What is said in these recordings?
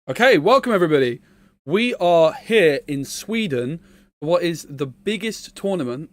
Okay, welcome everybody. We are here in Sweden for what is the biggest tournament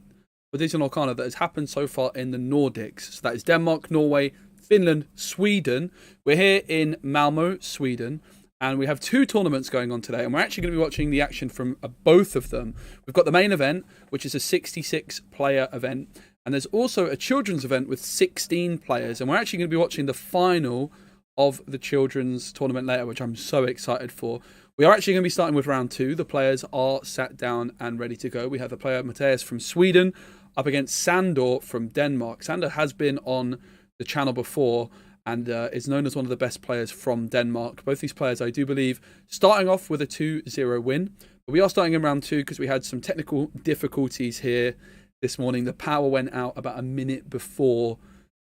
for Digital Lorcana that has happened so far in the Nordics. So that is Denmark, Norway, Finland, Sweden. We're here in Malmö, Sweden, and we have two tournaments going on today, and we're actually going to be watching the action from both of them. We've got the main event, which is a 66-player event, and there's also a children's event with 16 players, and we're actually going to be watching the final of the children's tournament later, which I'm so excited for. We are actually going to be starting with round two. The players are sat down and ready to go. We have the player Matthias from Sweden up against Sandor from Denmark. Sandor has been on the channel before and is known as one of the best players from Denmark. Both these players, I do believe, starting off with a 2-0 win. But we are starting in round two because we had some technical difficulties here this morning. The power went out about a minute before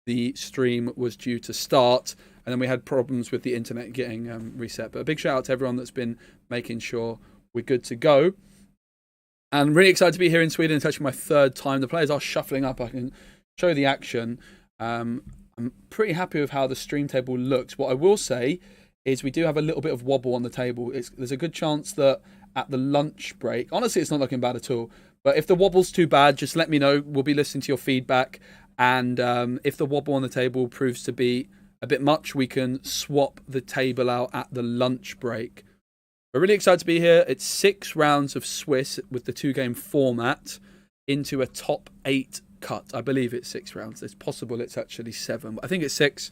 the stream was due to start. And then we had problems with the internet getting reset. But a big shout out to everyone that's been making sure we're good to go. And really excited to be here in Sweden. It's actually my third time. The players are shuffling up. I can show the action. I'm pretty happy with how the stream table looks. What I will say is we do have a little bit of wobble on the table. There's a good chance that at the lunch break, honestly, it's not looking bad at all. But if the wobble's too bad, just let me know. We'll be listening to your feedback. And if the wobble on the table proves to be a bit much, we can swap the table out at the lunch break. We're really excited to be here. It's 6 rounds of Swiss with the 2-game format into a top 8 cut. I believe it's 6 rounds. It's possible it's actually 7, but I think it's 6.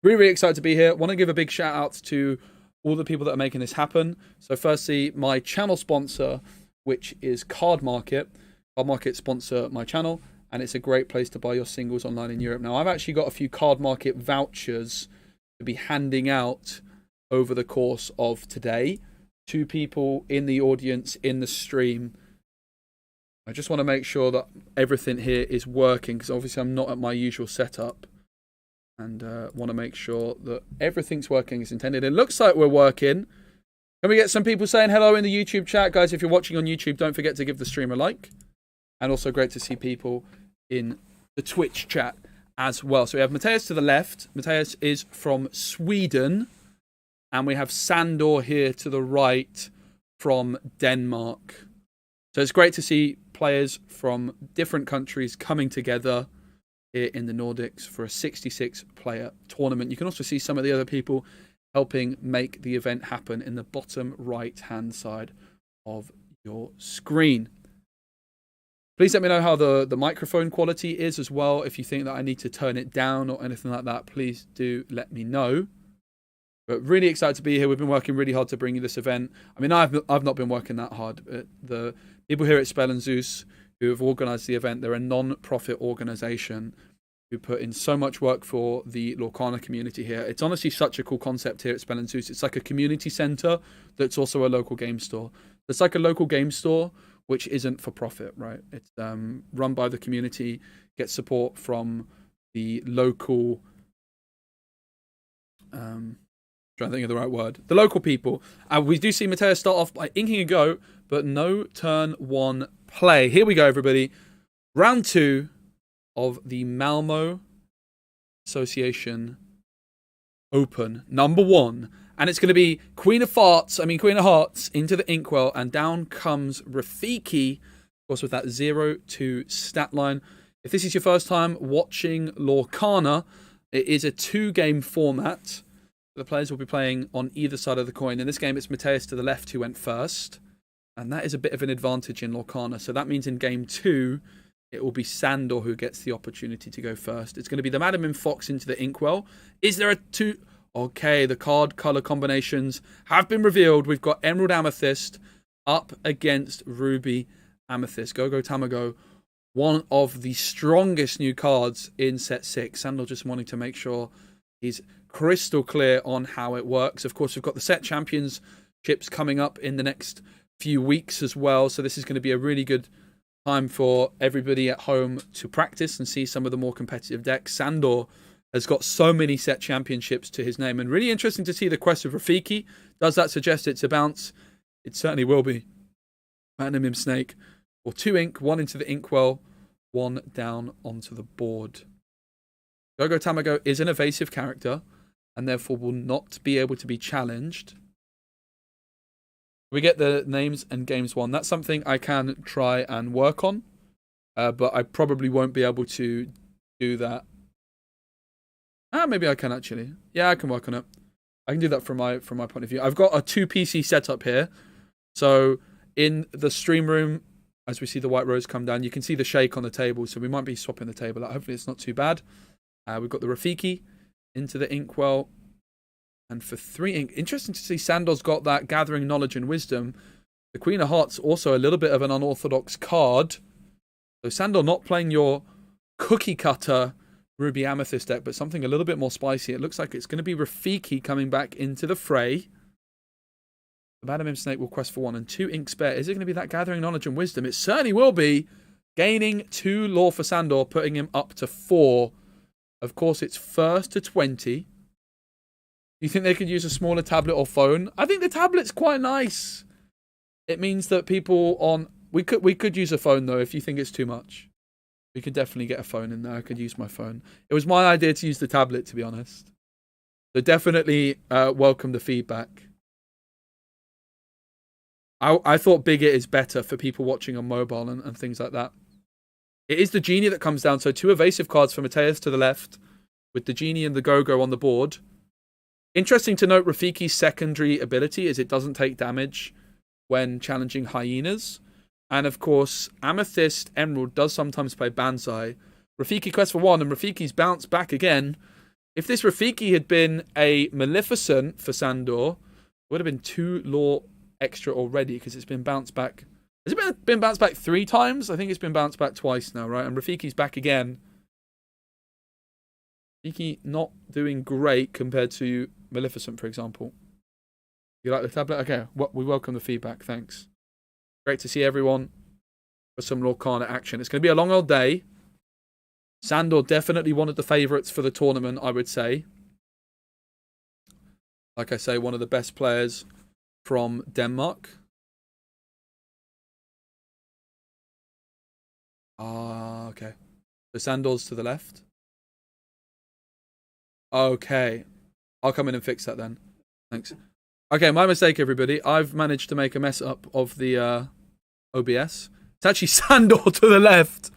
Really excited to be here. Want to give a big shout out to all the people that are making this happen. So firstly, my channel sponsor, which is Card Market. Card Market sponsor my channel, and it's a great place to buy your singles online in Europe. Now, I've actually got a few Card Market vouchers to be handing out over the course of today to people in the audience, in the stream. I just want to make sure that everything here is working, because obviously I'm not at my usual setup. And want to make sure that everything's working as intended. It looks like we're working. Can we get some people saying hello in the YouTube chat? Guys, if you're watching on YouTube, don't forget to give the stream a like. And also great to see people in the Twitch chat as well. So we have Matthias to the left. Matthias is from Sweden. And we have Sandor here to the right from Denmark. So it's great to see players from different countries coming together here in the Nordics for a 66-player tournament. You can also see some of the other people helping make the event happen in the bottom right-hand side of your screen. Please let me know how the microphone quality is as well. If you think that I need to turn it down or anything like that, please do let me know. But really excited to be here. We've been working really hard to bring you this event. I mean, I've not been working that hard. But the people here at Spell and Zeus who have organised the event, they're a non-profit organisation who put in so much work for the Lorcana community here. It's honestly such a cool concept here at Spell and Zeus. It's like a community centre that's also a local game store. It's like a local game store which isn't for profit, right? It's run by the community, gets support from the local, trying to think of the right word, the local people. And we do see Matthias start off by inking a go, but no turn one play. Here we go, everybody. Round 2 of the Malmö Association Open, number 1. And it's going to be Queen of Hearts into the inkwell, and down comes Rafiki, of course, with that 0-2 stat line. If this is your first time watching Lorcana, it is a 2-game format. The players will be playing on either side of the coin. In this game, it's Matthias to the left who went first, and that is a bit of an advantage in Lorcana. So that means in game 2, it will be Sandor who gets the opportunity to go first. It's going to be the Madam and Fox into the inkwell. Is there a 2... Okay, the card color combinations have been revealed. We've got Emerald Amethyst up against Ruby Amethyst. Go Tamago, one of the strongest new cards in set 6. Sandor just wanting to make sure he's crystal clear on how it works. Of course, we've got the set championships coming up in the next few weeks as well. So this is going to be a really good time for everybody at home to practice and see some of the more competitive decks. Sandor has got so many set championships to his name. And really interesting to see the quest of Rafiki. Does that suggest it's a bounce? It certainly will be. Magnum Snake. Or 2 ink, 1 into the inkwell, 1 down onto the board. Gogo Tamago is an evasive character and therefore will not be able to be challenged. We get the names and games won. That's something I can try and work on, but I probably won't be able to do that. Maybe I can actually. Yeah, I can work on it. I can do that from my point of view. I've got a 2 PC setup here. So in the stream room, as we see the white rows come down, you can see the shake on the table. So we might be swapping the table out. Hopefully it's not too bad. We've got the Rafiki into the Inkwell. And for 3 ink, interesting to see Sandor's got that gathering knowledge and wisdom. The Queen of Hearts also a little bit of an unorthodox card. So Sandor not playing your cookie cutter Ruby Amethyst deck, but something a little bit more spicy. It looks like it's going to be Rafiki coming back into the fray. The Madam Snake will quest for 1 and 2 ink spare. Is it going to be that gathering knowledge and wisdom? It certainly will be. Gaining 2 lore for Sandor, putting him up to 4. Of course, it's first to 20. You think they could use a smaller tablet or phone? I think the tablet's quite nice. It means that people on... We could use a phone, though, if you think it's too much. We could definitely get a phone in there. I could use my phone. It was my idea to use the tablet, to be honest. So definitely welcome the feedback. I thought bigger is better for people watching on mobile and things like that. It is the Genie that comes down. So 2 evasive cards for Mateus to the left, with the Genie and the Go-Go on the board. Interesting to note, Rafiki's secondary ability is it doesn't take damage when challenging hyenas. And of course, Amethyst Emerald does sometimes play Banzai. Rafiki quest for 1, and Rafiki's bounced back again. If this Rafiki had been a Maleficent for Sandor, it would have been 2 lore extra already, because it's been bounced back. Has it been bounced back 3 times? I think it's been bounced back twice now, right? And Rafiki's back again. Rafiki not doing great compared to Maleficent, for example. You like the tablet? Okay, we welcome the feedback. Thanks. Great to see everyone for some Lorcana action. It's going to be a long old day. Sandor definitely one of the favourites for the tournament, I would say. Like I say, one of the best players from Denmark. Okay. So Sandor's to the left. Okay. I'll come in and fix that then. Thanks. Okay, my mistake, everybody. I've managed to make a mess up of the OBS. It's actually Sandor to the left.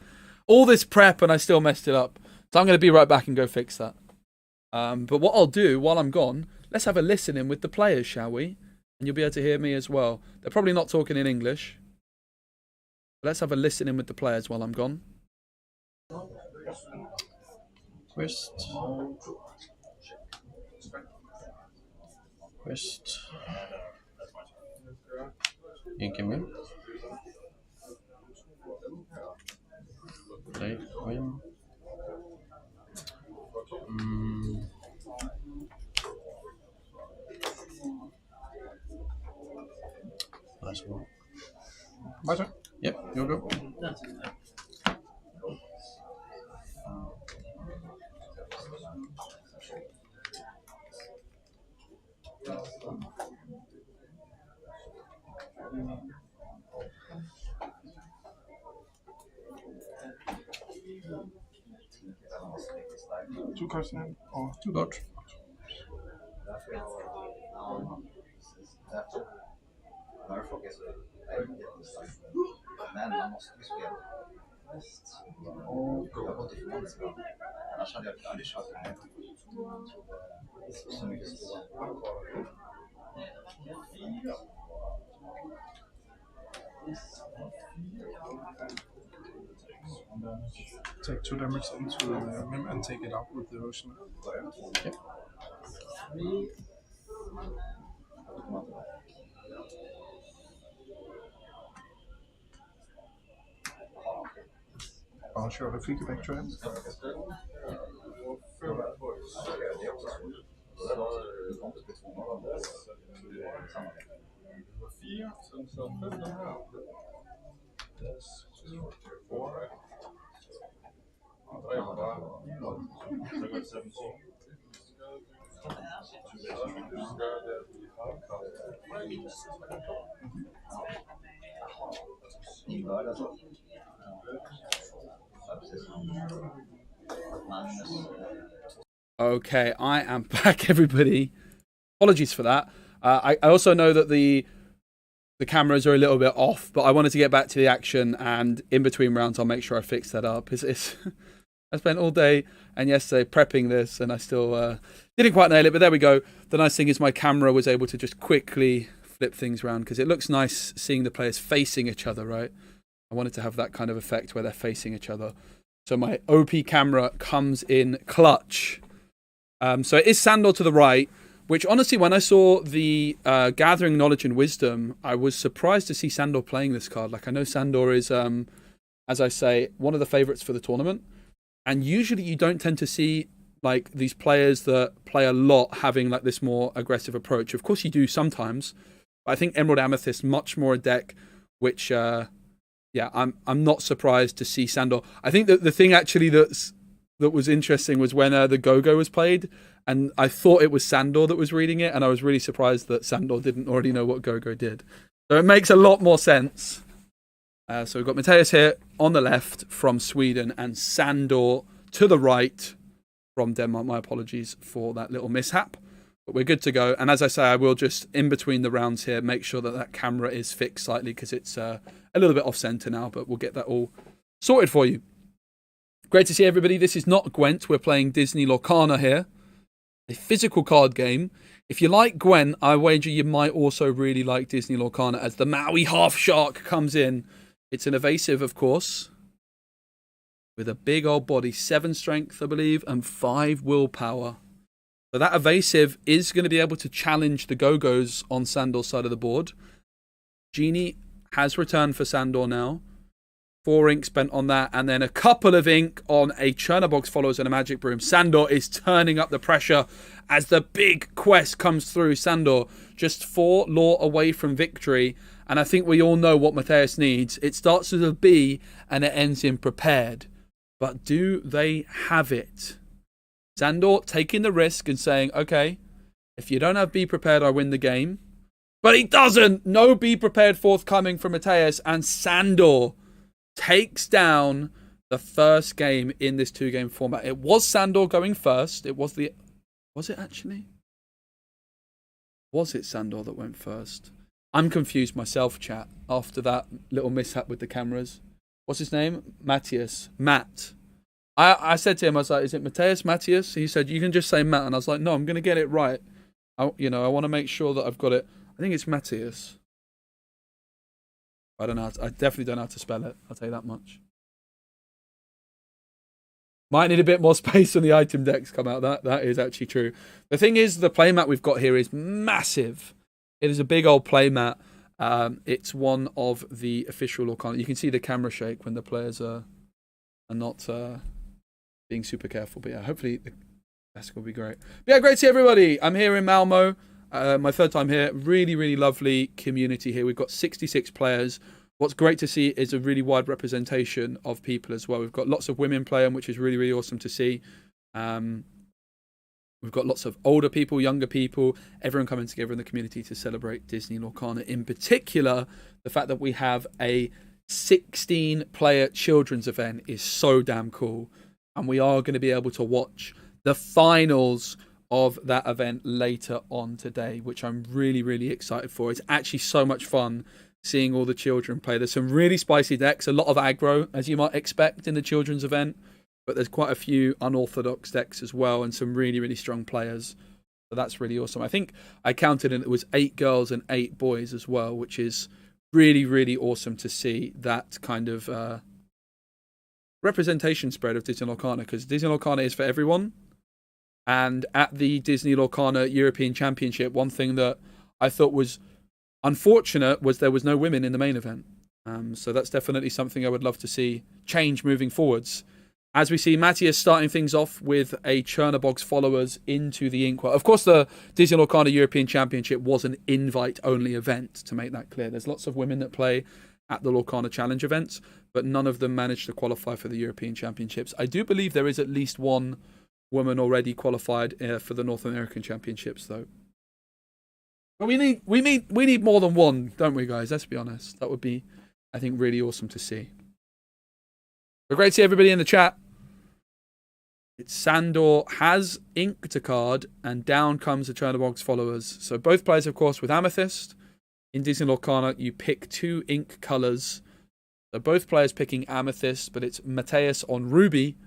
All this prep and I still messed it up. So I'm going to be right back and go fix that. But what I'll do while I'm gone, let's have a listen in with the players, shall we? And you'll be able to hear me as well. They're probably not talking in English. But let's have a listen in with the players while I'm gone. Quest. Incoming. Play win. Last one. My turn? Yep, you'll go. Two cards in hand, or 2 cards. take 2 damage into him and take it out with the ocean. Yep. I'll show the figure back to him. Okay, I am back, everybody. Apologies for that. I also know that the the cameras are a little bit off, but I wanted to get back to the action, and in between rounds I'll make sure I fix that up. It's I spent all day and yesterday prepping this, and I still didn't quite nail it, but there we go. The nice thing is my camera was able to just quickly flip things around, because it looks nice seeing the players facing each other, right? I wanted to have that kind of effect where they're facing each other. So my OP camera comes in clutch. So it is Sandor to the right, which honestly, when I saw the Gathering Knowledge and Wisdom, I was surprised to see Sandor playing this card. Like, I know Sandor is, as I say, one of the favourites for the tournament. And usually you don't tend to see like these players that play a lot having like this more aggressive approach. Of course you do sometimes, but I think Emerald Amethyst much more a deck which yeah, I'm not surprised to see Sandor. I think that the thing actually that was interesting was when the Go-Go was played, and I thought it was Sandor that was reading it, and I was really surprised that Sandor didn't already know what Go-Go did. So it makes a lot more sense. So we've got Mateus here on the left from Sweden, and Sandor to the right from Denmark. My apologies for that little mishap, but we're good to go. And as I say, I will just, in between the rounds here, make sure that that camera is fixed slightly, because it's a little bit off center now, but we'll get that all sorted for you. Great to see everybody. This is not Gwent. We're playing Disney Lorcana here, a physical card game. If you like Gwent, I wager you might also really like Disney Lorcana, as the Maui half shark comes in. It's an evasive, of course, with a big old body, 7 strength, I believe, and 5 willpower. So that evasive is going to be able to challenge the Go-Go's on Sandor's side of the board. Genie has returned for Sandor now. 4 ink spent on that, and then a couple of ink on a Chernobog's Followers and a Magic Broom. Sandor is turning up the pressure as the big quest comes through. Sandor just 4 lore away from victory, and I think we all know what Mateus needs. It starts with a B and it ends in prepared. But do they have it? Sandor taking the risk and saying, okay, if you don't have Be Prepared, I win the game. But he doesn't. No Be Prepared forthcoming from Mateus, and Sandor takes down the first game in this 2-game format. It was Sandor going first. Was it actually? Was it Sandor that went first? I'm confused myself, chat, after that little mishap with the cameras. What's his name? Matthias. Matt. I said to him, I was like, is it Mateus, Matthias? He said, you can just say Matt. And I was like, no, I'm going to get it right. I want to make sure that I've got it. I think it's Matthias. I don't know. I definitely don't know how to spell it. I'll tell you that much. Might need a bit more space when the item decks come out. That is actually true. The thing is, the playmat we've got here is massive. It is a big old playmat. It's one of the official Lorcana. You can see the camera shake when the players are not being super careful. But yeah, hopefully that's going to be great. But yeah, great to see everybody. I'm here in Malmö. My 3rd time here. Really, really lovely community here. We've got 66 players. What's great to see is a really wide representation of people as well. We've got lots of women playing, which is really, really awesome to see. We've got lots of older people, younger people, everyone coming together in the community to celebrate Disney Lorcana. In particular, the fact that we have a 16-player children's event is so damn cool. And we are going to be able to watch the finals of that event later on today, which I'm really, really excited for. It's actually so much fun seeing all the children play. There's some really spicy decks, a lot of aggro, as you might expect in the children's event. But there's quite a few unorthodox decks as well, and some really, really strong players. So that's really awesome. I think I counted and it was 8 girls and 8 boys as well, which is really, really awesome to see that kind of representation spread of Disney Lorcana, because Disney Lorcana is for everyone. And at the Disney Lorcana European Championship, one thing that I thought was unfortunate was there was no women in the main event. So that's definitely something I would love to see change moving forwards. As we see Matthias starting things off with a Chernobog's Followers into the Inkwell. Of course, the Disney Lorcana European Championship was an invite-only event, to make that clear. There's lots of women that play at the Lorcana Challenge events, but none of them managed to qualify for the European Championships. I do believe there is at least one woman already qualified for the North American Championships, though. But we need more than one, don't we, guys? Let's be honest. That would be, I think, really awesome to see. But great to see everybody in the chat. It's Sandor has inked a card, and down comes the Chernobog's Followers. So both players, of course, with Amethyst. In Disney Lorcana, you pick 2 ink colours. So both players picking Amethyst, but it's Mateus on Ruby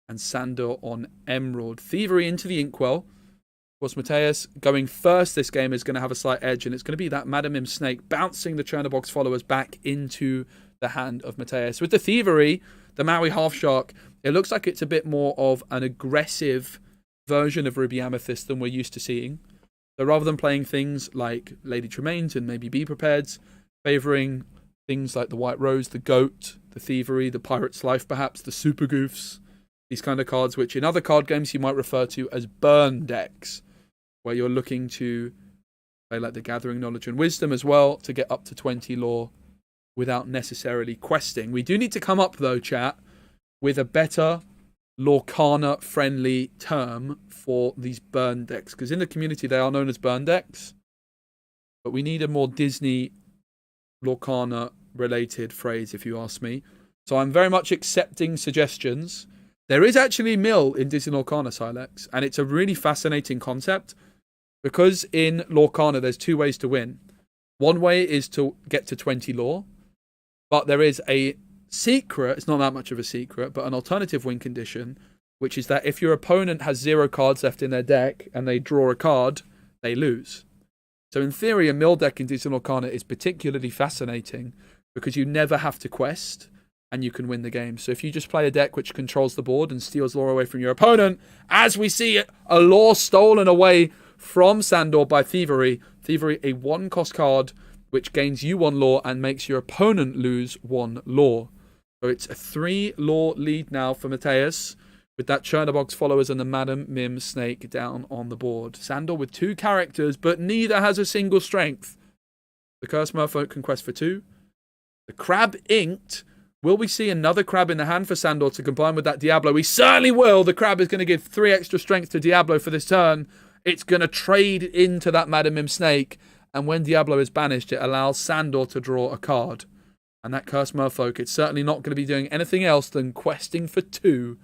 and Sandor on Emerald. Thievery into the Inkwell. Of course, Mateus going first this game is going to have a slight edge, and it's going to be that Madam Mim Snake bouncing the Chernobox followers back into the hand of Mateus. With the Thievery, the Maui Half Shark, it looks like it's a bit more of an aggressive version of Ruby Amethyst than we're used to seeing. So rather than playing things like Lady Tremaines and maybe Be Prepared's, favouring things like the White Rose, the Goat, the Thievery, the Pirate's Life perhaps, the Super Goofs, these kind of cards which in other card games you might refer to as burn decks, where you're looking to play like the Gathering Knowledge and Wisdom as well to get up to 20 lore without necessarily questing. We do need to come up though, chat, with a better Lorcana friendly term for these burn decks, because in the community they are known as burn decks, but we need a more Disney Lorcana related phrase if you ask me. So I'm very much accepting suggestions. There is actually mill in Disney Lorcana, Silex, and it's a really fascinating concept because in Lorcana there's 2 ways to win. One way is to get to 20 lore, but there is a secret, it's not that much of a secret, but an alternative win condition, which is that if your opponent has 0 cards left in their deck and they draw a card, they lose. So in theory, a mill deck in Disney Lorcana is particularly fascinating because you never have to quest and you can win the game. So if you just play a deck which controls the board and steals lore away from your opponent, as we see a lore stolen away from Sandor by Thievery, Thievery, a 1-cost card which gains you 1 lore and makes your opponent lose 1 lore. So it's a 3 lore lead now for Mateus, with that Chernobox followers and the Madam Mim Snake down on the board. Sandor with 2 characters, but neither has a single strength. The Cursed Merfolk can quest for 2. The Crab inked. Will we see another Crab in the hand for Sandor to combine with that Diablo? We certainly will. The Crab is going to give 3 extra strength to Diablo for this turn. It's going to trade into that Madam Mim Snake, and when Diablo is banished, it allows Sandor to draw a card. And that Cursed Merfolk, it's certainly not going to be doing anything else than questing for 2.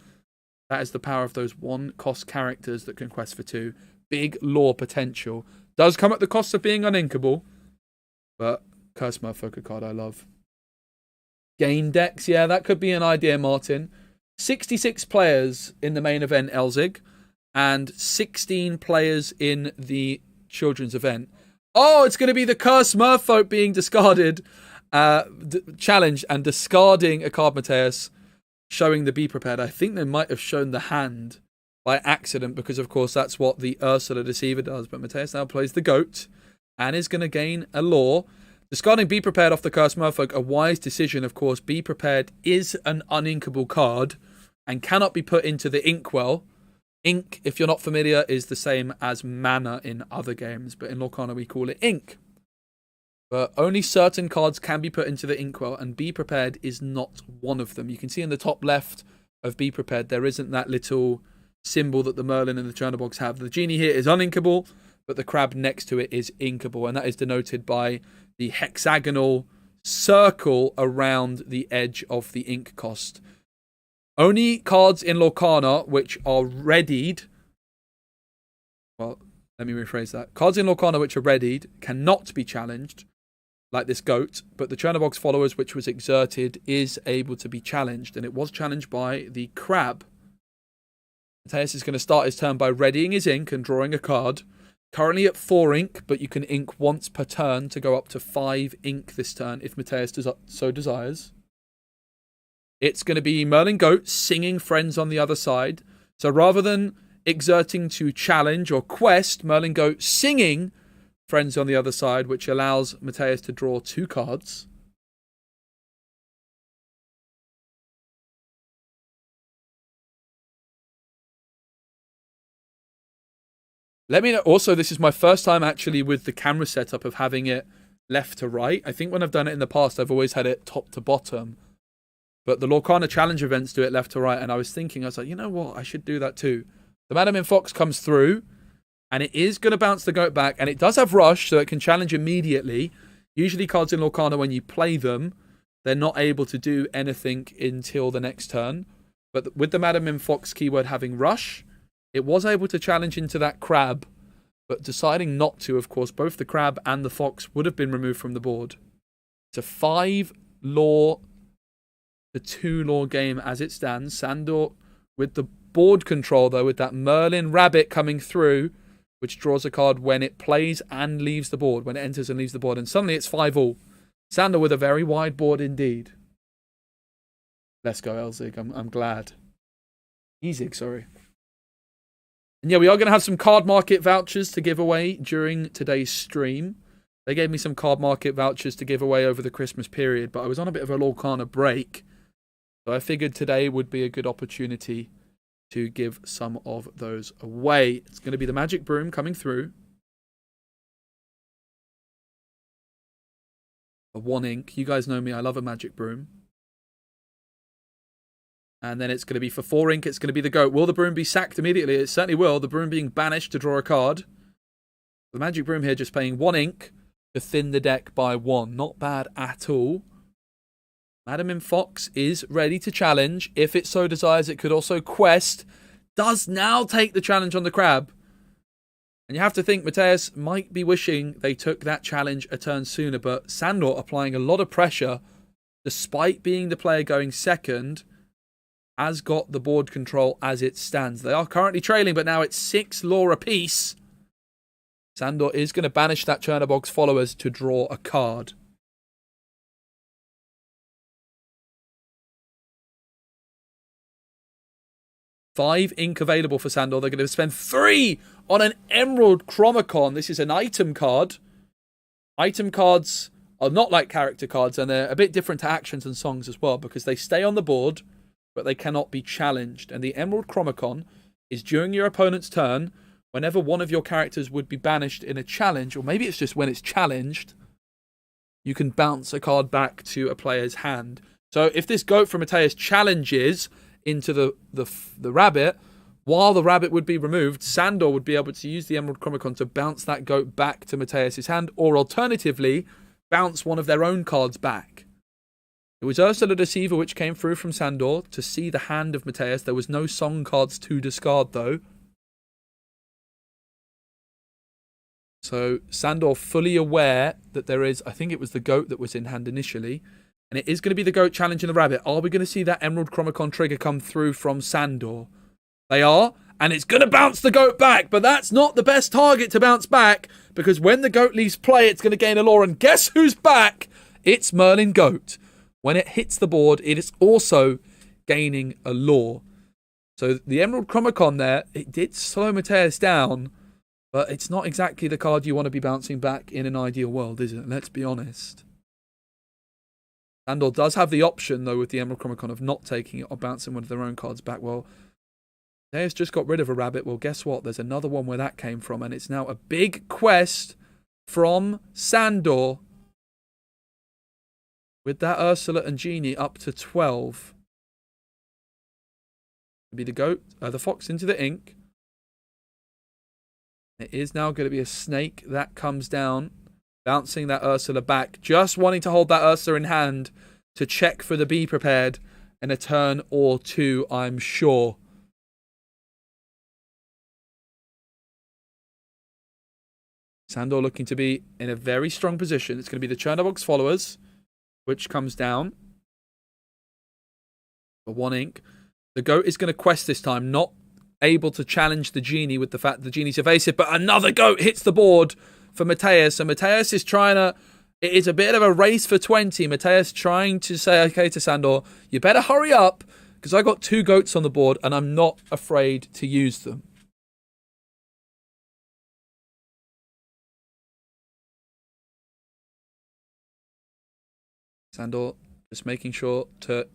That is the power of those 1-cost characters that can quest for 2. Big lore potential. Does come at the cost of being uninkable, but Cursed Merfolk, a card I love. Gain decks, yeah, that could be an idea, Martin. 66 players in the main event, Elzig, and 16 players in the children's event. Oh, it's going to be the Cursed Merfolk being discarded. Challenge and discarding a card, Mateus, showing the Be Prepared. I think they might have shown the hand by accident because, of course, that's what the Ursula Deceiver does. But Mateus now plays the Goat and is going to gain a lore. Discarding Be Prepared off the Cursed Merfolk, a wise decision, of course. Be Prepared is an uninkable card and cannot be put into the Inkwell. Ink, if you're not familiar, is the same as mana in other games, but in Lorcana we call it ink. But only certain cards can be put into the Inkwell, and Be Prepared is not one of them. You can see in the top left of Be Prepared, there isn't that little symbol that the Merlin and the Chernobox have. The Genie here is uninkable, but the Crab next to it is inkable, and that is denoted by the hexagonal circle around the edge of the ink cost. Only cards in Lorcana which are readied... Well, let me rephrase that. Cards in Lorcana which are readied cannot be challenged, like this Goat, but the Chernobox followers, which was exerted, is able to be challenged, and it was challenged by the Crab. Mateus is going to start his turn by readying his ink and drawing a card. Currently at 4 ink, but you can ink once per turn to go up to 5 ink this turn if Mateus so desires. It's going to be Merlin Goat singing Friends on the other side. So rather than exerting to challenge or quest, Merlin Goat singing Friends on the other side, which allows Mateus to draw 2 cards. Let me know. Also, this is my first time actually with the camera setup of having it left to right. I think when I've done it in the past, I've always had it top to bottom. But the Lorcana Challenge events do it left to right. And I was like, you know what? I should do that too. The Madam Mim Fox comes through. And it is going to bounce the Goat back. And it does have Rush, so it can challenge immediately. Usually cards in Lorcana, when you play them, they're not able to do anything until the next turn. But with the Madam Mim Fox keyword having Rush, it was able to challenge into that Crab. but deciding not to, of course, both the crab and the fox would have been removed from the board. It's a 5-law to 2-law game as it stands. Sandor with the board control, though, with that Merlin rabbit coming through, which draws a card when it plays and leaves the board, when it enters and leaves the board. And suddenly it's 5-all. Sandor with a very wide board indeed. Let's go, Elzig. I'm glad. Ezig, sorry. And yeah, we are going to have some card market vouchers to give away during today's stream. They gave me some card market vouchers to give away over the Christmas period, but I was on a bit of a Lorcana break. So I figured today would be a good opportunity to give some of those away. It's going to be the Magic Broom coming through. A 1 ink. You guys know me, I love a Magic Broom. And then it's going to be for 4 ink, it's going to be the goat. Will the broom be sacked immediately? It certainly will. The broom being banished to draw a card. The Magic Broom here just paying 1 ink to thin the deck by 1. Not bad at all. Madam in Fox is ready to challenge. If it so desires, it could also quest. Does now take the challenge on the crab. And you have to think Mateus might be wishing they took that challenge a turn sooner. But Sandor applying a lot of pressure, despite being the player going second, has got the board control as it stands. They are currently trailing, but now it's 6 law apiece. Sandor is going to banish that Chernobog's followers to draw a card. Five ink available for Sandor. They're going to spend 3 on an Emerald Chromacon. This is an item card. Item cards are not like character cards, and they're a bit different to actions and songs as well, because they stay on the board, but they cannot be challenged. And the Emerald Chromacon is during your opponent's turn, whenever one of your characters would be banished in a challenge, or maybe it's just when it's challenged, you can bounce a card back to a player's hand. So if this goat from Mateus challenges into the rabbit, while the rabbit would be removed, Sandor would be able to use the Emerald Chromacon to bounce that goat back to Mateus's hand, or alternatively, bounce one of their own cards back. It was Ursula Deceiver which came through from Sandor to see the hand of Mateus. There was no song cards to discard, though. So Sandor fully aware that there is, I think it was the goat that was in hand initially, and it is going to be the goat challenging the rabbit. Are we going to see that Emerald Chromacon trigger come through from Sandor? They are, and it's going to bounce the goat back, but that's not the best target to bounce back, because when the goat leaves play, it's going to gain a law, and guess who's back? It's Merlin Goat. When it hits the board, it is also gaining a law. So the Emerald Chromacon there, it did slow Mateus down, but it's not exactly the card you want to be bouncing back in an ideal world, is it? Let's be honest. Sandor does have the option, though, with the Emerald Chromacon of not taking it or bouncing one of their own cards back. Well, Mateus just got rid of a rabbit. Well, guess what? There's another one where that came from, and it's now a big quest from Sandor. With that Ursula and Genie up to 12. It'll be the goat, the fox into the ink. It is now going to be a snake that comes down, bouncing that Ursula back, just wanting to hold that Ursula in hand to check for the be prepared in a turn or two, I'm sure. Sandor looking to be in a very strong position. It's going to be the Chernobog's followers, which comes down for 1 ink. The goat is going to quest this time, not able to challenge the Genie with the fact that the Genie's evasive, but another goat hits the board for Mateus, and Mateus is trying to... It is a bit of a race for 20. Mateus trying to say, okay, to Sandor, you better hurry up, because I got 2 goats on the board, and I'm not afraid to use them. Sandor just making sure to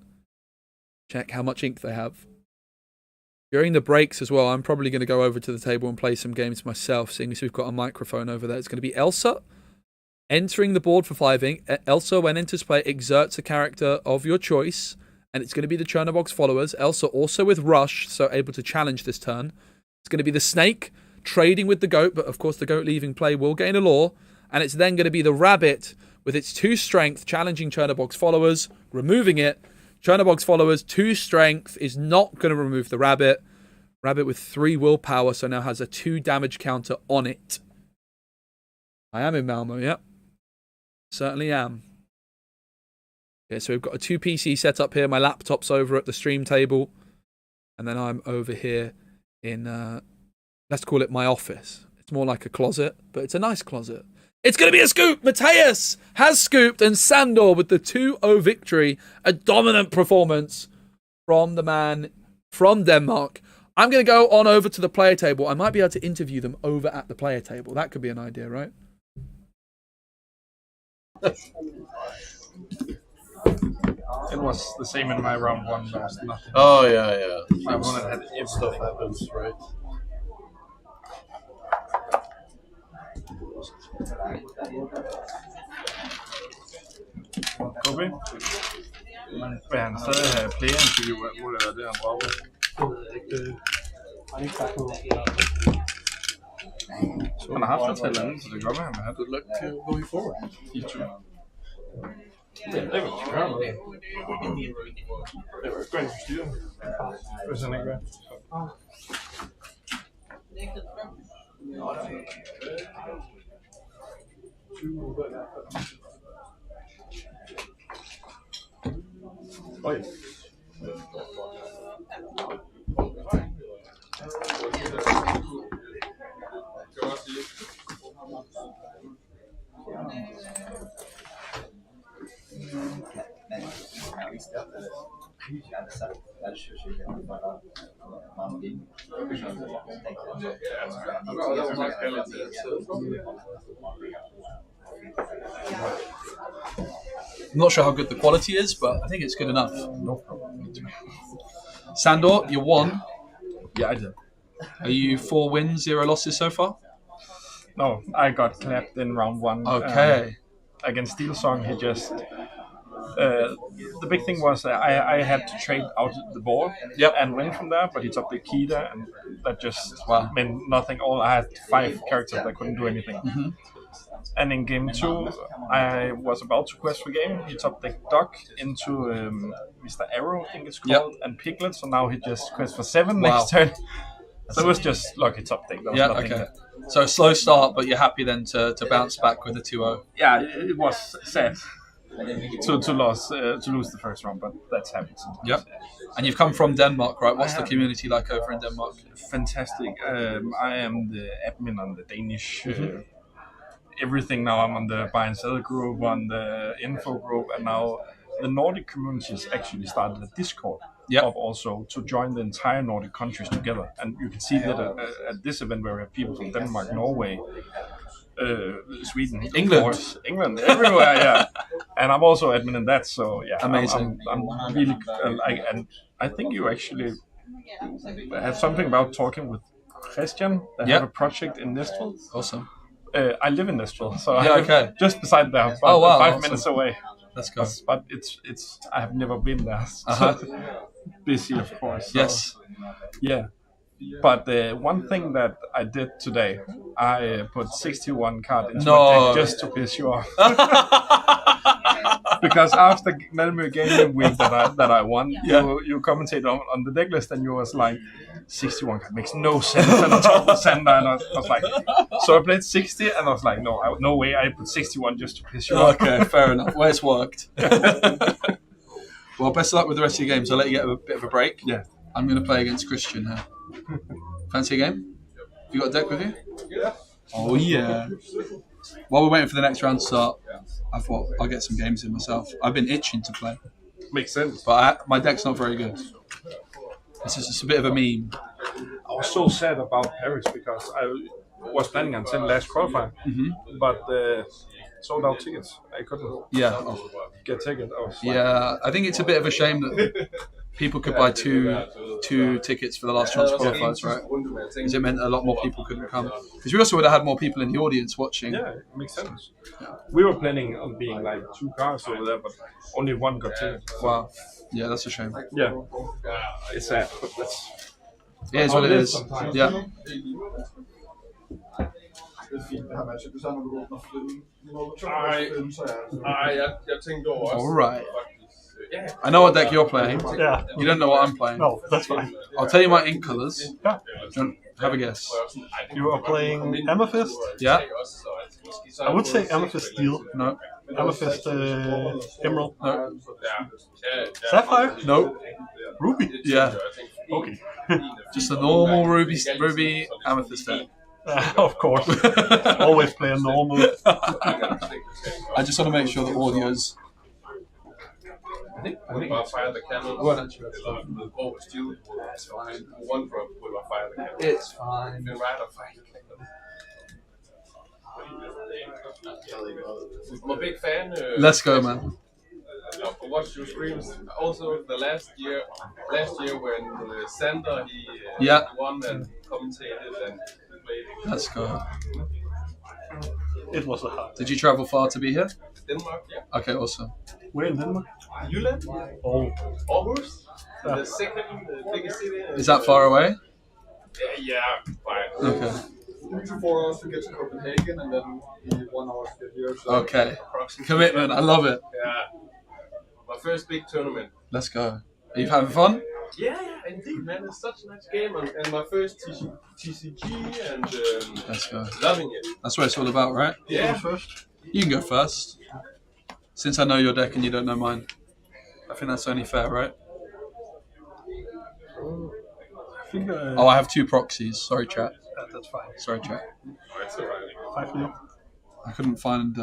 check how much ink they have. During the breaks as well, I'm probably going to go over to the table and play some games myself, seeing as we've got a microphone over there. It's going to be Elsa entering the board for 5 ink. Elsa, when enters play, exerts a character of your choice, and it's going to be the Chernobog's followers. Elsa also with Rush, so able to challenge this turn. It's going to be the snake trading with the goat, but of course the goat leaving play will gain a law, and it's then going to be the rabbit with its 2 strength, challenging Chernobog's followers, removing it. Chernobog's followers, 2 strength, is not going to remove the rabbit. Rabbit with 3 willpower, so now has a 2 damage counter on it. I am in Malmö, yep. Certainly am. Yeah, so we've got a 2 PC setup here. My laptop's over at the stream table. And then I'm over here in, let's call it my office. It's more like a closet, but it's a nice closet. It's going to be a scoop. Mateus has scooped, and Sandor with the 2-0 victory. A dominant performance from the man from Denmark. I'm going to go on over to the player table. I might be able to interview them over at the player table. That could be an idea, right? It was the same in my round 1. There was nothing. Oh yeah. My opponent had everything. Stuff happens, right? Kobe? Vil han stadig have player interview, hvor det er det, han dropper? Han har haft et talent, så det gør, hvad han vil have. Good luck going forward. You too. Det var skørt. Det var skønt for styret. Hvis han ikke var. Oj. I'm not sure how good the quality is, but I think it's good enough. No problem. Sandor, you won. Yeah, I did. Are you 4 wins, 0 losses so far? No, I got clapped in round 1. Okay. Against Steel Song, he just... the big thing was that I had to trade out the board and win from there, but he took the Kita, and that just meant nothing. I had 5 characters that couldn't do anything. Mm-hmm. And in game 2, I was about to quest for game. He took the Duck into Mr. Arrow, I think it's called, and Piglet, so now he just quests for 7 next turn. So it was just lucky top deck. Okay. So a slow start, but you're happy then to bounce back with a 2-0. Yeah, it was sad to lose the first round, but that's happened sometimes. Yep. And you've come from Denmark, right? What's the community like over in Denmark? Fantastic. I am the admin on the Danish everything now. I'm on the buy and sell group, on the info group, and now the Nordic communities actually started a Discord of also to join the entire Nordic countries together. And you can see that at this event where we have people from Denmark, Norway, Sweden, England, everywhere, yeah. And I'm also admin in that, so yeah, amazing. I'm really and I think you actually have something about talking with Christian. They have a project in Næstved. Awesome. I live in Næstved, so okay. Just beside there, oh, wow, 5 minutes away. Let's go. But it's I have never been there. Busy, of course. So, yes. Yeah. But one thing that I did today, I put 61 card into my deck just to piss you off. Because after Malmö Gaming Week that I won, you commented on the deck list, and you was like, 61 card makes no sense, and on top of Sander, and I was like, so I played 60, and I was like, no way, I put 61 just to piss you off. Okay, fair enough. Well, it's worked. Well, best of luck with the rest of your games. I'll let you get a bit of a break. Yeah. I'm going to play against Christian now. Fancy a game? Have you got a deck with you? Yeah. Oh, yeah. While we're waiting for the next round to start, I thought I'll get some games in myself. I've been itching to play. Makes sense. But my deck's not very good. It's just a bit of a meme. I was so sad about Paris because I was planning until last qualifier, but sold out tickets. I couldn't get tickets. I think it's a bit of a shame that people could buy two tickets for the last chance qualifiers, right? Because it meant a lot more people couldn't come. Because we also would have had more people in the audience watching. Yeah, it makes sense. We were planning on being like 2 cars over there, but only 1 got tickets. Wow. Yeah, that's a shame. Yeah. It's sad, but that's... It is what it is. Yeah. All right. I know what deck you're playing. Yeah. You don't know what I'm playing. No, that's fine. I'll tell you my ink colours. Yeah. Have a guess. You are playing Amethyst? Yeah. I would say Amethyst Steel. No. Amethyst Emerald. No. Sapphire? No. Ruby? Yeah. Okay. Just a normal ruby amethyst deck. Of course. Always play a normal. I just want to make sure the audio's. Bare fire the cannon. Or steel. It's fine. One drop will fire the cannon. It's fine. The rider fire. I'm a big fan. Let's go, man. Watch your streams. Also, the last year when Sander he won and commentated and played. Let's go. It was a hard. Did you travel far to be here? Denmark, yeah. Okay, awesome. Where in Denmark? Jylland. Oh. Aarhus. The second biggest city. Is that far away? Yeah, fine. Okay. 3 to 4 hours to get to Copenhagen and then 1 hour to get here. So Okay. Commitment. I love it. Yeah. My first big tournament. Let's go. Are you having fun? Yeah, indeed, man. It's such a nice game, and my first TCG, and Let's go. loving it. That's what it's all about, right? Yeah. First. You can go first. Since I know your deck and you don't know mine. I think that's only fair, right? I think, Oh, I have 2 proxies. Sorry, chat. that's fine. Sorry, chat. Oh, it's alright. 5-0. I couldn't find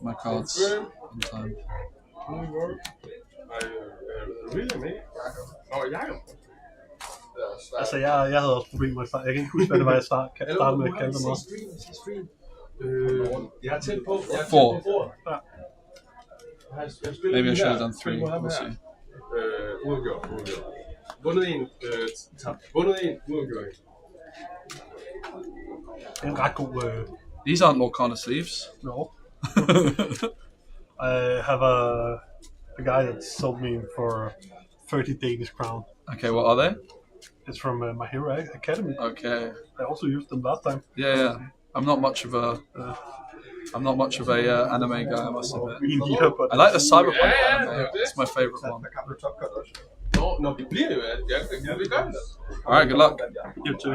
my cards in time. Really, mate? Oh, Jacob. Altså, jeg havde også problemer med start. Jeg kan ikke huske, hvad det var, jeg startede med at kalde dem også. Jeg er tæt på. 4. Ja. Maybe I should have done 3. We'll see. Uafgjort. Vundet en, tabt. Vundet en, uafgjort. Det er en ret god... These aren't Lorcana sleeves. No. I have a guy that sold me for 30 Danish crown. Okay, what are they? It's from My Hero Academy. Okay. I also used them last time. Yeah. I'm not much of a anime guy, I must admit. Me neither, but I like the cyberpunk anime. It's my favorite one. Nå, det bliver jo, ja, vi gør det. Alright, good luck. you too.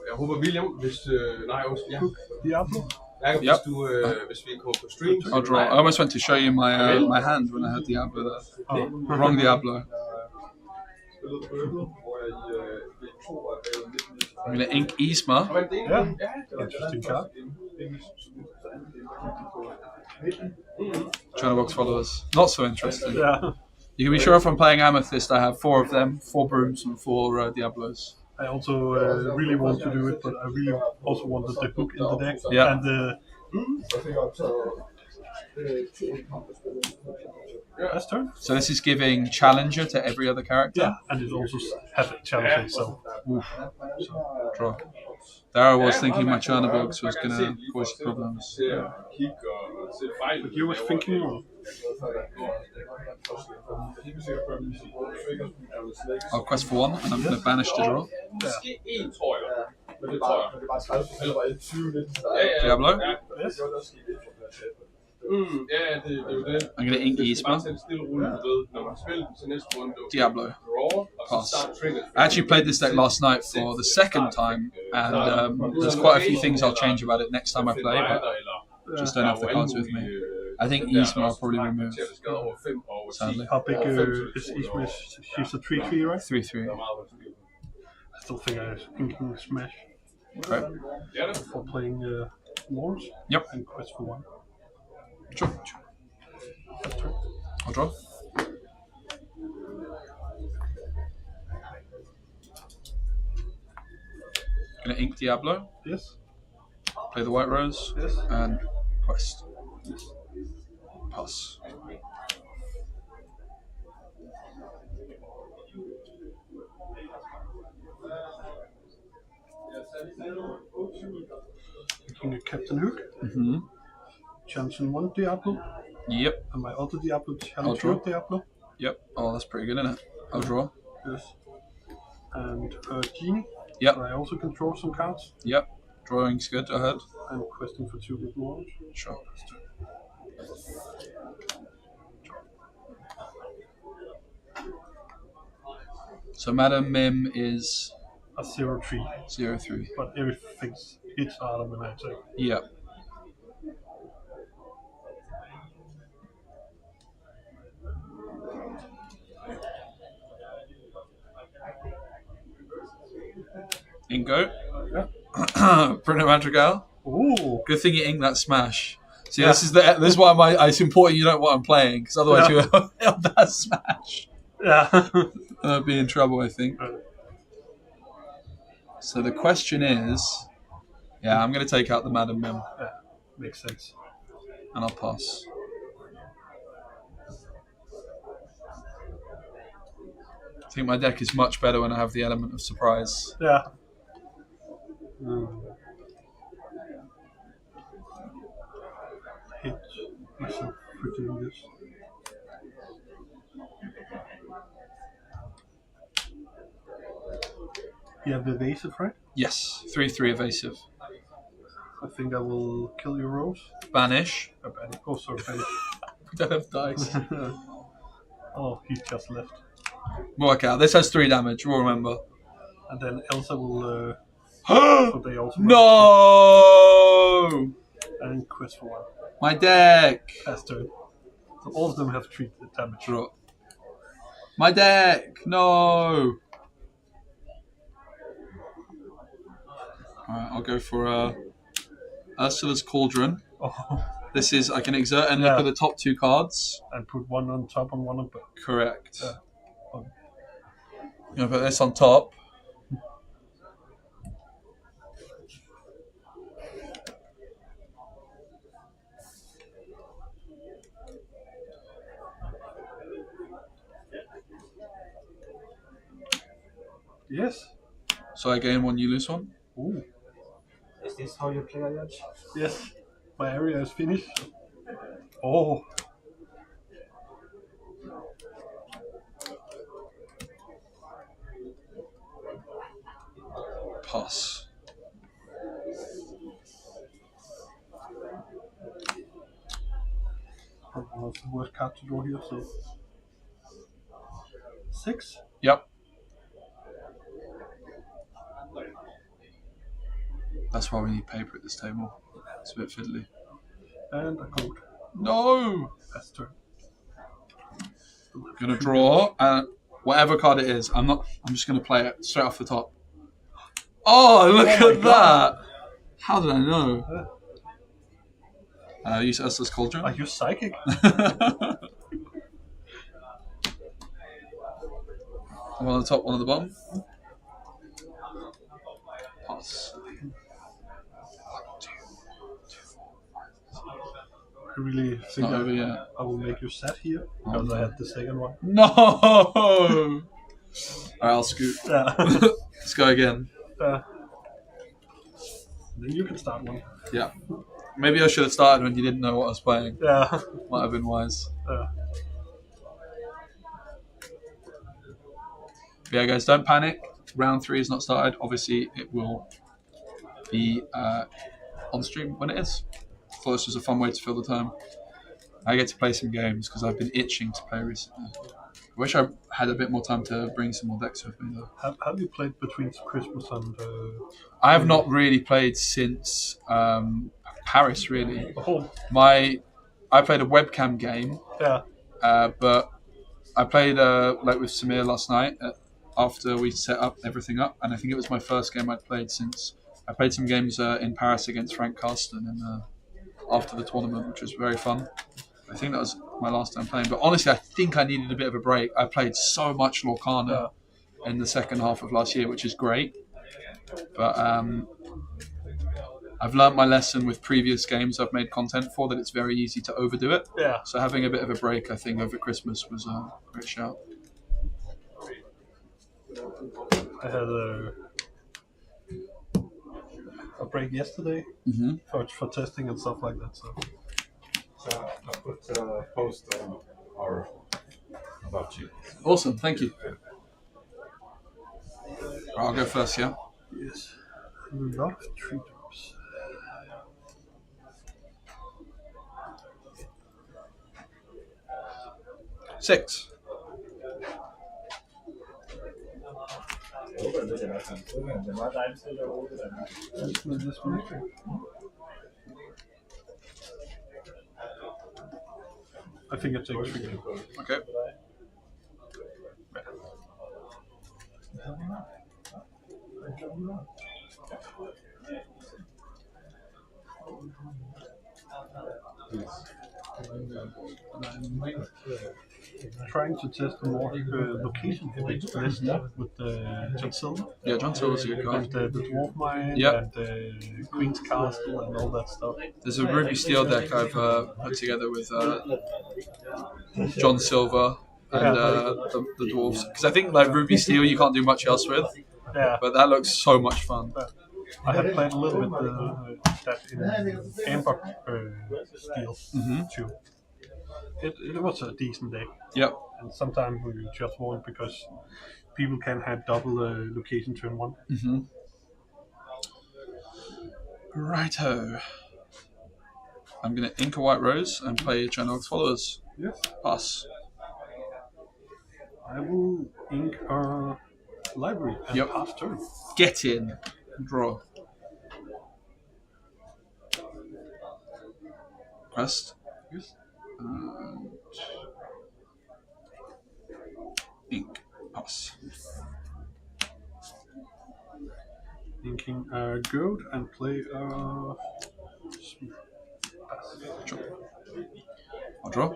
Jeg håber William, hvis... Nej, ja. Diablo? Jacob, Yep. hvis vi kommer på stream... I'll draw. I almost went to show you my hand when I had Diablo there. Wrong Diablo. I'm going to ink Isma. Yeah. Interesting card. China Box followers. Not so interesting. Yeah. You can be sure if I'm playing Amethyst, I have 4 of them, 4 Brooms and 4 Diablos. I also really want to do it, but I really also wanted the hook in the deck. Yeah. And last turn. So this is giving Challenger to every other character? Yeah, and it also has a challenge, so. Draw. There I was thinking my Chernobyl was going to cause problems. But you was thinking, I'll quest for 1 and I'm going to banish the draw. Måske en, tror jeg. Men det tror jeg. Diablo? yes. Ja, det er jo det. I'm going to ink Isma. Bare tage stille roligt, du ved, når man spiller til næste runde. Diablo. Draw, og så Pass. start trigger. I actually played this deck last night for the second time, and there's quite a few things I'll change about it next time I play, but just don't have the cards with me. I think Isma I'll probably remove, sadly. How big is Isma's? She's a 3-3, right? 3-3. I still think I can smash Okay. for playing Lords. Yep. And quest for 1. Sure. I'll draw. Gonna ink Diablo, Yes. play the White Rose, Yes. and quest. Pass. Looking at Captain Hook. Mm-hmm. Champion 1 Diablo. Yep. And my other Diablo challenge draw. 2 Diablo. Yep. Oh, that's pretty good, isn't it? I'll draw. Yes. And Genie. Yep. So I also control some cards. Yep. Drawing's good. Ahead. I'm questing for 2 big Lords. Sure. So Madam Mim is A 0-3. 0-3. But everything's hits harder when I attack. Yeah. Ingo. Yeah. Bruno Madrigal. Ooh. Good thing you inked that smash. See, this is why it's important you know what I'm playing, because otherwise you have that smash. Yeah. I'd be in trouble, I think. So the question is, I'm going to take out the Madam Mim. Yeah, makes sense. And I'll pass. I think my deck is much better when I have the element of surprise. Yeah. Hate myself for doing this. You have evasive, right? Yes, 3/3 evasive. I think I will kill your rose. Banish. Banish. Oh, sorry, banish. We don't have dice. Oh, he just left. Work out. This has 3 damage, we'll remember. And then Elsa will. So they also. No! And quest for 1. My deck! Pass turn. So all of them have 3 damage. Draw. My deck! No! Alright, I'll go for Ursula's Cauldron. Oh. This is, I can exert and look at the top 2 cards. And put 1 on top and 1 on bottom. Correct. Yeah. I'm going to put this on top. Yes. So I gain 1, you lose 1. Ooh. Is this how you play a judge? Yes. My area is finished. Oh. Pass. One of the worst card to draw here, so 6. Yep. That's why we need paper at this table. It's a bit fiddly. And a code. No! Pass turn. I'm gonna draw, and whatever card it is, I'm just gonna play it straight off the top. Oh, look at that! How did I know? Use Ursula's Cauldron. Are you psychic? One on the top, one on the bottom. Pass. I really think Not over yet. I will make you sad here because I had the second one. No! Alright, I'll scoot. Yeah. Let's go again. Then you can start one. Yeah. Maybe I should have started when you didn't know what I was playing. Yeah. Might have been wise. Yeah, guys, don't panic. Round 3 is not started. Obviously, it will be on stream when it is. I thought this was a fun way to fill the time. I get to play some games because I've been itching to play recently. I wish I had a bit more time to bring some more decks with me, though. Have you played between Christmas and... I have not really played since Paris, really. Oh. I played a webcam game, Yeah. but I played like with Samir last night after we set everything up, and I think it was my first game I'd played since. I played some games in Paris against Frank Carsten and after the tournament, which was very fun. I think that was my last time playing. But honestly, I think I needed a bit of a break. I played so much Lorcana in the second half of last year, which is great. But I've learnt my lesson with previous games I've made content for, that it's very easy to overdo it. Yeah. So having a bit of a break, I think, over Christmas was a great shout. I had a break yesterday for testing and stuff like that. So I put a post on our about you. Awesome, thank you. I'll go first, yeah? yes, a lot of 3 drops. I think I take 3. Okay. Trying to test the more location heavy list with John Silver. Yeah, John Silver's a good card. And the Dwarf Mine Yep. and Queen's Castle and all that stuff. There's a Ruby Steel deck I've put together with John Silver and the Dwarves. Because I think like Ruby Steel you can't do much else with. Yeah. But that looks so much fun. I have played a little bit that in Amber Steel too. It was a decent deck. Yep. And sometimes we just won because people can have double location turn 1. Mm-hmm. Righto. I'm going to ink a White Rose and play Trenog's Followers. Yes. Pass. I will ink a library and pass turn. Get in. Draw. Quest. Yes. And ink. Pass. Inking a goat and play a pass. Sure. I'll draw.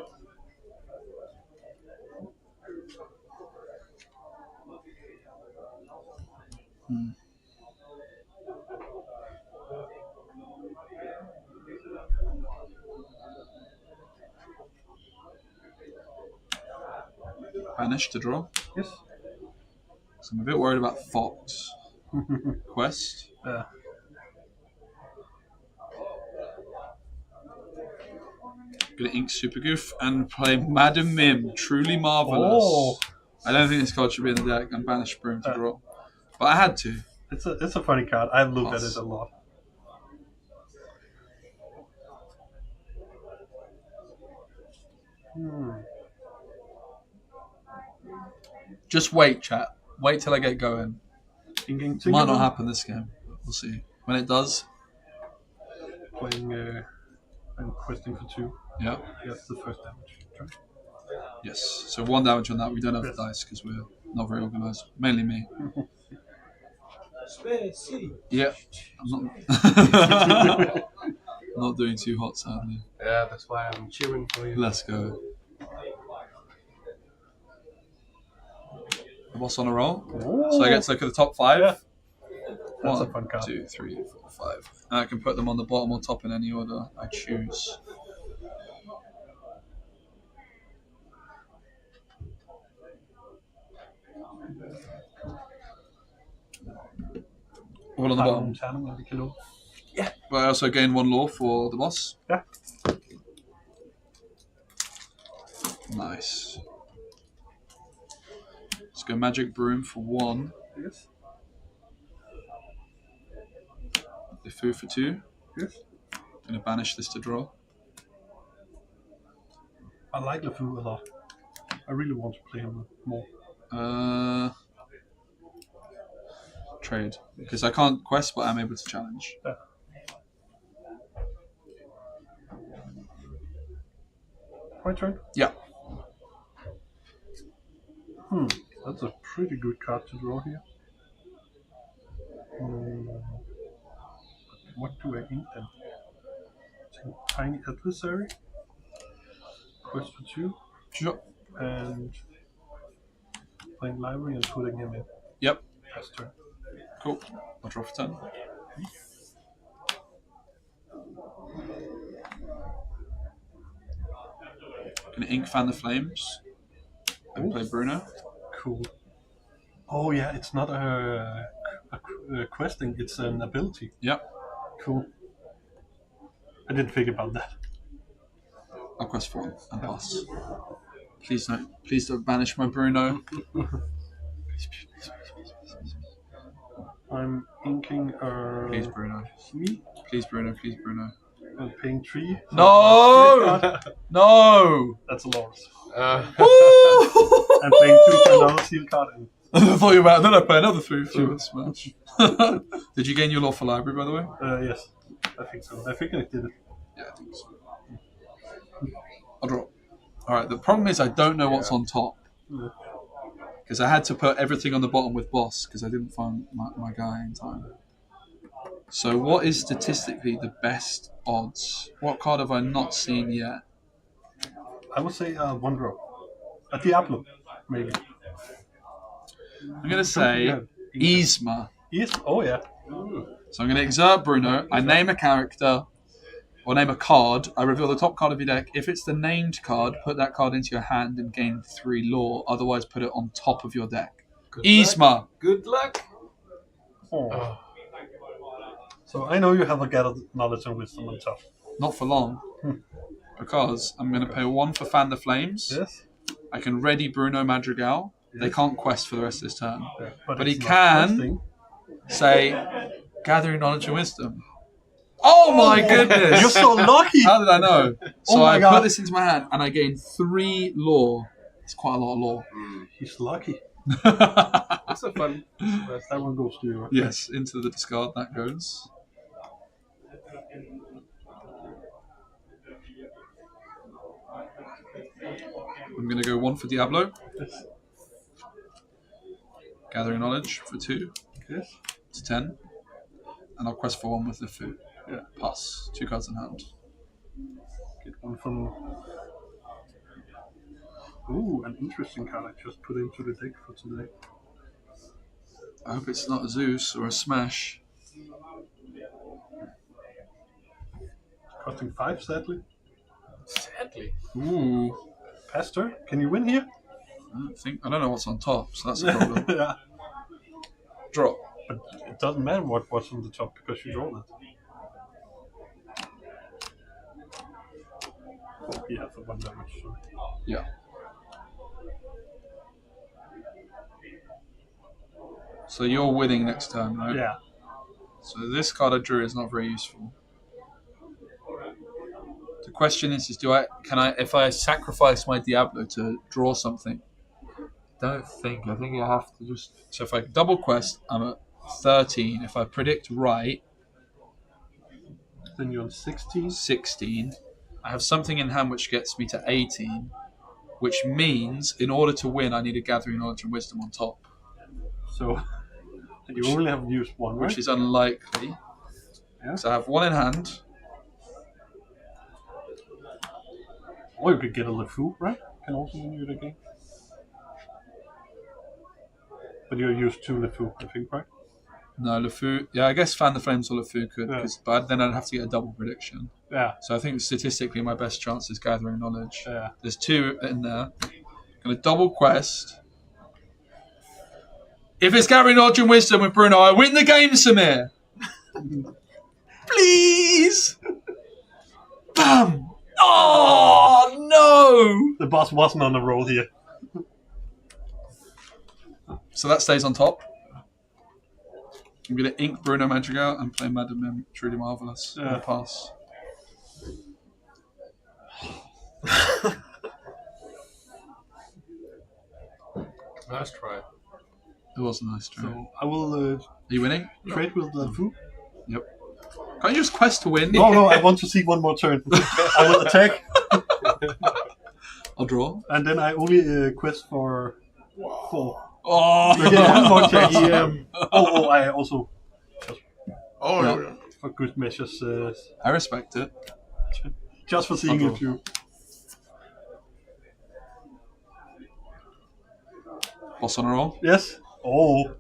Banish to draw. Yes. So I'm a bit worried about Fox. Quest. Yeah. Gonna ink Super Goof and play Madam Mim. Truly marvelous. Oh. I don't think this card should be in the deck and banish Broom to draw. But I had to. It's a funny card. I've looked at it a lot. Just wait, chat. Wait till I get going. Inking Might not happen this game. We'll see. When it does. Playing and questing for 2. Yeah. That's the first damage. Try. Yes. So 1 damage on that. We don't have the dice because we're not very organised. Mainly me. Yeah. I'm not. Not doing too hot, sadly. Yeah, that's why I'm cheering for you. Let's go. The boss on a roll. So I get to look at the top 5. Yeah. That's 1, a fun card. 2, 3, 4, 5. And I can put them on the bottom or top in any order I choose. All on the bottom. But I also gain 1 law for the boss. Yeah. Nice. Let's go Magic Broom for 1. Yes. The food for 2. Yes. Gonna banish this to draw. I like LeFou a lot. I really want to play him more. Trade. Because I can't quest, but I'm able to challenge. Yeah. My turn? Yeah. That's a pretty good card to draw here. What do I ink then? Take Tiny Adversary. Quest for 2. Sure. And playing library and putting him in. Yep. Pass turn. Cool. I'll draw for 10. Gonna ink Fan the Flames. And play Bruno. Cool. Oh yeah, it's not a questing, it's an ability. Yep. Cool. I didn't think about that. I'll quest for 1 and pass. Please don't banish my Bruno. I'm inking Please Bruno. me Please Bruno, please Bruno. and paying 3. No! No! That's a loss. Uh, And playing 2 for another seal card and I thought you were about. Then I play another 3 for you smash. Did you gain your lawful library, by the way? Yes, I think so. I think I did it. Yeah, I think so. I'll draw. All right. The problem is I don't know what's on top because I had to put everything on the bottom with boss because I didn't find my guy in time. So what is statistically the best odds? What card have I not seen yet? I would say one draw. A Diablo, maybe. I'm going to say Yzma. Yes. Oh yeah. So I'm going to exert Bruno. I name a character or name a card. I reveal the top card of your deck. If it's the named card, put that card into your hand and gain 3 lore. Otherwise, put it on top of your deck. Yzma. Good luck. Oh. So I know you have a gathered knowledge and wisdom on top. Not for long. Because I'm going to pay 1 for Fan the Flames. Yes. I can ready Bruno Madrigal. Yes. They can't quest for the rest of this turn. Yeah, But he it's not can questing. say, Gathering Knowledge and Wisdom. Oh my goodness! You're so lucky. How did I know? So Oh my I God. put this into my hand and I gain 3 lore. It's quite a lot of lore. He's lucky. That's a fun. That one goes to you. Yes, into the discard that goes. I'm going to go 1 for Diablo. Yes. Gathering Knowledge for 2 Yes. to 10. And I'll quest for 1 with the food. Yeah. Pass. 2 cards in hand. Get one from. Ooh, an interesting card I just put into the deck for today. I hope it's not a Zeus or a Smash. Costing 5, sadly. Sadly. Ooh. Pastor, can you win here? I don't know what's on top, so that's a problem. Yeah. Drop. But it doesn't matter what's on the top because you draw that. Oh, yeah, for 1 damage. So. Yeah. So you're winning next turn, right? Yeah. So this card I drew is not very useful. The question is if I sacrifice my Diablo to draw something? I think you have to just. So if I double quest, I'm at 13. If I predict right, Then you're on 16. 16. I have something in hand which gets me to 18, which means in order to win, I need a Gathering Knowledge and Wisdom on top, So you only have used one, right? which is unlikely. Yeah. So I have 1 in hand. Or you could get a LeFou, right? Can also win you the game. But you used 2 LeFou, I think, right? No, LeFou. Yeah, I guess Fan the Flames or LeFou could, Yeah. but then I'd have to get a double prediction. Yeah. So I think statistically my best chance is Gathering Knowledge. Yeah. There's 2 in there. Gonna double quest. If it's Gathering Knowledge and Wisdom with Bruno, I win the game, Samir. Please. Bam. Oh no! The boss wasn't on the roll here. So that stays on top. I'm gonna ink Bruno Madrigal and play Madam M. Truly Marvelous. Yeah. And pass. Nice try. It was a nice try. So I will Are you winning? trade with LeFou. Yep. Can't you just quest to win? No, I want to see one more turn. I will attack, I'll draw. and then I only quest for 4. Oh! You get one more chance. I also, Yeah. for good measures, I respect it. just for seeing I'll if you. Boss on a roll. Yes. Oh.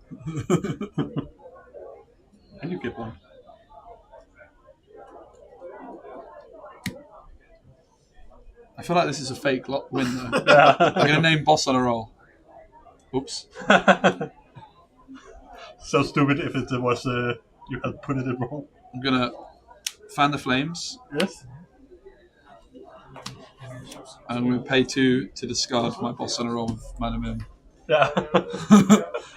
And you get one. I feel like this is a fake win though. Yeah. I'm gonna name Boss on a roll. Oops. So stupid if it was you had put it in wrong. I'm gonna Fan the Flames. Yes. And I'm gonna pay 2 to discard my Boss on a roll with Madam M. Yeah.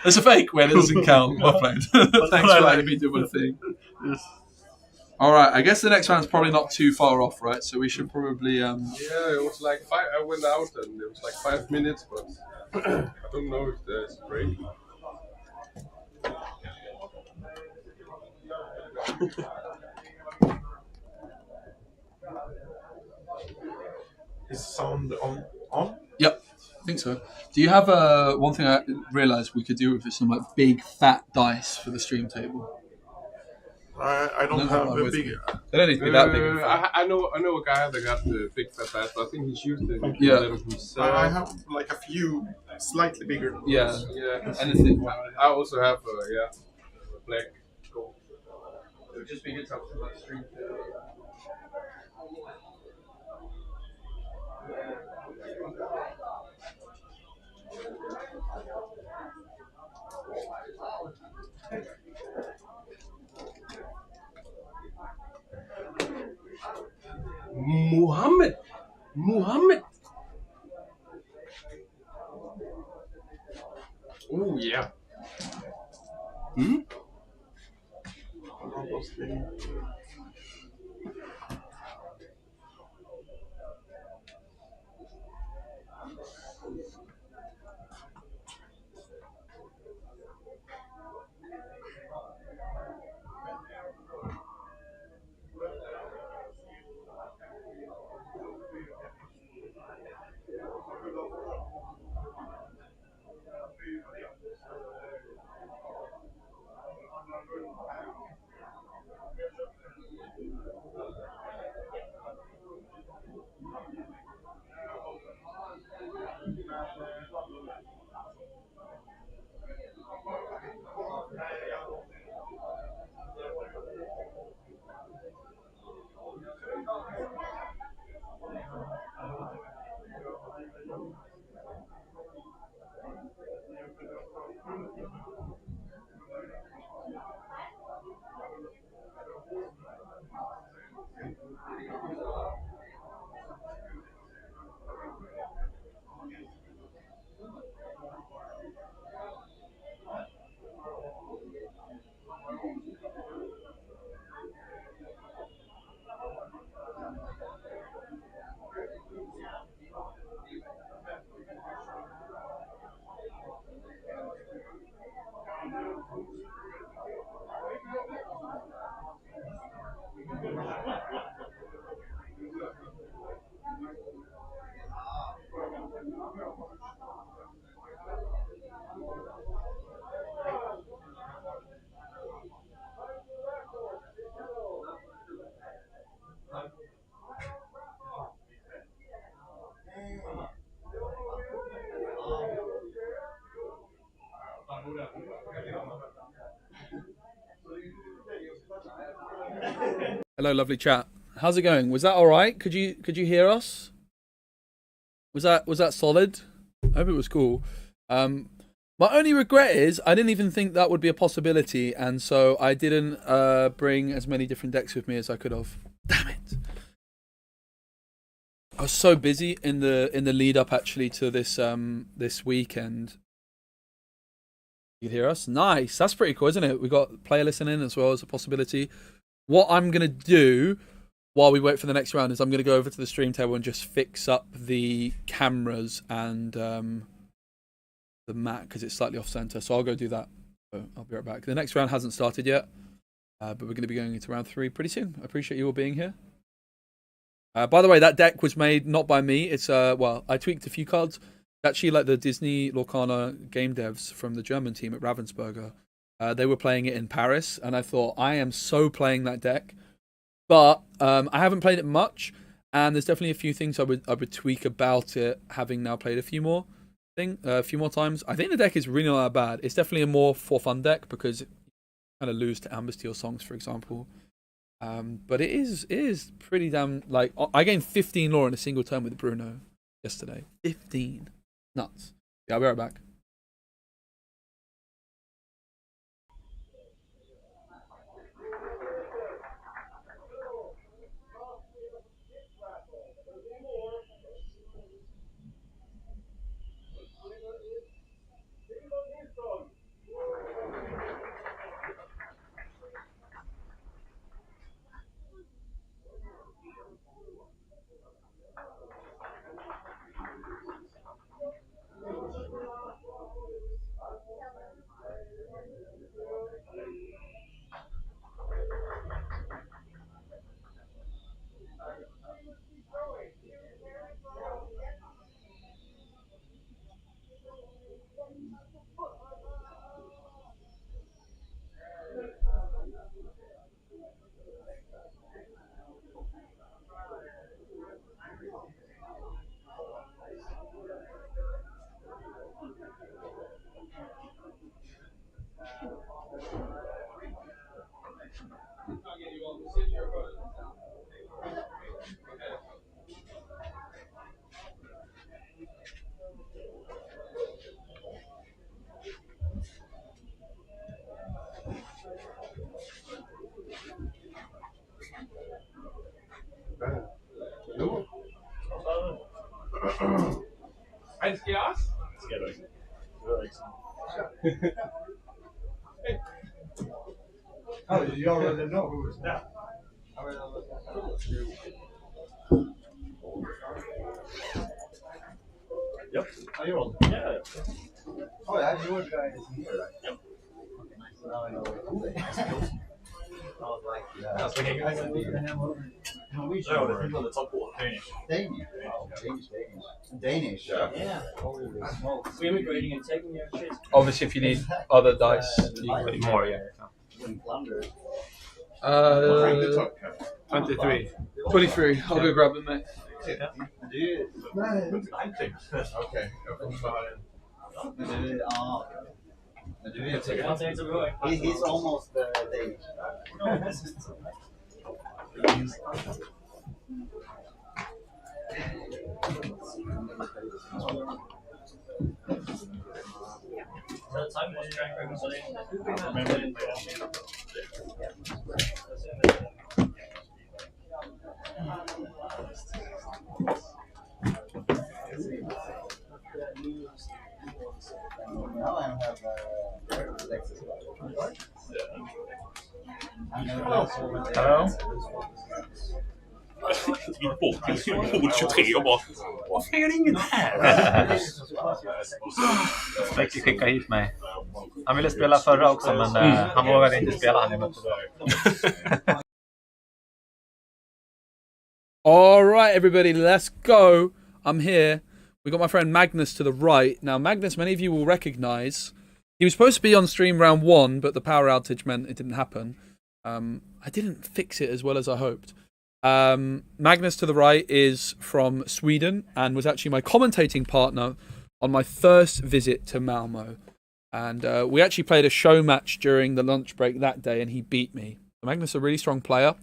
It's a fake win, it doesn't count. Well played. Thanks for letting me do my thing. Yes. Alright, I guess the next round's probably not too far off, right? So we should probably Yeah, it was like 5. I went out and it was like 5 minutes, but I don't know if there's a break. Is sound on? Yep, I think so. Do you have one thing I realised we could do with is some like big fat dice for the stream table? I don't have a big. They don't need to be that big. I know a guy that got the big fat dice, but I think he's used it. Yeah. I have like a few slightly bigger. Yeah. Yeah. Anything. I also have black gold. It would just be good to have stream. Muhammad. Oh yeah. Hello, lovely chat. How's it going? Was that all right? Could you hear us? Was that solid? I hope it was cool. My only regret is I didn't even think that would be a possibility, and so I didn't bring as many different decks with me as I could have. Damn it! I was so busy in the lead up actually to this this weekend. You hear us? Nice. That's pretty cool, isn't it? We got player listening as well as a possibility. What I'm gonna do while we wait for the next round is I'm gonna go over to the stream table and just fix up the cameras and the mat because it's slightly off center. So I'll go do that. So I'll be right back. The next round hasn't started yet, but we're gonna be going into round 3 pretty soon. I appreciate you all being here. By the way, that deck was made not by me. It's well, I tweaked a few cards. Actually, like the Disney Lorcana game devs from the German team at Ravensburger, they were playing it in Paris, and I thought I am so playing that deck, but I haven't played it much, and there's definitely a few things I would tweak about it, having now played a few more times. I think the deck is really not that bad. It's definitely a more for fun deck because you kind of lose to Amber Steel Songs, for example. But it is pretty damn like I gained 15 lore in a single turn with Bruno yesterday. 15. Nuts. Yeah, I'll be right back. Ej, skal jeg også? Skal du ikke? Det ved jeg ikke sådan. Oh, you already know who is that? Yep. Oh, you're on. Yeah. Oh, yeah, your guy is here, right? Yep. Okay, nice. So now I know who they are. I was like, Ja, så kan I said, we can have Norwegian. No, the people on the top four. Danish. Oh, Danish. Yeah. Holy smokes. We're immigrating and taking your shit. Obviously, if you need other dice, you can put more. Yeah. In Flanders. Drink the top cup. 23. 23. I'll go grab them, mate. Det Okay. Jag kommer svara igen. Men du vet he's almost Danish. Now I have Lexus. Hello? Min bord 23 och bara, varför är det ingen här? Becky skickade hit mig. Han ville spela förra också, men han vågade inte spela. Han är med. All right, everybody, let's go. I'm here. We got my friend Magnus to the right. Now, Magnus, many of you will recognize. He was supposed to be on stream round 1, but the power outage meant it didn't happen. I didn't fix it as well as I hoped. Magnus to the right is from Sweden and was actually my commentating partner on my first visit to Malmö. And we actually played a show match during the lunch break that day, and he beat me. Magnus is a really strong player.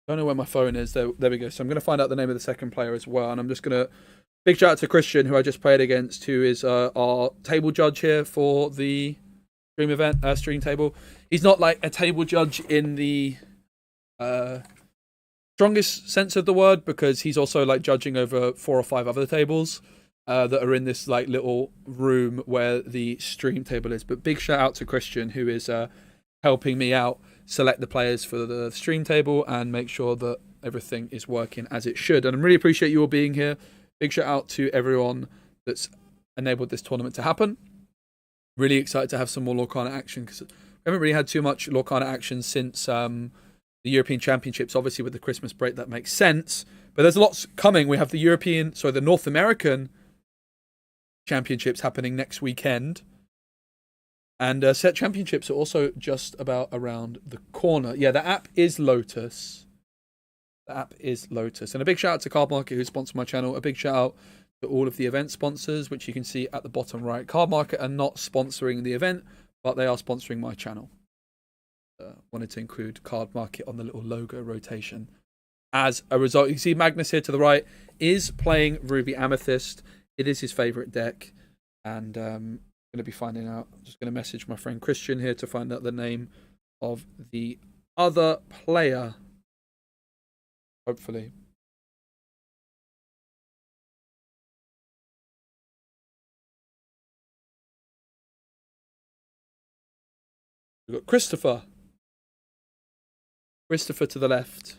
Don't know where my phone is. There we go. So I'm going to find out the name of the second player as well. And I'm just going to... Big shout out to Christian, who I just played against, who is our table judge here for the stream event, stream table. He's not like a table judge in the strongest sense of the word, because he's also like judging over 4 or 5 other tables that are in this like little room where the stream table is. But big shout out to Christian, who is helping me out select the players for the stream table and make sure that everything is working as it should. And I really appreciate you all being here. Big shout out to everyone that's enabled this tournament to happen. Really excited to have some more Lorcana action, because we haven't really had too much Lorcana action since the European Championships. Obviously, with the Christmas break, that makes sense. But there's lots coming. We have the North American Championships happening next weekend. And set championships are also just about around the corner. Yeah, the app is Lotus. The app is Lotus. And a big shout out to Card Market, who sponsored my channel. A big shout out to all of the event sponsors, which you can see at the bottom right. Card Market are not sponsoring the event, but they are sponsoring my channel. Wanted to include Card Market on the little logo rotation. As a result, you see Magnus here to the right is playing Ruby Amethyst. It is his favourite deck. And going to be finding out. I'm just going to message my friend Christian here to find out the name of the other player. Hopefully. We've got Christopher. Christopher to the left.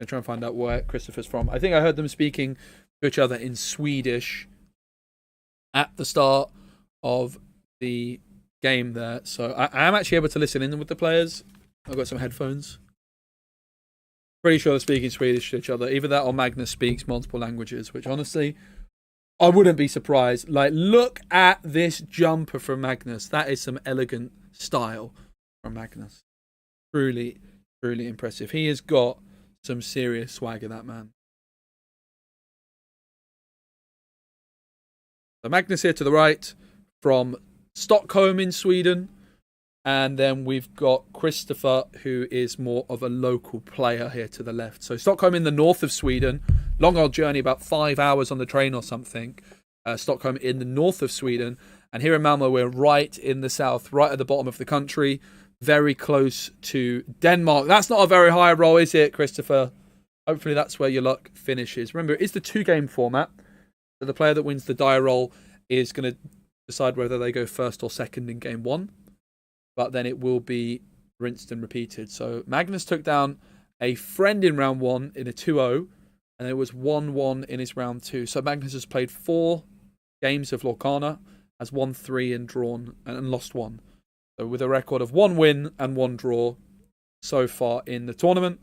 I'm trying to find out where Christopher's from. I think I heard them speaking to each other in Swedish at the start of the game there. So I am actually able to listen in with the players. I've got some headphones. Pretty sure they're speaking Swedish to each other. Either that or Magnus speaks multiple languages, which honestly, I wouldn't be surprised. Like, look at this jumper from Magnus. That is some elegant style from Magnus. Truly, truly impressive. He has got some serious swagger, that man. So Magnus here to the right from Stockholm in Sweden. And then we've got Christopher, who is more of a local player here to the left. So Stockholm in the north of Sweden. Long old journey, about 5 hours on the train or something. Stockholm in the north of Sweden. And here in Malmö, we're right in the south, right at the bottom of the country. very close to Denmark. That's not a very high roll, is it, Christopher? Hopefully that's where your luck finishes. Remember, it is the 2-game format. So the player that wins the die roll is going to decide whether they go first or second in game 1. But then it will be rinsed and repeated. So Magnus took down a friend in round 1 in a 2-0. And it was 1-1 in his round 2. So Magnus has played 4 games of Lorcana, has won 3 and drawn and lost 1. So with a record of 1 win and 1 draw so far in the tournament,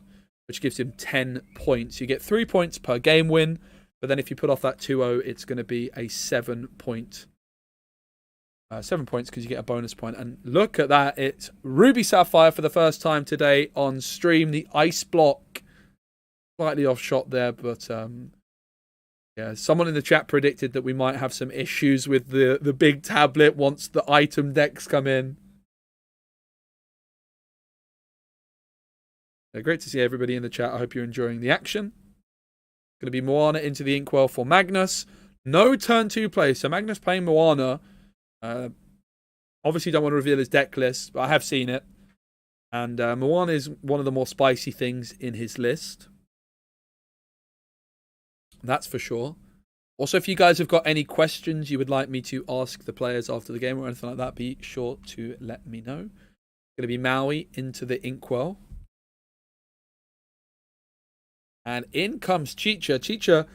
which gives him 10 points. You get 3 points per game win, but then if you put off that 2-0, it's going to be a 7 point. 7 points because you get a bonus point. And look at that. It's Ruby Sapphire for the first time today on stream. The ice block. Slightly off shot there, but yeah, someone in the chat predicted that we might have some issues with the big tablet once the item decks come in. Yeah, great to see everybody in the chat. I hope you're enjoying the action. Going to be Moana into the Inkwell for Magnus. No turn 2 play, so Magnus playing Moana. Obviously don't want to reveal his deck list, but I have seen it. And Moana is one of the more spicy things in his list. That's for sure. Also, if you guys have got any questions you would like me to ask the players after the game or anything like that, be sure to let me know. Going to be Maui into the Inkwell. And in comes Chicha. Chicha,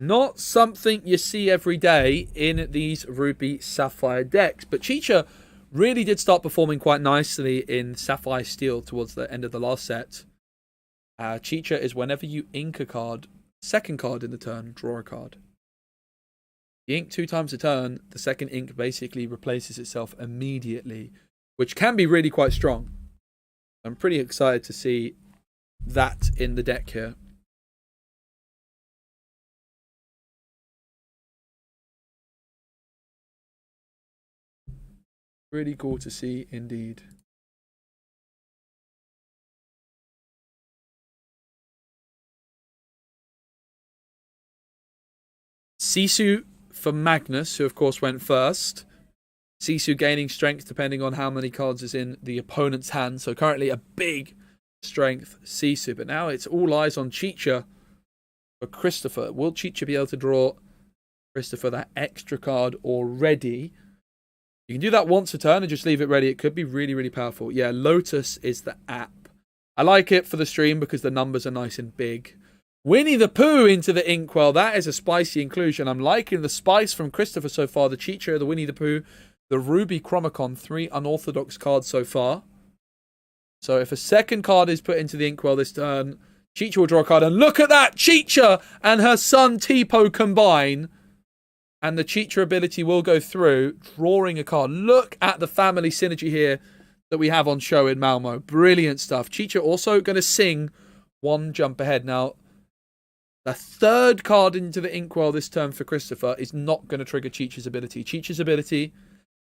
not something you see every day in these Ruby Sapphire decks. But Chicha really did start performing quite nicely in Sapphire Steel towards the end of the last set. Chicha is whenever you ink a card, second card in the turn, draw a card. You ink 2 times a turn, the second ink basically replaces itself immediately, which can be really quite strong. I'm pretty excited to see that in the deck here. Really cool to see indeed. Sisu for Magnus, who of course went first. Sisu gaining strength depending on how many cards is in the opponent's hand. So currently a big strength Sisu. But now it's all eyes on Chicha for Christopher. Will Chicha be able to draw Christopher that extra card already? You can do that once a turn and just leave it ready. It could be really, really powerful. Yeah, Lotus is the app. I like it for the stream because the numbers are nice and big. Winnie the Pooh into the Inkwell. That is a spicy inclusion. I'm liking the spice from Christopher so far. The Chicha, the Winnie the Pooh, the Ruby Chromicon. 3 unorthodox cards so far. So if a second card is put into the Inkwell this turn, Chicha will draw a card. And look at that! Chicha and her son Tipo combine. And the Chicha ability will go through, drawing a card. Look at the family synergy here that we have on show in Malmö. Brilliant stuff. Chicha also going to sing 1 jump ahead. Now, the third card into the Inkwell this turn for Christopher is not going to trigger Chicha's ability. Chicha's ability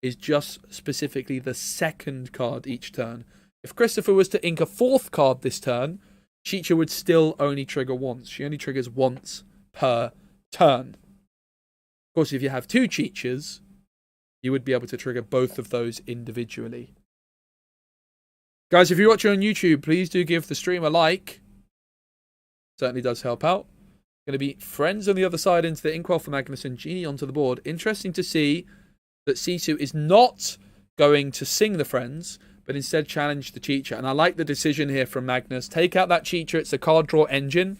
is just specifically the second card each turn. If Christopher was to ink a 4th card this turn, Chicha would still only trigger once. She only triggers once per turn. Of course, if you have 2 Chichas, you would be able to trigger both of those individually. Guys, if you're watching on YouTube, please do give the stream a like. Certainly does help out. Going to be friends on the other side into the Inkwell for Magnus and Genie onto the board. Interesting to see that Sisu is not going to sing the friends, but instead challenge the Chicha. And I like the decision here from Magnus. Take out that Chicha. It's a card draw engine.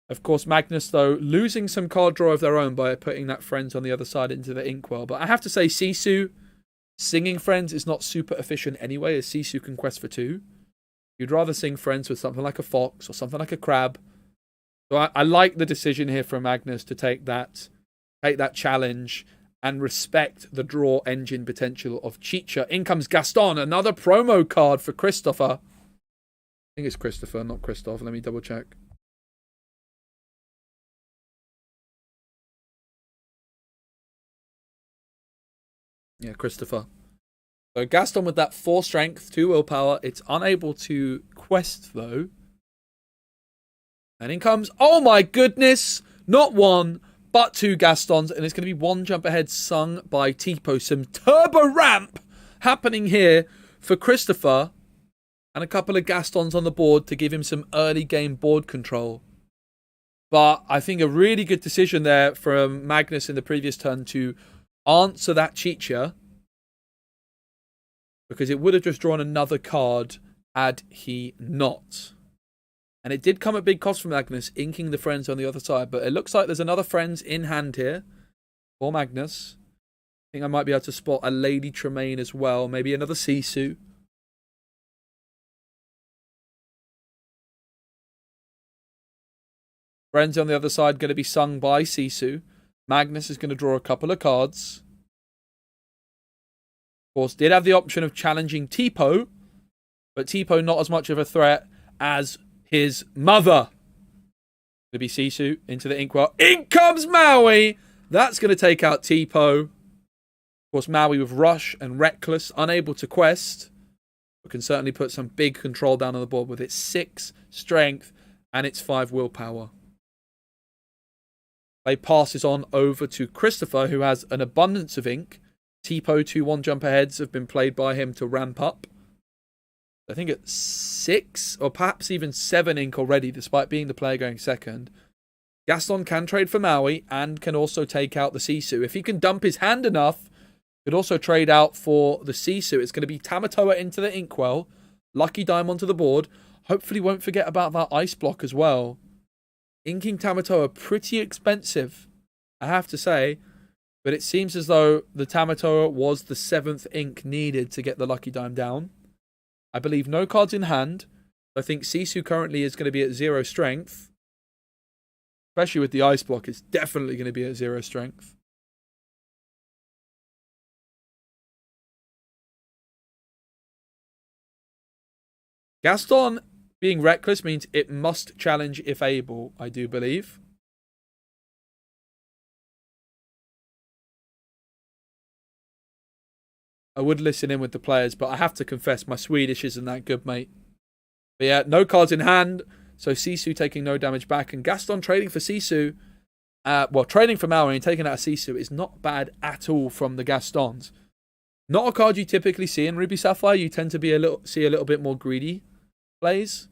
Of course, Magnus, though, losing some card draw of their own by putting that friends on the other side into the Inkwell. But I have to say, Sisu singing friends is not super efficient anyway, as Sisu can quest for 2. You'd rather sing friends with something like a fox or something like a crab. So I like the decision here from Magnus to take that challenge and respect the draw engine potential of Chicha. In comes Gaston, another promo card for Christopher. I think it's Christopher, not Christoph. Let me double check. Yeah, Christopher. So Gaston with that 4 strength, 2 willpower. It's unable to quest, though. And in comes, oh my goodness, not 1, but 2 Gastons. And it's going to be 1 jump ahead sung by Tipo. Some turbo ramp happening here for Christopher and a couple of Gastons on the board to give him some early game board control. But I think a really good decision there from Magnus in the previous turn to answer that Chicha, because it would have just drawn another card had he not. And it did come at big cost for Magnus, inking the friends on the other side. But it looks like there's another friends in hand here for Magnus. I think I might be able to spot a Lady Tremaine as well. Maybe another Sisu. Friends on the other side going to be sung by Sisu. Magnus is going to draw a couple of cards. Of course, did have the option of challenging Tipo, but Tipo not as much of a threat as his mother. Going to be Sisu into the inkwell. In comes Maui! That's going to take out Tipo. Of course, Maui with Rush and Reckless, unable to quest, but can certainly put some big control down on the board with its 6 strength and its 5 willpower. Play passes on over to Christopher, who has an abundance of ink. Tipo 2-1 jump aheads have been played by him to ramp up. I think it's 6 or perhaps even 7 ink already, despite being the player going second. Gaston can trade for Maui and can also take out the Sisu. If he can dump his hand enough, could also trade out for the Sisu. It's going to be Tamatoa into the inkwell. Lucky Dime onto the board. Hopefully won't forget about that ice block as well. Inking Tamatoa, pretty expensive, I have to say. But it seems as though the Tamatoa was the 7th ink needed to get the Lucky Dime down. I believe no cards in hand. I think Sisu currently is going to be at 0 strength. Especially with the ice block, it's definitely going to be at 0 strength. Gaston being reckless means it must challenge if able, I do believe. I would listen in with the players, but I have to confess my Swedish isn't that good, mate. But yeah, no cards in hand. So Sisu taking no damage back. And Gaston trading for Sisu. Trading for Maui and taking out a Sisu is not bad at all from the Gastons. Not a card you typically see in Ruby Sapphire. You tend to see a little bit more greedy plays.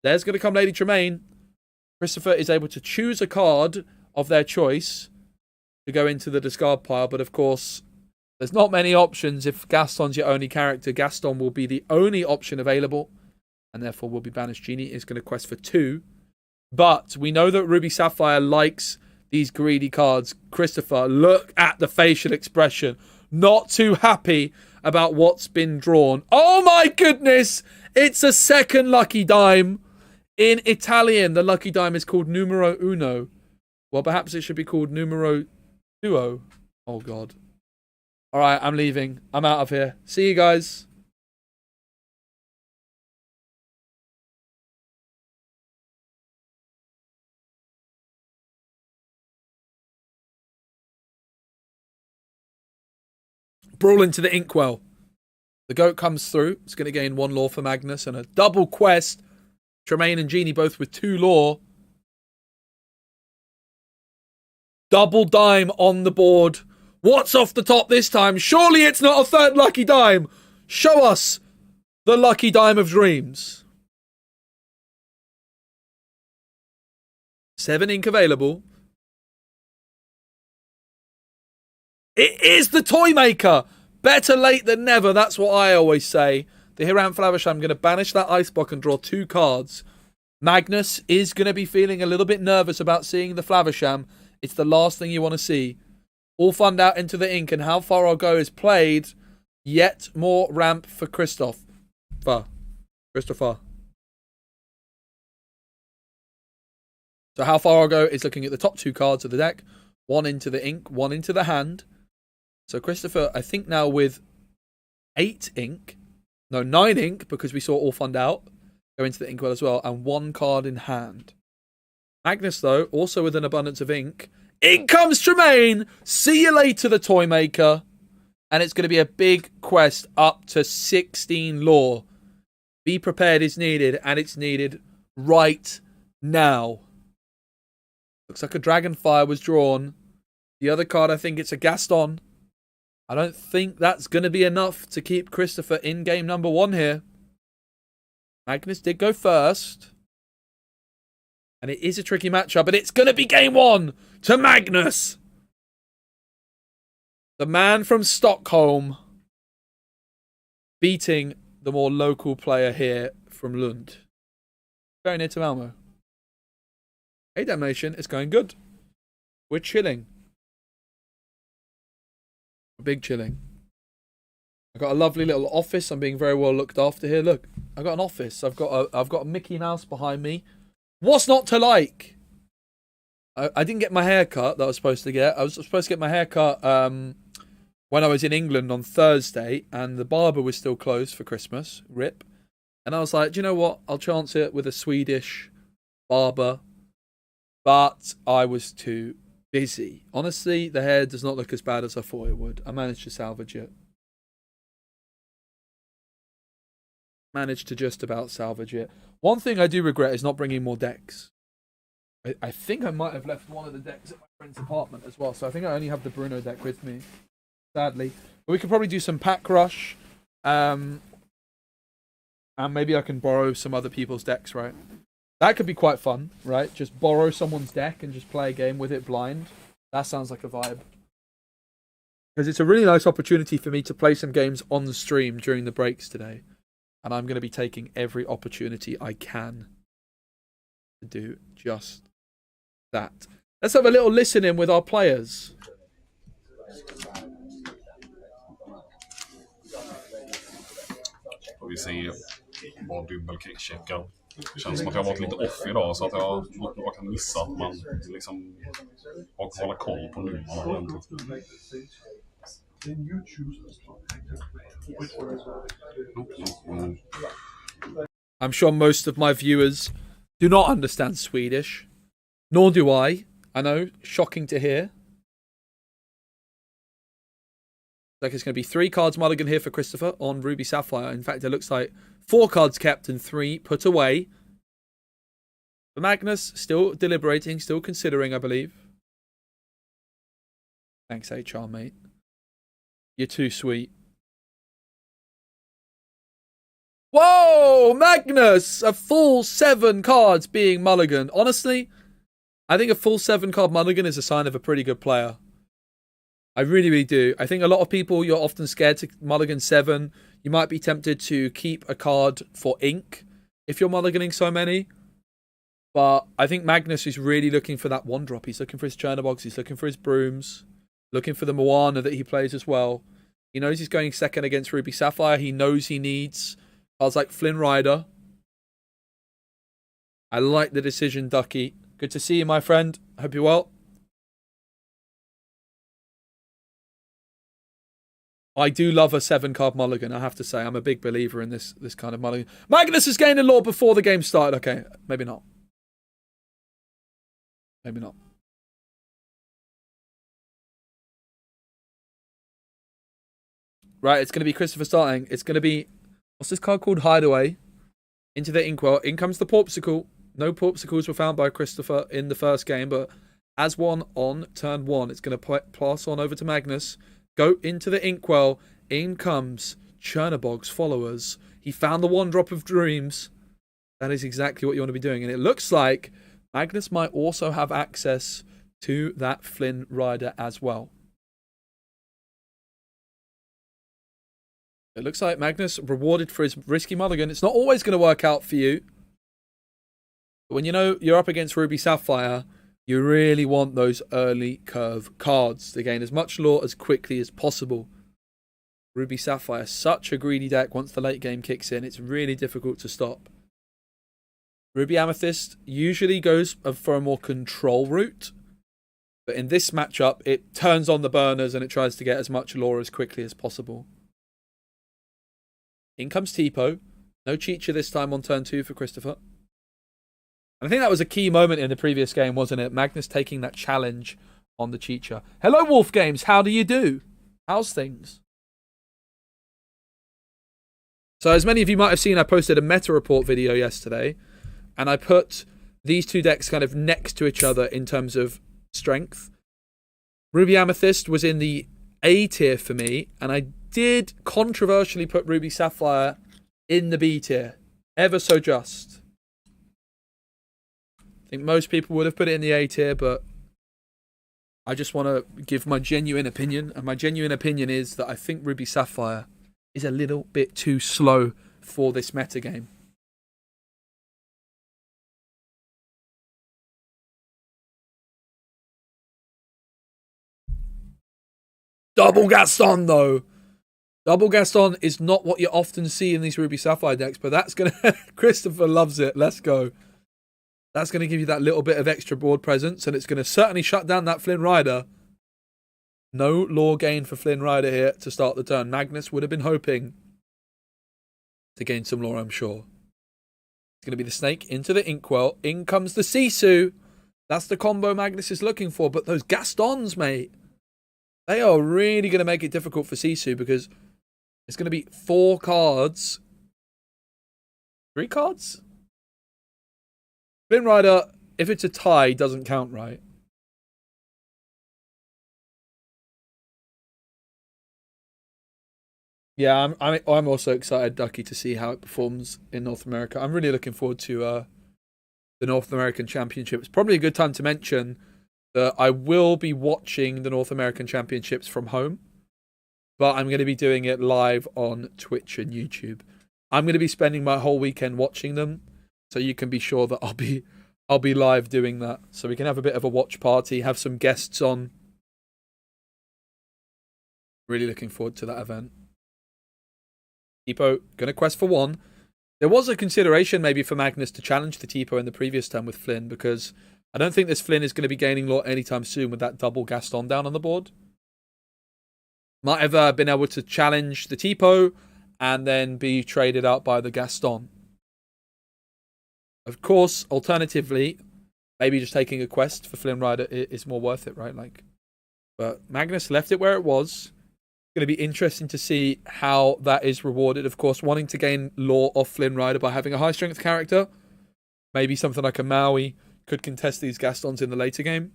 There's going to come Lady Tremaine. Christopher is able to choose a card of their choice to go into the discard pile. But of course, there's not many options. If Gaston's your only character, Gaston will be the only option available. And therefore will be banished. Genie is going to quest for 2. But we know that Ruby Sapphire likes these greedy cards. Christopher, look at the facial expression. Not too happy about what's been drawn. Oh my goodness! It's a second Lucky Dime. In Italian, the Lucky Dime is called numero uno. Well, perhaps it should be called numero duo. Oh God. Alright, I'm leaving. I'm out of here. See you guys. Brawl into the inkwell. The goat comes through. It's going to gain 1 lore for Magnus and a double quest. Tremaine and Genie both with 2 lore. Double dime on the board. What's off the top this time? Surely it's not a 3rd Lucky Dime. Show us the Lucky Dime of Dreams. 7 ink available. It is the Toy Maker. Better late than never. That's what I always say. The Hiram Flavish, I'm going to banish that ice block and draw 2 cards. Magnus is going to be feeling a little bit nervous about seeing the Flavisham. It's the last thing you want to see. All fund out into the ink, and How Far I'll Go is played. Yet more ramp for Christopher. So How Far I'll Go is looking at the top 2 cards of the deck. 1 into the ink, 1 into the hand. So Christopher, I think now with 8 ink. No, 9 ink, because we saw All Fund Out go into the inkwell as well, and 1 card in hand. Magnus, though, also with an abundance of ink. In comes Tremaine! See you later, the Toy Maker. And it's going to be a big quest up to 16 lore. Be prepared is needed, and it's needed right now. Looks like a Dragonfire was drawn. The other card, I think it's a Gaston. I don't think that's going to be enough to keep Christopher in game number 1 here. Magnus did go first. And it is a tricky matchup, but it's going to be game 1 to Magnus. The man from Stockholm beating the more local player here from Lund. Very near to Malmö. Hey, Damnation, it's going good. We're chilling. Big chilling. I've got a lovely little office. I'm being very well looked after here. Look, I've got an office. I've got a Mickey Mouse behind me. What's not to like? I didn't get my hair cut that I was supposed to get. I was supposed to get my hair cut when I was in England on Thursday, and the barber was still closed for Christmas. Rip. And I was like, do you know what? I'll chance it with a Swedish barber. But I was too busy. Honestly, the hair does not look as bad as I thought it would. I managed to salvage it. Managed to just about salvage it. One thing I do regret is not bringing more decks. I think I might have left one of the decks at my friend's apartment as well. So I think I only have the Bruno deck with me. Sadly. But we could probably do some pack rush. And maybe I can borrow some other people's decks, right? That could be quite fun, right? Just borrow someone's deck and just play a game with it blind. That sounds like a vibe. Because it's a really nice opportunity for me to play some games on the stream during the breaks today. And I'm going to be taking every opportunity I can to do just that. Let's have a little listen in with our players. Och vi ser bara dubbelcheckar. Det känns som att jag har varit lite off idag, så att jag bara kan missa att man liksom håller koll på numren. I'm sure most of my viewers do not understand Swedish. Nor do I. I know, shocking to hear. Like it's going to be 3 cards mulligan here for Christopher on Ruby Sapphire. In fact, it looks like 4 cards kept and 3 put away. But Magnus still deliberating, still considering, I believe. Thanks, HR, mate. You're too sweet. Whoa! Magnus! A full 7 cards being mulligan. Honestly, I think a full 7 card mulligan is a sign of a pretty good player. I really, really do. I think a lot of people, you're often scared to mulligan 7. You might be tempted to keep a card for ink if you're mulliganing so many. But I think Magnus is really looking for that 1-drop. He's looking for his Chernobox. He's looking for his Brooms. Looking for the Moana that he plays as well. He knows he's going second against Ruby Sapphire. He knows he needs cards like Flynn Rider. I like the decision, Ducky. Good to see you, my friend. Hope you're well. I do love a 7-card mulligan, I have to say. I'm a big believer in this kind of mulligan. Magnus has gained a lot before the game started. Okay, maybe not. Maybe not. Right, it's going to be Christopher starting. It's going to be... What's this card called? Hideaway. Into the Inkwell. In comes the Porpsicle. No Porpsicles were found by Christopher in the first game, but as one on turn 1, it's going to pass on over to Magnus. Go into the Inkwell. In comes Chernobog's followers. He found the 1-drop of Dreams. That is exactly what you want to be doing. And it looks like Magnus might also have access to that Flynn Rider as well. It looks like Magnus rewarded for his risky mulligan. It's not always going to work out for you. But when you know you're up against Ruby Sapphire, you really want those early curve cards to gain as much lore as quickly as possible. Ruby Sapphire, such a greedy deck. Once the late game kicks in, it's really difficult to stop. Ruby Amethyst usually goes for a more control route. But in this matchup, it turns on the burners and it tries to get as much lore as quickly as possible. In comes Tipo. No Cheecher this time on turn 2 for Christopher. I think that was a key moment in the previous game, wasn't it? Magnus taking that challenge on the Cheecher. Hello, Wolf Games. How do you do? How's things? So as many of you might have seen, I posted a meta report video yesterday. And I put these 2 decks kind of next to each other in terms of strength. Ruby Amethyst was in the A tier for me, and I did controversially put Ruby Sapphire in the B tier. Ever so just. I think most people would have put it in the A tier, but I just want to give my genuine opinion. And my genuine opinion is that I think Ruby Sapphire is a little bit too slow for this metagame. Double Gaston, though. Double Gaston is not what you often see in these Ruby Sapphire decks, but that's going to... Christopher loves it. Let's go. That's going to give you that little bit of extra board presence, and it's going to certainly shut down that Flynn Rider. No lore gain for Flynn Rider here to start the turn. Magnus would have been hoping to gain some lore, I'm sure. It's going to be the Snake into the Inkwell. In comes the Sisu. That's the combo Magnus is looking for, but those Gastons, mate... They are really going to make it difficult for Sisu because it's going to be 4 cards. 3 cards? Flynn Rider, if it's a tie, doesn't count, right? Yeah, I'm also excited, Ducky, to see how it performs in North America. I'm really looking forward to the North American Championship. It's probably a good time to mention that I will be watching the North American Championships from home, but I'm going to be doing it live on Twitch and YouTube. I'm going to be spending my whole weekend watching them, so you can be sure that I'll be live doing that, so we can have a bit of a watch party, have some guests on. Really looking forward to that event. Tipo going to quest for 1. There was a consideration maybe for Magnus to challenge the Tipo in the previous turn with Flynn, because I don't think this Flynn is going to be gaining lore anytime soon with that double Gaston down on the board. Might have been able to challenge the Tipo and then be traded out by the Gaston. Of course, alternatively, maybe just taking a quest for Flynn Rider is more worth it, right? But Magnus left it where it was. It's going to be interesting to see how that is rewarded. Of course, wanting to gain lore off Flynn Rider by having a high strength character. Maybe something like a Maui could contest these Gastons in the later game.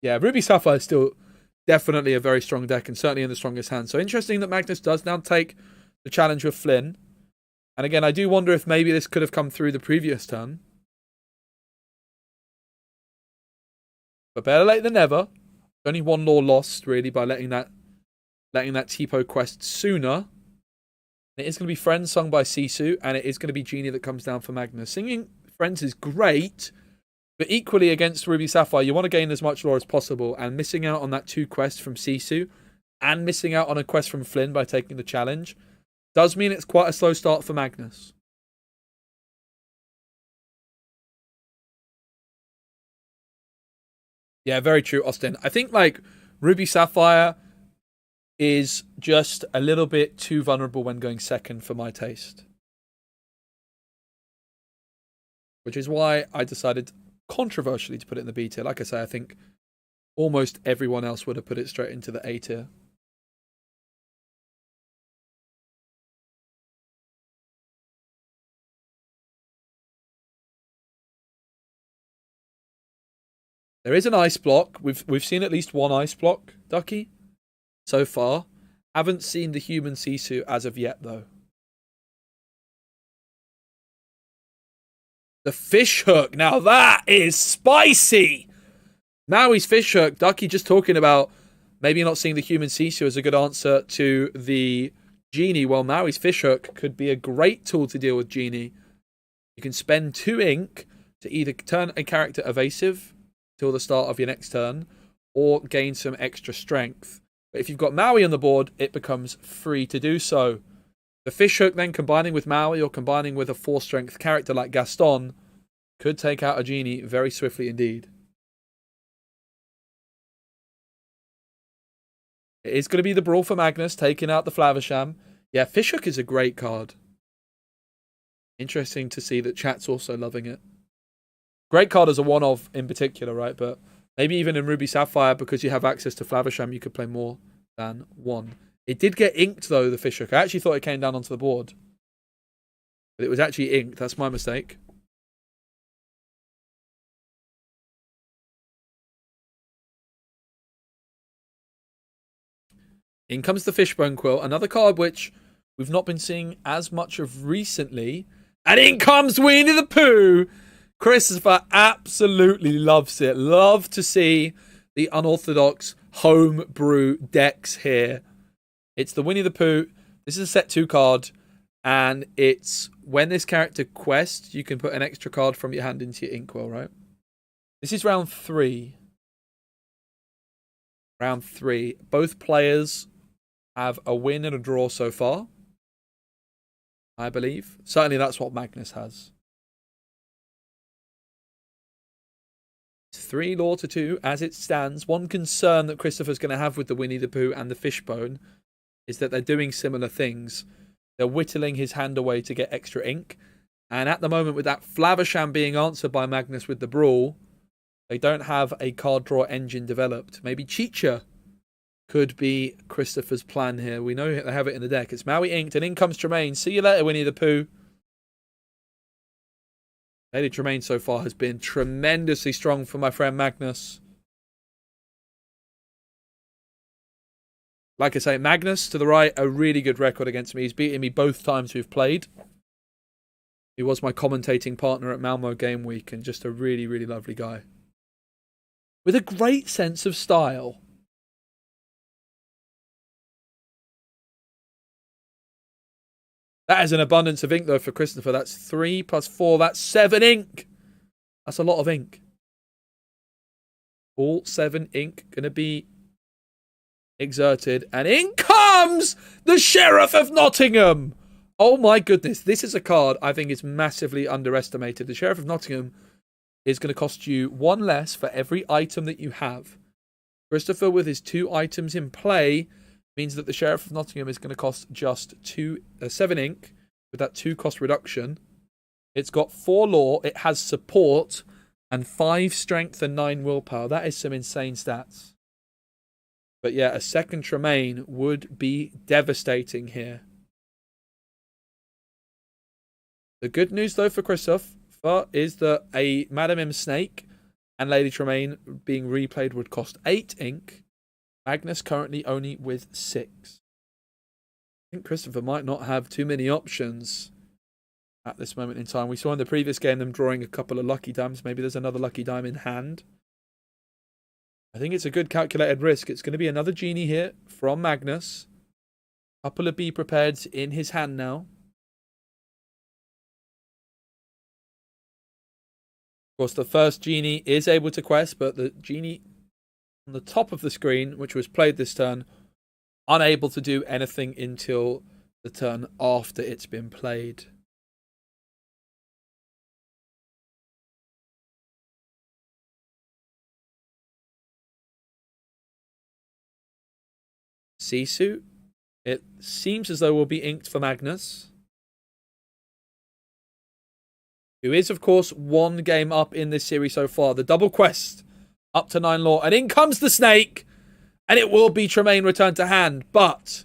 Yeah, Ruby Sapphire is still definitely a very strong deck and certainly in the strongest hand. So interesting that Magnus does now take the challenge with Flynn. And again, I do wonder if maybe this could have come through the previous turn. But better late than never. Only 1 lore lost, really, by letting that Tipo quest sooner. It is going to be Friends sung by Sisu, and it is going to be Genie that comes down for Magnus. Singing Friends is great, but equally against Ruby Sapphire, you want to gain as much lore as possible, and missing out on that 2 quests from Sisu, and missing out on a quest from Flynn by taking the challenge, does mean it's quite a slow start for Magnus. Yeah, very true, Austin. I think, Ruby Sapphire is just a little bit too vulnerable when going second for my taste. Which is why I decided controversially to put it in the B tier. Like I say, I think almost everyone else would have put it straight into the A tier. There is an ice block. We've seen at least 1 ice block, Ducky, so far. Haven't seen the human Sisu as of yet, though. The fish hook. Now that is spicy. Maui's fish hook. Ducky just talking about maybe not seeing the human Sisu as a good answer to the Genie. Well, Maui's fish hook could be a great tool to deal with Genie. You can spend 2 ink to either turn a character evasive till the start of your next turn, or gain some extra strength. But if you've got Maui on the board, it becomes free to do so. The fish hook then combining with Maui or combining with a 4-strength character like Gaston could take out a Genie very swiftly indeed. It is going to be the Brawl for Magnus, taking out the Flaversham. Yeah, fish hook is a great card. Interesting to see that chat's also loving it. Great card as a one-of in particular, right? But maybe even in Ruby Sapphire, because you have access to Flaversham, you could play more than 1. It did get inked, though, the fish hook. I actually thought it came down onto the board. But it was actually inked. That's my mistake. In comes the Fishbone Quill, another card which we've not been seeing as much of recently. And in comes Winnie the Pooh! Christopher absolutely loves it. Love to see the unorthodox homebrew decks here. It's the Winnie the Pooh. This is a set 2 card. And it's when this character quests, you can put an extra card from your hand into your inkwell, right? This is round 3. Round 3. Both players have a win and a draw so far, I believe. Certainly that's what Magnus has. It's 3 lore to 2 as it stands. One concern that Christopher's going to have with the Winnie the Pooh and the Fishbone is that they're doing similar things. They're whittling his hand away to get extra ink. And at the moment, with that Flaversham being answered by Magnus with the Brawl, they don't have a card draw engine developed. Maybe Chicha could be Christopher's plan here. We know they have it in the deck. It's Maui inked, and in comes Tremaine. See you later, Winnie the Pooh. Lady Tremaine so far has been tremendously strong for my friend Magnus. Like I say, Magnus to the right, a really good record against me. He's beaten me both times we've played. He was my commentating partner at Malmö Game Week and just a really, really lovely guy. With a great sense of style. That is an abundance of ink, though, for Christopher. That's 3 plus 4. That's 7 ink. That's a lot of ink. All 7 ink going to be exerted. And in comes the Sheriff of Nottingham. Oh, my goodness. This is a card I think is massively underestimated. The Sheriff of Nottingham is going to cost you 1 less for every item that you have. Christopher, with his 2 items in play, means that the Sheriff of Nottingham is going to cost just 7 ink with that 2 cost reduction. It's got 4 lore, it has support, and 5 strength and 9 willpower. That is some insane stats. But yeah, a second Tremaine would be devastating here. The good news, though, for Christopher is that a Madam M Snake and Lady Tremaine being replayed would cost 8 ink. Magnus currently only with 6. I think Christopher might not have too many options at this moment in time. We saw in the previous game them drawing a couple of lucky dimes. Maybe there's another lucky dime in hand. I think it's a good calculated risk. It's going to be another genie here from Magnus. Couple of be prepared in his hand now. Of course, the first genie is able to quest, but the genie on the top of the screen, which was played this turn, unable to do anything until the turn after it's been played. Sisu. It seems as though will be inked for Magnus, who is, of course, 1 game up in this series so far. The double quest up to 9 lore. And in comes the snake. And it will be Tremaine returned to hand. But,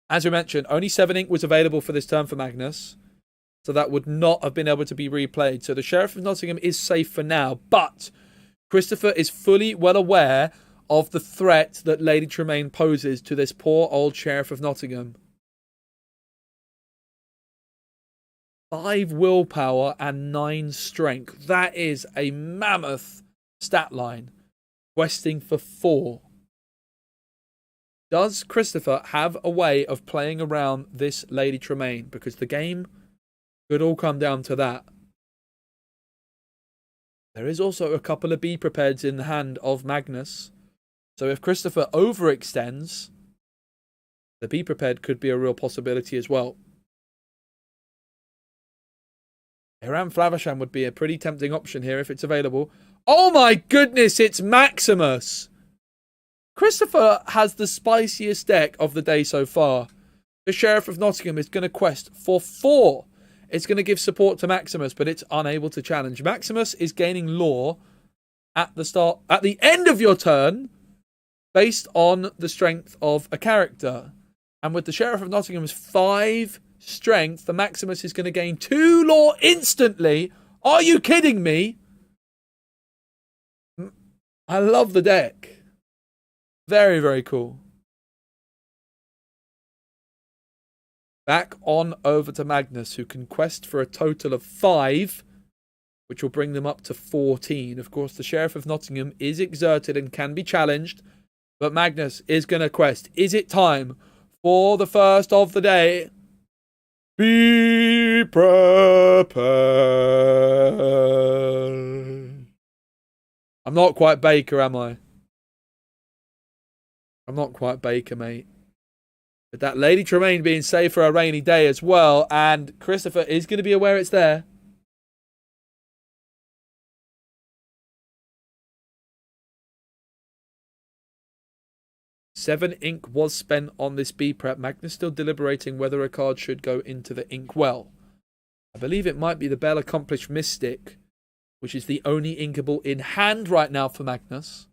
as we mentioned, only 7 ink was available for this turn for Magnus. So that would not have been able to be replayed. So the Sheriff of Nottingham is safe for now. But Christopher is fully well aware of the threat that Lady Tremaine poses to this poor old Sheriff of Nottingham. 5 willpower and 9 strength. That is a mammoth stat line. Questing for 4. Does Christopher have a way of playing around this Lady Tremaine? Because the game could all come down to that. There is also a couple of be prepareds in the hand of Magnus. So if Christopher overextends, the be prepared could be a real possibility as well. Hiram Flaversham would be a pretty tempting option here if it's available. Oh my goodness, it's Maximus! Christopher has the spiciest deck of the day so far. The Sheriff of Nottingham is going to quest for 4. It's going to give support to Maximus, but it's unable to challenge. Maximus is gaining lore at the end of your turn, based on the strength of a character. And with the Sheriff of Nottingham's 5 strength, the Maximus is going to gain 2 lore instantly. Are you kidding me? I love the deck. Very, very cool. Back on over to Magnus, who can quest for a total of 5, which will bring them up to 14. Of course, the Sheriff of Nottingham is exerted and can be challenged, but Magnus is going to quest. Is it time for the first of the day? Be prepared. I'm not quite Baker, am I? I'm not quite Baker, mate. But that Lady Tremaine being saved for a rainy day as well, and Christopher is going to be aware it's there. Seven ink was spent on this B prep. Magnus still deliberating whether a card should go into the ink well. I believe it might be the Bell Accomplished Mystic, which is the only inkable in hand right now for Magnus.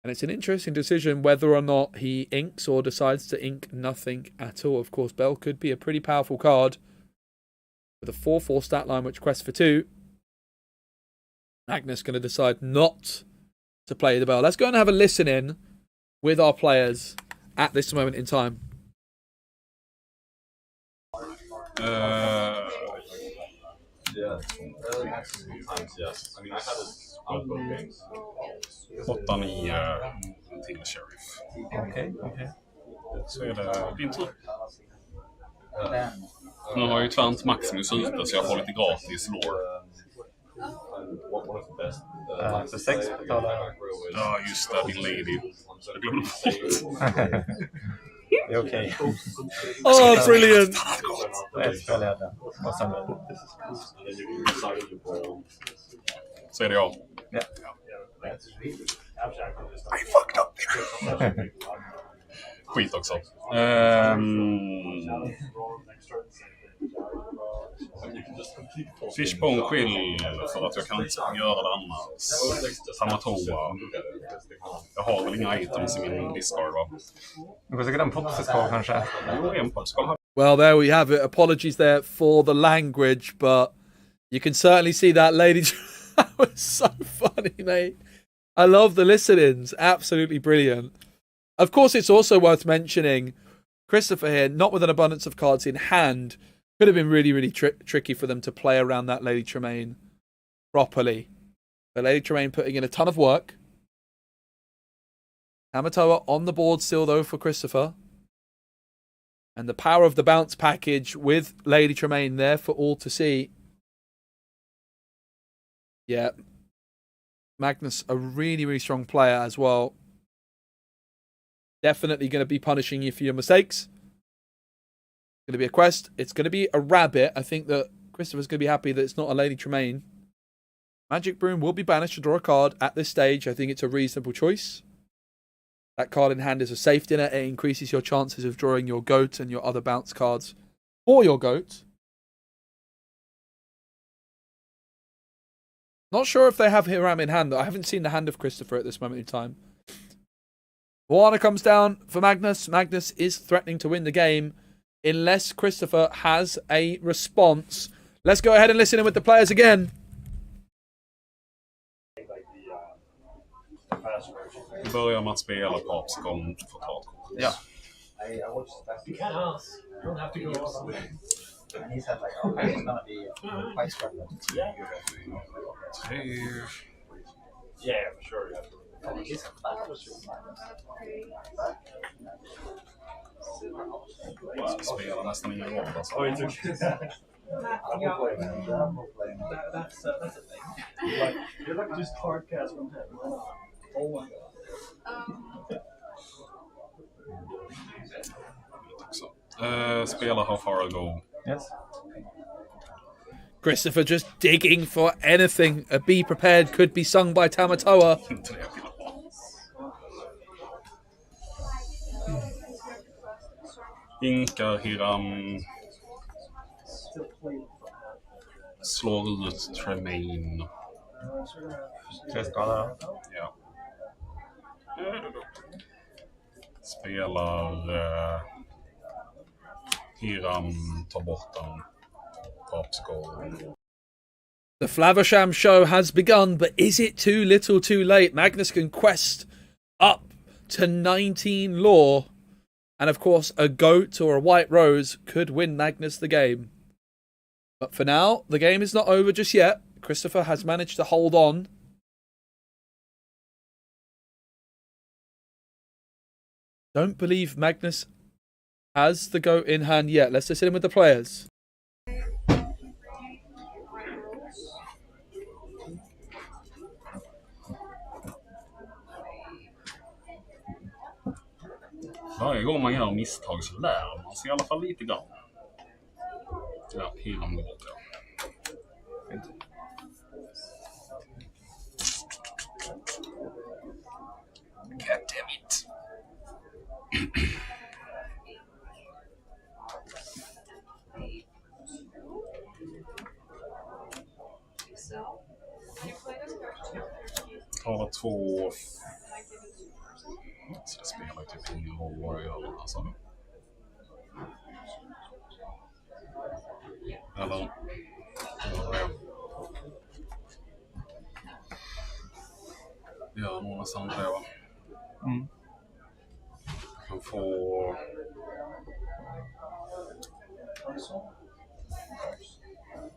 And it's an interesting decision whether or not he inks or decides to ink nothing at all. Of course, Bell could be a pretty powerful card with a 4/4 stat line which quests for 2. Magnus going to decide not to play the Bell. Let's go and have a listen in with our players at this moment in time. Sometimes, yes. I mean, I had a couple of games. 8-9 till Sheriff. Okej. Så är det din tur. Nu har ju Tvant Maximus ute så jag får lite gratis lore. För 6 betalar. Ja, just det, din lady. Jag glömde bort. Det är okej. Oh, brilliant! Ett spel är det. Och sen Så är det jag. Ja. I fucked up. Skit också. Fishbone Quill för att jag kan inte göra det annars. Tamatoa. Jag har väl inga items i min discard, va? Du får säkert en popsicle kanske. Jo, en popsicle. Well, there we have it. Apologies there for the language, but you can certainly see that lady. That was so funny, mate. I love the listen-ins. Absolutely brilliant. Of course, it's also worth mentioning Christopher here, not with an abundance of cards in hand, could have been really, really tricky for them to play around that Lady Tremaine properly. But Lady Tremaine putting in a ton of work. Tamatoa on the board still, though, for Christopher. And the power of the bounce package with Lady Tremaine there for all to see. Yeah. Magnus, a really, really strong player as well. Definitely going to be punishing you for your mistakes. It's going to be a quest. It's going to be a rabbit. I think that Christopher's going to be happy that it's not a Lady Tremaine. Magic Broom will be banished to draw a card at this stage. I think it's a reasonable choice. That card in hand is a safety net. It increases your chances of drawing your goat and your other bounce cards for your goat. Not sure if they have Hiram in hand, though. I haven't seen the hand of Christopher at this moment in time. Moana comes down for Magnus. Magnus is threatening to win the game unless Christopher has a response. Let's go ahead and listen in with the players again. Vi börjar med att spela Popsicle för att ta ett kort. Ja. You can't ask. You don't have to go. And he said like, oh, it's gonna be quite struggling. Yeah. Yeah, for sure. Jag ska spela nästan ingen roll. Alltså. That's a thing. You're like just hard cast from him. Oh my god. Spela How Far I Go. Yes. Christopher just digging for anything. A Be Prepared could be sung by Tamatoa. Inte det jag vill ha. Inkar Hiram. Slår ut Tremaine. 3 skador. Ja. Spelar Hiram, tar bort den. Popsicle. The Flaversham show has begun, but is it too little too late? Magnus can quest up to 19 lore. And of course, a goat or a white rose could win Magnus the game. But for now, the game is not over just yet. Christopher has managed to hold on. Don't believe Magnus has the goat in hand yet. Let's just hit him with the players. Varje gång man gör misstag så lär man sig i alla fall lite grann. Ja, pilen går bort. God damn it. Har två. Så det spelar typ ingen roll vad jag gör. Alltså. Eller. Gör nog nästan det, va? Jag kan få.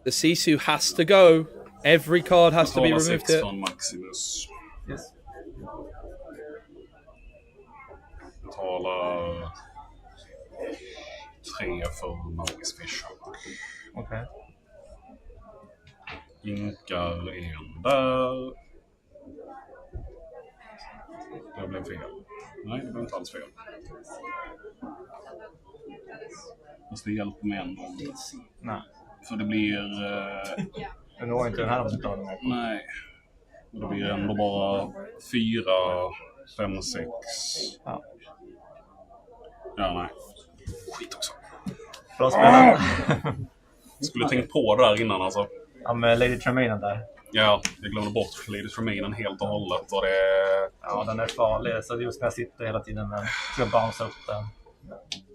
The Sisu has to go. Every card has to be removed. 6 från Maximus. Yes. Betala 3 för Magnus Fischer. Okej. Inkar en där. Det blev fel. Nej, det blev inte alls fel. Fast det hjälper mig ändå. Nej. För det blir... Jag når inte den här om du tar den här. Nej. Det blir ändå bara 4, 5, 6. Ja. Ja, nej. Skit också. Bra spelat. Skulle tänkt på det där innan alltså. Ja, med Lady Tremaine där. Ja, jag glömde bort Lady Tremaine helt och hållet. Och det... Ja, den är farlig. Så just när jag sitter hela tiden med ska bounce upp den.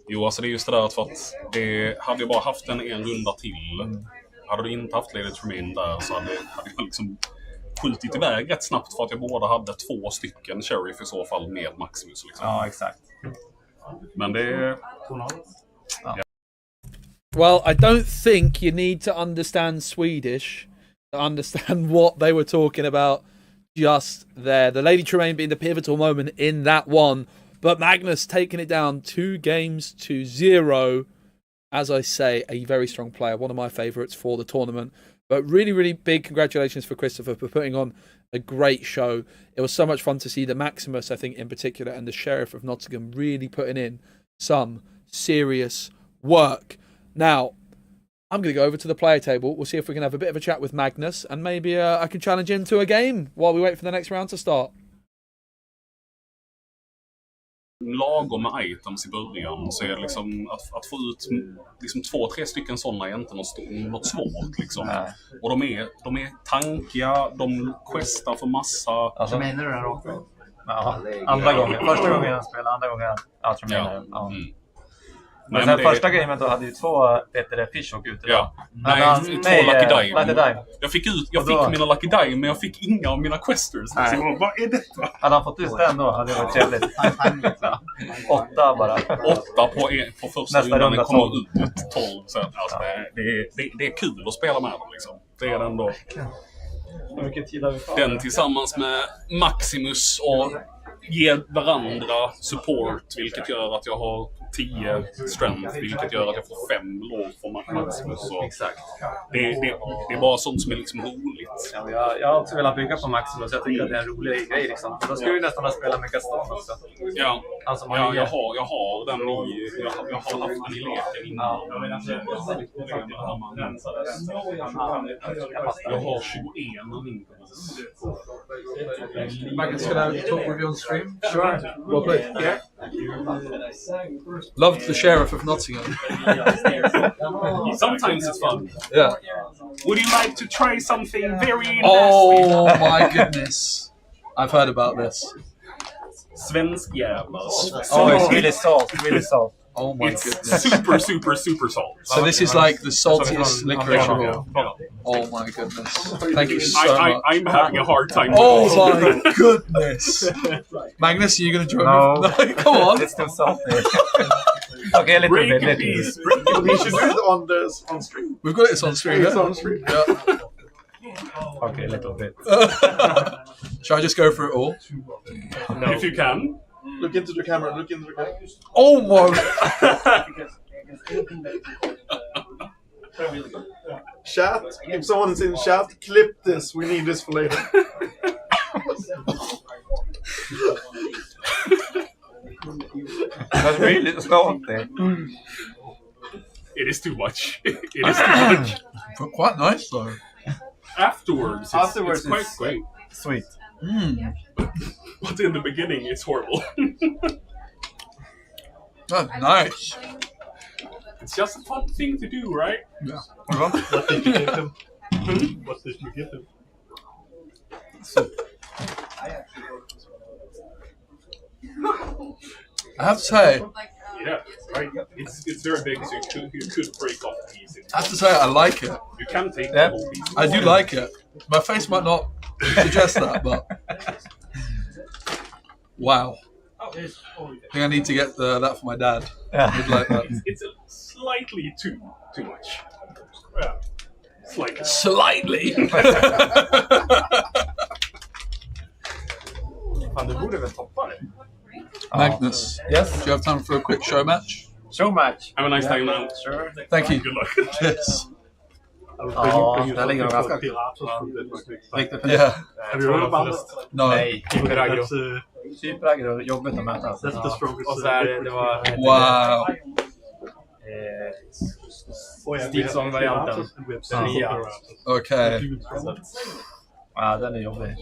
Jo, alltså det är just det där för att det hade jag bara haft en runda till. Hade du inte haft Lady Tremaine där så hade jag liksom skjutit iväg rätt snabbt för att jag båda hade 2 stycken sheriff i så fall med Maximus. Liksom. Ja, exakt. Men det... Ja. Well, I don't think you need to understand Swedish to understand what they were talking about just there. The Lady Tremaine being the pivotal moment in that one. But Magnus taking it down 2 games to 0. As I say, a very strong player. One of my favourites for the tournament. But really, really big congratulations for Christopher for putting on a great show. It was so much fun to see the Maximus, I think, in particular, and the Sheriff of Nottingham really putting in some serious work. Now, I'm going to go over to the player table. We'll see if we can have a bit of a chat with Magnus, and maybe I can challenge him to a game while we wait for the next round to start. Lagom med items i början så är det liksom att få ut liksom 2-3 stycken sådana är inte något svårt liksom. Nej. Och de är tankiga, de questar för massa. Alltså menar du det också? Ja, andra gången. Första gången jag spelade, andra gången jag menar det. Ja. Men sen första gamen då hade ju 2 Fischhoek ute då. Ja. Nej, 2 Lucky Dime. Jag fick mina Lucky Dime men jag fick inga av mina questers. Så vad är detta? Hade han fått ut den då hade det varit trevligt. 8 bara. 8 på första rundan. Den kommer ut 12 sen. Alltså, det är kul att spela med dem liksom. Det är det ändå. Den tillsammans med Maximus och ger varandra support, vilket gör att jag har 10 strength, vilket gör att jag får 5 låg från Maximus. Exakt. Det är bara sånt som är liksom roligt. Ja, jag har också velat bygga på Maximus. Jag tycker att det är en rolig grej liksom. Då skulle vi nästan ha spelat med Gaston också. Ja, alltså, jag har den jag har haft den i leken innan. Jag har 21 av min. Magnus, can I talk with you on stream? Sure. Well played. Yeah. Loved the Sheriff of Nottingham. Sometimes it's fun. Yeah. Would you like to try something very nasty? Oh my goodness. I've heard about this. Svensk jävlar. Oh, it's really salt. Really salt. Oh my it's goodness. Super salt. So this is like the saltiest licorice of all. Oh my goodness. Thank you so much. I'm having a hard time. Oh my goodness. Magnus, are you going to join No. me? Come on. It's too salty. Okay, a little bit. We should do it on stream. We've got it on screen. It's Yeah? on stream. Yeah. Okay, a little bit. Shall I just go for it all? No. If you can. Look into the camera. Oh my. Chat. If someone's in chat, clip this. We need this for later. That's really salty. It is too much. It is too much. But quite nice though. Afterwards, it's quite great. Sweet. But in the beginning, it's horrible. That's nice. It's just a fun thing to do, right? Yeah. What did you give him? What did you give him? I have to say, Yeah, right. It's very big, so you could break off a piece. I have to say, I like it. You can take Yeah. the whole piece. I do like it. My face might not suggest that, but wow. I think I need to get that for my dad. He'd like that. It's a slightly too much. Yeah. Slightly. Slightly. Fan, du borde väl toppa det? Magnus, Yes. do you have time for a quick show match? Show match. Have a nice time now. Sure. Thank you. Good luck. Yes. Ja, där ligger de ganska... Riktigt. Yeah. Have you heard about it? No. Nej, hyperaggro. That's, Hyperaggro, jobbigt att möta. that's the strongest. Och så här, det var... Wow. Stilsång-varianten. Ja. Okay. Ja, den är jobbig.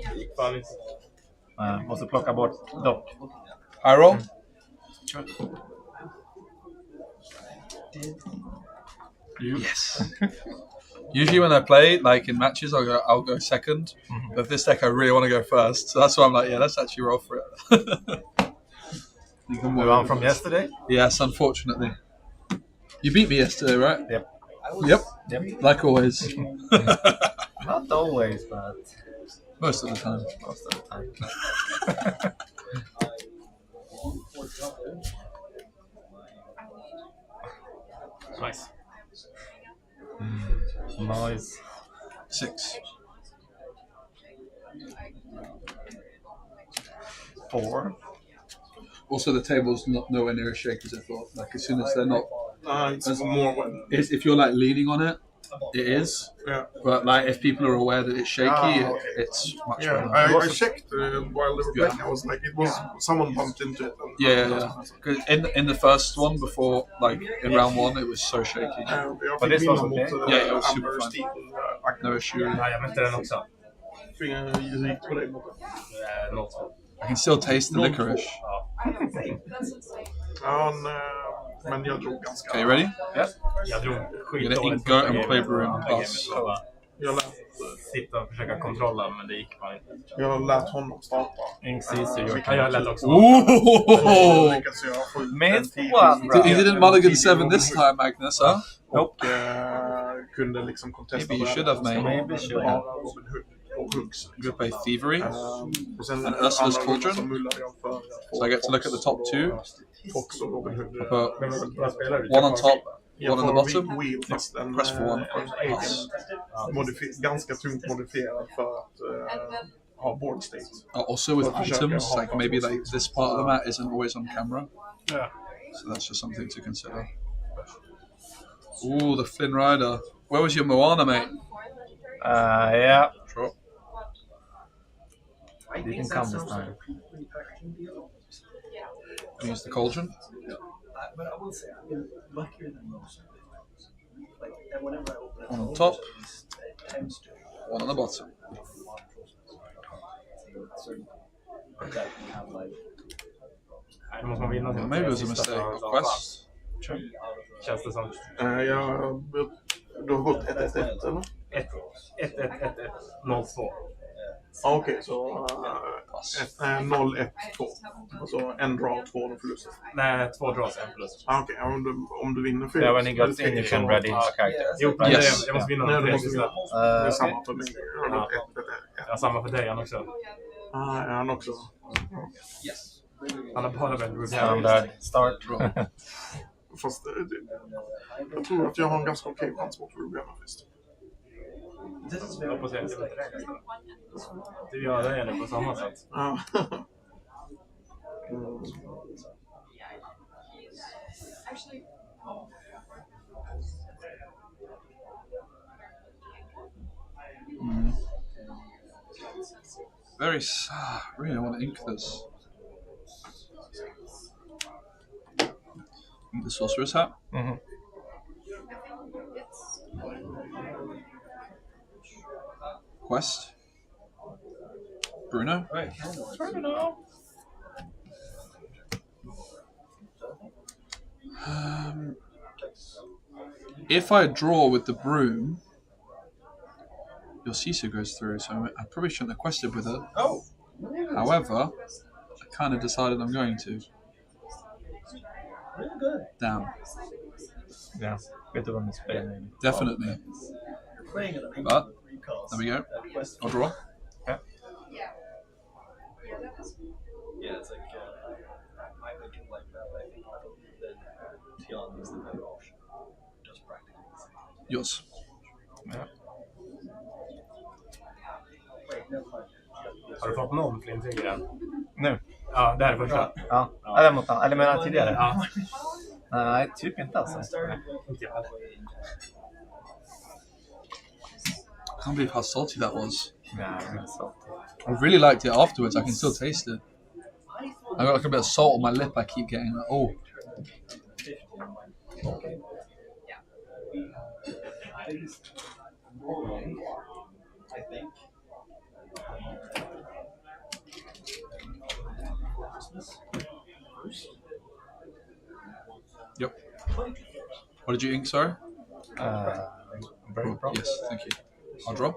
Måste plocka bort dock. High roll? Yes. Usually when I play, like in matches, I'll go second. But this deck, I really want to go first. So that's why I'm like, yeah, let's actually roll for it. You can We won from yesterday? Yes, unfortunately. You beat me yesterday, right? Yep. Yep. Yep. Like always. Not always, but Most of the time. most of the time. Nice. Nice. 6. 4. Also, the table's not nowhere near as shaky as I thought. Like, as soon as they're not... It's more when. If you're, like, leaning on it, it is. Yeah. But, like, if people are aware that it's shaky, Okay. it's much Yeah, better. I checked while they were playing. I was like, it was someone bumped into it. And Yeah. 'Cause in the first one before, like, in round 1, it was so shaky. Jag But fick this was vinna okay. mot Yeah, it was super Amber fun. Steel. No issue. Ja, jag mötte den också. Hur gick det för dig mot den? Något. I can still taste the licorice. Ja, men jag drog ganska... Okay, you ready? Jag drog You're gonna eat goat and playroom plus. Jag lät, Sitta och försöka kontrolla, men det gick bara inte. jag lät honom starta. Jag lät också. Ooh! Lyckades jag få ut Med en tid. tvåan, You didn't mulligan 7 this time, Magnus, huh? Och kunde liksom contesta Maybe you should have, mate. Maybe should have. Robin Hood och Hooks. You could play Thievery. Och sen And Ursula's andra Cauldron. så mullade jag för So I get to look at the top 2. Fox och Robin Hood. Put one on top, one on the bottom. Wheel, fast en, Press for one. ganska tungt modifierad för att ha board state. Also with items, like maybe like this part of the mat isn't always on camera. Yeah. So that's just something to consider. Ooh, the Flynn Rider. Where was your Moana, mate? Yeah. Sure. Didn't come this time. Use the cauldron. One on top, one on the bottom. Nu måste man vinna sin Maybe it was a mistake of quest. Känns det som. Du har gått 1-1-1 eller? 1-1-1-1-1-0-2. Okej, så... pass. 0, 1, 2. Alltså en draw, 2 förluster. Nej, 2 draws, en förlust. Okej, om du vinner 4. Yeah, when he got finished and ready character. Jo, Yes. jag måste vinna Nej, de det 3 måste sista. det är samma för mig. Jag har gått 1. Ja, samma för dig han också. Är han också? Han har bara väl Standard start. Fast jag tror att jag har en ganska okej chans mot Rubiana först. Jag hoppas jag inte vet det. Du gör det ändå på samma sätt. Ja. Really want to ink this. Ink the sorcerer's hat. Mhm. Quest. Bruno. If I draw with the broom, your Cecil goes through, so I probably shouldn't have quested with it. Oh. However, I kind of decided I'm going to. Really good. Damn. Yeah, better one is playing. Definitely. You're playing it. But, there we go. I'll draw. Yeah. Yeah, it's like I think it like that. I think that Tian is the better option. Just practically the same. Yours. Yeah. Wait, never mind. Har du fått någon flintig än? Nu? Ja, det är det första. Ja. Eller mot han. Eller menar tidigare? Ja. Nej, typ inte alltså. Inte jag heller. I can't believe how salty that was. Yeah, really so. I really liked it afterwards. I can still taste it. I got like a bit of salt on my lip. I keep getting like, oh. I think. Yep. What did you ink, sorry? Very Oh, yes, thank you. I'll draw.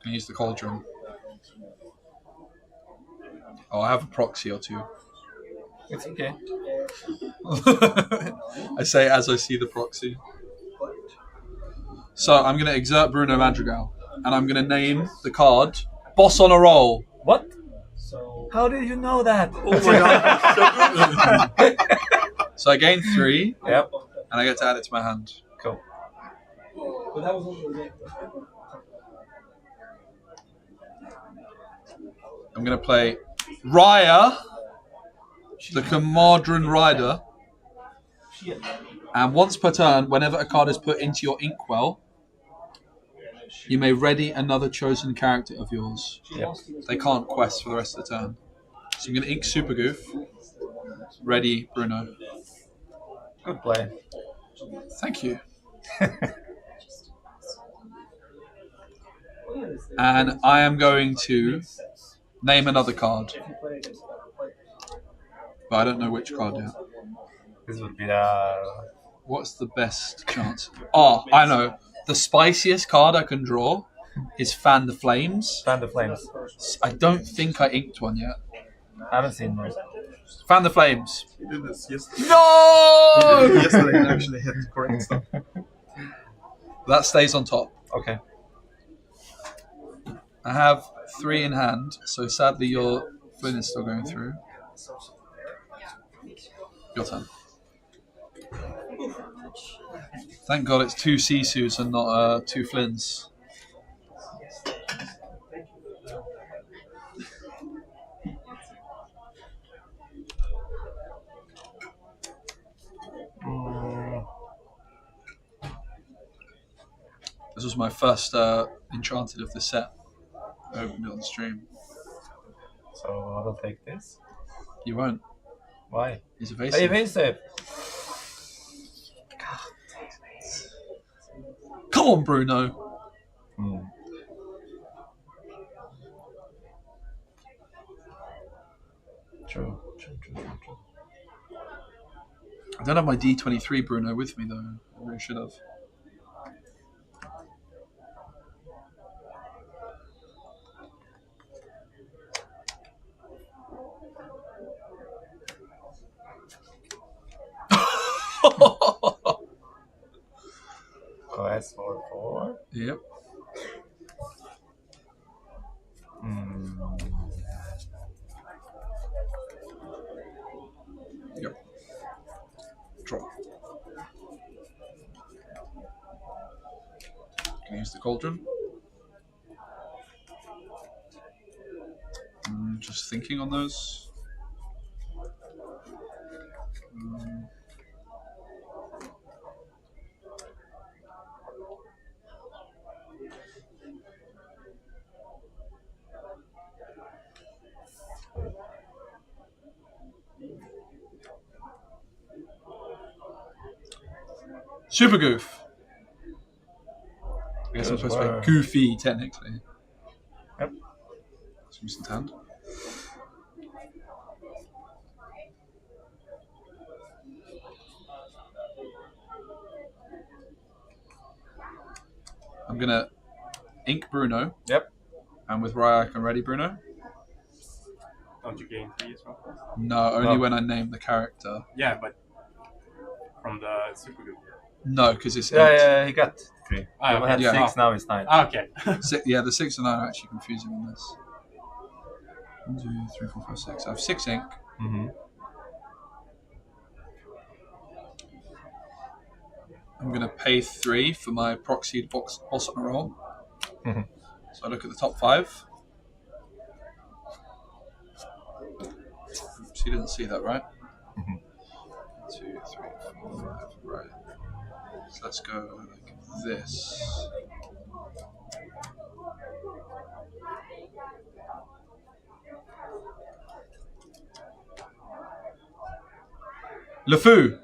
Can use the cauldron. Oh, I have a proxy or two. It's okay. I say as I see the proxy. So I'm going to exert Bruno Madrigal, and I'm going to name the card Boss on a Roll. What? How did you know that? Oh my god! So I gain 3, Yep. and I get to add it to my hand. Cool. But that was also the I'm going to play Raya, the Camadron Rider, and once per turn, whenever a card is put into your inkwell, you may ready another chosen character of yours. Yep. They can't quest for the rest of the turn. So I'm going to ink Super Goof, ready Bruno. Good play. Thank you. And I am going to name another card. But I don't know which card yet. This would be the... What's the best chance? Oh, I know. The spiciest card I can draw is Fan the Flames. Fan the Flames. I don't think I inked one yet. I haven't seen one. Fan the Flames. He did this yesterday. No! He did it yesterday and actually hit correct stuff. That stays on top. Okay. I have 3 in hand, so sadly your Flynn is still going through. Your turn. Thank God it's 2 Sisus and not 2 Flynns. This was my first Enchanted of the set. I opened it on stream. So I will take this. You won't. Why? He's evasive. Evasive. Come on, Bruno. True. I don't have my D23 Bruno with me though. I really should have. Yep. Yep. Draw. Can I use the cauldron? Just thinking on those. Super Goof. I guess I'm supposed to be goofy, technically. Yep. Recent hand. I'm gonna ink Bruno. Yep. And with Raya, I can ready Bruno. Don't you gain 3 as well? No, only when I name the character. Yeah, but from the Super Good. No, because it's Yeah, he got 3. He had Yeah. 6, now it's 9. Okay. Yeah, the 6 and 9 are actually confusing in this. 1, 2, 3, 4, 5, 6. I have 6 ink. Mm-hmm. I'm going to pay 3 for my proxied boss on a roll. Mhm. So I look at the top 5. Oops, you didn't see that, right? 2, 3, 4, 5. Right. So let's go like this. LeFou.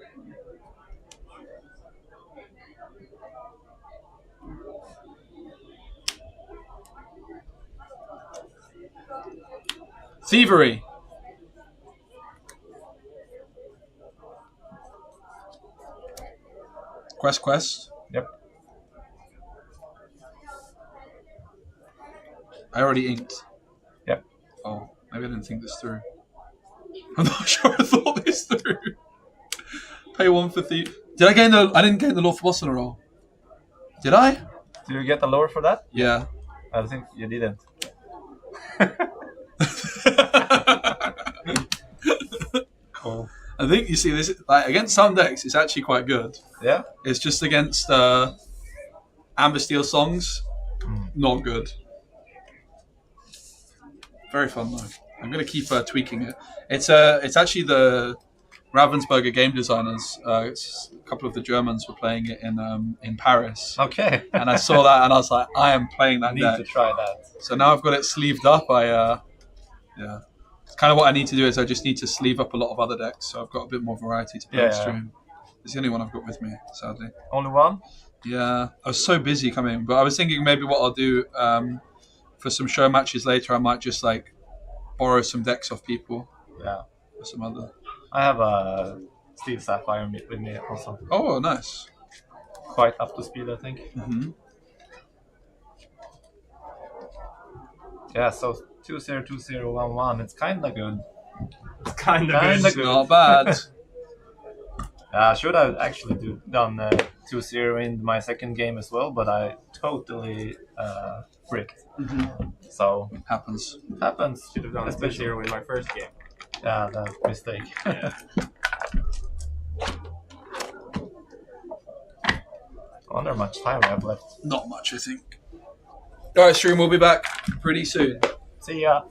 Thievery. Quest. Yep. I already inked. Yep. Oh, maybe I didn't think this through. I'm not sure I thought this through. Pay 1 for thief. Did I gain the? I didn't gain the lawful boss on a roll. Did I? Did you get a lower for that? Yeah. I think you didn't. Cool. I think you see this like against some decks. It's actually quite good. Yeah. It's just against Amber Steel songs, not good. Very fun though. I'm gonna keep tweaking it. It's actually the Ravensburger game designers. It's a couple of the Germans were playing it in Paris. Okay. And I saw that and I was like, I am playing that Need deck. to try that. So now I've got it sleeved up. Yeah. It's kind of what I need to do is I just need to sleeve up a lot of other decks, so I've got a bit more variety to play stream. It's the only one I've got with me, sadly. Only one? Yeah, I was so busy coming, but I was thinking maybe what I'll do for some show matches later, I might just like borrow some decks off people. Yeah. Or some other. I have a Steel Sapphire with me also. Oh, nice. Quite up to speed, I think. Mm-hmm. Yeah, so 2-0-2-0-1-1. It's kinda good. It's kind of good. Not bad. Should have actually done 2-0 in my second game as well, but I totally bricked. Mm-hmm. So Happens. Should have done 2-0 in my first game. Yeah, that mistake. Yeah. I wonder how much time we have left. Not much, I think. Alright, stream, we'll be back pretty soon. See ya.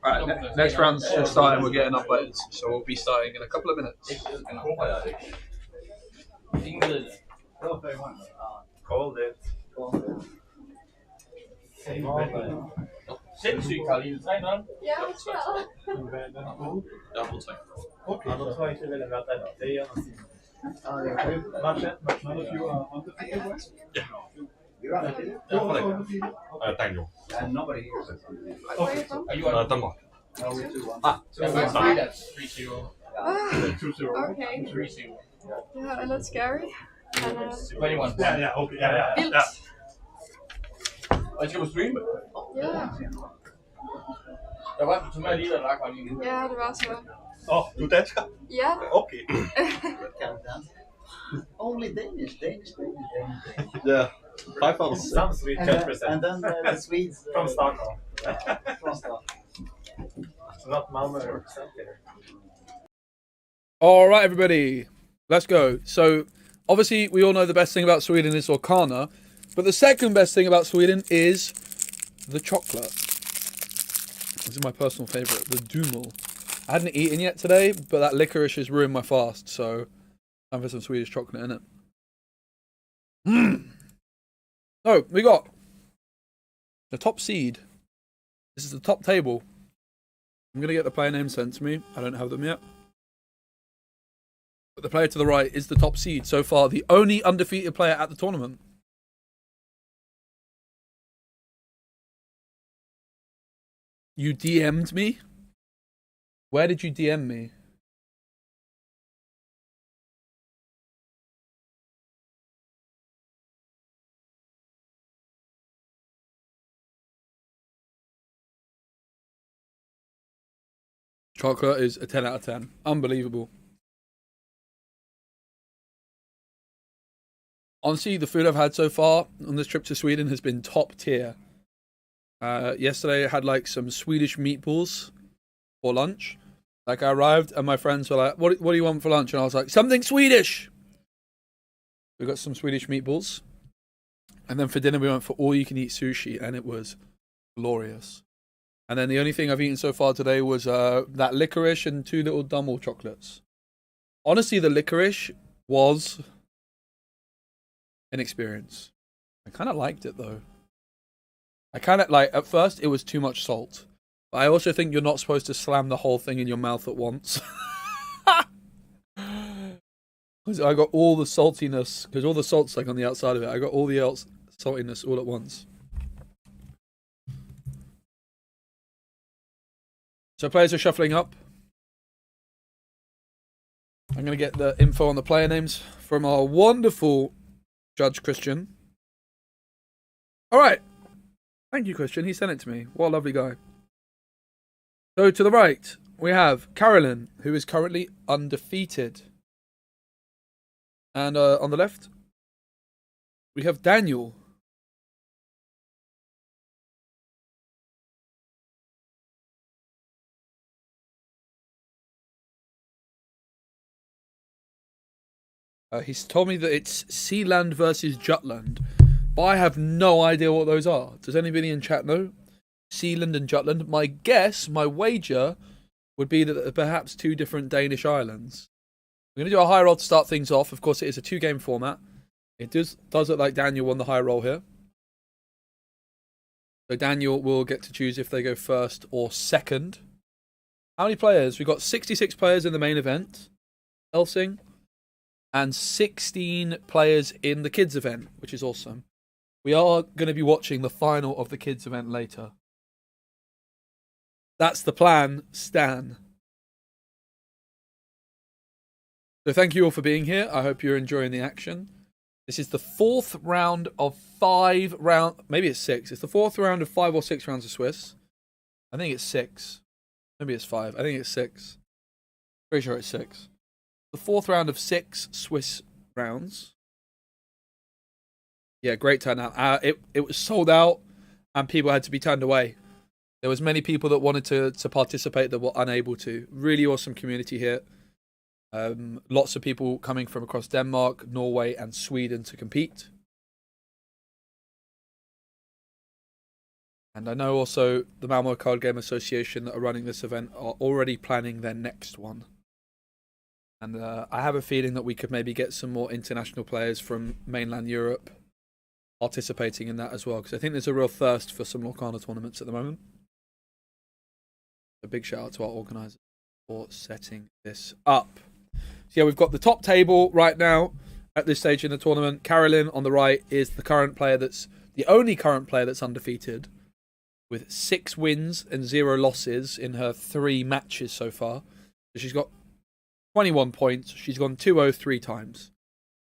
Right, next round's starting. We're getting up letters, so we'll be starting in a couple of minutes. Called it. Sindssygt, Karoline. 3-0. Ja, ja. Double tag. Okay. Ja, då tror jag inte vill möta idag. Det är gärna sin. Match 1, match 0. Daniel. Are you Denmark. That's 3-0. Okay. 3-0. Ja, en lidt scary. Men, 21. Ja, okay. Ja. vildt. Og skal du streame? Ja. Der var du med lige der, Karoline. Ja, det var så. Du er dansker? Ja. Okay. Only Danish. Yeah. 5 out of 6. Some Swede, 10%. And then the Swedes From Stockholm. from Stockholm. So not Malmö representative. All right, everybody, let's go. So, obviously, we all know the best thing about Sweden is Lorcana, but the second best thing about Sweden is the chocolate. This is my personal favourite, the Dumel. I hadn't eaten yet today, but that licorice has ruined my fast, so time for some Swedish chocolate in it. So, we got the top seed. This is the top table. I'm going to get the player names sent to me. I don't have them yet. But the player to the right is the top seed so far, the only undefeated player at the tournament. You DM'd me? Where did you DM me? Chocolate is a 10 out of 10. Unbelievable. Honestly, the food I've had so far on this trip to Sweden has been top tier. Yesterday I had like some Swedish meatballs for lunch. Like I arrived and my friends were like, what do you want for lunch? And I was like, something Swedish. We got some Swedish meatballs. And then for dinner we went for all you can eat sushi and it was glorious. And then the only thing I've eaten so far today was that licorice and 2 little Dummel chocolates. Honestly, the licorice was an experience. I kind of liked it though. I kind of like, at first it was too much salt. But I also think you're not supposed to slam the whole thing in your mouth at once. Because I got all the saltiness, because all the salt's like on the outside of it. I got all the saltiness all at once. So players are shuffling up. I'm going to get the info on the player names from our wonderful Judge Christian. All right. Thank you, Christian. He sent it to me. What a lovely guy. So to the right, we have Carolyn, who is currently undefeated. And on the left, we have Daniel. He's told me that it's Sealand versus Jutland, but I have no idea what those are. Does anybody in chat know? Sealand and Jutland. My guess, my wager, would be that they're perhaps 2 different Danish islands. We're going to do a high roll to start things off. Of course, it is a 2-game format. It does look like Daniel won the high roll here. So Daniel will get to choose if they go first or second. How many players? We've got 66 players in the main event, Elsing, and 16 players in the kids event, which is awesome. We are going to be watching the final of the kids event later. That's the plan, Stan. So thank you all for being here. I hope you're enjoying the action. This is the 4th round of 5 rounds. Maybe it's 6. It's the 4th round of 5 or 6 rounds of Swiss. I think it's 6. Maybe it's 5. I think it's 6. Pretty sure it's 6. The 4th round of 6 Swiss rounds. Yeah, great turnout. It was sold out and people had to be turned away. There was many people that wanted to participate that were unable to. Really awesome community here. Lots of people coming from across Denmark, Norway and Sweden to compete. And I know also the Malmö Card Game Association that are running this event are already planning their next one. And I have a feeling that we could maybe get some more international players from mainland Europe participating in that as well, because I think there's a real thirst for some Lorcana tournaments at the moment. A big shout out to our organisers for setting this up. So yeah, we've got the top table right now at this stage in the tournament. Carolyn on the right is the only current player that's undefeated, with 6 wins and 0 losses in her 3 matches so far. So she's got 21 points. She's gone 2-0 3 times.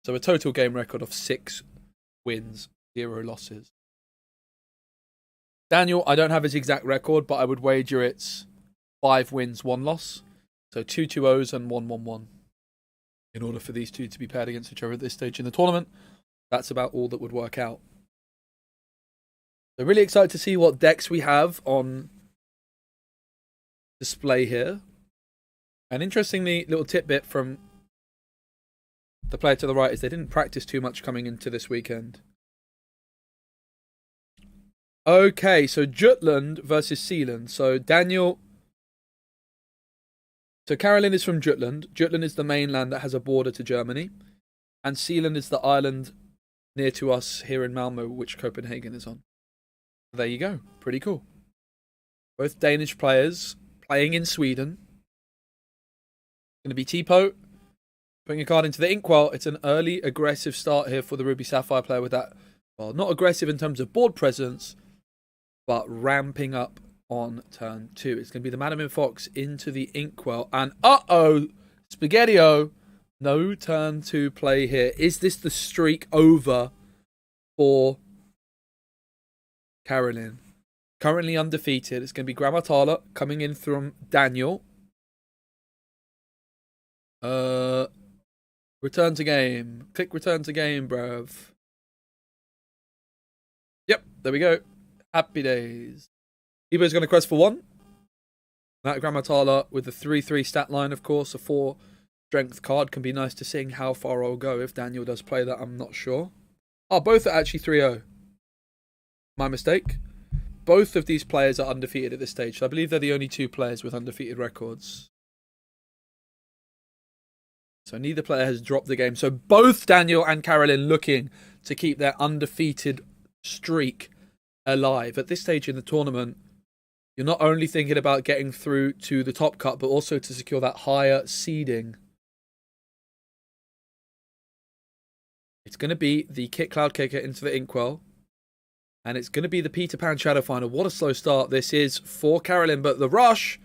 So a total game record of 6 wins, 0 losses. Daniel, I don't have his exact record, but I would wager it's 5 wins, 1 loss. So 2 2-0s and 1 1-1. In order for these two to be paired against each other at this stage in the tournament, that's about all that would work out. So really excited to see what decks we have on display here. And interestingly, little tidbit from the player to the right is they didn't practice too much coming into this weekend. Okay, so Jutland versus Sealand. So Carolyn is from Jutland. Jutland is the mainland that has a border to Germany. And Sealand is the island near to us here in Malmö, which Copenhagen is on. There you go. Pretty cool. Both Danish players playing in Sweden. Going to be Tipo putting a card into the Inkwell. It's an early aggressive start here for the Ruby Sapphire player with that, well, not aggressive in terms of board presence, but ramping up on turn 2. It's going to be the Madam in Fox into the Inkwell. And Spaghetti-O. No turn 2 play here. Is this the streak over for Carolyn? Currently undefeated. It's going to be Grammatala coming in from Daniel. Return to game. Click return to game, bruv. Yep, there we go. Happy days. Evo's going to quest for 1. That Grammatala with the 3-3 stat line, of course. A 4 strength card can be nice to sing how far I'll go. If Daniel does play that, I'm not sure. Oh, both are actually 3-0. My mistake. Both of these players are undefeated at this stage. So I believe they're the only 2 players with undefeated records. So neither player has dropped the game. So both Daniel and Carolyn looking to keep their undefeated streak alive. At this stage in the tournament, you're not only thinking about getting through to the top cut, but also to secure that higher seeding. It's going to be the Kit Cloud Kicker into the Inkwell. And it's going to be the Peter Pan Shadow Finder. What a slow start this is for Carolyn. But the Rush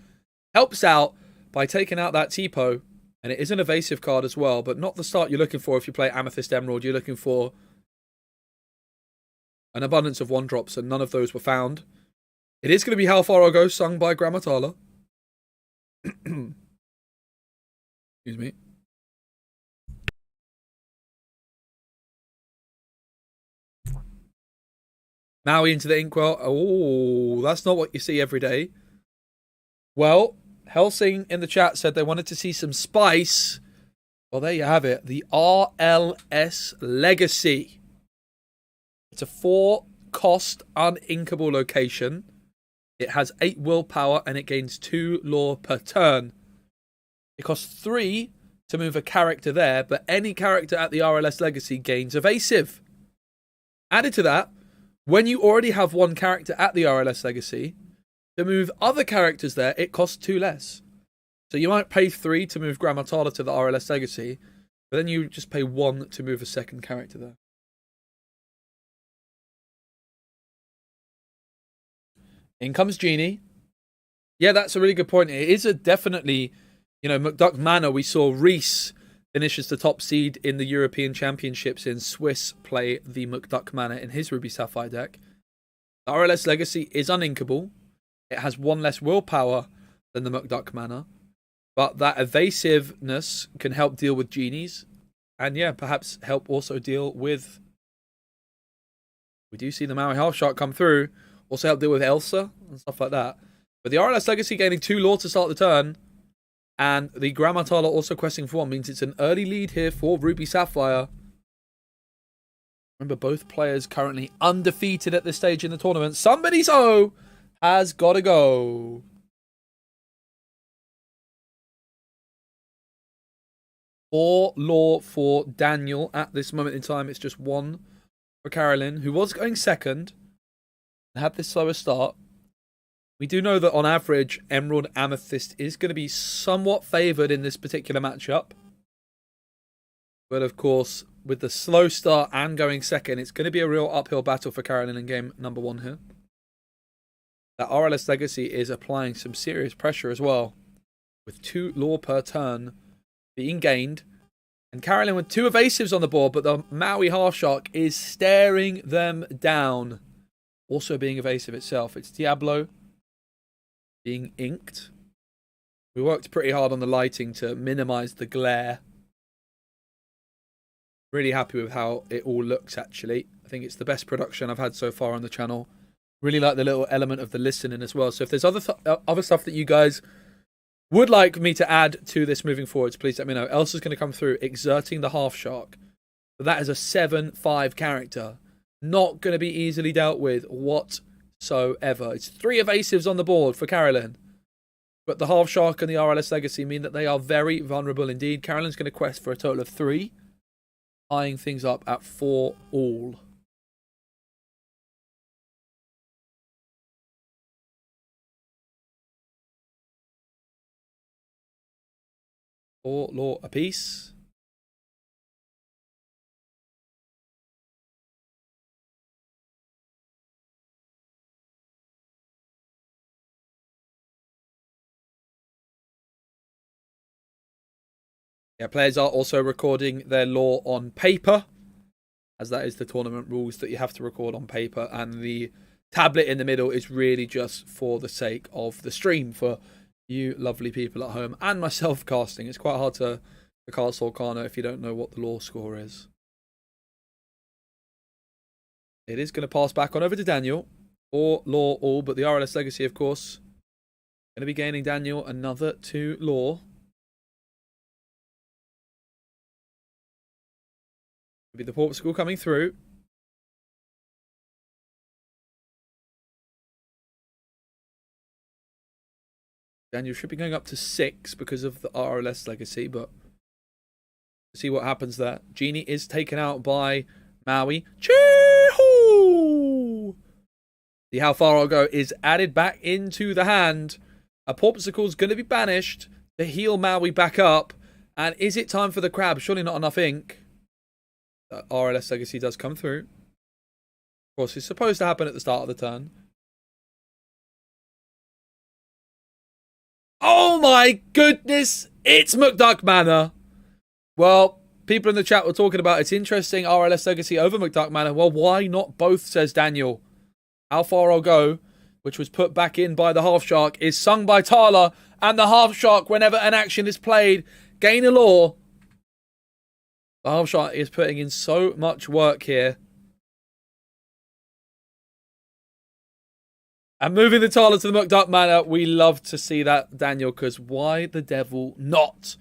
helps out by taking out that Tipo. And it is an evasive card as well, but not the start you're looking for if you play Amethyst Emerald. You're looking for an abundance of 1-drops, and none of those were found. It is going to be How Far I'll Go, sung by Grammatala. Excuse me. Maui into the Inkwell. Oh, that's not what you see every day. Well, Helsing in the chat said they wanted to see some spice. Well, there you have it. The RLS Legacy. It's a 4-cost uninkable location. It has 8 willpower and it gains 2 lore per turn. It costs 3 to move a character there, but any character at the RLS Legacy gains evasive. Added to that, when you already have 1 character at the RLS Legacy, to move other characters there, it costs 2 less. So you might pay 3 to move Grammatala to the RLS Legacy, but then you just pay 1 to move a second character there. In comes Genie. Yeah, that's a really good point. It is a definitely, McDuck Manor, we saw Reese finishes the top seed in the European Championships in Swiss play the McDuck Manor in his Ruby Sapphire deck. The RLS Legacy is uninkable. It has 1 less willpower than the McDuck Manor. But that evasiveness can help deal with genies. And yeah, perhaps help also deal with... We do see the Maui Half Shark come through. Also help deal with Elsa and stuff like that. But the RLS Legacy gaining 2 lore to start the turn. And the Grammatala also questing for 1 means it's an early lead here for Ruby Sapphire. Remember, both players currently undefeated at this stage in the tournament. Somebody's O has got to go. Or law for Daniel at this moment in time. It's just one for Carolyn, who was going second and had this slower start. We do know that on average, Emerald Amethyst is going to be somewhat favoured in this particular matchup. But of course, with the slow start and going second, it's going to be a real uphill battle for Carolyn in game number 1 here. That RLS Legacy is applying some serious pressure as well, with 2 lore per turn being gained. And Carolyn with 2 evasives on the board, but the Maui Half Shark is staring them down. Also being evasive itself. It's Diablo being inked. We worked pretty hard on the lighting to minimize the glare. Really happy with how it all looks, actually. I think it's the best production I've had so far on the channel. Really like the little element of the listening as well. So if there's other stuff that you guys would like me to add to this moving forwards, please let me know. Elsa's going to come through exerting the Half Shark. But that is a 7/5 character. Not going to be easily dealt with whatsoever. It's 3 evasives on the board for Carolyn. But the Half Shark and the RLS Legacy mean that they are very vulnerable indeed. Carolyn's going to quest for a total of 3. Eyeing things up at 4 all. Four lore apiece. Yeah, players are also recording their lore on paper, as that is the tournament rules that you have to record on paper, and the tablet in the middle is really just for the sake of the stream for you lovely people at home and myself casting. It's quite hard to cast Lorcana if you don't know what the lore score is. It is going to pass back on over to Daniel for lore all, but the RLS Legacy, of course, going to be gaining Daniel another 2 lore. Be the Portugal coming through. Daniel should be going up to 6 because of the RLS Legacy, but see what happens there. Genie is taken out by Maui. Chee-hoo! See how far I'll go is added back into the hand. A Portugal is going to be banished to heal Maui back up. And is it time for the crab? Surely not enough ink. RLS Legacy does come through. Of course, it's supposed to happen at the start of the turn. Oh my goodness! It's McDuck Manor! Well, people in the chat were talking about it's interesting RLS Legacy over McDuck Manor. Well, why not both, says Daniel. How far I'll go, which was put back in by the Half Shark, is sung by Tala, and the Half Shark, whenever an action is played, gain a lore. The Half Shark is putting in so much work here. And moving the Tala to the McDuck Manor, we love to see that, Daniel, because why the devil not?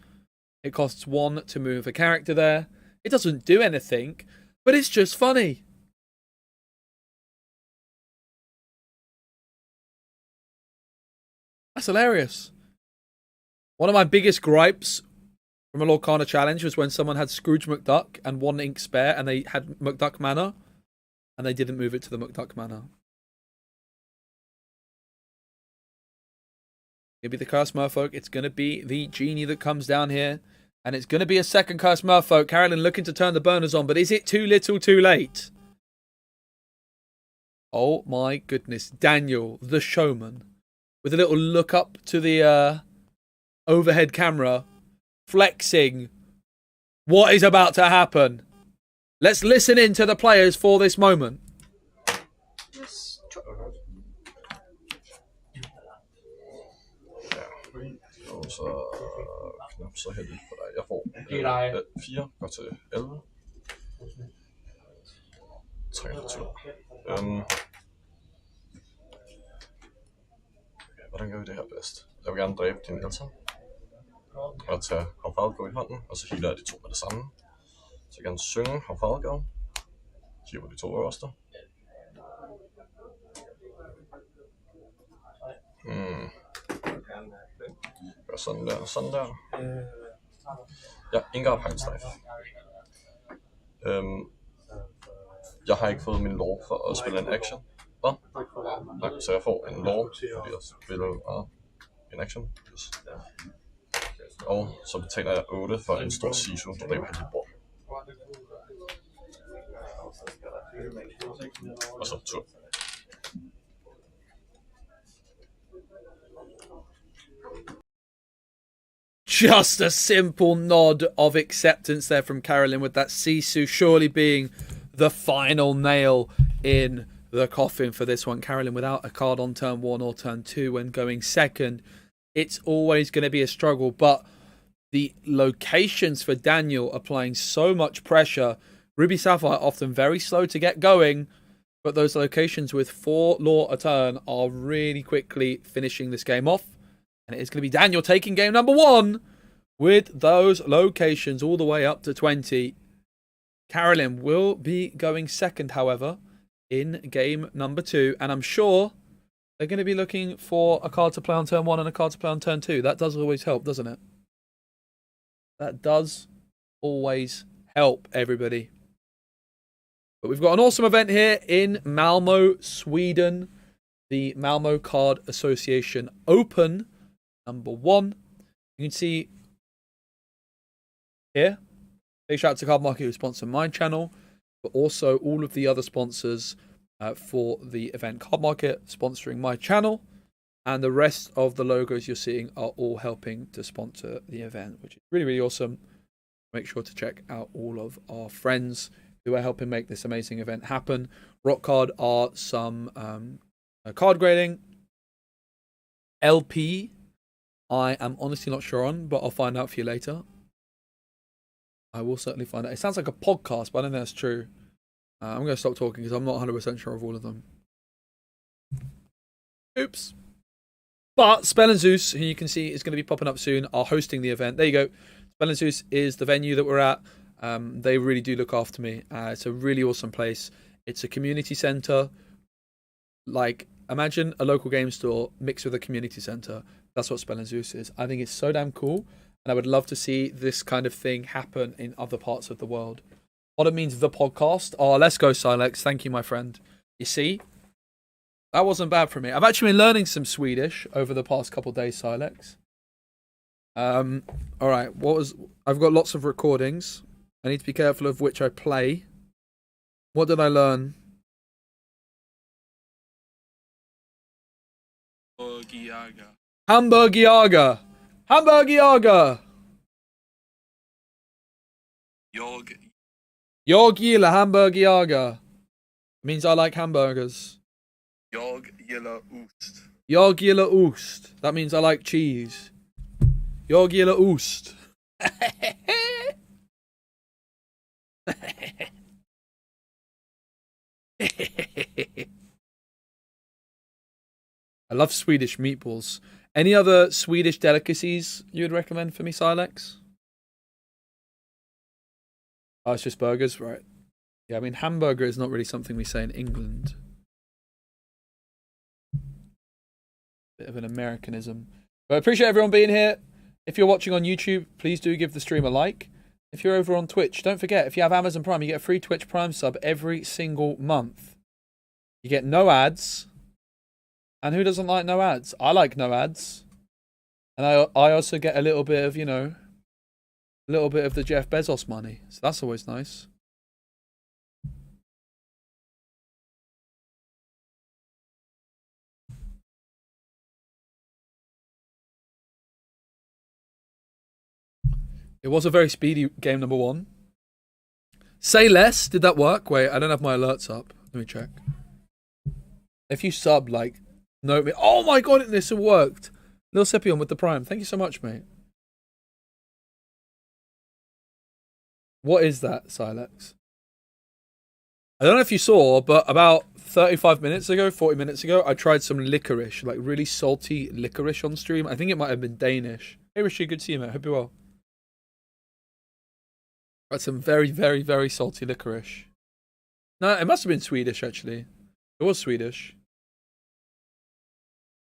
It costs 1 to move a character there. It doesn't do anything, but it's just funny. That's hilarious. One of my biggest gripes from a Lorcana challenge was when someone had Scrooge McDuck and 1 ink spare and they had McDuck Manor and they didn't move it to the McDuck Manor. Maybe the Cursed Merfolk. It's going to be the Genie that comes down here. And it's going to be a second Cursed Merfolk. Carolyn looking to turn the burners on, but is it too little too late? Oh my goodness. Daniel, the showman, with a little look up to the overhead camera, flexing what is about to happen. Let's listen in to the players for this moment. Og så knap så heldig på dig. Jeg får 4, går til 11. Trækker til 2. Hvordan gør vi det her bedst? Jeg vil gerne dræbe din Elsa. Og tage Havfalco i hånden, og så healer jeg de 2 med det samme. Så jeg kan synge Havfalco. Giver de 2 øverste. Gør sådan der, sådan der. Ja, Ingar Pejlstejf. Jeg har ikke fået min lov for at spille en action. Hvad? Nej, så jeg får en lov, fordi jeg spiller en action. Yes. Og så betaler jeg 8 for en stor sisu, der river hele bord. Og så tur. Just a simple nod of acceptance there from Carolyn, with that Sisu surely being the final nail in the coffin for this one. Carolyn without a card on turn 1 or turn 2 when going second. It's always going to be a struggle, but the locations for Daniel applying so much pressure. Ruby Sapphire often very slow to get going, but those locations with 4 lore a turn are really quickly finishing this game off. And it is going to be Daniel taking game number 1 with those locations all the way up to 20. Carolyn will be going second, however, in game number 2. And I'm sure they're going to be looking for a card to play on turn 1 and a card to play on turn 2. That does always help, doesn't it? That does always help, everybody. But we've got an awesome event here in Malmö, Sweden. The Malmö Card Association Open number 1. You can see here. Big shout out to Card Market who sponsored my channel, but also all of the other sponsors for the event. Card Market sponsoring my channel, and the rest of the logos you're seeing are all helping to sponsor the event, which is really, really awesome. Make sure to check out all of our friends who are helping make this amazing event happen. Rock Card are some card grading. LP, I am honestly not sure on, but I'll find out for you later. I will certainly find out. It sounds like a podcast, but I don't think that's true. I'm going to stop talking because I'm not 100% sure of all of them. Oops. But Spell and Zeus, who you can see is going to be popping up soon, are hosting the event. There you go. Spell and Zeus is the venue that we're at. They really do look after me. It's a really awesome place. It's a community center. Like, imagine a local game store mixed with a community center. That's what Spell and Zeus is. I think it's so damn cool. And I would love to see this kind of thing happen in other parts of the world. What it means, the podcast. Oh, let's go, Silex. Thank you, my friend. You see? That wasn't bad for me. I've actually been learning some Swedish over the past couple of days, Silex. All right. I've got lots of recordings. I need to be careful of which I play. What did I learn? Hamburgiaga. Hamburgiaga. Jag gillar hamburgiaga. Means I like hamburgers. Jag gillar ost. Jag gillar ost. That means I like cheese. Jag gillar ost. I love Swedish meatballs. Any other Swedish delicacies you would recommend for me, Silex? Oh, it's just burgers, right? Yeah, I mean, hamburger is not really something we say in England. Bit of an Americanism. But I appreciate everyone being here. If you're watching on YouTube, please do give the stream a like. If you're over on Twitch, don't forget, if you have Amazon Prime, you get a free Twitch Prime sub every single month. You get no ads. And who doesn't like no ads? I like no ads. And I also get a little bit of, you know, a little bit of the Jeff Bezos money. So that's always nice. It was a very speedy game number 1. Say less. Did that work? Wait, I don't have my alerts up. Let me check. If you sub, like, note me. Oh my god, this worked. Lil Scipion with the Prime. Thank you so much, mate. What is that, Silex? I don't know if you saw, but about 35 minutes ago, 40 minutes ago, I tried some licorice, like really salty licorice on stream. I think it might have been Danish. Hey, Rishi, good to see you, mate. Hope you're well. Tried some very, very, very salty licorice. No, it must have been Swedish, actually. It was Swedish.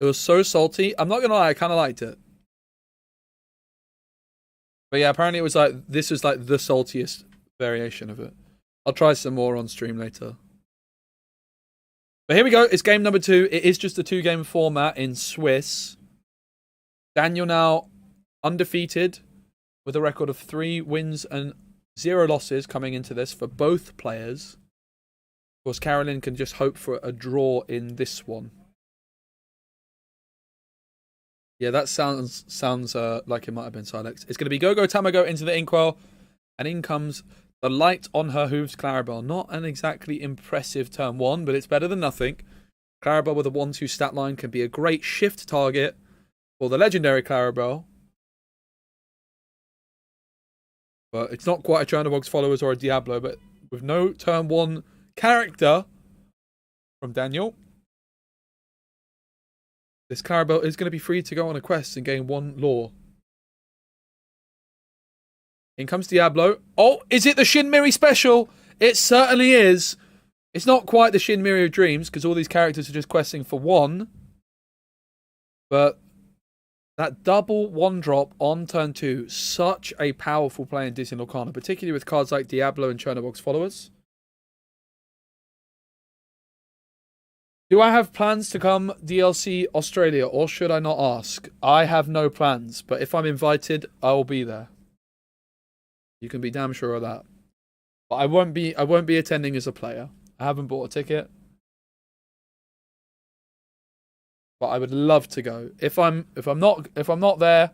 It was so salty. I'm not going to lie, I kind of liked it. But yeah, apparently it was like, this was like the saltiest variation of it. I'll try some more on stream later. But here we go. It's game number 2. It is just a 2-game format in Swiss. Daniel now undefeated with a record of 3 wins and 0 losses coming into this for both players. Of course, Carolyn can just hope for a draw in this one. Yeah, that sounds like it might have been Silex. It's going to be Go-Go Tamago into the Inkwell. And in comes the light on her hooves, Clarabelle. Not an exactly impressive turn 1, but it's better than nothing. Clarabelle with a 1-2 stat line can be a great shift target for the legendary Clarabelle. But it's not quite a Chernobog's followers or a Diablo, but with no turn 1 character from Daniel, this Clarabelle is going to be free to go on a quest and gain 1 lore. In comes Diablo. Oh, is it the Shinmiri special? It certainly is. It's not quite the Shinmiri of Dreams, because all these characters are just questing for 1. But that double 1-drop on turn 2, such a powerful play in Disney Lorcana, particularly with cards like Diablo and Chernobog's followers. Do I have plans to come DLC Australia, or should I not ask? I have no plans, but if I'm invited, I will be there. You can be damn sure of that. But I won't be attending as a player. I haven't bought a ticket. But I would love to go. If I'm not there,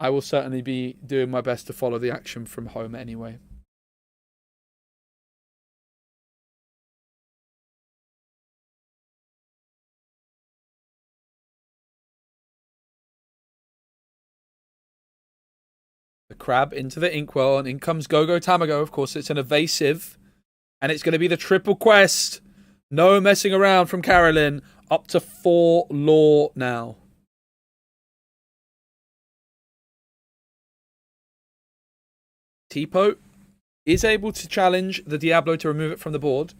I will certainly be doing my best to follow the action from home anyway. The crab into the Inkwell, and in comes Go-Go Tamago. Of course, it's an evasive, and it's going to be the triple quest. No messing around from Carolyn. Up to 4 lore now. Tipo is able to challenge the Diablo to remove it from the board,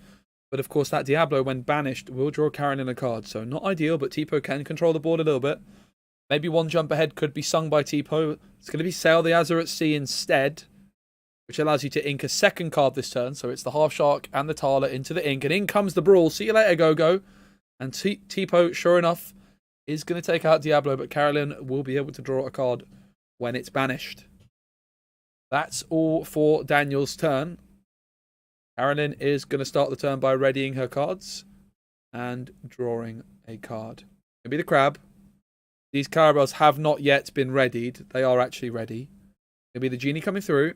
but of course that Diablo, when banished, will draw Carolyn a card. So not ideal, but Tipo can control the board a little bit. Maybe 1 jump ahead could be sung by Tipo. It's going to be Sail the Azure at Sea instead, which allows you to ink a 2nd card this turn. So it's the Half Shark and the Tala into the ink. And in comes the Brawl. See you later, Go-Go. And Tipo, sure enough, is going to take out Diablo, but Carolyn will be able to draw a card when it's banished. That's all for Daniel's turn. Carolyn is going to start the turn by readying her cards and drawing a card. It'll be the crab. These Clarabelles have not yet been readied. They are actually ready. It'll be the genie coming through.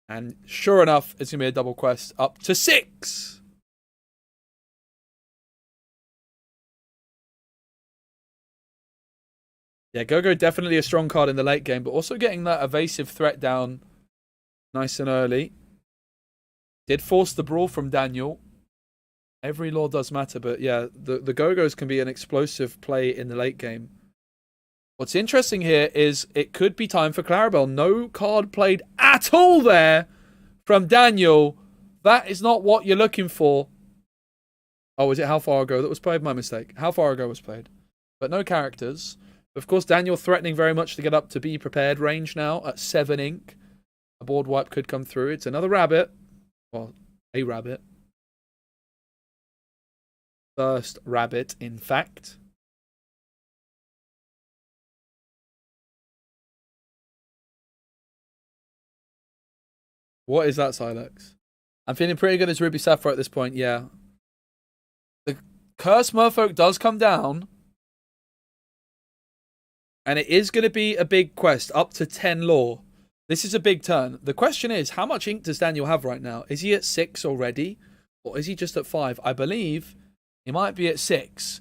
And sure enough, it's going to be a double quest up to 6. Yeah, Go-Go definitely a strong card in the late game, but also getting that evasive threat down nice and early. Did force the Brawl from Daniel. Every lore does matter, but yeah, the Go-Go's can be an explosive play in the late game. What's interesting here is it could be time for Clarabelle. No card played at all there from Daniel. That is not what you're looking for. Oh, is it how far ago that was played? My mistake. How far ago was played. But no characters. Of course, Daniel threatening very much to get up to be prepared range now at 7 ink. A board wipe could come through. It's another rabbit. Well, a rabbit. First rabbit, in fact. What is that, Silex? I'm feeling pretty good as Ruby Sapphire at this point, yeah. The Curse Merfolk does come down. And it is going to be a big quest, up to 10 lore. This is a big turn. The question is, how much ink does Daniel have right now? Is he at 6 already? Or is he just at 5? I believe he might be at 6.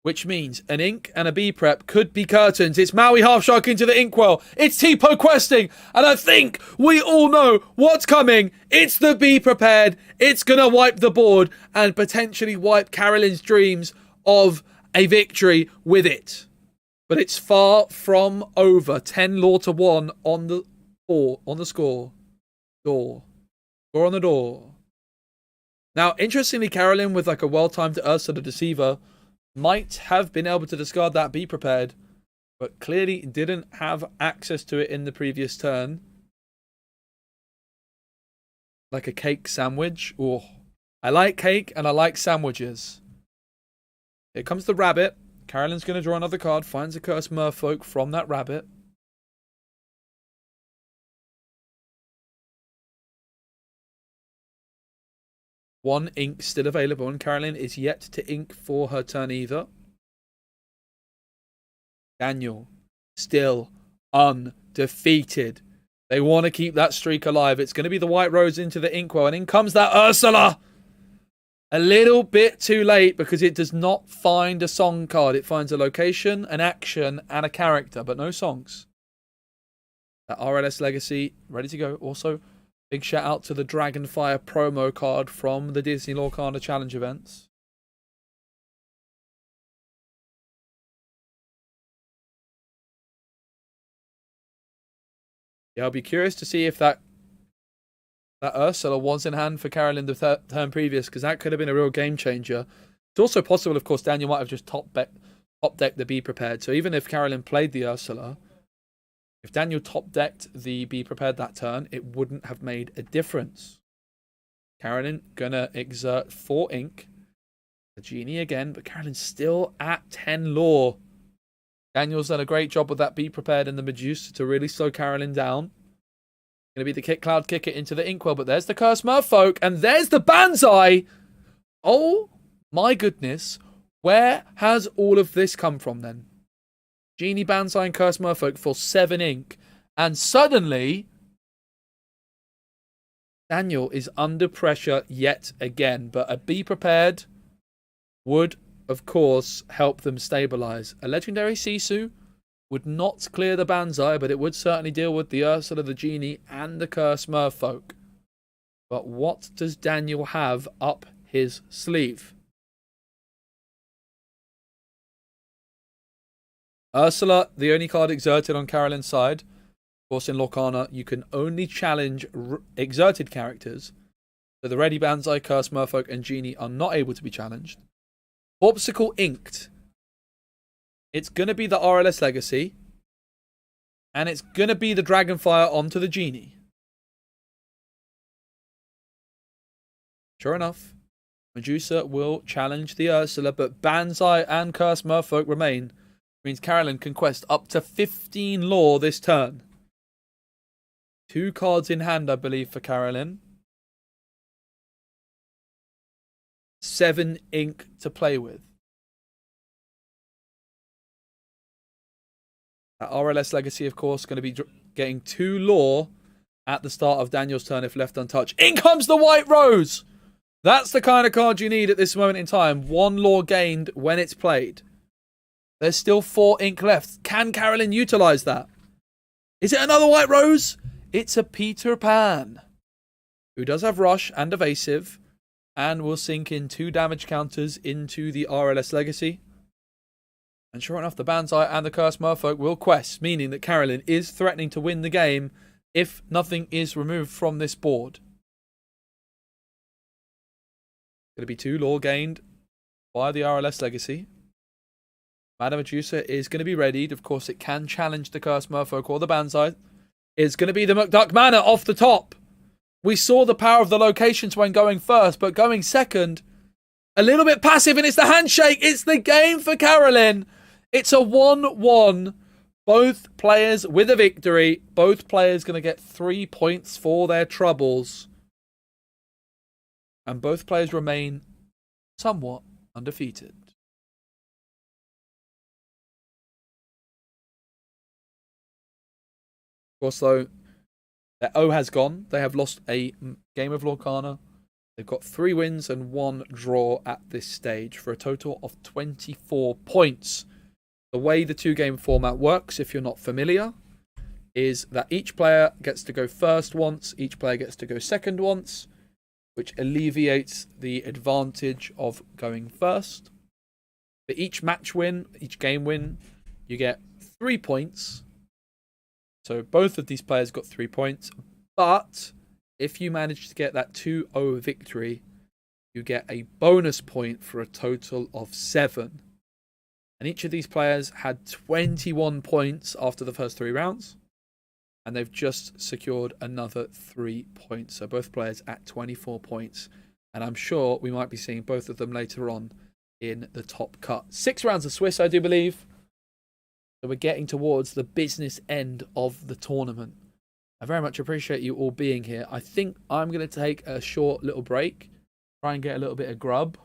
Which means an ink and a B prep could be curtains. It's Maui Half Shark into the Inkwell. It's Tipo questing. And I think we all know what's coming. It's the Be Prepared. It's going to wipe the board and potentially wipe Carolyn's dreams of a victory with it. But it's far from over. 10 lore to 1 on the 4 on the score. Door. Score on the door. Now, interestingly, Carolyn with like a well-timed Ursa the Deceiver might have been able to discard that Be Prepared, but clearly didn't have access to it in the previous turn. Like a cake sandwich. Oh, I like cake and I like sandwiches. Here comes the rabbit. Carolyn's going to draw another card, finds a Cursed Merfolk from that rabbit. One ink still available, and Carolyn is yet to ink for her turn either. Daniel, still undefeated. They want to keep that streak alive. It's going to be the White Rose into the inkwell, and in comes that Ursula! A little bit too late because it does not find a song card. It finds a location, an action, and a character, but no songs. That RLS Legacy, ready to go. Also, big shout out to the Dragonfire promo card from the Disney Lorcana Challenge events. Yeah, I'll be curious to see if that Ursula was in hand for Carolyn the turn previous, because that could have been a real game changer. It's also possible, of course, Daniel might have just top decked the Be Prepared. So even if Carolyn played the Ursula, if Daniel top decked the Be Prepared that turn, it wouldn't have made a difference. Carolyn gonna exert 4 ink. The Genie again, but Carolyn's still at 10 lore. Daniel's done a great job with that Be Prepared and the Medusa to really slow Carolyn down. Going to be the Kick Cloud Kicker into the inkwell, but there's the Cursed Merfolk, and there's the Banzai! Oh my goodness. Where has all of this come from then? Genie, Banzai, and Cursed Merfolk for 7 ink. And suddenly, Daniel is under pressure yet again. But a Be Prepared would, of course, help them stabilize. A Legendary Sisu would not clear the Banzai, but it would certainly deal with the Ursula, the Genie, and the Cursed Merfolk. But what does Daniel have up his sleeve? Ursula, the only card exerted on Carolyn's side. Of course, in Lorcana, you can only challenge exerted characters. So the Ready Banzai, Cursed Merfolk, and Genie are not able to be challenged. Corpsicle inked. It's going to be the RLS Legacy. And it's going to be the Dragonfire onto the Genie. Sure enough, Medusa will challenge the Ursula, but Banzai and Cursed Merfolk remain. Means Carolyn can quest up to 15 lore this turn. 2 cards in hand, I believe, for Carolyn. 7 ink to play with. That RLS Legacy, of course, going to be getting 2 lore at the start of Daniel's turn if left untouched. In comes the White Rose! That's the kind of card you need at this moment in time. 1 lore gained when it's played. There's still 4 ink left. Can Carolyn utilize that? Is it another White Rose? It's a Peter Pan, who does have Rush and Evasive, and will sink in 2 damage counters into the RLS Legacy. And sure enough, the Banzai and the Cursed Merfolk will quest, meaning that Carolyn is threatening to win the game if nothing is removed from this board. Going to be 2 lore gained by the RLS Legacy. Madame Medusa is going to be readied. Of course, it can challenge the Cursed Merfolk or the Banzai. It's going to be the McDuck Manor off the top. We saw the power of the locations when going first, but going second, a little bit passive, and it's the handshake. It's the game for Carolyn. It's a 1-1. Both players with a victory. Both players going to get 3 points for their troubles. And both players remain somewhat undefeated. Of course, though, their O has gone. They have lost a game of Lorcana. They've got 3 wins and 1 draw at this stage for a total of 24 points. The way the 2-game format works, if you're not familiar, is that each player gets to go first once, each player gets to go second once, which alleviates the advantage of going first. For each match win, each game win, you get 3 points. So both of these players got 3 points. But if you manage to get that 2-0 victory, you get a bonus point for a total of 7. And each of these players had 21 points after the first 3 rounds. And they've just secured another 3 points. So both players at 24 points. And I'm sure we might be seeing both of them later on in the top cut. 6 rounds of Swiss, I do believe. So we're getting towards the business end of the tournament. I very much appreciate you all being here. I think I'm going to take a short little break. Try and get a little bit of grub.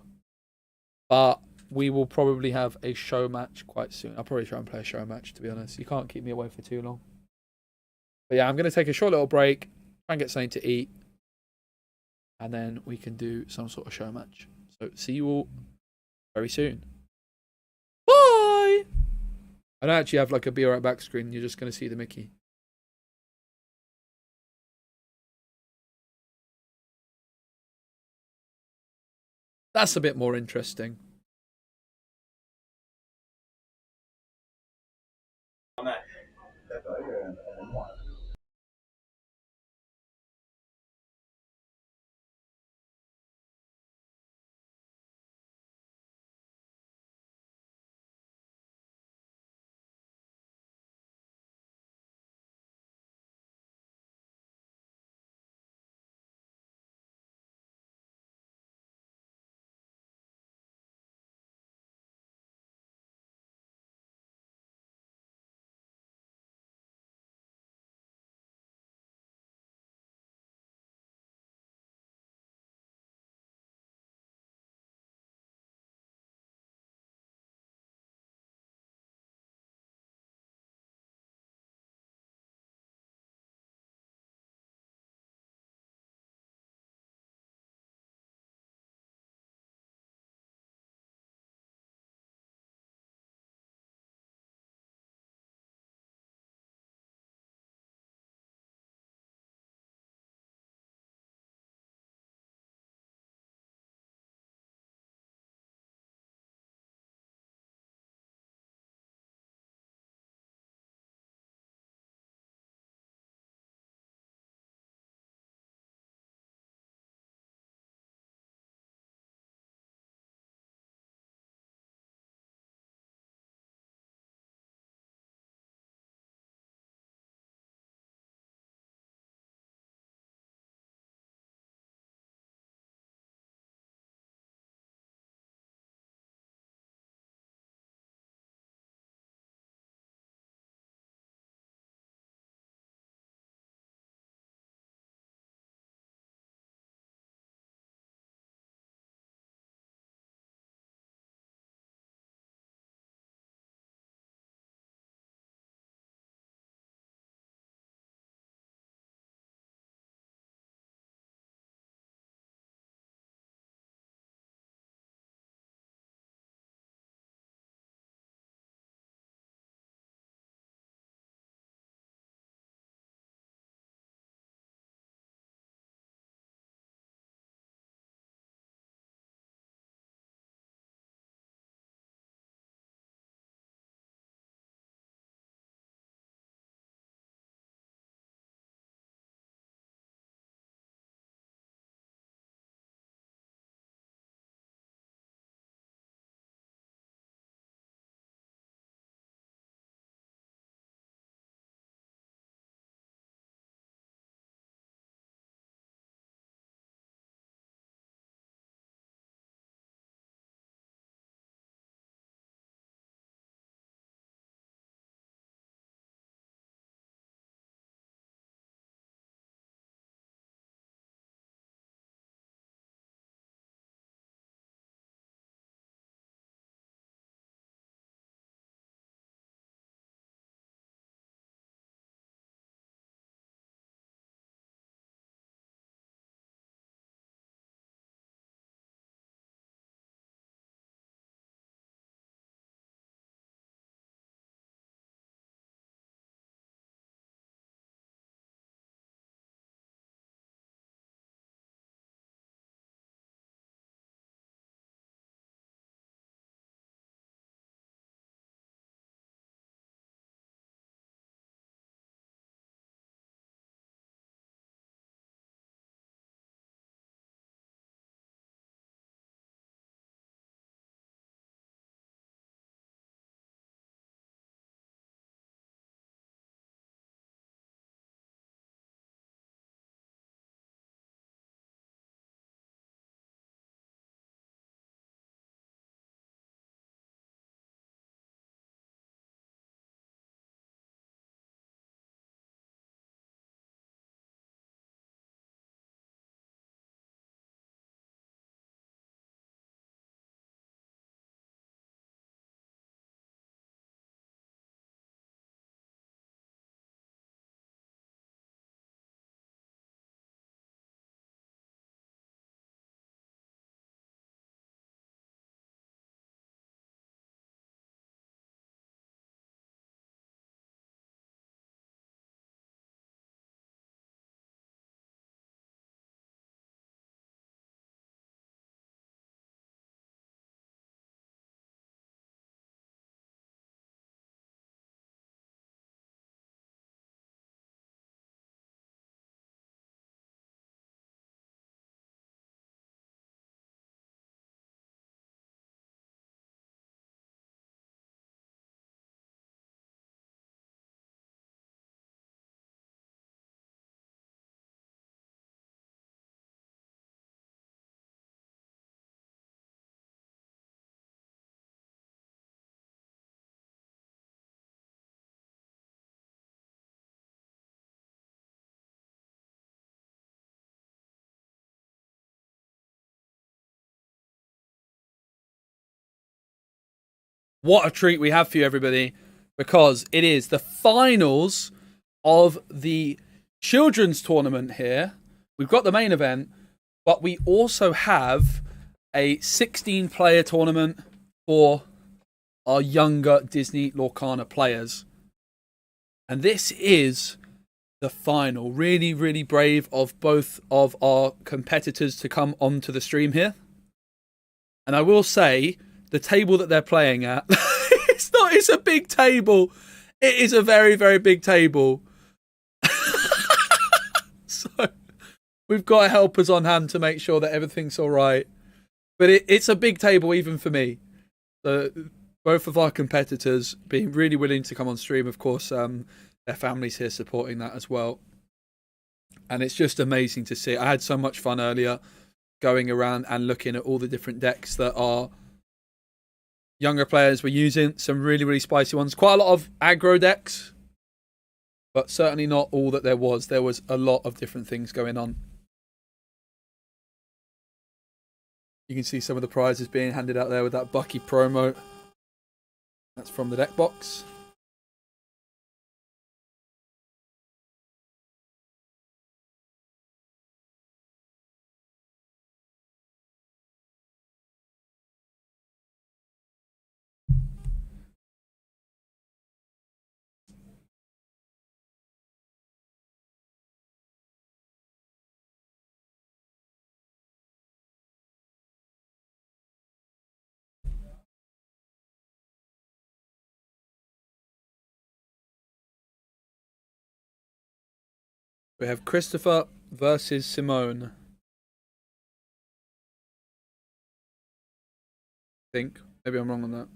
But we will probably have a show match quite soon. I'll probably try and play a show match, to be honest. You can't keep me away for too long. But yeah, I'm going to take a short little break. Try and get something to eat. And then we can do some sort of show match. So see you all very soon. Bye! I don't actually have like a be right back screen. You're just going to see the Mickey. That's a bit more interesting. what a treat we have for you, everybody, because it is the finals of the children's tournament here. We've got the main event, but we also have a 16-player tournament for our younger Disney Lorcana players. And this is the final. Really, really brave of both of our competitors to come onto the stream here. And I will say, the table that they're playing at, it's a big table. It is a very, very big table. So we've got helpers on hand to make sure that everything's all right. But it's a big table even for me. So both of our competitors being really willing to come on stream, of course, their families here supporting that as well. And it's just amazing to see. I had so much fun earlier going around and looking at all the different decks that our younger players were using. Some really, really spicy ones. Quite a lot of aggro decks, but certainly not all that there was. There was a lot of different things going on. You can see some of the prizes being handed out there with that Bucky promo. That's from the deck box. We have Christopher versus Simone. I think. Maybe I'm wrong on that.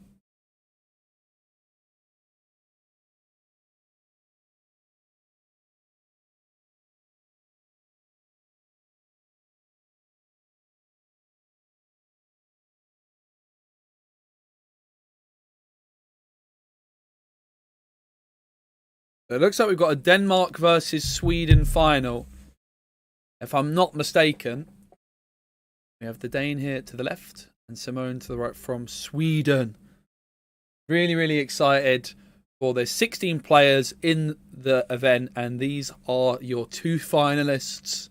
It looks like we've got a Denmark versus Sweden final. If I'm not mistaken, we have the Dane here to the left and Simone to the right from Sweden. Really, really excited for the 16 players in the event, and these are your two finalists.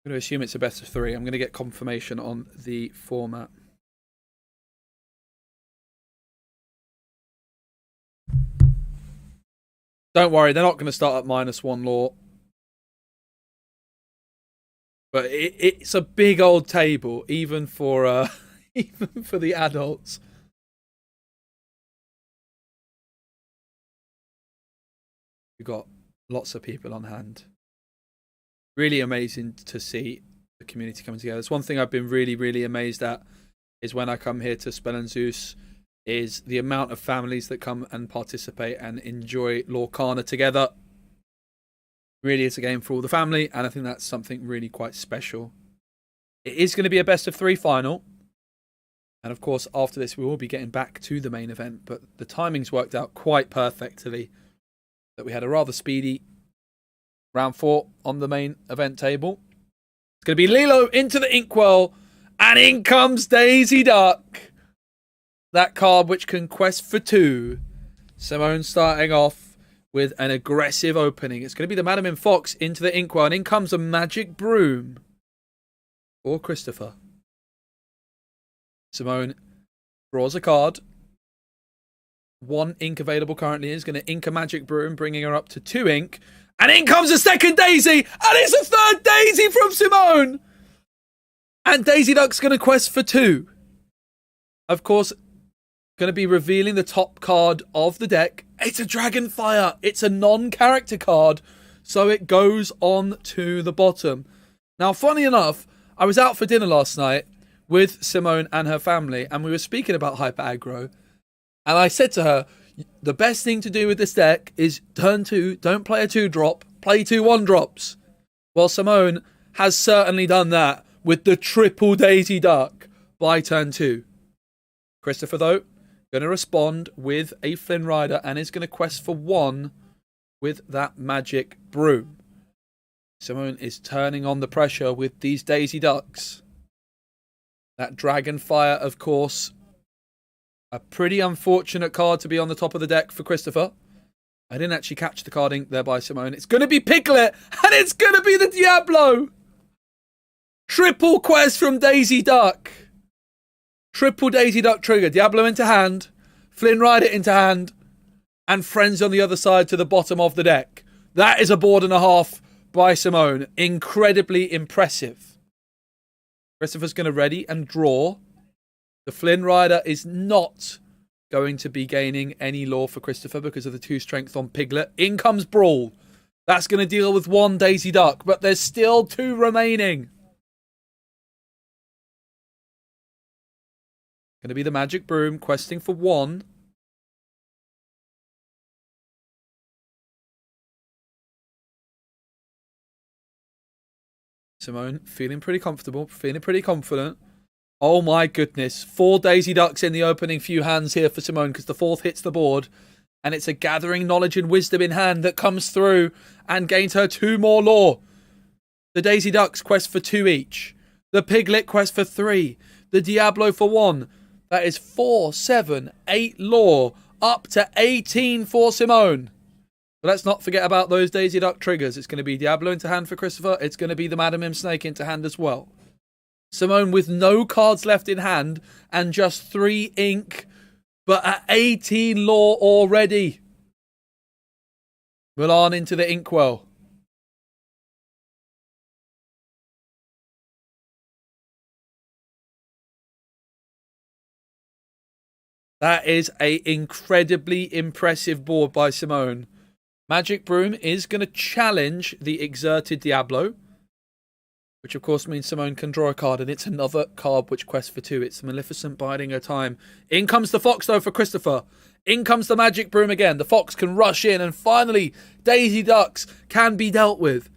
I'm going to assume it's a best of three. I'm going to get confirmation on the format. Don't worry, they're not going to start at -1 law. But it's a big old table, even for even for the adults. We've got lots of people on hand. Really amazing to see the community coming together. It's one thing I've been really, really amazed at is when I come here to Spell and Zeus, is the amount of families that come and participate and enjoy Lorcana together. Really is a game for all the family, and I think that's something really quite special. It is going to be a best of 3 final. And of course, after this, we will be getting back to the main event, but the timings worked out quite perfectly that we had a rather speedy round 4 on the main event table. It's going to be Lilo into the Inkwell, and in comes Daisy Duck. That card which can quest for 2. Simone starting off with an aggressive opening. It's going to be the Madam in Fox into the Inkwell, and in comes a Magic Broom for Christopher. Simone draws a card. 1 ink available currently. Is going to ink a Magic Broom, bringing her up to 2 ink. And in comes a second Daisy, and it's a 3rd Daisy from Simone. And Daisy Duck's going to quest for 2. Of course, going to be revealing the top card of the deck. It's a Dragonfire. It's a non-character card, so it goes on to the bottom. Now, funny enough, I was out for dinner last night with Simone and her family, and we were speaking about Hyper Aggro, and I said to her, the best thing to do with this deck is turn 2, don't play a 2-drop, play 2 1-drops. Well, Simone has certainly done that with the triple Daisy Duck by turn 2. Christopher, though, going to respond with a Flynn Rider and is going to quest for 1 with that Magic Broom. Simone is turning on the pressure with these Daisy Ducks. That Dragonfire, of course, a pretty unfortunate card to be on the top of the deck for Christopher. I didn't actually catch the carding there by Simone. It's going to be Piglet, and it's going to be the Diablo. Triple quest from Daisy Duck. Triple Daisy Duck trigger. Diablo into hand, Flynn Rider into hand, and friends on the other side to the bottom of the deck. That is a board and a half by Simone. Incredibly impressive. Christopher's going to ready and draw. The Flynn Rider is not going to be gaining any lore for Christopher because of the 2 strength on Piglet. In comes Brawl. That's going to deal with 1 Daisy Duck, but there's still 2 remaining. Going to be the Magic Broom, questing for 1. Simone feeling pretty comfortable, feeling pretty confident. Oh my goodness. 4 Daisy Ducks in the opening few hands here for Simone because the 4th hits the board. And it's a Gathering Knowledge and Wisdom in hand that comes through and gains her 2 more lore. The Daisy Ducks quest for 2 each. The Piglet quest for 3. The Diablo for 1. That is 4, 7, 8 lore. Up to 18 for Simone. But let's not forget about those Daisy Duck triggers. It's going to be Diablo into hand for Christopher. It's going to be the Madam M Snake into hand as well. Simone with no cards left in hand and just 3 ink, but at 18 lore already. Milan into the inkwell. That is an incredibly impressive board by Simone. Magic Broom is going to challenge the Exerted Diablo, which of course means Simone can draw a card, and it's another card which quests for 2. It's Maleficent biding her time. In comes the Fox, though, for Christopher. In comes the Magic Broom again. The Fox can rush in, and finally, Daisy Ducks can be dealt with.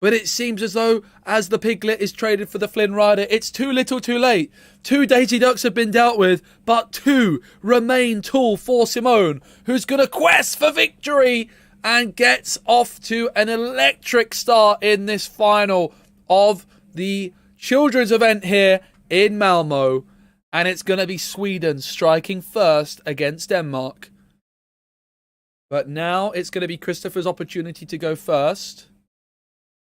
But it seems as though, as the Piglet is traded for the Flynn Rider, it's too little too late. 2 Daisy Ducks have been dealt with, but 2 remain tall for Simone, who's going to quest for victory and gets off to an electric start in this final of the children's event here in Malmö. And it's going to be Sweden striking first against Denmark. But now it's going to be Christopher's opportunity to go first.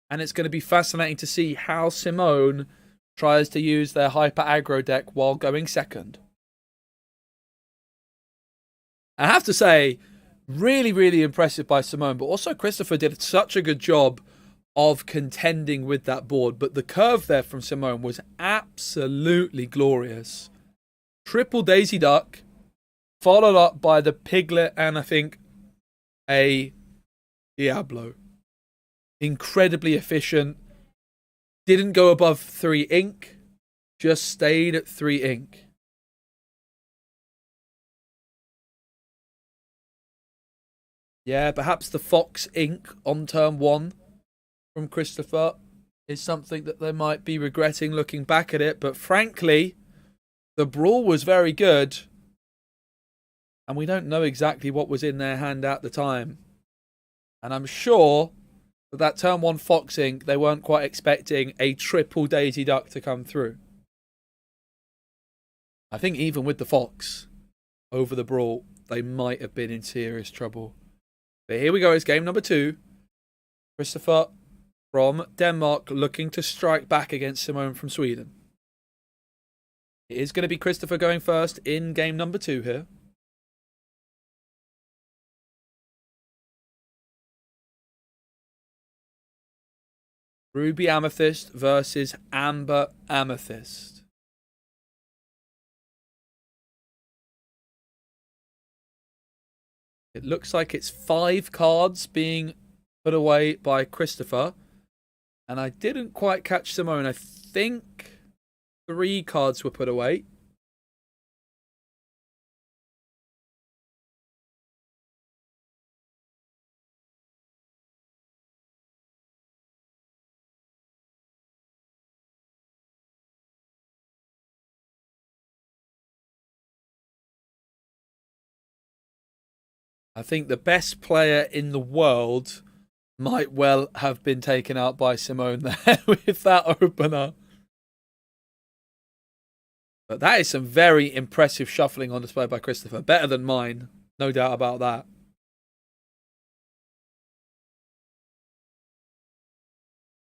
And it's going to be fascinating to see how Simone tries to use their hyper aggro deck while going second. I have to say, really, really impressive by Simone. But also Christopher did such a good job of contending with that board. But the curve there from Simone was absolutely glorious. Triple Daisy Duck, followed up by the Piglet and I think a Diablo. Incredibly efficient. Didn't go above 3 ink. Just stayed at 3 ink. Yeah, perhaps the Fox ink on turn 1 from Christopher is something that they might be regretting looking back at it. But frankly, the Brawl was very good. And we don't know exactly what was in their hand at the time. And I'm sure that turn 1 Fox ink, they weren't quite expecting a triple Daisy Duck to come through. I think even with the Fox over the Brawl, they might have been in serious trouble. But here we go, it's game number 2. Christopher from Denmark looking to strike back against Simone from Sweden. It is going to be Christopher going first in game number 2 here. Ruby Amethyst versus Amber Amethyst. It looks like it's 5 cards being put away by Christopher. And I didn't quite catch Simone. I think 3 cards were put away. I think the best player in the world might well have been taken out by Simone there with that opener. But that is some very impressive shuffling on display by Christopher. Better than mine. No doubt about that.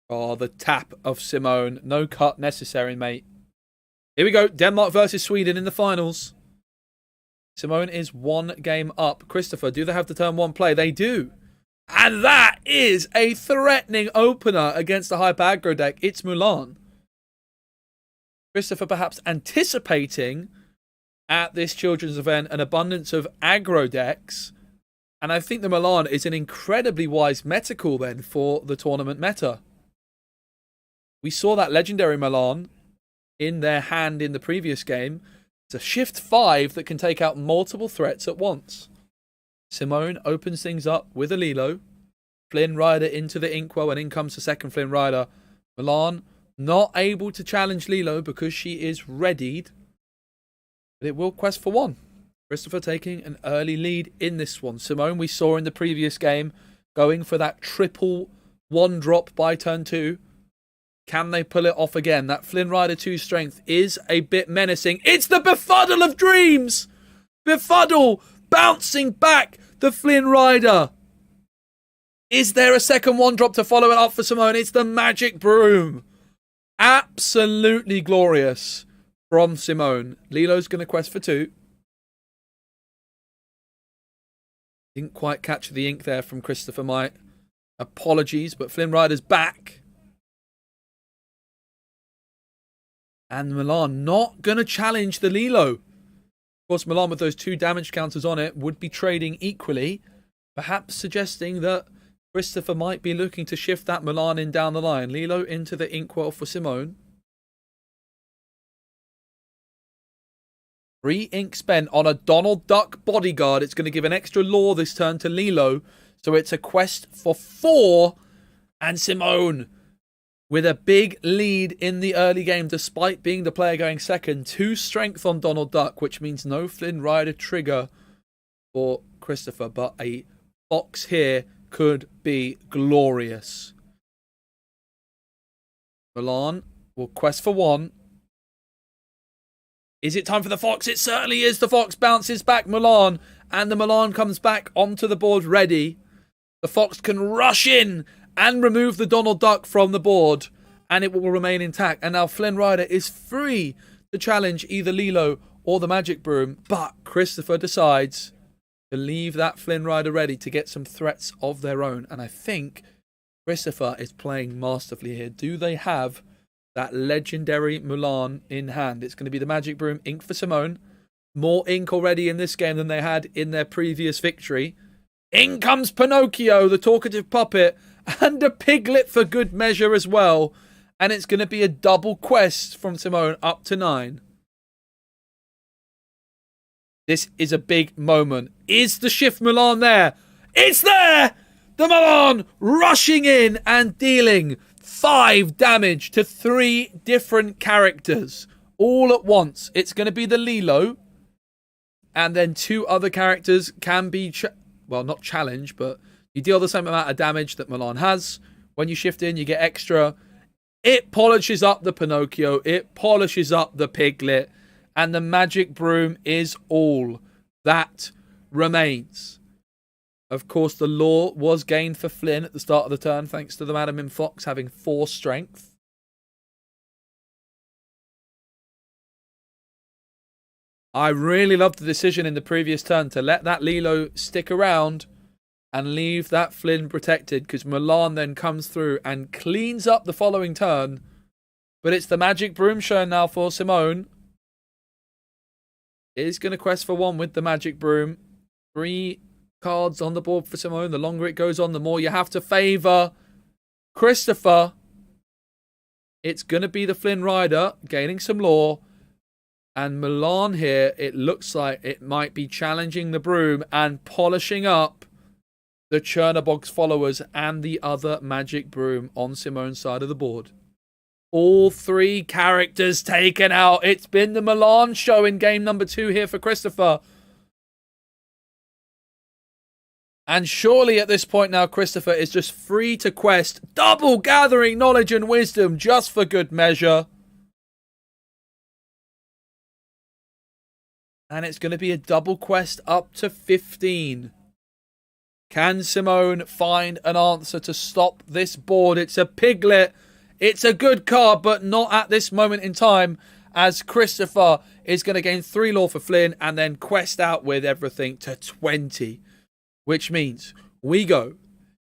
Oh, the tap of Simone. No cut necessary, mate. Here we go. Denmark versus Sweden in the finals. Simone is 1 game up. Christopher, do they have the turn 1 play? They do. And that is a threatening opener against the hyper aggro deck. It's Mulan. Christopher perhaps anticipating at this children's event an abundance of aggro decks. And I think the Milan is an incredibly wise meta call then for the tournament meta. We saw that legendary Milan in their hand in the previous game. It's a shift 5 that can take out multiple threats at once. Simone opens things up with a Lilo. Flynn Rider into the Inkwell, and in comes the second Flynn Rider. Milan not able to challenge Lilo because she is readied. But it will quest for 1. Christopher taking an early lead in this one. Simone, we saw in the previous game, going for that triple 1-drop by turn 2. Can they pull it off again? That Flynn Rider 2 strength is a bit menacing. It's the Befuddle of Dreams! Befuddle bouncing back the Flynn Rider. Is there a second 1-drop to follow it up for Simone? It's the Magic Broom. Absolutely glorious from Simone. Lilo's going to quest for 2. Didn't quite catch the ink there from Christopher, my apologies, but Flynn Rider's back. And Milan not going to challenge the Lilo. Of course, Milan with those 2 damage counters on it would be trading equally, perhaps suggesting that Christopher might be looking to shift that Milan in down the line. Lilo into the Inkwell for Simone. 3 ink spent on a Donald Duck bodyguard. It's going to give an extra lore this turn to Lilo. So it's a quest for 4. And Simone with a big lead in the early game, despite being the player going second. 2 strength on Donald Duck, which means no Flynn Rider trigger for Christopher. But a Fox here could be glorious. Milan will quest for 1. Is it time for the Fox? It certainly is. The Fox bounces back Milan, and the Milan comes back onto the board ready. The Fox can rush in and remove the Donald Duck from the board, and it will remain intact. And now Flynn Rider is free to challenge either Lilo or the Magic Broom, but Christopher decides to leave that Flynn Rider ready to get some threats of their own. And I think Christopher is playing masterfully here. Do they have that legendary Mulan in hand? It's going to be the Magic Broom, ink for Simone. More ink already in this game than they had in their previous victory. In comes Pinocchio, the talkative puppet, and a piglet for good measure as well. And it's going to be a double quest from Simone up to 9. This is a big moment. Is the shift Mulan there? It's there! The Mulan rushing in and dealing 5 damage to 3 different characters all at once. It's going to be the Lilo. And then 2 other characters can be, not challenged, but you deal the same amount of damage that Milan has. When you shift in, you get extra. It polishes up the Pinocchio. It polishes up the Piglet. And the Magic Broom is all that remains. Of course, the lore was gained for Flynn at the start of the turn, thanks to the Madam in Fox having 4 strength. I really loved the decision in the previous turn to let that Lilo stick around and leave that Flynn protected, because Milan then comes through and cleans up the following turn. But it's the Magic Broom show now for Simone. Is going to quest for 1 with the Magic Broom. 3 cards on the board for Simone. The longer it goes on, the more you have to favour Christopher. It's going to be the Flynn Rider gaining some lore. And Milan here, it looks like it might be challenging the Broom and polishing up the Chernobog's followers and the other Magic Broom on Simone's side of the board. All 3 characters taken out. It's been the Milan show in game number 2 here for Christopher. And surely at this point now, Christopher is just free to quest. Double gathering knowledge and wisdom just for good measure. And it's going to be a double quest up to 15. Can Simone find an answer to stop this board? It's a Piglet. It's a good card, but not at this moment in time, as Christopher is going to gain 3 lore for Flynn and then quest out with everything to 20. Which means we go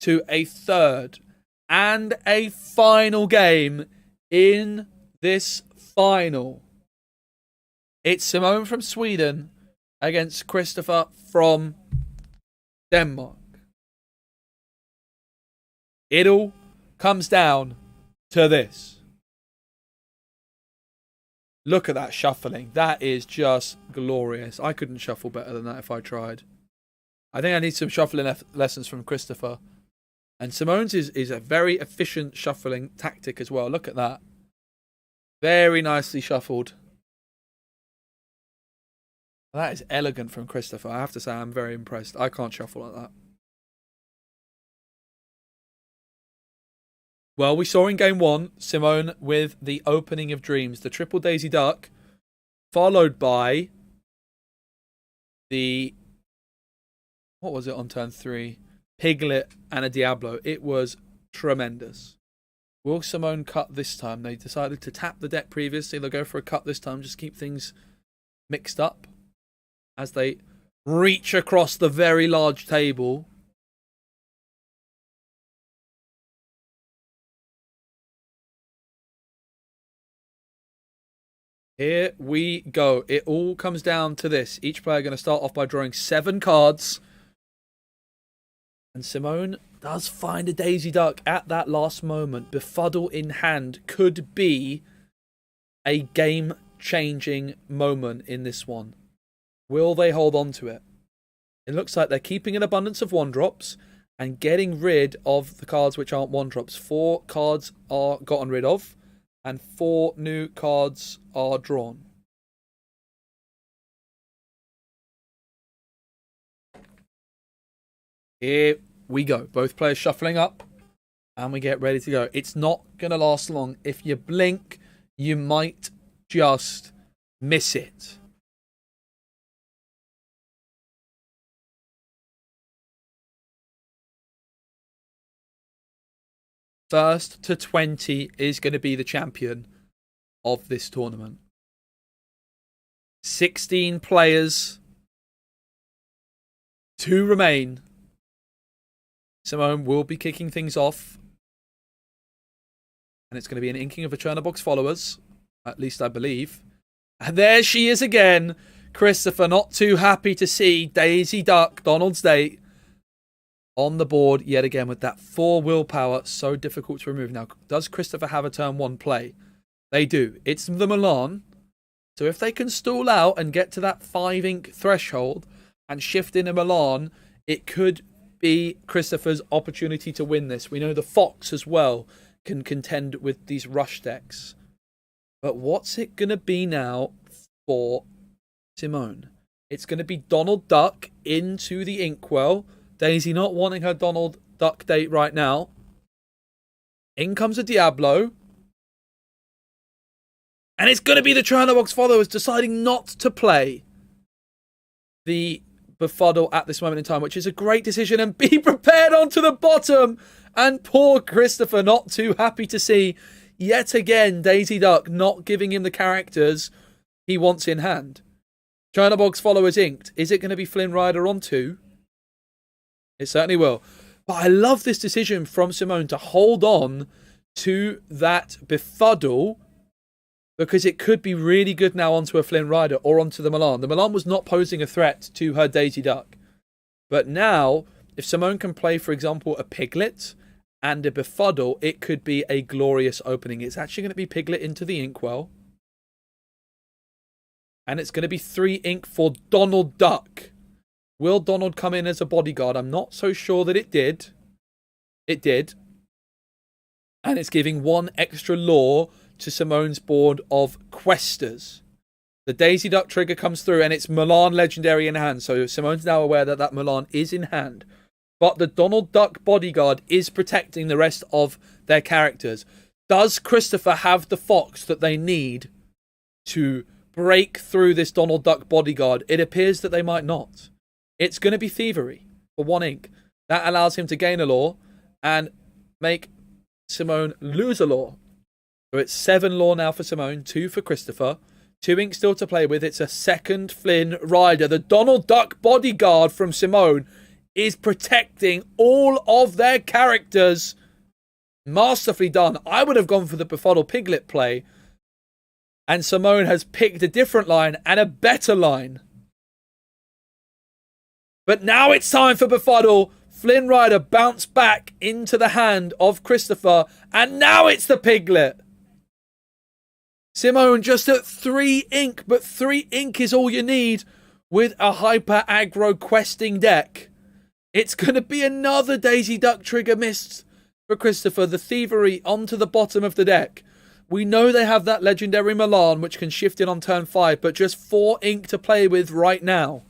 to a third and a final game in this final. It's Simone from Sweden against Christopher from Denmark. It all comes down to this. Look at that shuffling. That is just glorious. I couldn't shuffle better than that if I tried. I think I need some shuffling lessons from Christopher. And Simone's is a very efficient shuffling tactic as well. Look at that. Very nicely shuffled. That is elegant from Christopher. I have to say, I'm very impressed. I can't shuffle like that. Well, we saw in game 1, Simone with the opening of dreams. The triple Daisy Duck, followed by the... What was it on turn 3? Piglet and a Diablo. It was tremendous. Will Simone cut this time? They decided to tap the deck previously. They'll go for a cut this time. Just keep things mixed up as they reach across the very large table. Here we go. It all comes down to this. Each player going to start off by drawing 7 cards. And Simone does find a Daisy Duck at that last moment. Befuddle in hand could be a game-changing moment in this one. Will they hold on to it? It looks like they're keeping an abundance of 1-drops and getting rid of the cards which aren't 1-drops. 4 cards are gotten rid of and 4 new cards are drawn. Here we go. Both players shuffling up and we get ready to go. It's not going to last long. If you blink, you might just miss it. First to 20 is going to be the champion of this tournament. 16 players to remain. Simone will be kicking things off. And it's going to be an inking of a Churnabox followers. At least I believe. And there she is again. Christopher not too happy to see Daisy Duck, Donald's date, on the board yet again with that 4 willpower. So difficult to remove. Now, does Christopher have a turn 1 play? They do. It's the Milan. So if they can stall out and get to that 5 ink threshold and shift in a Milan, it could be Christopher's opportunity to win this. We know the Fox as well can contend with these rush decks. But what's it going to be now for Simone? It's going to be Donald Duck into the Inkwell. Daisy not wanting her Donald Duck date right now. In comes a Diablo. And it's going to be the Churnabox followers deciding not to play the Befuddle at this moment in time, which is a great decision. And be prepared onto the bottom. And poor Christopher not too happy to see yet again Daisy Duck not giving him the characters he wants in hand. Churnabox followers inked. Is it going to be Flynn Rider on 2? It certainly will. But I love this decision from Simone to hold on to that Befuddle, because it could be really good now onto a Flynn Rider or onto the Milan. The Milan was not posing a threat to her Daisy Duck. But now, if Simone can play, for example, a Piglet and a Befuddle, it could be a glorious opening. It's actually going to be Piglet into the Inkwell. And it's going to be 3 ink for Donald Duck. Will Donald come in as a bodyguard? I'm not so sure that it did. It did. And it's giving 1 extra lore to Simone's board of Questers. The Daisy Duck trigger comes through and it's Milan Legendary in hand. So Simone's now aware that that Milan is in hand. But the Donald Duck bodyguard is protecting the rest of their characters. Does Christopher have the Fox that they need to break through this Donald Duck bodyguard. It appears that they might not. It's going to be thievery for 1 ink. That allows him to gain a law and make Simone lose a law. So it's 7 law now for Simone, 2 for Christopher. 2 ink still to play with. It's a second Flynn Rider. The Donald Duck bodyguard from Simone is protecting all of their characters. Masterfully done. I would have gone for the Befuddle Piglet play. And Simone has picked a different line and a better line. But now it's time for Befuddle. Flynn Rider bounced back into the hand of Christopher. And now it's the Piglet. Simone just at 3 ink. But 3 ink is all you need with a hyper aggro questing deck. It's going to be another Daisy Duck trigger missed for Christopher. The thievery onto the bottom of the deck. We know they have that legendary Milan, which can shift in on turn 5, but just 4 ink to play with right now.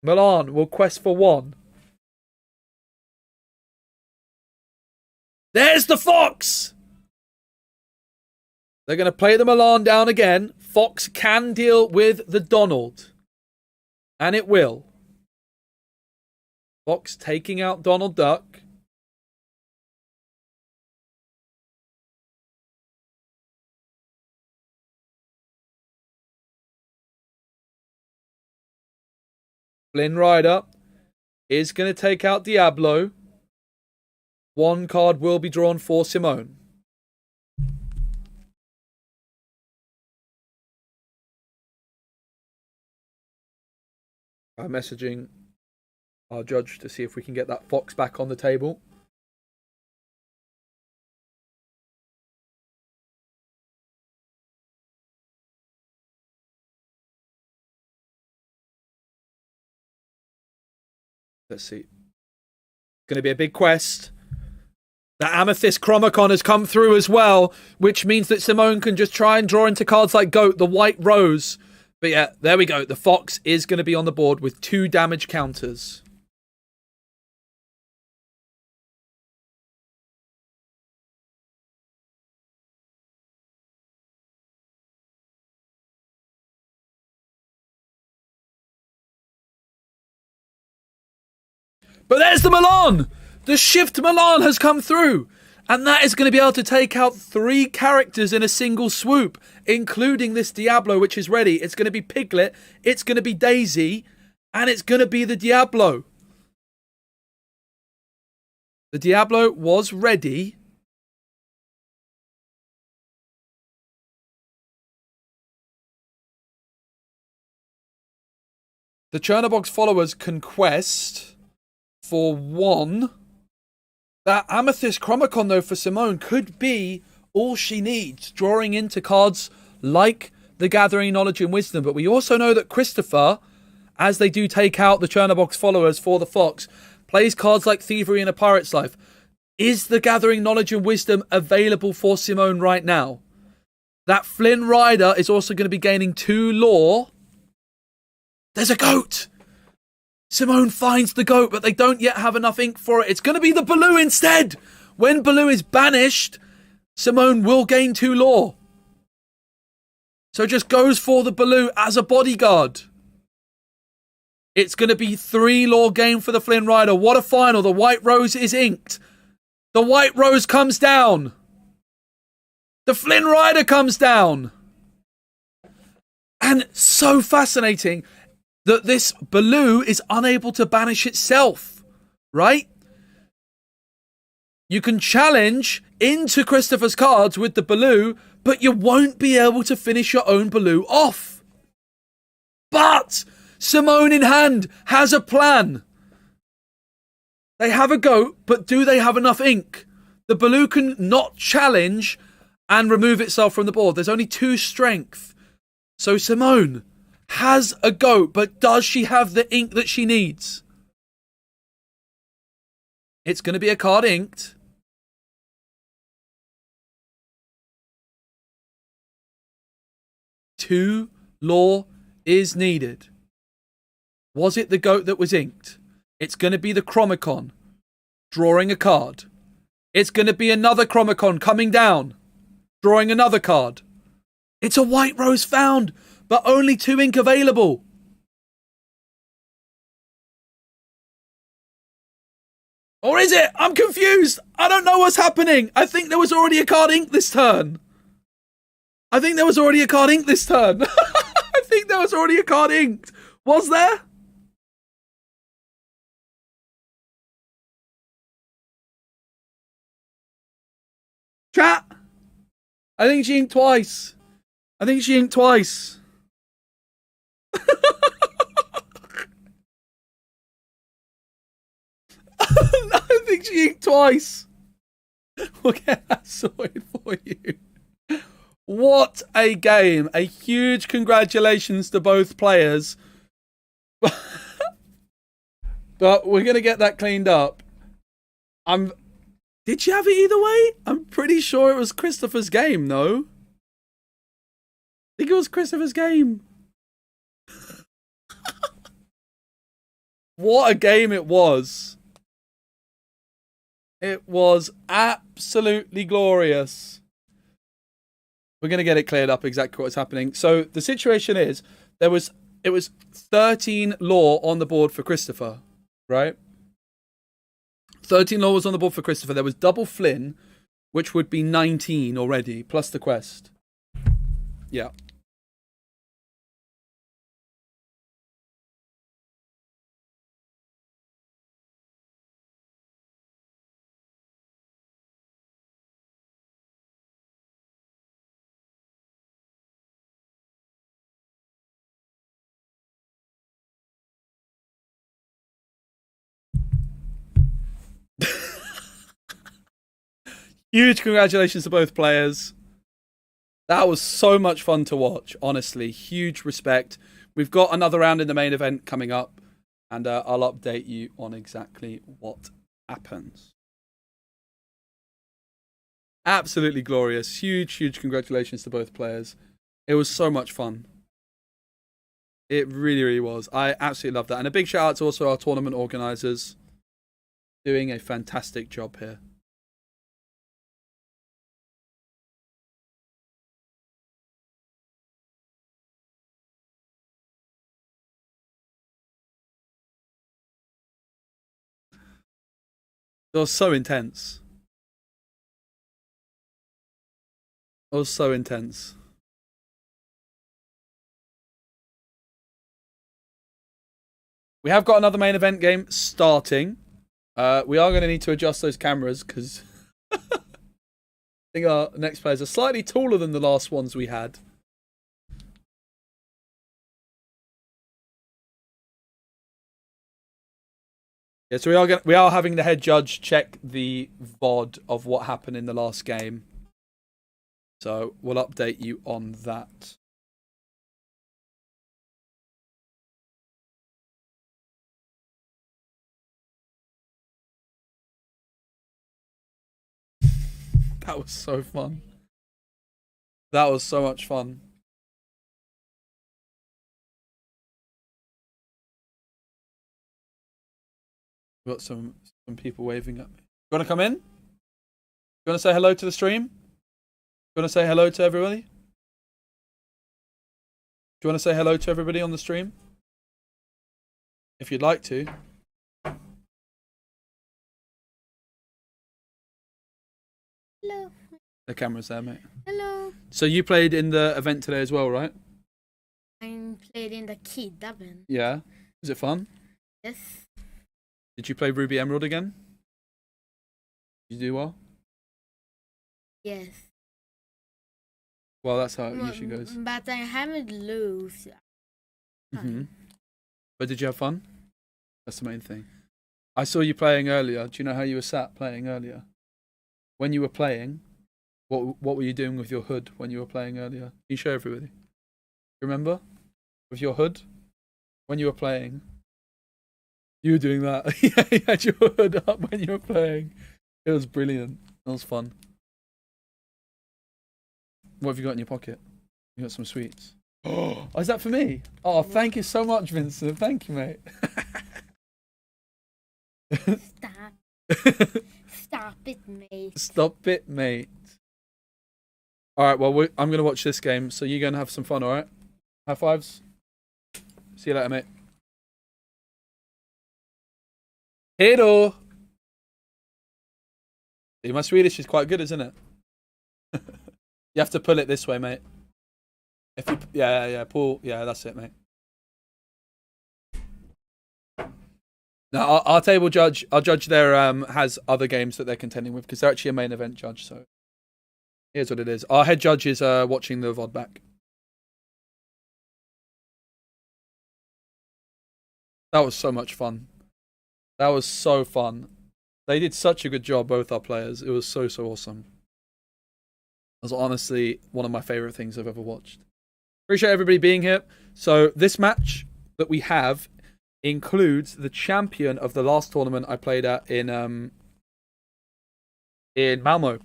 Milan will quest for 1. There's the Fox! They're going to play the Milan down again. Fox can deal with the Donald. And it will. Fox taking out Donald Duck. Flynn Rider is going to take out Diablo. 1 card will be drawn for Simone. I'm messaging our judge to see if we can get that Fox back on the table. Let's see. It's going to be a big quest. The Amethyst Chromacon has come through as well, which means that Simone can just try and draw into cards like Goat, the White Rose. But yeah, there we go. The Fox is going to be on the board with 2 damage counters. But there's the Milan! The Shift Milan has come through! And that is going to be able to take out 3 characters in a single swoop, including this Diablo, which is ready. It's going to be Piglet, it's going to be Daisy, and it's going to be the Diablo. The Diablo was ready. The Chernobog's followers can quest for 1. That Amethyst Chromacon, though, for Simone could be all she needs, drawing into cards like the Gathering Knowledge and Wisdom. But we also know that Christopher, as they do take out the Chernobog's followers for the Fox, plays cards like Thievery and A Pirate's Life. Is the Gathering Knowledge and Wisdom available for Simone right now? That Flynn Rider is also going to be gaining 2 lore. There's a Goat! Simone finds the Goat, but they don't yet have enough ink for it. It's going to be the Baloo instead! When Baloo is banished, Simone will gain 2 lore. So just goes for the Baloo as a bodyguard. It's going to be 3 lore gain for the Flynn Rider. What a final. The White Rose is inked. The White Rose comes down. The Flynn Rider comes down. And so fascinating that this Baloo is unable to banish itself, right? You can challenge into Christopher's cards with the Baloo, but you won't be able to finish your own Baloo off. But Simone in hand has a plan. They have a Goat, but do they have enough ink? The Baloo can not challenge and remove itself from the board. There's only 2 strength. So Simone has a Goat, but does she have the ink that she needs? It's going to be a card inked. Two lore is needed. Was it the Goat that was inked? It's going to be the Chromacon drawing a card. It's going to be another Chromacon coming down, drawing another card. It's a white rose found, but only 2 ink available. Or is it? I'm confused. I don't know what's happening. I think there was already a card inked this turn. I think there was already a card inked. Was there? Chat. I think she inked twice. I think she inked twice. We'll get that sorted for you. What a game. A huge congratulations to both players. But we're going to get that cleaned up. Did you have it either way? I'm pretty sure it was Christopher's game, no? I think it was Christopher's game. What a game it was. It was absolutely glorious. We're going to get it cleared up exactly what's happening. So the situation is, it was 13 law on the board for Christopher, right? 13 law was on the board for Christopher. There was double Flynn, which would be 19 already, plus the quest. Yeah. Huge congratulations to both players. That was so much fun to watch, honestly. Huge respect. We've got another round in the main event coming up, and I'll update you on exactly what happens. Absolutely glorious. Huge congratulations to both players. It was so much fun. It really was. I absolutely love that. And a big shout out to also our tournament organisers. Doing a fantastic job here. It was so intense. It was so intense. We have got another main event game starting. We are going to need to adjust those cameras because I think our next players are slightly taller than the last ones we had. Yeah, so we are having the head judge check the VOD of what happened in the last game. So we'll update you on that. That was so fun. That was so much fun. We've got some people waving at me. You want to come in? You want to say hello to the stream? You want to say hello to everybody? Do you want to say hello to everybody on the stream? If you'd like to. Hello. The camera's there, mate. Hello. So you played in the event today as well, right? I played in the Kid event. Yeah. Was it fun? Yes. Did you play Ruby Emerald again? Did you do well? Yes. Well, that's how it usually goes. But I haven't lost. But did you have fun? That's the main thing. I saw you playing earlier. Do you know how you were sat playing earlier? When you were playing, what were you doing with your hood when you were playing earlier? Can you show everybody? Remember? With your hood? When you were playing. You were doing that. Yeah, you had your hood up when you were playing. It was brilliant. It was fun. What have you got in your pocket? You got some sweets. Oh, is that for me? Oh, thank you so much, Vincent. Thank you, mate. Stop. Stop it, mate. Stop it, mate. All right, well, I'm going to watch this game, so you're going to have some fun, all right? High fives. See you later, mate. Hejdå! See, my Swedish is quite good, isn't it? You have to pull it this way, mate. If you, pull. Yeah, that's it, mate. Now, our table judge, our judge there has other games that they're contending with because they're actually a main event judge. So here's what it is. Our head judge is watching the VOD back. That was so much fun. That was so fun. They did such a good job, both our players. It was so awesome. It was honestly one of my favorite things I've ever watched. Appreciate everybody being here. So this match that we have includes the champion of the last tournament I played at in Malmö.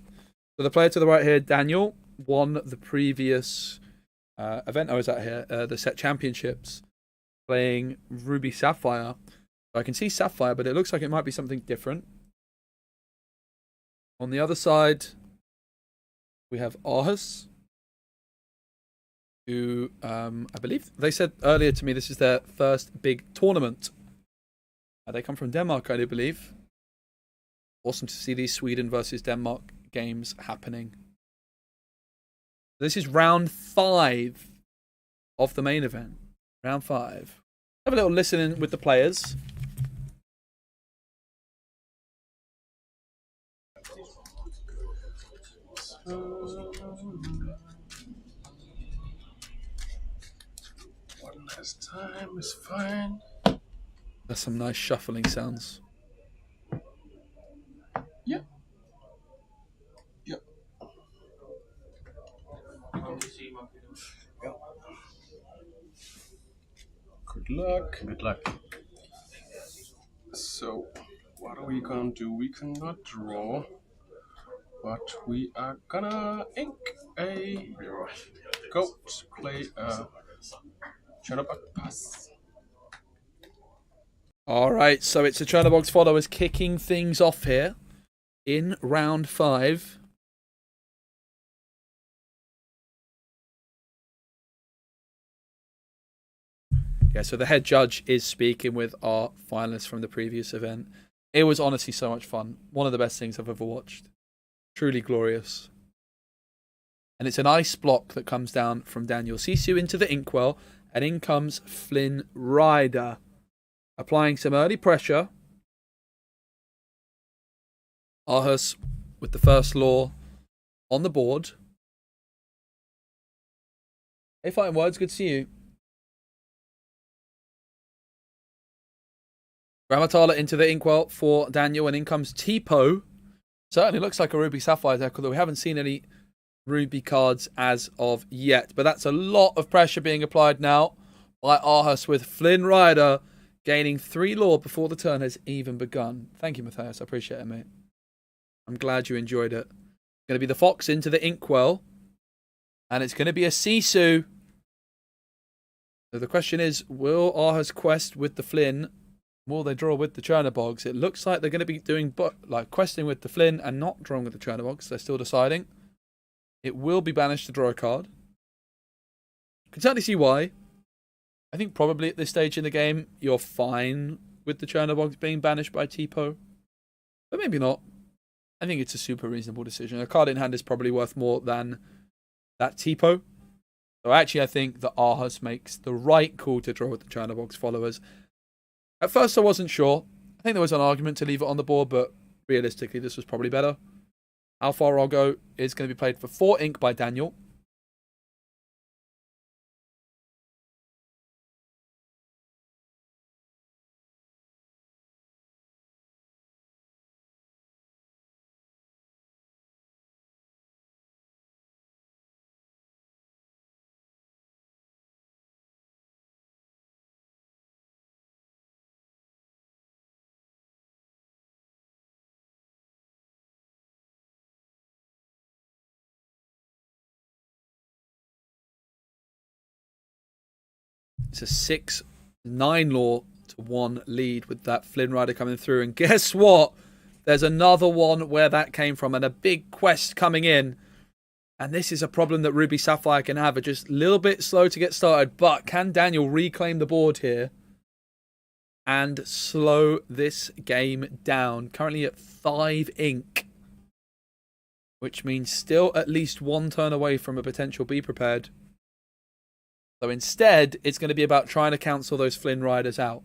So the player to the right here, Daniel, won the previous event I was at here, the set championships, playing Ruby Sapphire. So I can see Sapphire, but it looks like it might be something different. On the other side, we have Aarhus, who I believe they said earlier to me this is their first big tournament. They come from Denmark, I do believe. Awesome to see these Sweden versus Denmark games happening. This is round 5 of the main event. Round 5. Have a little listen in with the players. One last time is fine. That's some nice shuffling sounds. Yep. Yep. Good luck. Good luck. So, what are we gonna do? We cannot draw, but we are gonna ink a goat, play a Chernobog pass. Alright, so it's the Chernobog's followers kicking things off here in round 5. Yeah, so the head judge is speaking with our finalists from the previous event. It was honestly so much fun. One of the best things I've ever watched. Truly glorious. And it's an ice block that comes down from Daniel Sisu into the inkwell, and in comes Flynn Ryder, applying some early pressure. Aarhus with the first law on the board. Hey, Fighting Words, good to see you. Ramatala into the inkwell for Daniel, and in comes Tipo. Certainly looks like a Ruby Sapphire deck, although we haven't seen any Ruby cards as of yet. But that's a lot of pressure being applied now by Aarhus, with Flynn Ryder gaining 3 lore before the turn has even begun. Thank you, Matthias. I appreciate it, mate. I'm glad you enjoyed it. Going to be the Fox into the inkwell, and it's going to be a Sisu. So the question is, will Aarhus quest with the Flynn? Will they draw with the Chernobogs? It looks like they're going to be doing questing with the Flynn and not drawing with the Chernobogs. They're still deciding. It will be banished to draw a card. You can certainly see why. I think probably at this stage in the game, you're fine with the Chernobogs being banished by Tipo. But maybe not. I think it's a super reasonable decision. A card in hand is probably worth more than that Tipo. So actually, I think that Aarhus makes the right call to draw with the Chernobogs followers. At first, I wasn't sure. I think there was an argument to leave it on the board, but realistically, this was probably better. How far I'll go is going to be played for 4 ink by Daniel. It's a 6-9 law to 1 lead with that Flynn Rider coming through. And guess what? There's another one where that came from, and a big quest coming in. And this is a problem that Ruby Sapphire can have. Are just a little bit slow to get started. But can Daniel reclaim the board here and slow this game down? Currently at 5 ink. Which means still at least 1 turn away from a potential Be Prepared. So instead, it's going to be about trying to cancel those Flynn Riders out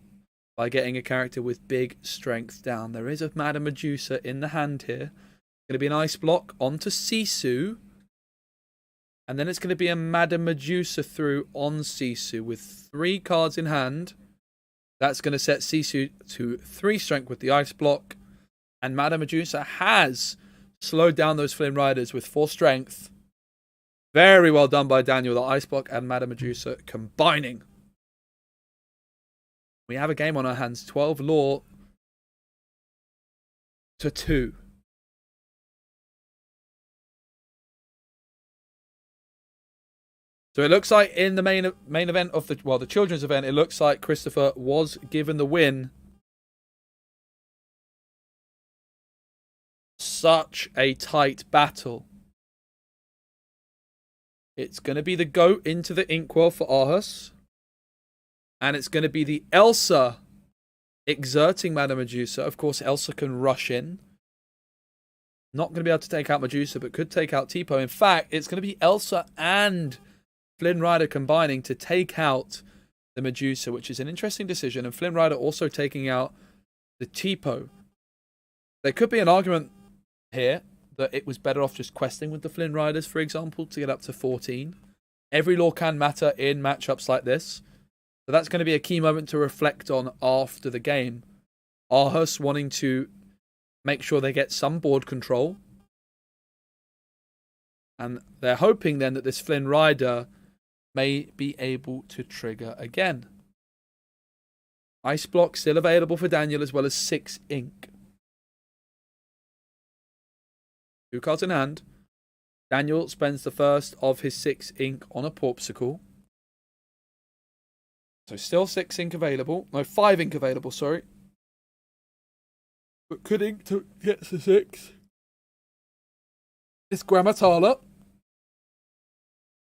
by getting a character with big strength down. There is a Madame Medusa in the hand here. Going to be an Ice Block onto Sisu. And then it's going to be a Madame Medusa through on Sisu with 3 cards in hand. That's going to set Sisu to 3 strength with the Ice Block. And Madame Medusa has slowed down those Flynn Riders with 4 strength. Very well done by Daniel. The Ice Block and Madame Medusa combining. We have a game on our hands. 12 law to 2. So it looks like in the main event of the children's event, it looks like Christopher was given the win. Such a tight battle. It's going to be the goat into the inkwell for Aarhus. And it's going to be the Elsa exerting Madame Medusa. Of course, Elsa can rush in. Not going to be able to take out Medusa, but could take out Tipo. In fact, it's going to be Elsa and Flynn Rider combining to take out the Medusa, which is an interesting decision. And Flynn Rider also taking out the Tipo. There could be an argument here that it was better off just questing with the Flynn Riders, for example, to get up to 14. Every law can matter in matchups like this. So that's going to be a key moment to reflect on after the game. Aarhus wanting to make sure they get some board control. And they're hoping then that this Flynn Rider may be able to trigger again. Ice Block still available for Daniel as well as 6 ink. 2 cards in hand. Daniel spends the first of his 6 ink on a Porpsicle. So still 6 ink available. No, 5 ink available, sorry. But could ink to get to 6. It's Grammatala.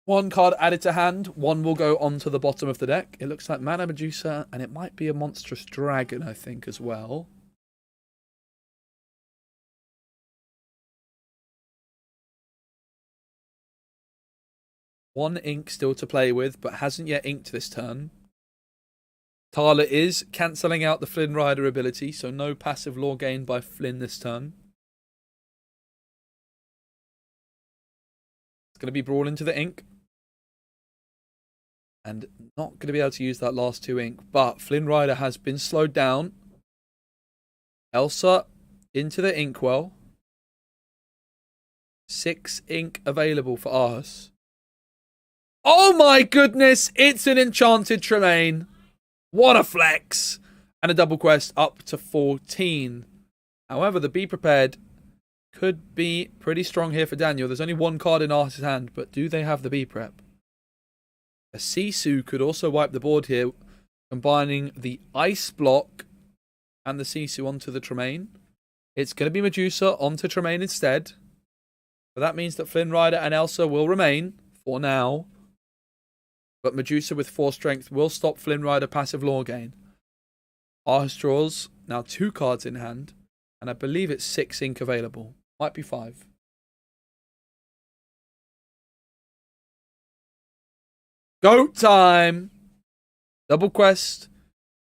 1 card added to hand. 1 will go onto the bottom of the deck. It looks like Madame Medusa, and it might be a Monstrous Dragon, I think, as well. One ink still to play with, but hasn't yet inked this turn. Tala is cancelling out the Flynn Rider ability, so no passive law gain by Flynn this turn. It's going to be Brawl into the ink. And not going to be able to use that last 2 ink. But Flynn Rider has been slowed down. Elsa into the inkwell. 6 ink available for Aarhus. Oh my goodness! It's an Enchanted Tremaine. What a flex! And a double quest up to 14. However, the Be Prepared could be pretty strong here for Daniel. There's only 1 card in Aarhus' hand, but do they have the Be Prep? A Sisu could also wipe the board here, combining the Ice Block and the Sisu onto the Tremaine. It's going to be Medusa onto Tremaine instead. But that means that Flynn Rider and Elsa will remain for now. But Medusa with 4 strength will stop Flynn Rider passive law gain. Aarhus draws now 2 cards in hand. And I believe it's 6 ink available. Might be 5. Go time! Double quest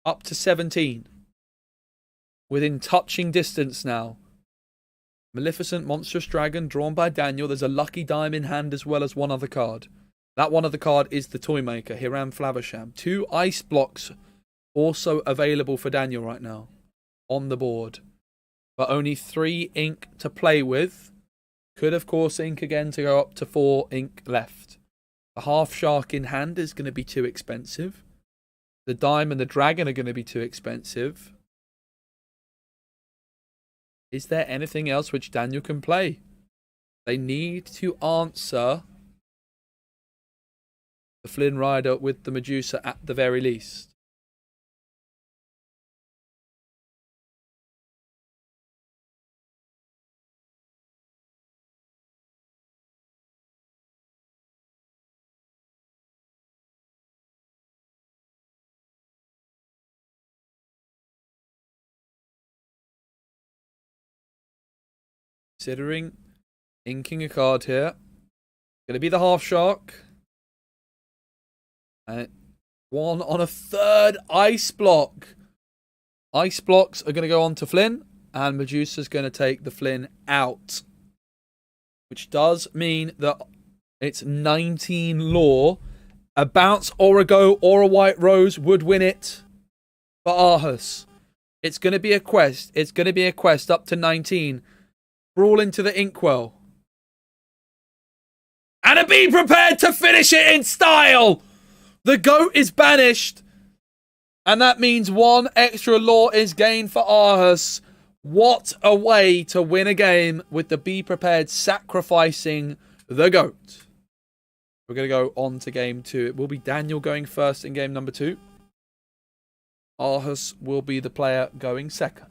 up to 17. Within touching distance now. Maleficent Monstrous Dragon drawn by Daniel. There's a Lucky Dime in hand as well as 1 other card. That 1 other card is the Toymaker, Hiram Flaversham. 2 Ice Blocks also available for Daniel right now on the board. But only 3 ink to play with. Could, of course, ink again to go up to 4 ink left. The Half Shark in hand is going to be too expensive. The Dime and the Dragon are going to be too expensive. Is there anything else which Daniel can play? They need to answer the Flynn Rider with the Medusa at the very least. Considering inking a card here. Going to be the half shark. And one on a third ice block. Ice blocks are going to go on to Flynn. And Medusa's going to take the Flynn out. Which does mean that it's 19 lore. A bounce or a go or a white rose would win it for Aarhus. It's going to be a quest. It's going to be a quest up to 19. Brawl into the inkwell. And be prepared to finish it in style. The goat is banished. And that means one extra lore is gained for Aarhus. What a way to win a game with the be prepared sacrificing the goat. We're going to go on to game 2. It will be Daniel going first in game number 2. Aarhus will be the player going second.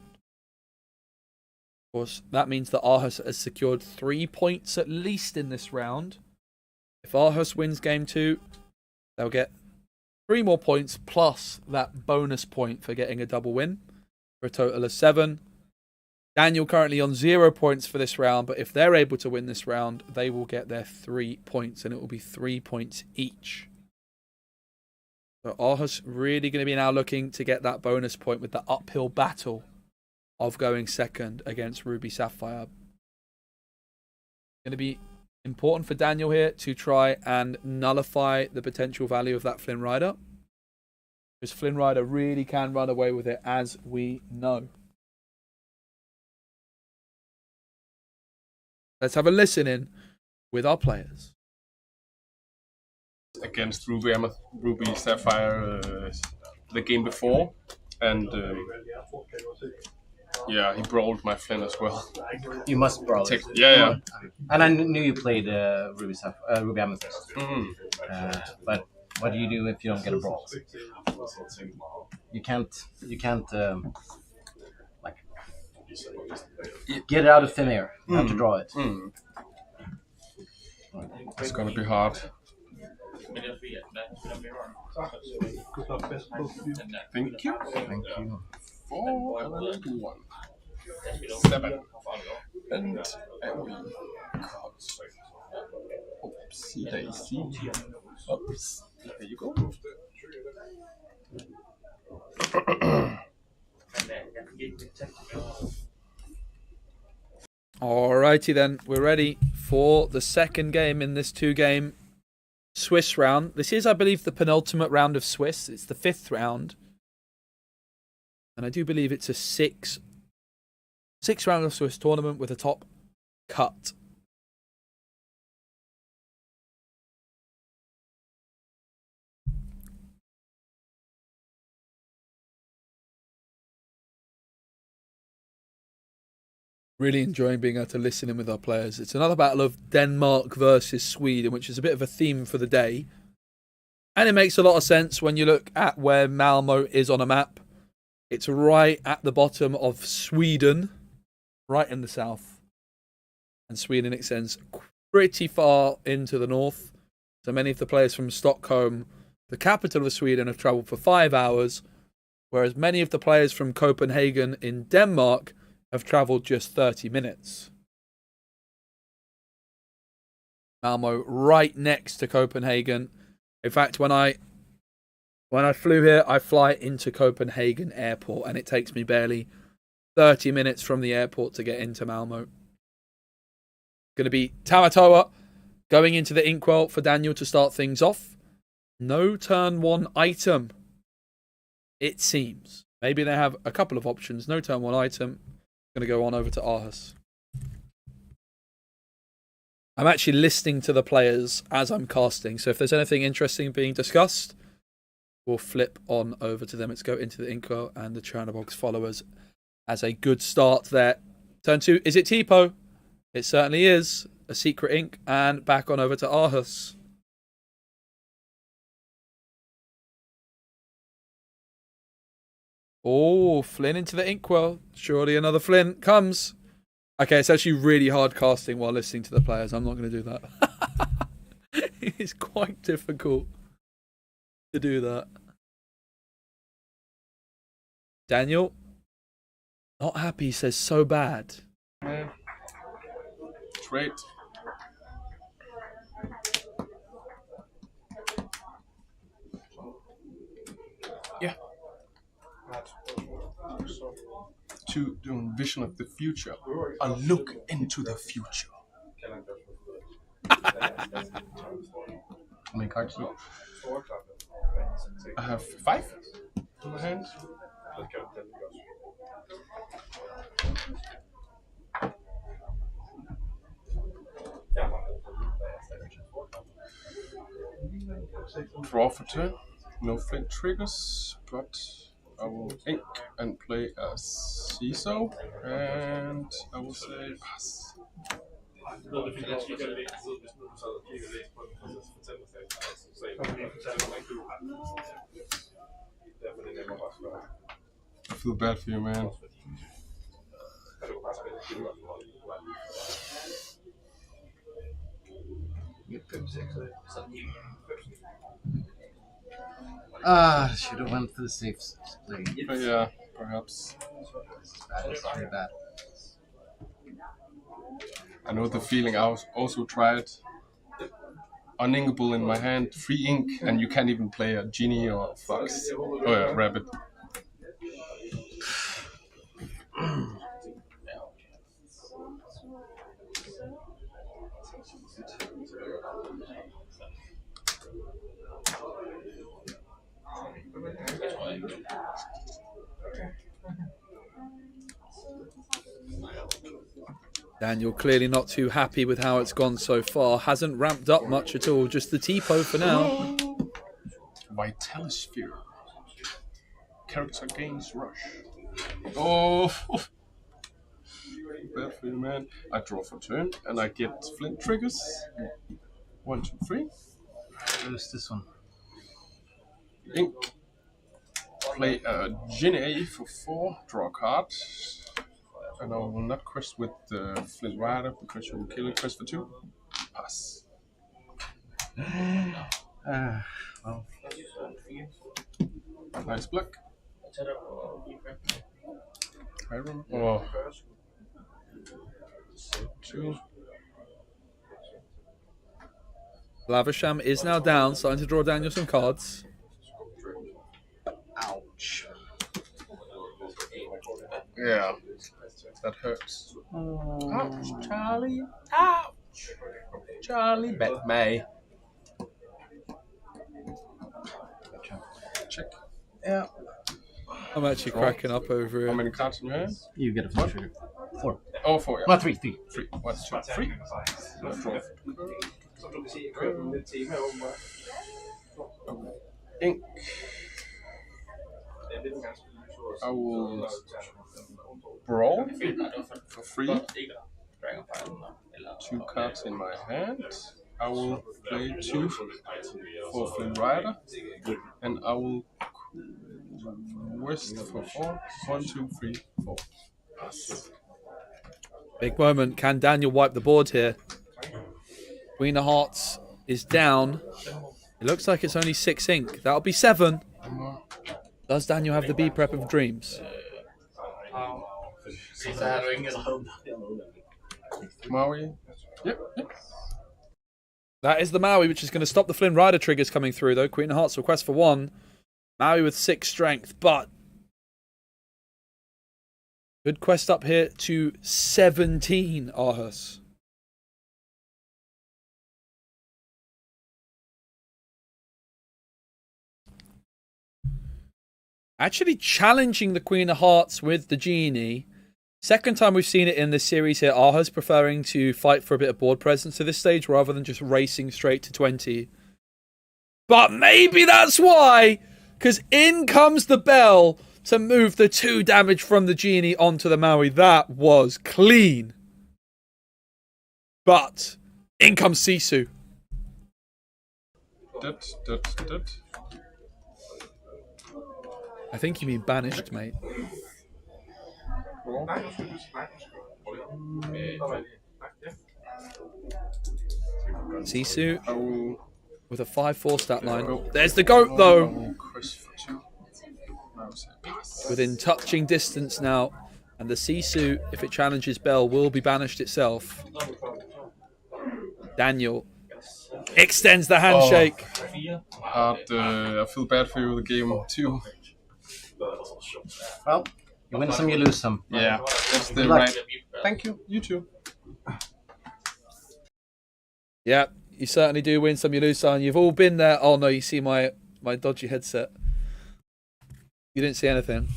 Of course, that means that Aarhus has secured 3 points at least in this round. If Aarhus wins game 2, they'll get 3 more points plus that bonus point for getting a double win for a total of 7. Daniel currently on 0 points for this round, but if they're able to win this round, they will get their 3 points, and it will be 3 points each. So Aarhus really going to be now looking to get that bonus point with the uphill battle of going second against Ruby Sapphire. Going to be important for Daniel here to try and nullify the potential value of that Flynn Rider. Because Flynn Rider really can run away with it, as we know. Let's have a listen in with our players. Against Ruby Sapphire the game before, and yeah, he brawled my Flynn as well. You must brawl it. Yeah. And I knew you played Ruby Amethyst. But what do you do if you don't get a brawl? You can't like get it out of thin air. You have to draw it. It's gonna be hard. Thank you. 4 and 1. 7. And oopsie daisy. Oops. There you go. Alrighty then, we're ready for the second game in this 2-game Swiss round. This is, I believe, the penultimate round of Swiss. It's the 5th round. And I do believe it's a 6 round of Swiss tournament with a top cut. Really enjoying being able to listen in with our players. It's another battle of Denmark versus Sweden, which is a bit of a theme for the day. And it makes a lot of sense when you look at where Malmö is on a map. It's right at the bottom of Sweden, right in the south. And Sweden extends pretty far into the north. So many of the players from Stockholm, the capital of Sweden, have travelled for 5 hours, whereas many of the players from Copenhagen in Denmark have travelled just 30 minutes. Malmö right next to Copenhagen. In fact, when I flew here, I fly into Copenhagen airport, and it takes me barely 30 minutes from the airport to get into Malmö. Going to be Tamatoa going into the inkwell for Daniel to start things off. No turn 1 item, it seems. Maybe they have a couple of options. No turn 1 item. Going to go on over to Aarhus. I'm actually listening to the players as I'm casting, so if there's anything interesting being discussed, we'll flip on over to them. Let's go into the inkwell and the Chernobog's followers as a good start there. Turn 2, is it Tipo? It certainly is. A secret ink, and back on over to Aarhus. Oh, Flynn into the inkwell. Surely another Flynn comes. Okay, it's actually really hard casting while listening to the players. I'm not going to do that. It's quite difficult to do that. Daniel, not happy, says so bad. great. Yeah. To do vision of the future. A look into the future. How many cards do I have 5 in my hand. Draw for turn. No flint triggers, but I will ink and play a CISO, and I will say pass. I feel bad for you, man. Should have went for the safe play. Yeah, perhaps. That's very bad. I know the feeling. I also tried uninkable in my hand, 3 ink, and you can't even play a genie or a fox. Oh yeah, rabbit. Daniel clearly not too happy with how it's gone so far. Hasn't ramped up much at all. Just the T-Po for now. Vitalisphere. Character gains rush. Oh, bad for you, man. I draw for turn, and I get flint triggers. 1, 2, 3. Who's this one? Ink. Play a Genie for 4. Draw a card. And I will not quest with the Flint Rider because you will kill a quest for 2. Pass. Well. Nice block. Iron. Oh. 2. Lavasham is now down, starting to draw Daniel some cards. Ouch. Yeah. That hurts. Ouch, Charlie. Ouch. Charlie bet May. Check. Yeah. I'm actually cracking up over it. How many cards in your hand? You get a flint trigger. 4. Oh, 4, yeah. Well, 3. 3. 3. 1, 2, 3. Ink. I will brawl for 3. 2 cards in my hand. I will play 2 for Flint Rider, and I will quest for 4. 1, 2, 3, 4. Pass. Big moment. Can Daniel wipe the board here? Queen of Hearts is down. It looks like it's only 6 ink. That'll be 7. Does Daniel have the B prep of dreams? Maui. Yep. That is the Maui, which is going to stop the Flynn Rider triggers coming through, though. Queen of Hearts request for 1. Maui with 6 strength, but good quest up here to 17, Arhus. Actually challenging the Queen of Hearts with the Genie. Second time we've seen it in this series here. Arha's preferring to fight for a bit of board presence at this stage rather than just racing straight to 20. But maybe that's why, because in comes the bell to move the 2 damage from the Genie onto the Maui. That was clean. But in comes Sisu. I think you mean banished, mate. Sisu with a 5/4 stat line. There's the goat, though. Within touching distance now. And the Sisu, if it challenges Bell, will be banished itself. Daniel extends the handshake. I feel bad for you, the game too. Well, you win some, you lose some. Yeah, that's the Good luck. right. Thank you. You too. Yeah, you certainly do win some, you lose some. You've all been there. Oh no, you see my dodgy headset. You didn't see anything.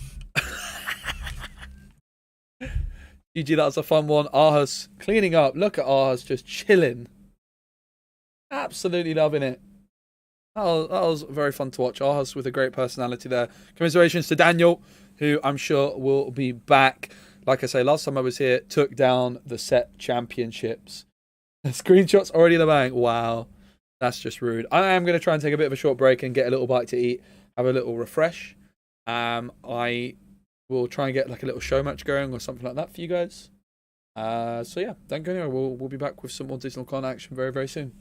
GG, that was a fun one. Ahas cleaning up. Look at Ahas just chilling. Absolutely loving it. That was very fun to watch. Ahas with a great personality there. Commiserations to Daniel, who I'm sure will be back. Like I say, last time I was here, took down the set championships. The screenshot's already in the bank. Wow. That's just rude. I am going to try and take a bit of a short break and get a little bite to eat. Have a little refresh. I will try and get like a little show match going or something like that for you guys. So yeah, don't go anywhere. We'll be back with some more Digital Con action very, very soon.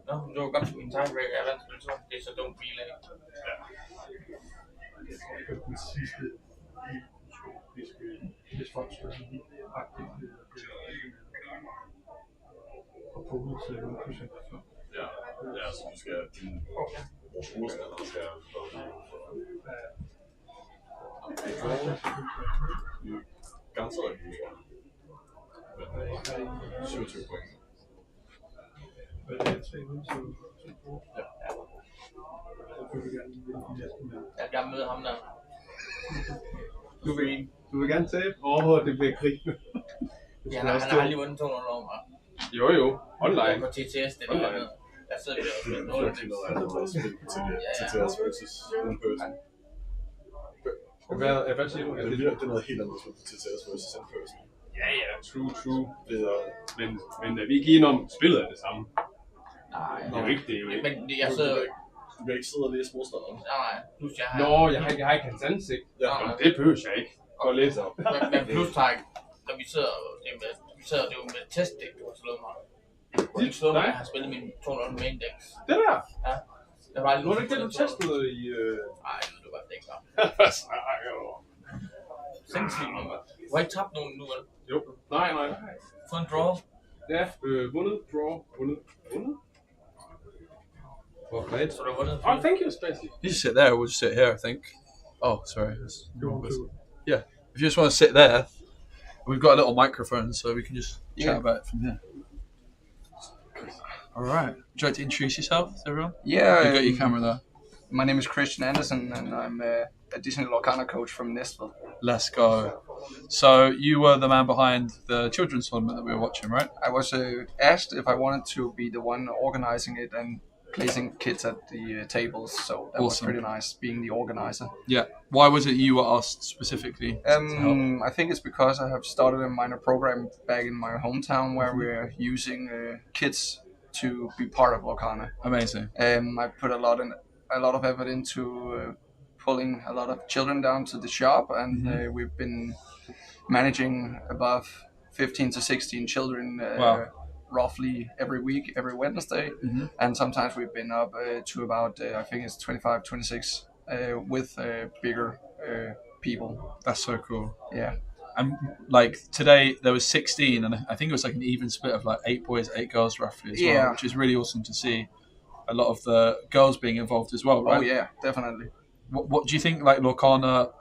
No, du kan min tiebreak er vanskelig, så det er så dumt bilag. Den sidste hvis folk skal lige agtigt og pundet til 0% før. Ja, så du skal vores modstander skal garanteret en tror jeg. 27 point. Jeg vil gerne møde ham der. Du vil gerne tabe? Det bliver krig. Ja, han har aldrig vundet 200 år, hva'? Jo. Online. På TTS, det er noget andet. Der sidder vi og spiller Nordics. TTS versus in person. Hvad siger du? Det er noget helt andet på TTS versus in person. Ja, true. Men vi er enige om, spillet er det samme. Nej, det er jo ikke det. Men jeg sidder jo... Du kan ikke sidde og læse modstanderen. Nej, plus jeg har... Jeg har ikke hans ansigt. Ja. Det behøver jeg ikke at læse op. Men plus tak, når vi sidder det er jo med testdæk, du har slået mig. Du har ikke slået mig, jeg har spillet min 200 main decks. Det der? Ja. Det var nu er det ikke det, du testede i... Nej, det var det ikke bare. Hvad snakker du om? Sindssygt, man. Du har ikke tabt nogen nu, vel? Jo. Nej. Få en draw. Ja, vundet, draw, vundet. So they wouldn't. Oh, thank you, Spacey. You just sit there, we'll just sit here, I think. Oh, sorry. Yeah, if you just want to sit there, we've got a little microphone, so we can just chat about it from here. All right. Would you like to introduce yourself to everyone? Yeah. You got your camera there. My name is Christian Anderson, and I'm a Disney Lorcana coach from Nestville. Let's go. So you were the man behind the children's tournament that we were watching, right? I was asked if I wanted to be the one organizing it and placing kids at the tables, so that was pretty nice, being the organizer. Yeah. Why was it you were asked specifically to help? I think it's because I have started a minor program back in my hometown where we're using kids to be part of Lorcana. Amazing. I put a lot of effort into pulling a lot of children down to the shop, and we've been managing above 15 to 16 children roughly every week, every Wednesday. And sometimes we've been up to about, I think it's 25, 26 with bigger people. That's so cool. Yeah. And like today there was 16, and I think it was like an even split of like 8 boys, 8 girls roughly as well, which is really awesome to see. A lot of the girls being involved as well, right? Oh yeah, definitely. What do you think like Lorcana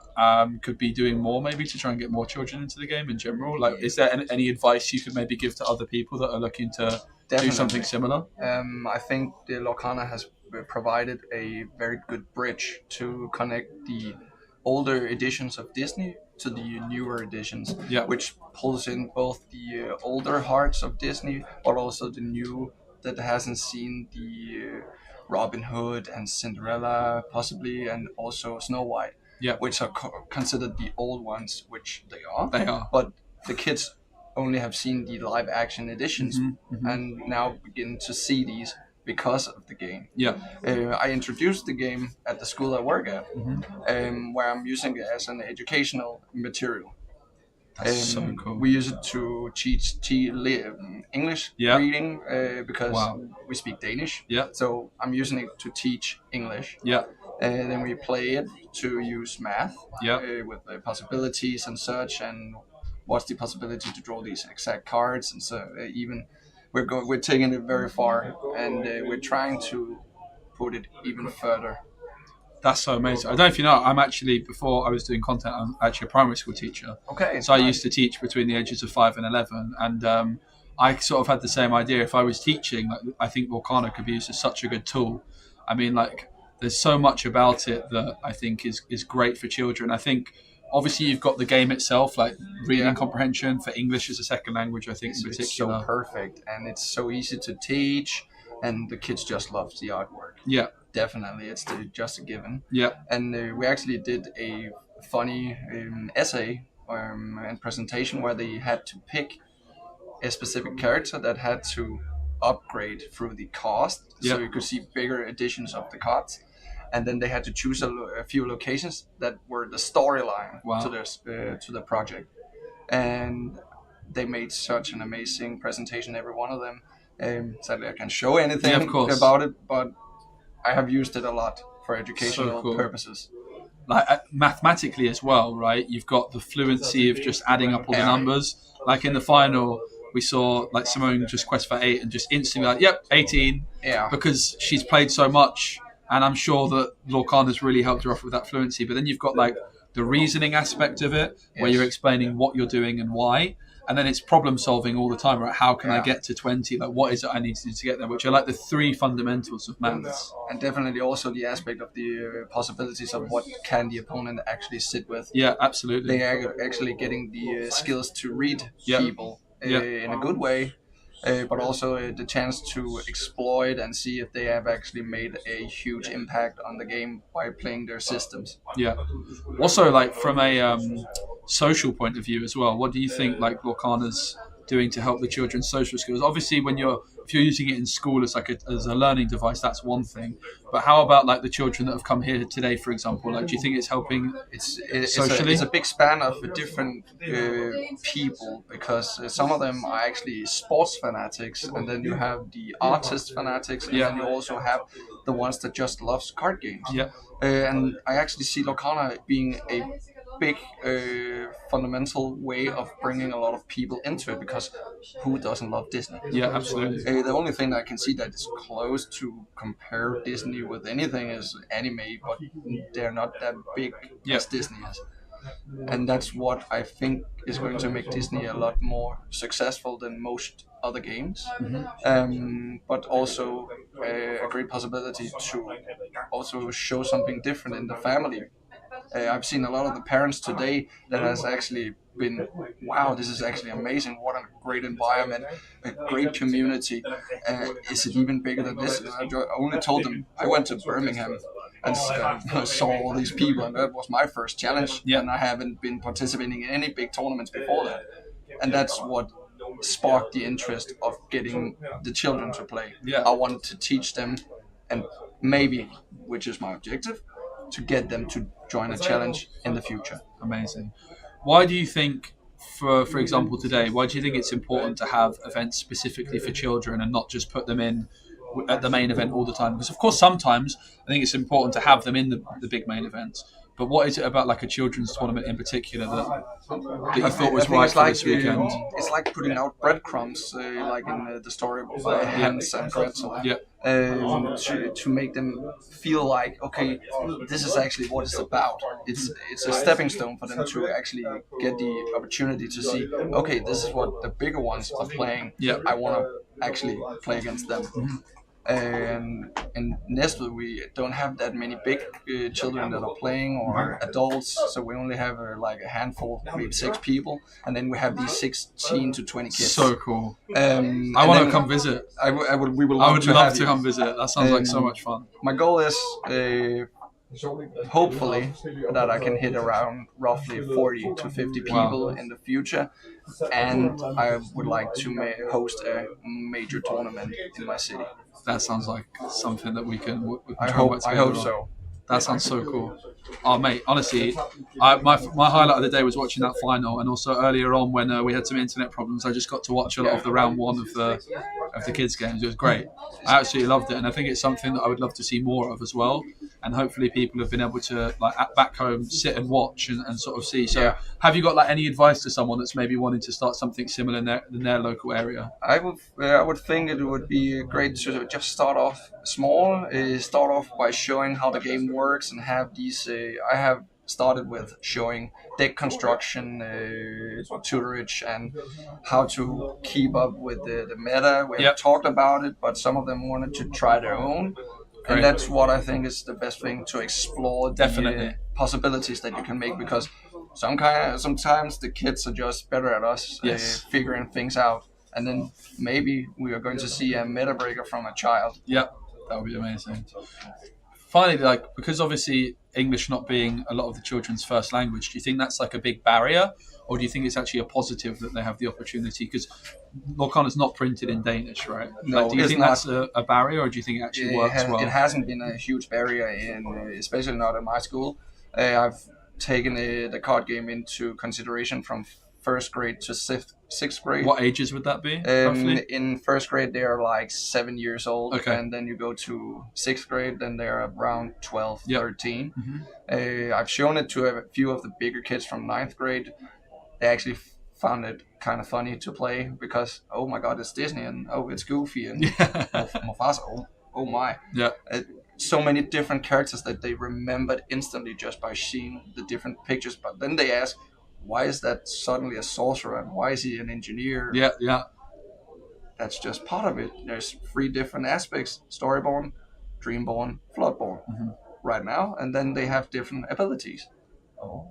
could be doing more maybe to try and get more children into the game in general? Like, is there any advice you could maybe give to other people that are looking to do something similar? I think the Lorcana has provided a very good bridge to connect the older editions of Disney to the newer editions, which pulls in both the older hearts of Disney, but also the new that hasn't seen the Robin Hood and Cinderella possibly, and also Snow White, which are considered the old ones, which they are. They are. But the kids only have seen the live action editions and now begin to see these because of the game. Yeah. I introduced the game at the school I work at, where I'm using it as an educational material. That's so cool. We use it to teach English reading because we speak Danish. Yeah. So I'm using it to teach English. Yeah. And then we play it to use math. Yeah. With the possibilities and such, and what's the possibility to draw these exact cards, and so even we're taking it very far, and we're trying to put it even further. That's so amazing. I don't know if you know, I'm actually, before I was doing content, I'm actually a primary school teacher. Okay. So I used to teach between the ages of 5 and 11. And I sort of had the same idea. If I was teaching, like, I think Lorcana could be used as such a good tool. I mean, like, there's so much about it that I think is great for children. I think, obviously, you've got the game itself, like reading comprehension for English as a second language, I think, in particular. It's so perfect, and it's so easy to teach, and the kids just love the artwork. Yeah. Definitely, it's just a given. Yeah. And we actually did a funny essay and presentation where they had to pick a specific character that had to upgrade through the cost, so you could see bigger editions of the cards. And then they had to choose a few locations that were the storyline to the project. And they made such an amazing presentation, every one of them. Sadly, I can't show anything about it, but I have used it a lot for educational purposes. Like mathematically as well, right? You've got the fluency of just adding up all the numbers. Like in the final, we saw like Simone just quest for 8 and just instantly like, yep, 18. Yeah. Because she's played so much, and I'm sure that Lorcana's really helped her off with that fluency. But then you've got like the reasoning aspect of it, where Yes. you're explaining what you're doing and why. And then it's problem solving all the time, right? How can I get to 20? Like, what is it I need to do to get there? Which are like the 3 fundamentals of maths. And definitely also the aspect of the possibilities of what can the opponent actually sit with. Yeah, absolutely. They are actually getting the skills to read Yeah. people Yeah. in a good way, but also the chance to exploit and see if they have actually made a huge impact on the game by playing their systems. Yeah. Also, like from a social point of view as well, what do you think like Lorcana's doing to help the children's social skills? Obviously, if you're using it in school as as a learning device, that's one thing. But how about like the children that have come here today, for example? Like, do you think it's helping socially? It's a big span of different people, because some of them are actually sports fanatics, and then you have the artist fanatics, and then you also have the ones that just loves card games. Yeah. And I actually see Lorcana being a big fundamental way of bringing a lot of people into it, because who doesn't love Disney? Yeah, absolutely. The only thing I can see that is close to compare Disney with anything is anime, but they're not that big as Disney is. And that's what I think is going to make Disney a lot more successful than most other games. But also a great possibility to also show something different in the family. I've seen a lot of the parents today that has actually been, wow, this is actually amazing. What a great environment, a great community. Is it even bigger than this? I only told them I went to Birmingham and saw all these people, and that was my first challenge. And I haven't been participating in any big tournaments before that. And that's what sparked the interest of getting the children to play. I wanted to teach them, and maybe, which is my objective, to get them to join a challenge in the future. Amazing. Why do you think, for example, today, why do you think it's important to have events specifically for children and not just put them in at the main event all the time? Because, of course, sometimes I think it's important to have them in the big main events. But what is it about like a children's tournament in particular that you thought was right for this weekend? It's like putting out breadcrumbs, like in the story by Hans and Gretel, to make them feel like, okay, this is actually what it's about. It's a stepping stone for them to actually get the opportunity to see, okay, this is what the bigger ones are playing. I want to actually play against them. And in Nestle, we don't have that many big children that are playing, or adults, so we only have like a handful, maybe 6 people, and then we have these 16 to 20 kids. So cool. I want to come visit. We would love to come visit. That sounds like so much fun. My goal is hopefully that I can hit around roughly 40 to 50 people in the future, and I would like to host a major tournament in my city. That sounds like something that we can I hope so. That sounds so cool. Oh, mate, honestly, my highlight of the day was watching that final, and also earlier on when we had some internet problems, I just got to watch a lot of the round 1 of the kids' games. It was great. I absolutely loved it, and I think it's something that I would love to see more of as well. And hopefully people have been able to, like, back home, sit and watch and sort of see. So have you got like any advice to someone that's maybe wanting to start something similar in their local area? I would think it would be great to just start off small, start off by showing how the game works, and have these, I have started with showing deck construction, tutorage, and how to keep up with the meta. We have talked about it, but some of them wanted to try their own. Great. And that's what I think is the best thing, to explore the possibilities that you can make, because sometimes the kids are just better at us figuring things out, and then maybe we are going to see a meta breaker from a child. Yeah, that would be amazing. Finally, like, because obviously English not being a lot of the children's first language, do you think that's like a big barrier, or do you think it's actually a positive that they have the opportunity? Because Lorcana's not printed in Danish, right? No, do you think that's a barrier, or do you think it actually works well? It hasn't been a huge barrier, especially not in my school. I've taken the card game into consideration from first grade to sixth grade. What ages would that be, roughly? In first grade, they are like 7 years old. Okay. And then you go to sixth grade, then they're around 12, 13. Mm-hmm. I've shown it to a few of the bigger kids from ninth grade. They actually found it kind of funny to play, because, oh my god, it's Disney, and oh, it's Goofy, and Mufasa, oh my. Yeah. so many different characters that they remembered instantly just by seeing the different pictures. But then they ask, why is that suddenly a sorcerer and why is he an engineer? Yeah. That's just part of it. There's 3 different aspects: Storyborn, Dreamborn, Floodborn right now, and then they have different abilities. Oh.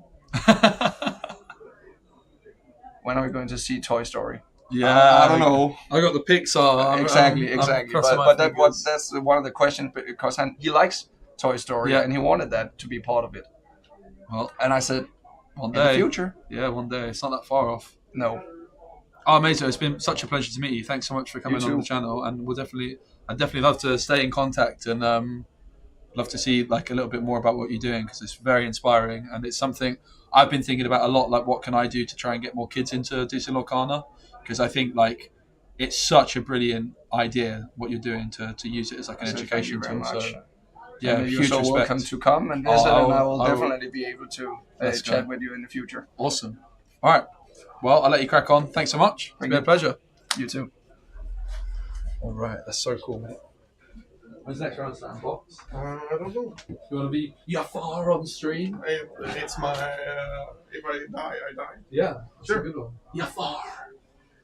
When are we going to see Toy Story? Yeah, I don't know. I got the Pixar. Exactly. But that's that's one of the questions, because he likes Toy Story and he wanted that to be part of it. Well, and I said, one in day, the future. Yeah, one day. It's not that far off. No. Oh, amazing! It's been such a pleasure to meet you. Thanks so much for coming on the channel, and I'd definitely love to stay in contact and love to see like a little bit more about what you're doing, because it's very inspiring and it's something I've been thinking about a lot. Like, what can I do to try and get more kids into Disney Lorcana? Because I think like it's such a brilliant idea what you're doing to use it as like an education tool. So yeah, and you're huge so respect. welcome to come and visit, and I will definitely be able to chat with you in the future. Awesome. All right. Well, I'll let you crack on. Thanks so much. It's been a pleasure. You too. All right. That's so cool, mate. When's the next round sandbox? I don't know. You want to be Jafar on stream? It's my if I die, I die. Yeah, sure. Good one. Jafar.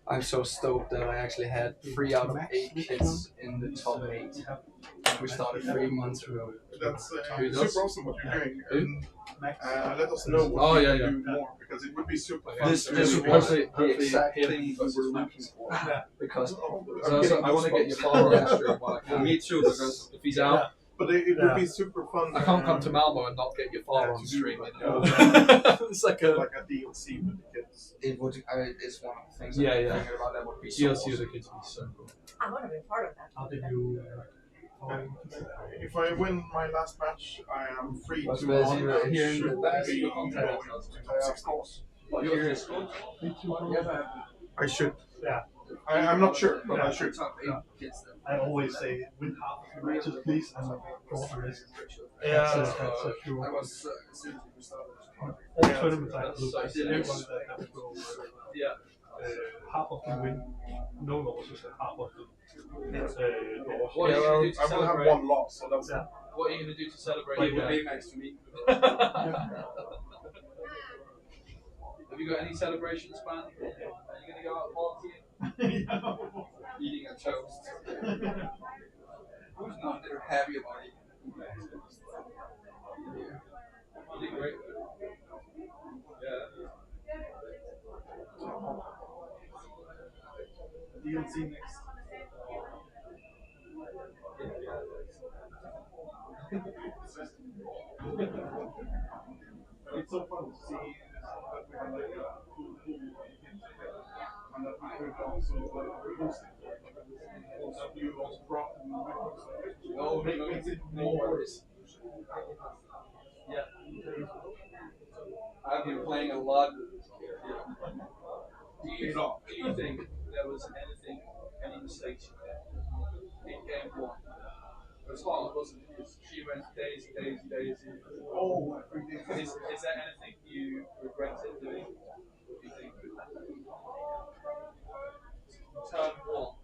I'm so stoked that I actually had 3 out of 8 kids in the top 8. We started 3 months ago. That's super awesome what you're doing. And, let us know what Oh, you yeah, can yeah. do more, because it would be super fun. This to was the exact thing we were looking for. Because I want to get your father on stream. Well, me too, because if he's out. But it would be super fun. I can't come to Malmö and not get your father on stream. It's like a DLC with the kids. It would. It's one of the things. Yeah. I'm thinking about. That would be so DLC awesome. with the kids would be so cool. I want to be part of that. How did you? If I win my last match, I am free What's to best on here in the back? going to top 6 scores. I should. Yeah. I'm not sure, but I should. I always say win half of the matches, please, and draw the rest. Yeah. That's a sure. All tournaments I have looked at, everyone that has to go half of them win, no losses, and half of them losses. I will have 1 loss, so that's What are you going to do to celebrate? He will be next to me. Have you got any celebrations planned? Are you going to go out partying? Eating a toast. Who's not there happy about it? You did great. Yeah. DLC next. It's so fun to see that we have like a cool and that we could also boost it. Also, you also brought makes it more. Yeah. I've been playing a lot. Do you think there was any mistakes in game 1? It was hard, wasn't it? Because she went days. Oh, is there anything you regretted doing? What do you think? Turn 1,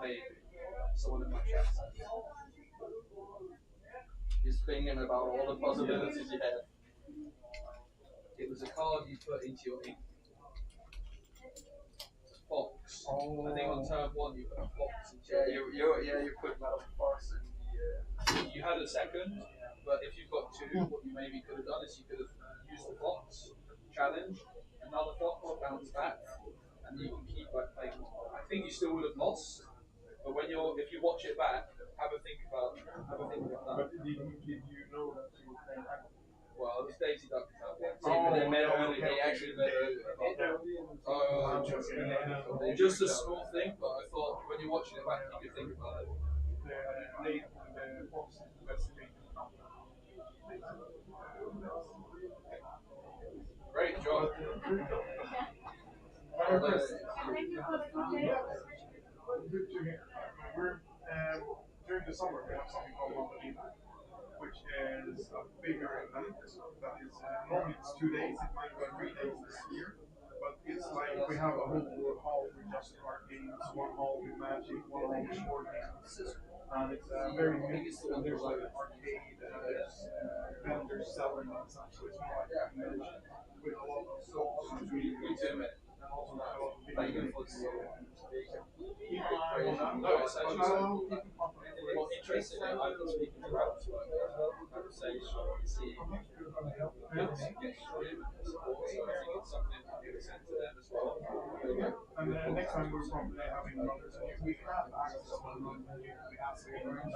maybe. Someone in my chat. He's thinking about all the possibilities he had. It was a card you put into your ink. Fox. Oh. I think on turn 1 you put a fox into your You put metal fox in the. You had a second, but if you've got 2, what you maybe could have done is you could have used the fox, challenge, another fox, bounce back, and you can keep like playing. I think you still would have lost, but if you watch it back, have a think about that. But did you know that you were playing that? Well, it was Daisy Duck. They actually just a small thing, but I thought when you're watching it back, you could think about it. The box is the best thing. Great job. Good to hear. We're during the summer we have something called Lorcana, which is a bigger event. That is normally it's 2 days. It might go 3 days this year, but it's like we have a whole hall with just card games, one hall with magic, one hall with board games. And it's very mixed, and there's like arcade, there's vendors selling and stuff, so it's more like a convention with a lot of stalls and really good and also a lot of video games. So keep an eye on that. Well, interestingly, I've been speaking to Ralph about conversation and seeing if get through and also I think it's something that we send to them as well. And next time we're probably having another we have access to another menu, we have to get around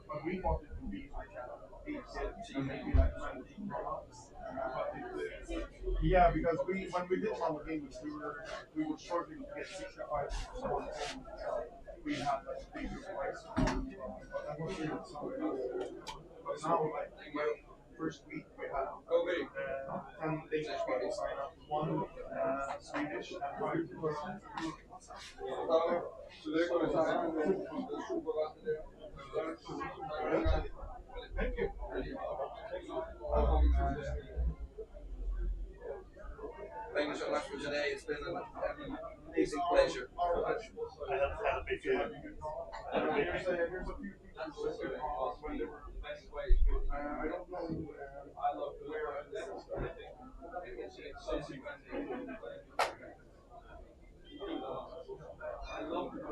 but we thought it would be like 8 cents and maybe like 19 products. Yeah, because when we did Malmö Games, we were struggling to get 65 stores. We had like bigger price, but that was really something else. But now, like first week, we had 10 Danish people sign up, 1 Swedish, and 5 So they're going to sign up. Thank you. Thank you so much for today. It's been an amazing pleasure. Here's a few features when they were. I don't know. I love where this is. I love the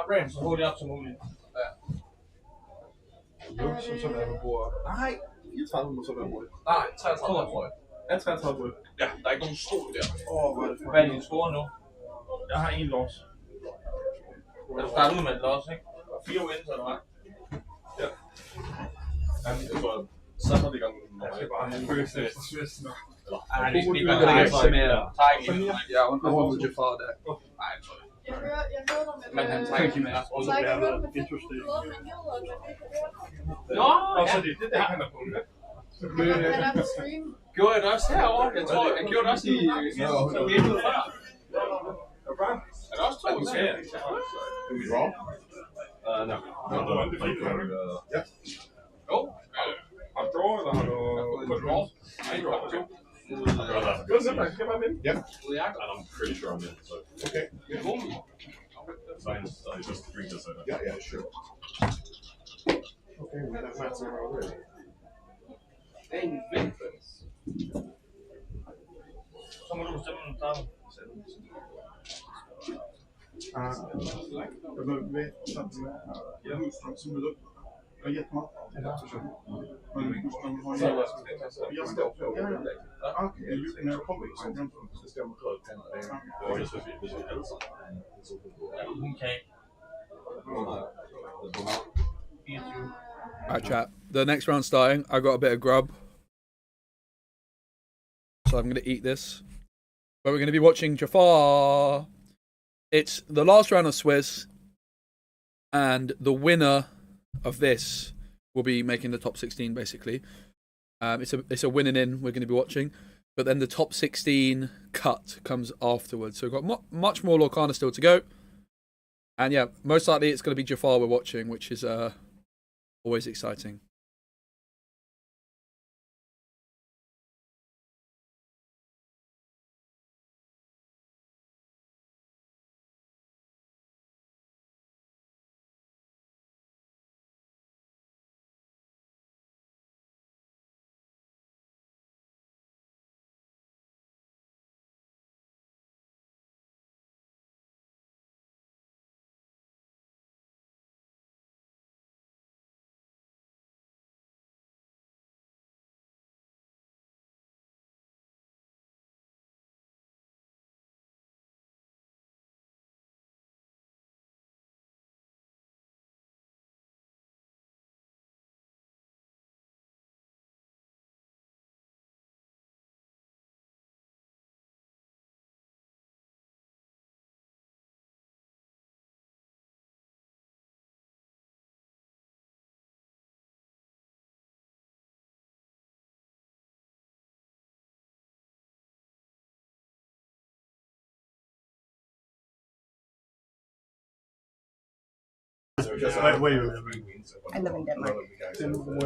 brand så hurtigt op som muligt. Så der man bruger... Nej, 34 må så være hurtigt. Nej, 33 tror jeg. Ja, 33 hurtigt. Ja, der er ikke nogen stol der. Hvad er det for? Hvad er din score nu? Jeg har en loss. Men du starter ud med et loss, ikke? 4 wins, eller hvad? Ja. Jeg tror, samme det gang. Jeg skal bare have en følelse af Swiss nu. Nej, det er ikke med Ja, und overhovedet Jafar der. Nej, jeg tror ikke. Jeg hører dig med Men han tager ikke med. Så jeg kan høre dig med Interesting. Nå, Så ja. det er han er på det. Han er på stream. Gjorde jeg det også herovre? Jeg tror, jeg gjorde det også i gamet før. Er det også 2 serier? Do we draw? No. Ja. Jo. Har du draw, eller har du... Draw. Nej, draw. Det var simpelthen, kan man vinde? Ja. I'm pretty sure I'm in. So. Okay. I just bring this over. Yeah, sure. Okay, well, that matters already. Så må du bestemme, om du tager den. Jag behöver veta att det är Husström som är upp. Jag har gett mat till eftersom. Men Husström har ju... Jag står på det. Okej, när jag kommer så ska jag röra Okay. Alright, chat. The next round's starting. I got a bit of grub, so I'm going to eat this. But we're going to be watching Jafar. It's the last round of Swiss, and the winner of this will be making the top 16. Basically, it's a winning in we're going to be watching, but then the top 16 cut comes afterwards. So we've got much more Lorcana still to go, and yeah, most likely it's going to be Jafar we're watching, which is always exciting. Where you? I live in Denmark.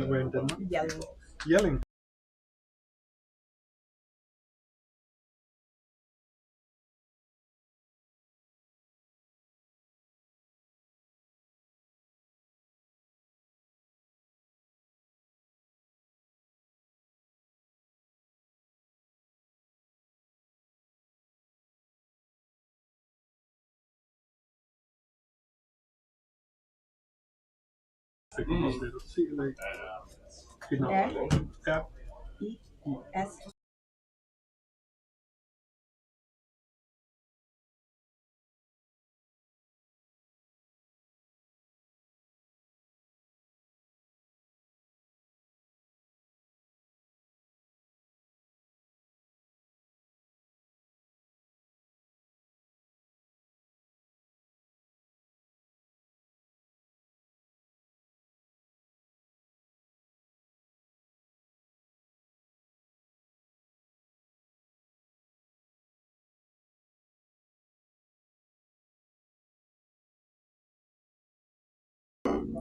Where in Denmark? Yelling. Yelling. R-I-S.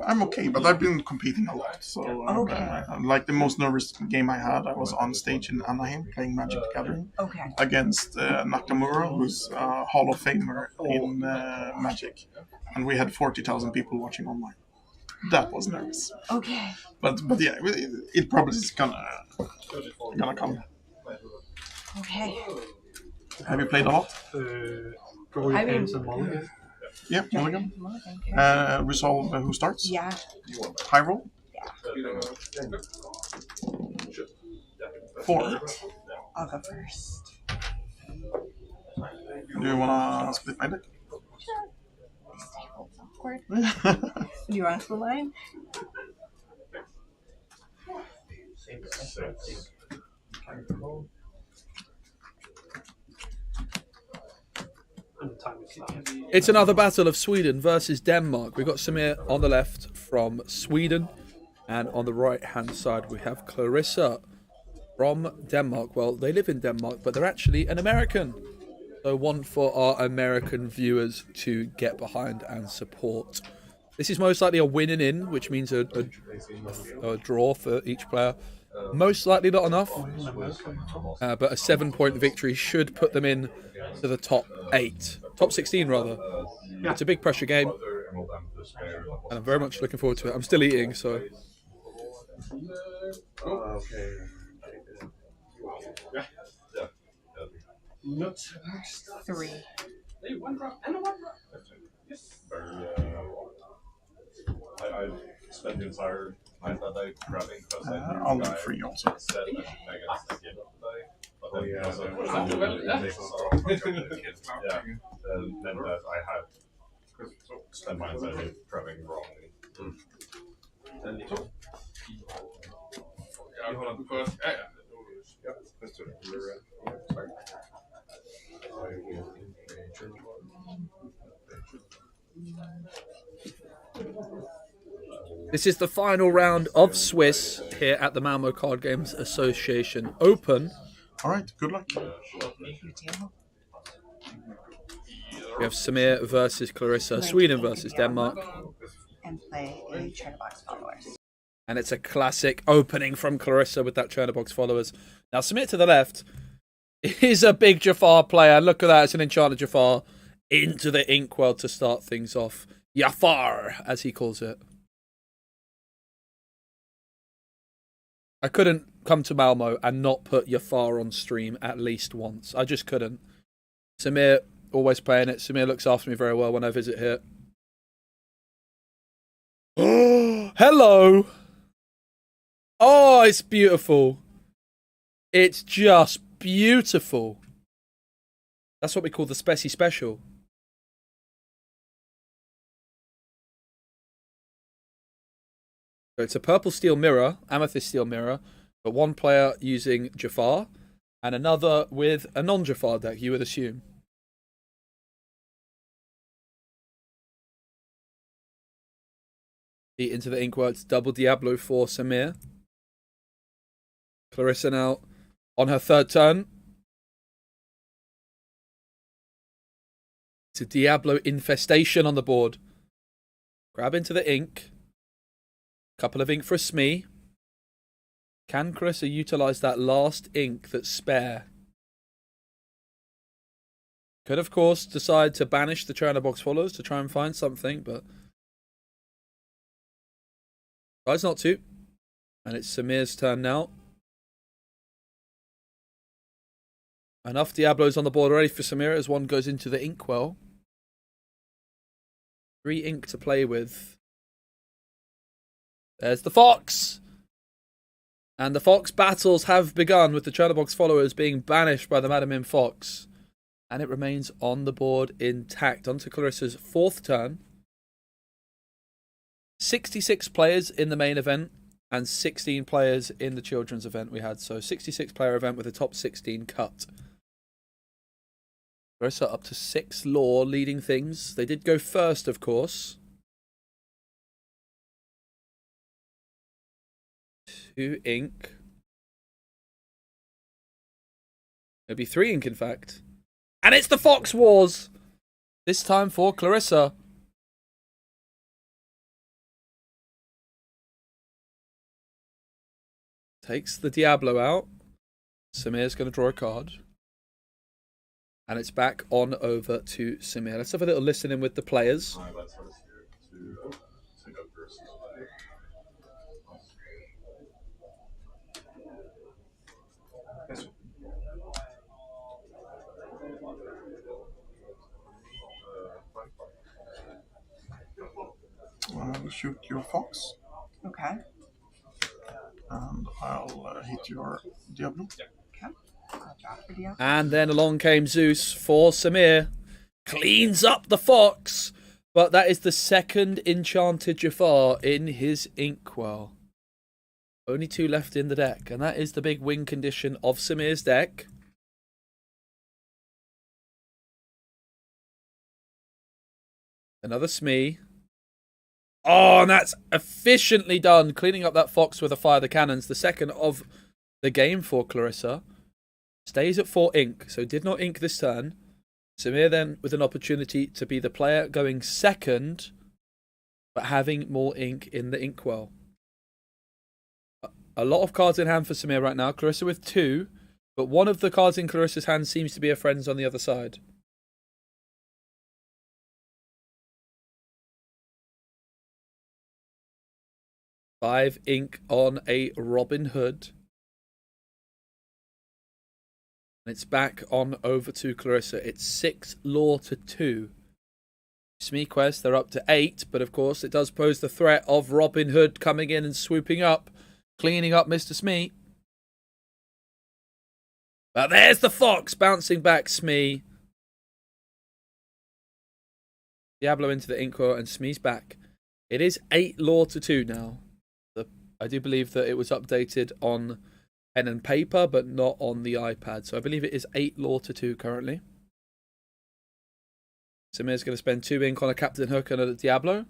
I'm okay, but I've been competing a lot. So, like the most nervous game I had, I was on stage in Anaheim playing Magic the Gathering against Nakamura, who's a Hall of Famer in Magic, and we had 40,000 people watching online. That was nervous. Okay. But yeah, it probably is gonna come. Okay. Have you played a lot? Go with hands and mulligan. Yeah, Mulligan. Resolve who starts? Yeah. High roll? Yeah. 4. I'll go first. Do you wanna split my deck? Sure. This table's awkward. Do you want to split mine? It's another battle of Sweden versus Denmark. We've got Samir on the left from Sweden, and on the right-hand side we have Clarissa from Denmark. Well, they live in Denmark, but they're actually an American. So one for our American viewers to get behind and support. This is most likely a winning in, which means a draw for each player. Most likely not enough, but a 7-point victory should put them in to the top 8. Top 16, rather. It's a big pressure game, and I'm very much looking forward to it. I'm still eating, so... Three. I spent the entire night that day grabbing because I'll do 3 also. Oh yeah, so then that I had spent my entire day prepping wrongly. Jag har den först. Ja, let's do it. This is the final round of Swiss here at the Malmö Card Games Association Open. Alright, good luck. We have Samir versus Clarissa, Sweden versus Denmark. And play a Chatterbox Followers. And it's a classic opening from Clarissa with that Chatterbox Followers. Now, Samir to the left is a big Jafar player. Look at that, it's an enchanted Jafar into the Inkwell to start things off. Jafar, as he calls it. I couldn't come to Malmö and not put Jafar on stream at least once. I just couldn't. Samir, always playing it. Samir looks after me very well when I visit here. Hello! Oh, it's beautiful. It's just beautiful. That's what we call the Specie Special. So it's a purple steel mirror, amethyst steel mirror, but one player using Jafar and another with a non-Jafar deck, you would assume. Into the Inkwell, it's double Diablo for Samir. Clarissa now on her third turn. It's a Diablo infestation on the board. Grab into the ink. Couple of ink for a Smee. Can Clarissa utilise that last ink that's spare? Could, of course, decide to banish the Chatterbox Followers to try and find something, but tries not to. And it's Samir's turn now. Enough Diablos on the board already for Samir as one goes into the Inkwell. 3 ink to play with. There's the Fox! And the Fox battles have begun with the Chatterbox Followers being banished by the Madam M Fox. And it remains on the board intact. On to Clarissa's 4th turn. 66 players in the main event and 16 players in the children's event we had. So 66 player event with a top 16 cut. Clarissa up to 6 lore leading things. They did go first, of course. 2 ink. Maybe 3 ink, in fact. And it's the Fox Wars! This time for Clarissa. Takes the Diablo out. Samir's going to draw a card. And it's back on over to Samir. Let's have a little listening with the players. I'll shoot your fox. Okay. And I'll hit your Diablo. Okay. I'll drop the deal. And then along came Zeus for Samir. Cleans up the fox. But that is the second enchanted Jafar in his inkwell. Only 2 left in the deck. And that is the big win condition of Samir's deck. Another Smee. Oh, and that's efficiently done. Cleaning up that fox with a Fire the Cannons. The second of the game for Clarissa. Stays at 4 ink. So did not ink this turn. Samir then with an opportunity to be the player going second. But having more ink in the inkwell. A lot of cards in hand for Samir right now. Clarissa with 2. But one of the cards in Clarissa's hand seems to be a friend's on the other side. Five ink on a Robin Hood. And it's back on over to Clarissa. It's 6 lore to 2. Smee Quest, they're up to 8. But of course, it does pose the threat of Robin Hood coming in and swooping up. Cleaning up Mr. Smee. But there's the fox bouncing back Smee. Diablo into the inkwell and Smee's back. It is 8 lore to 2 now. I do believe that it was updated on pen and paper, but not on the iPad. So I believe it is 8 lore to 2 currently. Samir's going to spend 2 ink on a Captain Hook and a Diablo.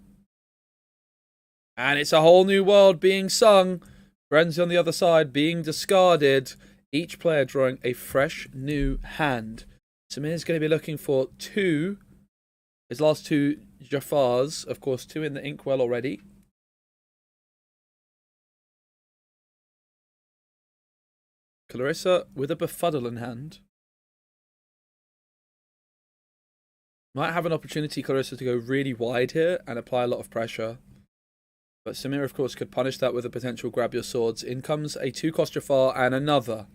And it's a whole new world being sung. Friends on the other side being discarded. Each player drawing a fresh new hand. Samir's going to be looking for 2. His last 2 Jafars. Of course, 2 in the inkwell already. Clarissa with a befuddle in hand. Might have an opportunity, Clarissa, to go really wide here and apply a lot of pressure. But Samir, of course, could punish that with a potential grab your swords. In comes a 2-cost Jafar and another.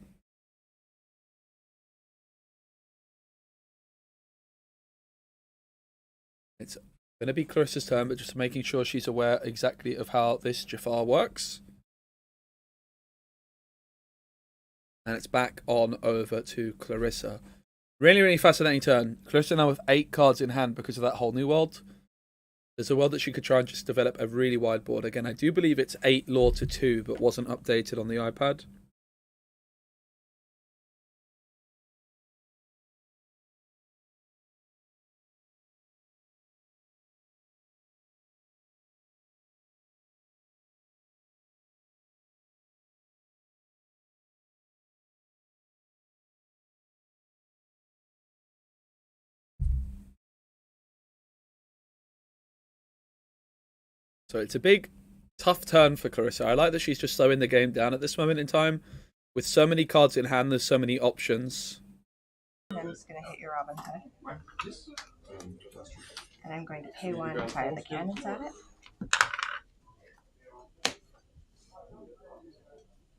It's going to be Clarissa's turn, but just making sure she's aware exactly of how this Jafar works. And it's back on over to Clarissa. Really, really fascinating turn. Clarissa now with 8 cards in hand because of that whole new world. There's a world that she could try and just develop a really wide board. Again, I do believe it's 8 lore to 2, but wasn't updated on the iPad. So it's a big, tough turn for Clarissa. I like that she's just slowing the game down at this moment in time. With so many cards in hand, there's so many options. And I'm just going to hit your Robin Hood. And I'm going to pay 1 and fire the cannons at it.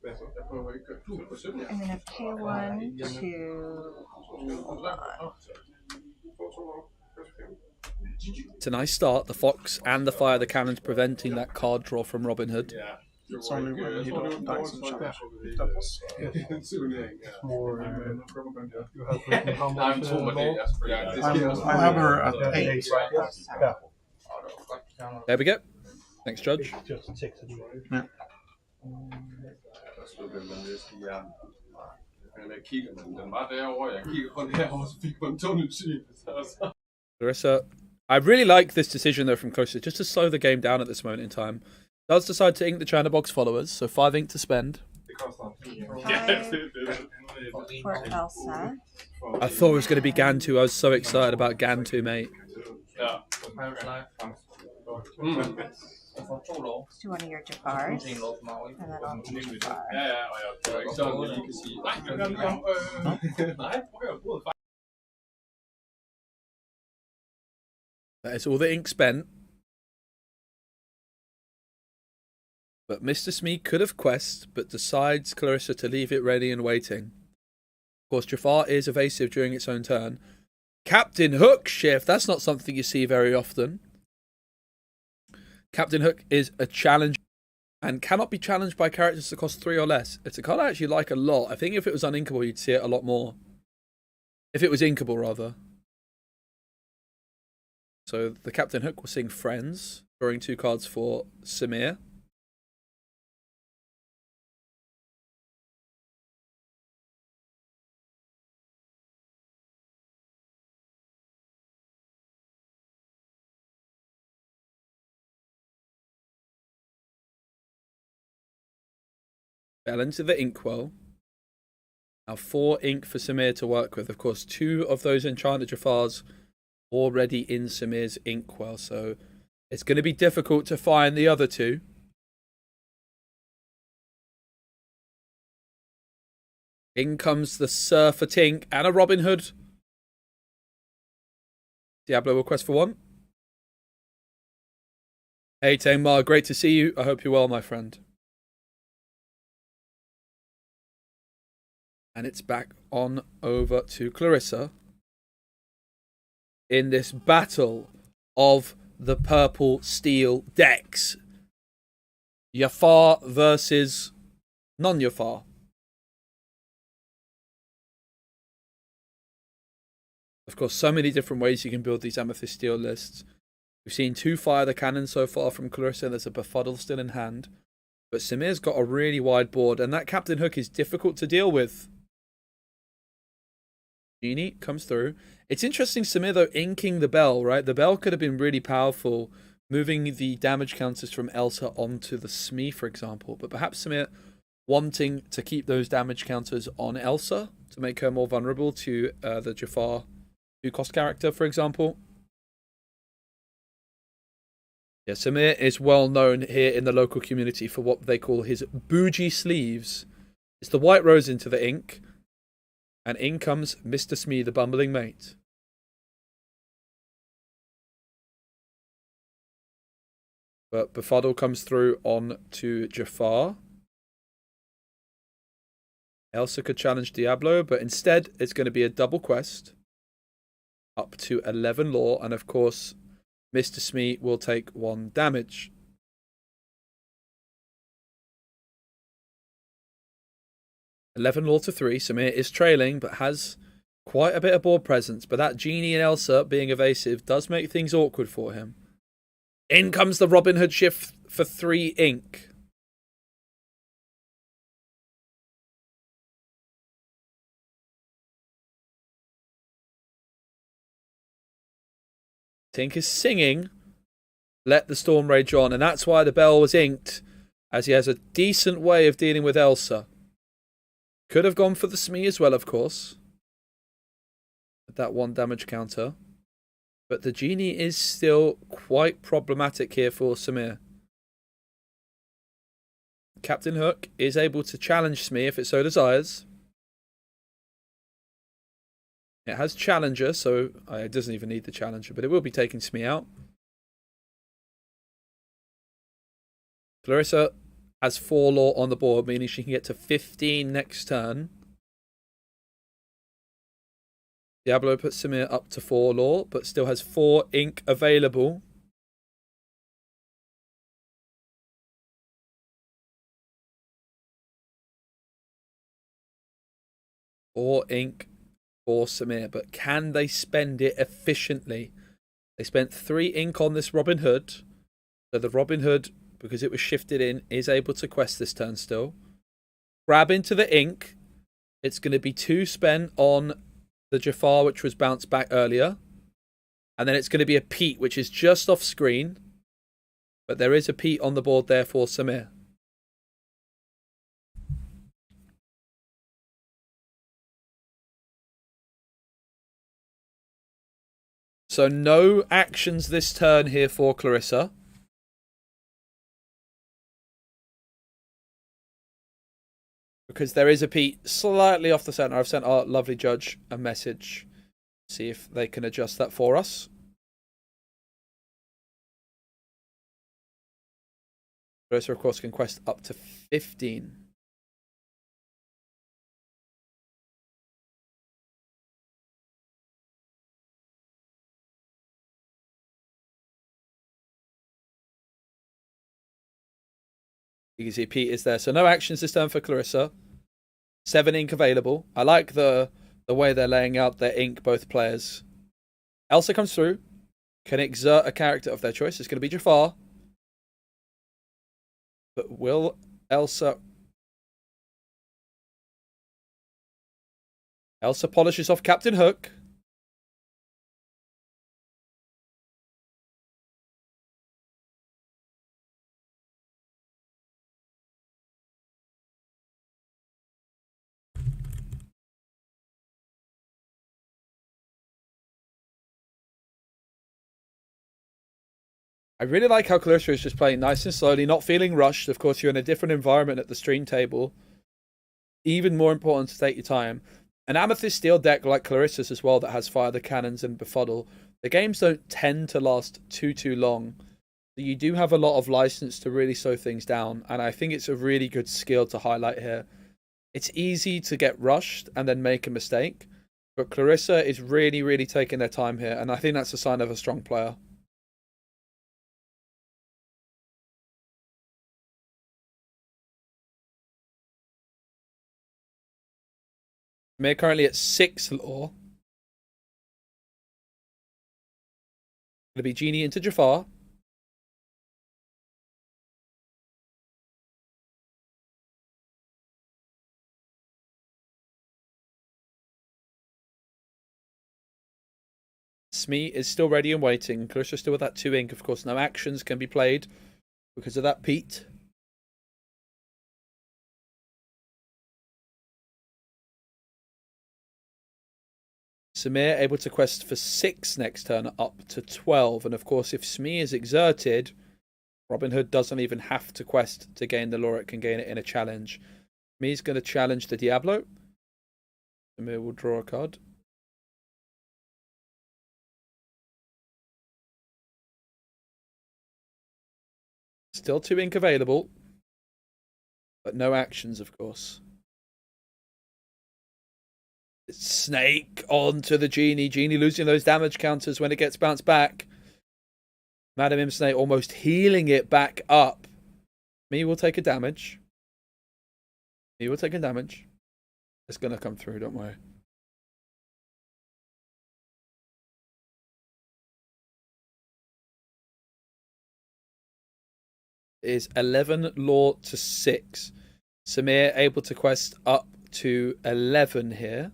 I'm going to pay 1 to... Hold on. It's a nice start. The Fox and the Fire the Cannons preventing that card draw from Robin Hood. Yeah. It's only when he don't dice and charge. I have her at 8. There we go. Thanks, Judge. Yeah. Clarissa, I really like this decision though from Clarissa, just to slow the game down at this moment in time. Does decide to ink the China Box followers, so 5 ink to spend. 5 for Elsa. I thought it was going to be Gantu. I was so excited about Gantu, mate. To one of your Jafars. And then I'll take Jafar. That is all the ink spent. But Mr. Smee could have quest, but decides Clarissa to leave it ready and waiting. Of course, Jafar is evasive during its own turn. Captain Hook shift, that's not something you see very often. Captain Hook is a challenge and cannot be challenged by characters that cost 3 or less. It's a card I actually like a lot. I think if it was uninkable, you'd see it a lot more. If it was inkable, rather. So the Captain Hook will sing Friends, drawing 2 cards for Samir. Fell into the inkwell. Now 4 ink for Samir to work with. Of course, 2 of those enchanted Jafars already in Samir's inkwell, so it's going to be difficult to find the other 2. In comes the Surfer Tink and a Robin Hood. Diablo will quest for 1. Hey Tamar, great to see you. I hope you're well, my friend. And it's back on over to Clarissa in this battle of the purple steel decks. Jafar versus non-Jafar. Of course, so many different ways you can build these Amethyst Steel lists. We've seen 2 fire the cannon so far from Clarissa. There's a Befuddle still in hand. But Samir's got a really wide board, and that Captain Hook is difficult to deal with. Genie comes through. It's interesting, Samir, though, inking the bell, right? The bell could have been really powerful, moving the damage counters from Elsa onto the Smee, for example. But perhaps Samir wanting to keep those damage counters on Elsa to make her more vulnerable to the Jafar 2-cost character, for example. Yeah, Samir is well known here in the local community for what they call his bougie sleeves. It's the white rose into the ink. And in comes Mr. Smee, the bumbling mate. But Befuddle comes through on to Jafar. Elsa could challenge Diablo, but instead it's going to be a double quest. Up to 11 lore, and of course, Mr. Smee will take 1 damage. $11 lore to 3. Samir is trailing, but has quite a bit of board presence. But that Genie and Elsa being evasive does make things awkward for him. In comes the Robin Hood shift for 3 ink. Tink is singing Let the Storm Rage On, and that's why the bell was inked, as he has a decent way of dealing with Elsa. Could have gone for the Smee as well, of course. With that 1 damage counter. But the Genie is still quite problematic here for Samir. Captain Hook is able to challenge Smee if it so desires. It has Challenger, so it doesn't even need the Challenger, but it will be taking Smee out. Clarissa has 4 lore on the board, meaning she can get to 15 next turn. Diablo puts Samir up to 4 lore, but still has 4 ink available. Or ink for Samir, but can they spend it efficiently? They spent 3 ink on this Robin Hood, so the Robin Hood, because it was shifted in, is able to quest this turn still. Grab into the ink. It's going to be 2 spent on the Jafar, which was bounced back earlier. And then it's going to be a Pete, which is just off screen. But there is a Pete on the board there for Samir. So no actions this turn here for Clarissa. Because there is a Pete slightly off the centre. I've sent our lovely judge a message. See if they can adjust that for us. Clarissa, of course, can quest up to 15. You can see Pete is there. So no actions this turn for Clarissa. 7 ink available. I like the way they're laying out their ink, both players. Elsa comes through. Can exert a character of their choice. It's going to be Jafar. But will Elsa... Elsa polishes off Captain Hook. I really like how Clarissa is just playing nice and slowly, not feeling rushed. Of course, you're in a different environment at the stream table. Even more important to take your time. An Amethyst Steel deck like Clarissa's as well that has Fire the Cannons and Befuddle. The games don't tend to last too long. So you do have a lot of license to really slow things down. And I think it's a really good skill to highlight here. It's easy to get rushed and then make a mistake. But Clarissa is really taking their time here. And I think that's a sign of a strong player. We're currently at 6 lore. Going to be Genie into Jafar. Smee is still ready and waiting. Clarissa still with that 2 ink. Of course, no actions can be played because of that Pete. Samir able to quest for 6 next turn, up to 12. And of course, if Smee is exerted, Robin Hood doesn't even have to quest to gain the lore. It can gain it in a challenge. Smee's going to challenge the Diablo. Samir will draw a card. Still 2 ink available, but no actions, of course. Snake onto the Genie. Genie losing those damage counters when it gets bounced back. Madam Im Snake almost healing it back up. Me will take a damage. Me will take a damage. It's going to come through, don't worry. It is 11 lore to 6. Samir able to quest up to 11 here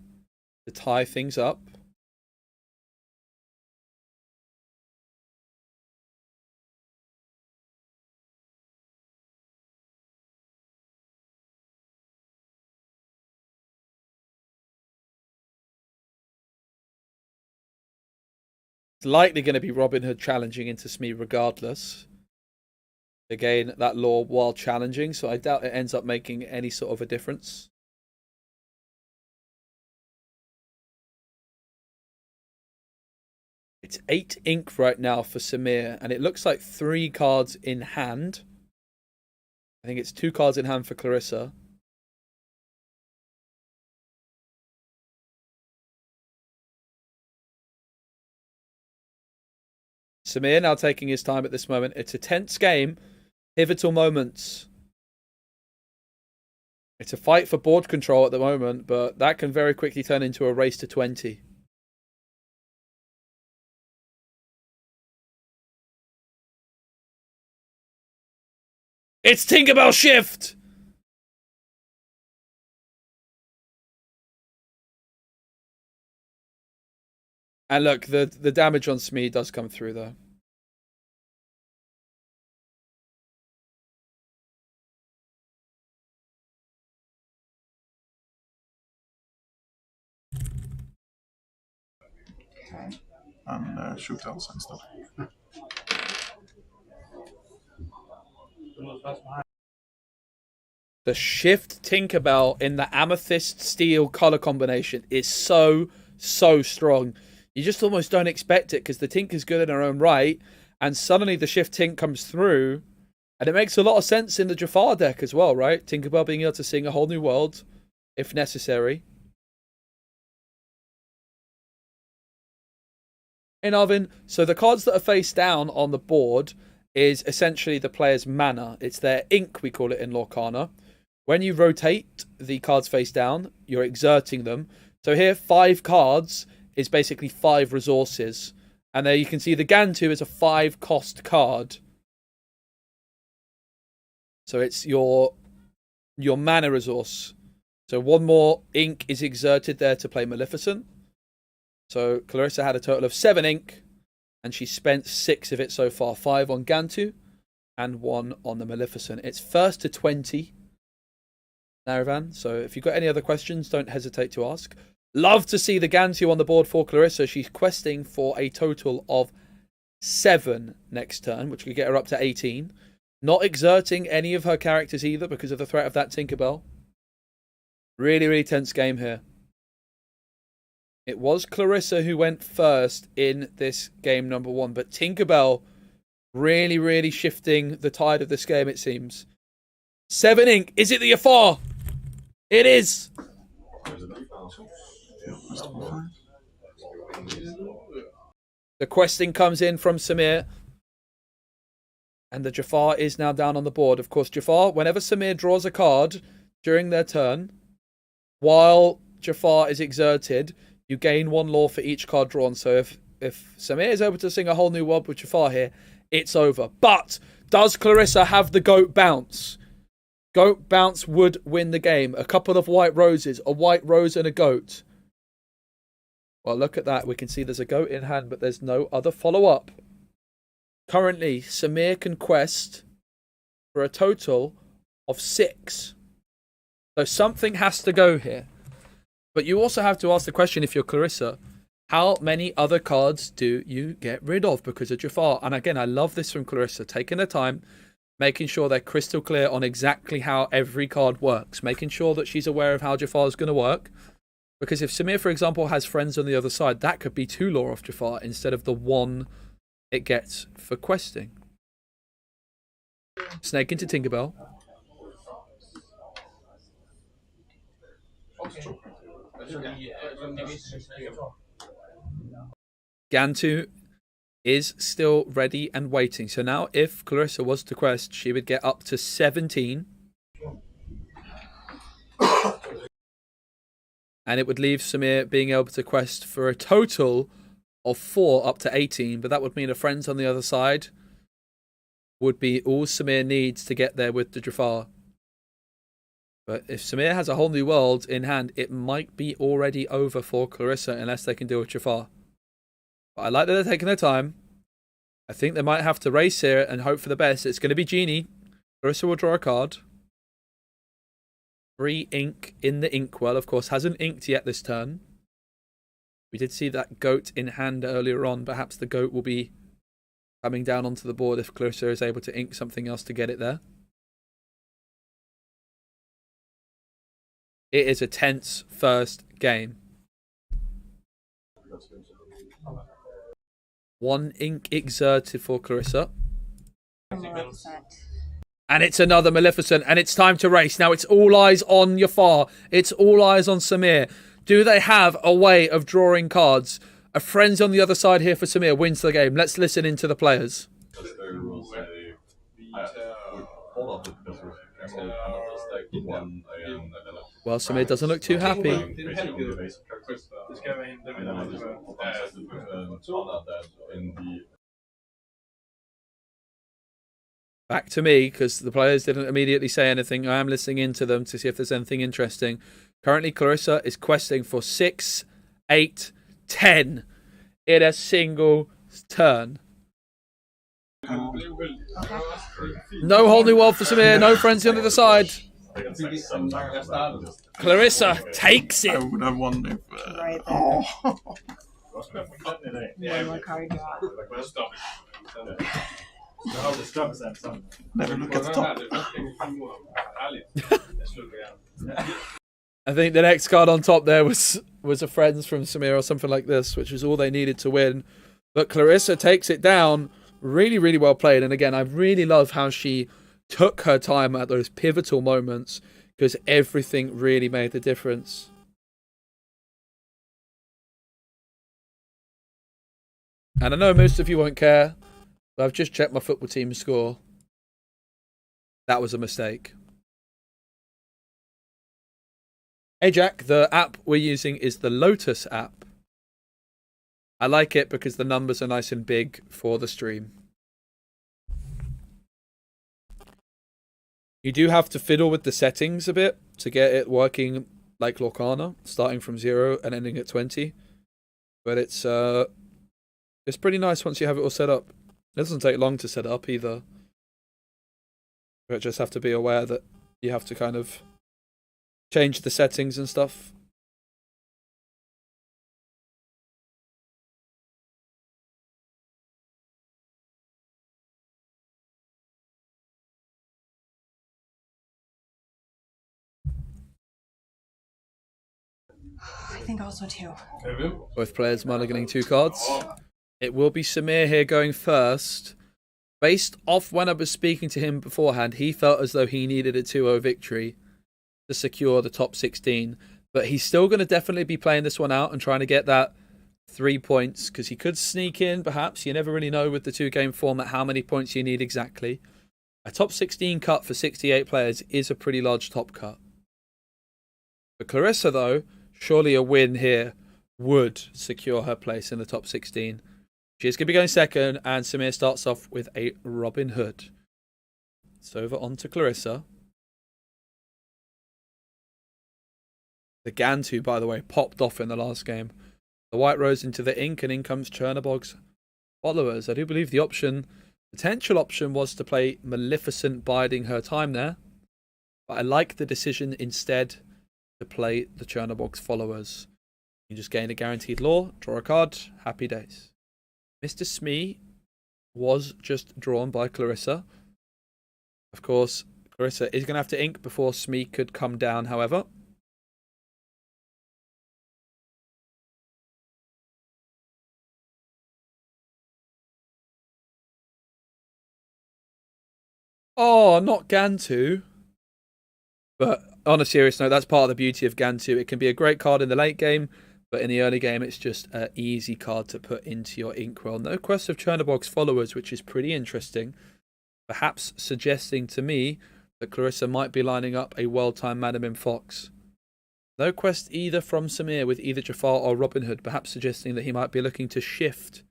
to tie things up. It's likely going to be Robin Hood challenging into Smee regardless. Again, that lore while challenging, so I doubt it ends up making any sort of a difference. It's 8 ink right now for Samir, and it looks like 3 cards in hand. I think it's 2 cards in hand for Clarissa. Samir now taking his time at this moment. It's a tense game. Pivotal moments. It's a fight for board control at the moment, but that can very quickly turn into a race to 20. It's Tinkerbell Shift! And look, the damage on Smee does come through though. And shootouts and stuff. The Shift Tinkerbell in the Amethyst Steel color combination is so strong. You just almost don't expect it because the Tink is good in her own right, and suddenly the Shift Tink comes through, and it makes a lot of sense in the Jafar deck as well, right? Tinkerbell being able to sing a whole new world, if necessary. Hey Narvin, so the cards that are face down on the board, is essentially the player's mana. It's their ink, we call it in Lorcana. When you rotate the cards face down, you're exerting them. So here, 5 cards is basically 5 resources. And there you can see the Gantu is a 5-cost card. So it's your mana resource. So 1 more ink is exerted there to play Maleficent. So Clarissa had a total of 7 ink, and she spent 6 of it so far. 5 on Gantu and 1 on the Maleficent. It's first to 20, Naravan. So if you've got any other questions, don't hesitate to ask. Love to see the Gantu on the board for Clarissa. She's questing for a total of 7 next turn, which could get her up to 18. Not exerting any of her characters either because of the threat of that Tinkerbell. Really, really tense game here. It was Clarissa who went first in this game number 1, but Tinkerbell really, really shifting the tide of this game, it seems. 7 ink. Is it the Jafar? It is. The questing comes in from Samir. And the Jafar is now down on the board. Of course, Jafar, whenever Samir draws a card during their turn, while Jafar is exerted, you gain 1 lore for each card drawn. So if Samir is able to sing a whole new world with Jafar here, it's over. But does Clarissa have the goat bounce? Goat bounce would win the game. A couple of white roses, a white rose and a goat. Well, look at that. We can see there's a goat in hand, but there's no other follow-up. Currently, Samir can quest for a total of 6. So something has to go here. But you also have to ask the question, if you're Clarissa, how many other cards do you get rid of because of Jafar? And again, I love this from Clarissa, taking the time, making sure they're crystal clear on exactly how every card works, making sure that she's aware of how Jafar is going to work. Because if Samir, for example, has friends on the other side, that could be 2 lore off Jafar instead of the 1 it gets for questing. Snake into Tinkerbell. Gantu is still ready and waiting. So now if Clarissa was to quest, she would get up to 17. And it would leave Samir being able to quest for a total of 4 up to 18. But that would mean a friends on the other side would be all Samir needs to get there with the Jafar. But if Samir has a whole new world in hand, it might be already over for Clarissa unless they can deal with Jafar. But I like that they're taking their time. I think they might have to race here and hope for the best. It's going to be Genie. Clarissa will draw a card. 3 ink in the inkwell. Of course, hasn't inked yet this turn. We did see that goat in hand earlier on. Perhaps the goat will be coming down onto the board if Clarissa is able to ink something else to get it there. It is a tense first game. 1 ink exerted for Clarissa. And it's another Maleficent, and it's time to race. Now it's all eyes on Jafar. It's all eyes on Samir. Do they have a way of drawing cards? A friend's on the other side here for Samir wins the game. Let's listen into the players. Well, Samir doesn't look too happy. Back to me, because the players didn't immediately say anything. I am listening into them to see if there's anything interesting. Currently, Clarissa is questing for 6, 8, 10 in a single turn. No whole new world for Samir. No friends on the other side. Clarissa takes it. I would have won if... Right there. Oh. One more card drop. Never look at the top. I think the next card on top there was a friends from Samir or something like this, which was all they needed to win. But Clarissa takes it down. Really, really well played. And again, I really love how she took her time at those pivotal moments because everything really made the difference. And I know most of you won't care, I've just checked my football team score. That was a mistake. Hey Jack, the app we're using is the Lotus app. I like it because the numbers are nice and big for the stream. You do have to fiddle with the settings a bit to get it working like Lorcana, starting from 0 and ending at 20. But it's pretty nice once you have it all set up. It doesn't take long to set up either. But just have to be aware that you have to kind of change the settings and stuff. I think also too. Both players mulliganing 2 cards. It will be Samir here going first. Based off when I was speaking to him beforehand, he felt as though he needed a 2-0 victory to secure the top 16. But he's still going to definitely be playing this one out and trying to get that 3 points, because he could sneak in, perhaps. You never really know with the 2-game format how many points you need exactly. A top 16 cut for 68 players is a pretty large top cut. For Clarissa, though, surely a win here would secure her place in the top 16. She's going to be going second, and Samir starts off with a Robin Hood. It's over on to Clarissa. The Gantu, by the way, popped off in the last game. The white rose into the ink, and in comes Chernobog's followers. I do believe the potential option was to play Maleficent biding her time there. But I like the decision instead to play the Chernobog's followers. You just gain a guaranteed law, draw a card, happy days. Mr. Smee was just drawn by Clarissa. Of course, Clarissa is going to have to ink before Smee could come down, however. Oh, not Gantu. But on a serious note, that's part of the beauty of Gantu. It can be a great card in the late game, but in the early game, it's just an easy card to put into your inkwell. No quest of Chernobog's followers, which is pretty interesting. Perhaps suggesting to me that Clarissa might be lining up a well-timed Madam in Fox. No quest either from Samir with either Jafar or Robin Hood, perhaps suggesting that he might be looking to shift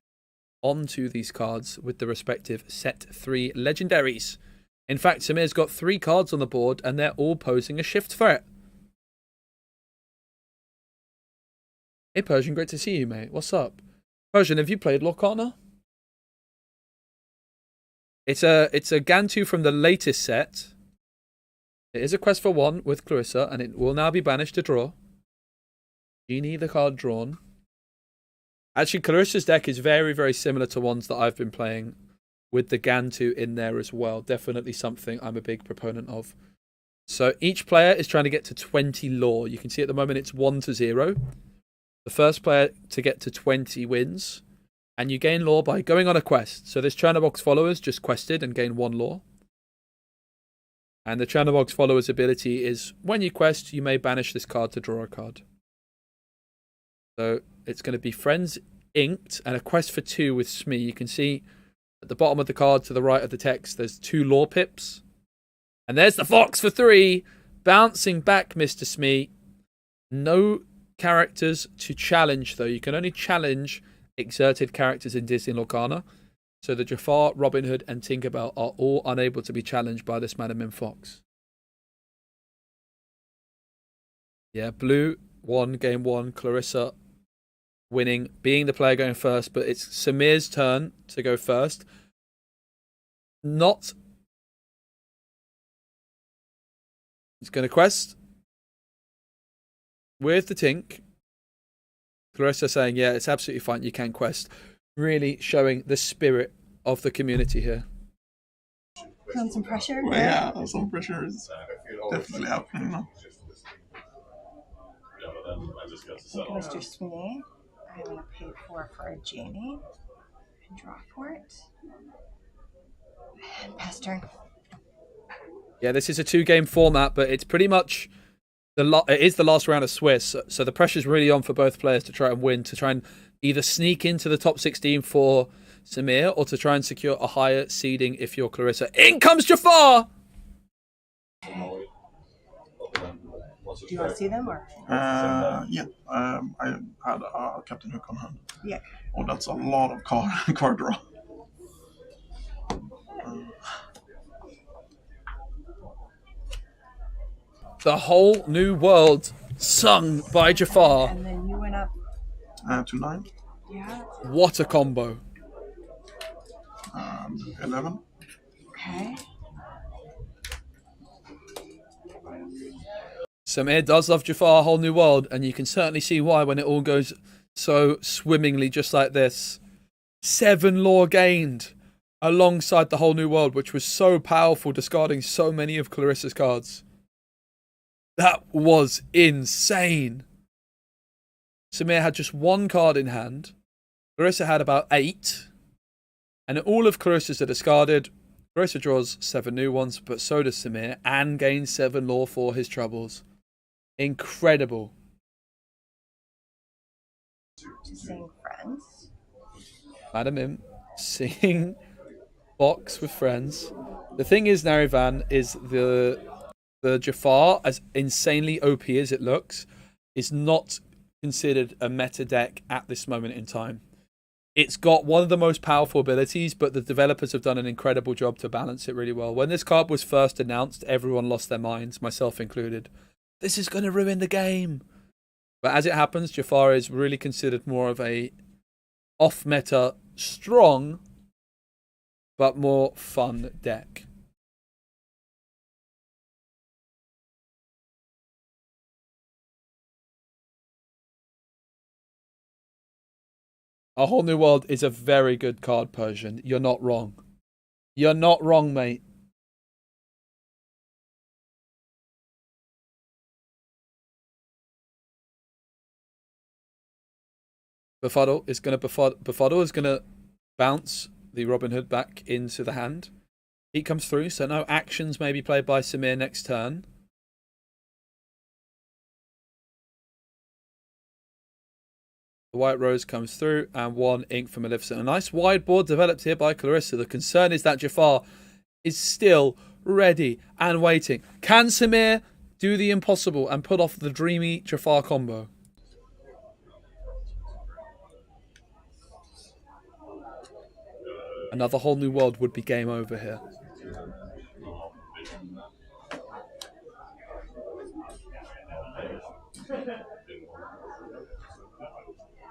onto these cards with the respective set 3 legendaries. In fact, Samir's got 3 cards on the board, and they're all posing a shift threat. Hey Persian, great to see you, mate. What's up? Persian, have you played Lorcana? It's a Gantu from the latest set. It is a quest for 1 with Clarissa, and it will now be banished to draw. Genie, the card drawn. Actually, Clarissa's deck is very, very similar to ones that I've been playing, with the Gantu in there as well. Definitely something I'm a big proponent of. So each player is trying to get to 20 lore. You can see at the moment it's 1-0. The first player to get to 20 wins. And you gain lore by going on a quest. So this Chernobog's followers just quested and gain 1 lore. And the Chernobog's followers ability is when you quest, you may banish this card to draw a card. So it's going to be Friends Inked and a quest for 2 with Smee. You can see at the bottom of the card to the right of the text, there's 2 lore pips. And there's the Fox for 3. Bouncing back, Mr. Smee. No characters to challenge, though. You can only challenge exerted characters in Disney Lorcana. So the Jafar, Robin Hood, and Tinkerbell are all unable to be challenged by this Madam in Fox. Yeah, blue won game 1. Clarissa winning, being the player going first, but it's Samir's turn to go first. He's going to quest with the Tink. Clarissa saying, yeah, it's absolutely fine, you can quest. Really showing the spirit of the community here. Feeling some pressure? Well, yeah, some pressure is definitely happening now. Thank you, Mr. Sweeney. I'm going to pay 4 for a Janie and draw for it. And pass turn. Yeah, this is a 2-game format, but it's pretty much it is the last round of Swiss, so the pressure's really on for both players to try and win, to try and either sneak into the top 16 for Samir, or to try and secure a higher seeding if you're Clarissa. In comes Jafar! Do you want to see them or? Yeah. I had a Captain Hook on hand. Yeah. Oh, that's a lot of card draw. The Whole New World, sung by Jafar. And then you went up. To 9. Yeah. What a combo. 11. Okay. Samir does love Jafar, Whole New World, and you can certainly see why when it all goes so swimmingly just like this. 7 lore gained alongside the Whole New World, which was so powerful, discarding so many of Clarissa's cards. That was insane. Samir had just 1 card in hand. Clarissa had about 8. And all of Clarissa's are discarded. Clarissa draws 7 new ones, but so does Samir, and gains 7 lore for his troubles. Incredible. Sing Friends. Madam Im, singing box with friends. The thing is, Narivan, is the Jafar, as insanely OP as it looks, is not considered a meta deck at this moment in time. It's got one of the most powerful abilities, but the developers have done an incredible job to balance it really well. When this card was first announced, everyone lost their minds, myself included. This is going to ruin the game. But as it happens, Jafar is really considered more of a off-meta, strong, but more fun deck. A Whole New World is a very good card, Persian. You're not wrong. You're not wrong, mate. Befuddle is gonna bounce the Robin Hood back into the hand. He comes through, so no actions may be played by Samir next turn. The White Rose comes through, and 1 ink for Maleficent. A nice wide board developed here by Clarissa. The concern is that Jafar is still ready and waiting. Can Samir do the impossible and put off the dreamy Jafar combo? Another Whole New World would be game over here.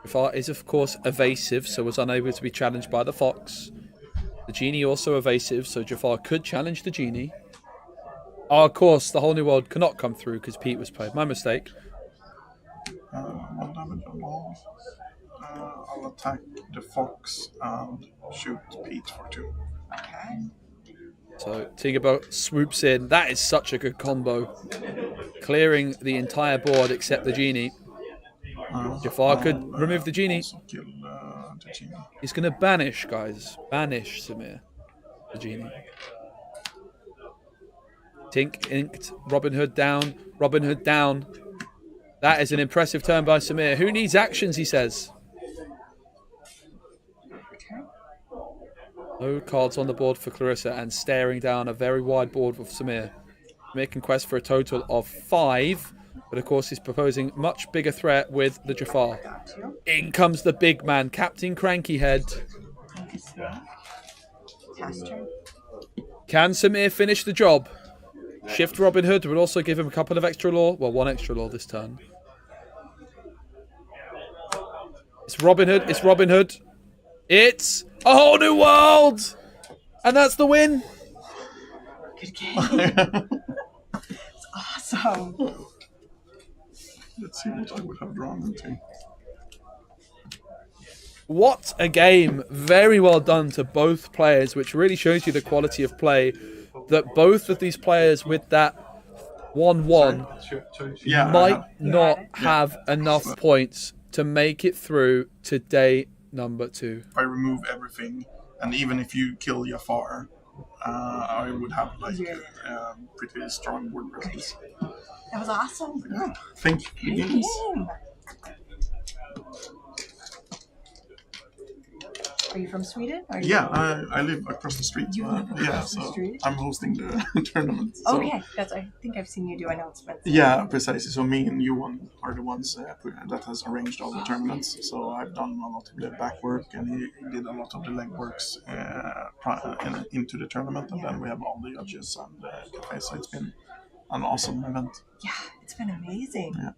Jafar is, of course, evasive, so was unable to be challenged by the Fox. The Genie also evasive, so Jafar could challenge the Genie. Oh, of course, the Whole New World cannot come through because Pete was played. My mistake. 1 damage on all. I'll attack the Fox and shoot Pete for 2. Okay. So Tinkerbell swoops in. That is such a good combo. Clearing the entire board except the Genie. Jafar could remove the Genie. Kill the Genie. He's going to banish, guys. Banish Samir. The Genie. Tink inked. Robin Hood down. Robin Hood down. That is an impressive turn by Samir. Who needs actions, he says. No cards on the board for Clarissa, and staring down a very wide board with Samir. Samir can quest for a total of 5, but of course he's proposing much bigger threat with the Jafar. In comes the big man, Captain Cranky Head. Can Samir finish the job? Shift Robin Hood would also give him a couple of extra lore. Well, 1 extra lore this turn. It's Robin Hood. It's Robin Hood. It's a Whole New World! And that's the win. Good game. It's awesome. Let's see what I would have drawn into. What a game. Very well done to both players, which really shows you the quality of play that both of these players with that 1-1 might not have enough points to make it through to day number 2. If I remove everything, and even if you kill Jafar, I would have like pretty strong board presence. That was awesome. Yeah, thank you. Good game. Are you from Sweden? Or Yeah, I live across the street. You live across the so street? I'm hosting the tournament. So. Okay, I think I've seen you do announcements. Yeah, precisely. So me and Johan are the ones that has arranged all the tournaments. So I've done a lot of the back work, and he did a lot of the leg works into the tournament, and then we have all the judges and cafe. So it's been an awesome event. Yeah, it's been amazing. Yeah.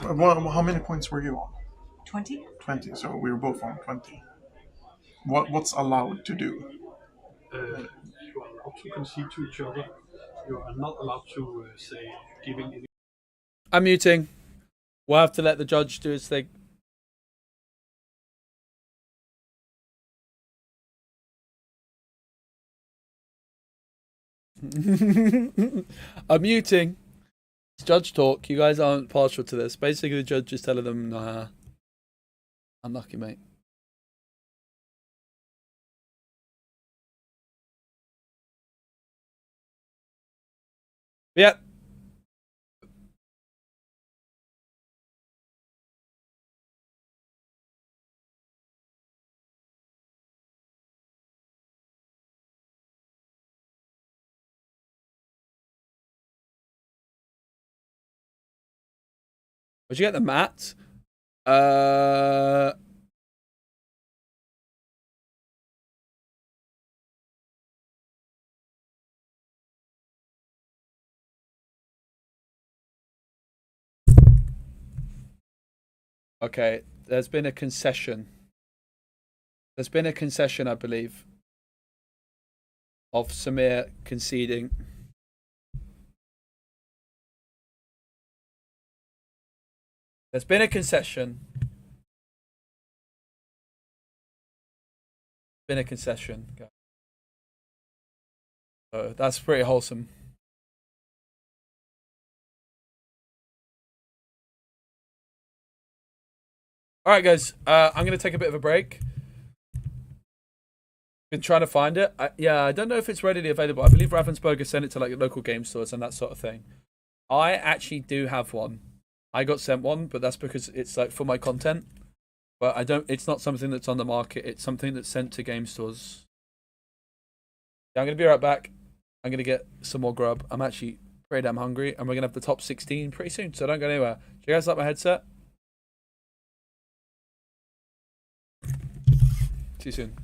How many points were you on? 20. 20. So we were both on 20. What's allowed to do? You are allowed to concede to each other. You are not allowed to say giving any. I'm muting. We'll have to let the judge do his thing. I'm muting. It's judge talk. You guys aren't partial to this. Basically, the judge is telling them, nah, unlucky, mate. Yep. Where'd you get the mat? Okay, there's been a concession. There's been a concession, I believe, of Samir conceding. There's been a concession. Been a concession. So that's pretty wholesome. All right, guys. I'm gonna take a bit of a break. Been trying to find it. I don't know if it's readily available. I believe Ravensburger sent it to like local game stores and that sort of thing. I actually do have one. I got sent one, but that's because it's like for my content. But I don't. It's not something that's on the market. It's something that's sent to game stores. Yeah, I'm gonna be right back. I'm gonna get some more grub. I'm actually pretty damn hungry, and we're gonna have the top 16 pretty soon. So don't go anywhere. Do you guys like my headset? See you soon.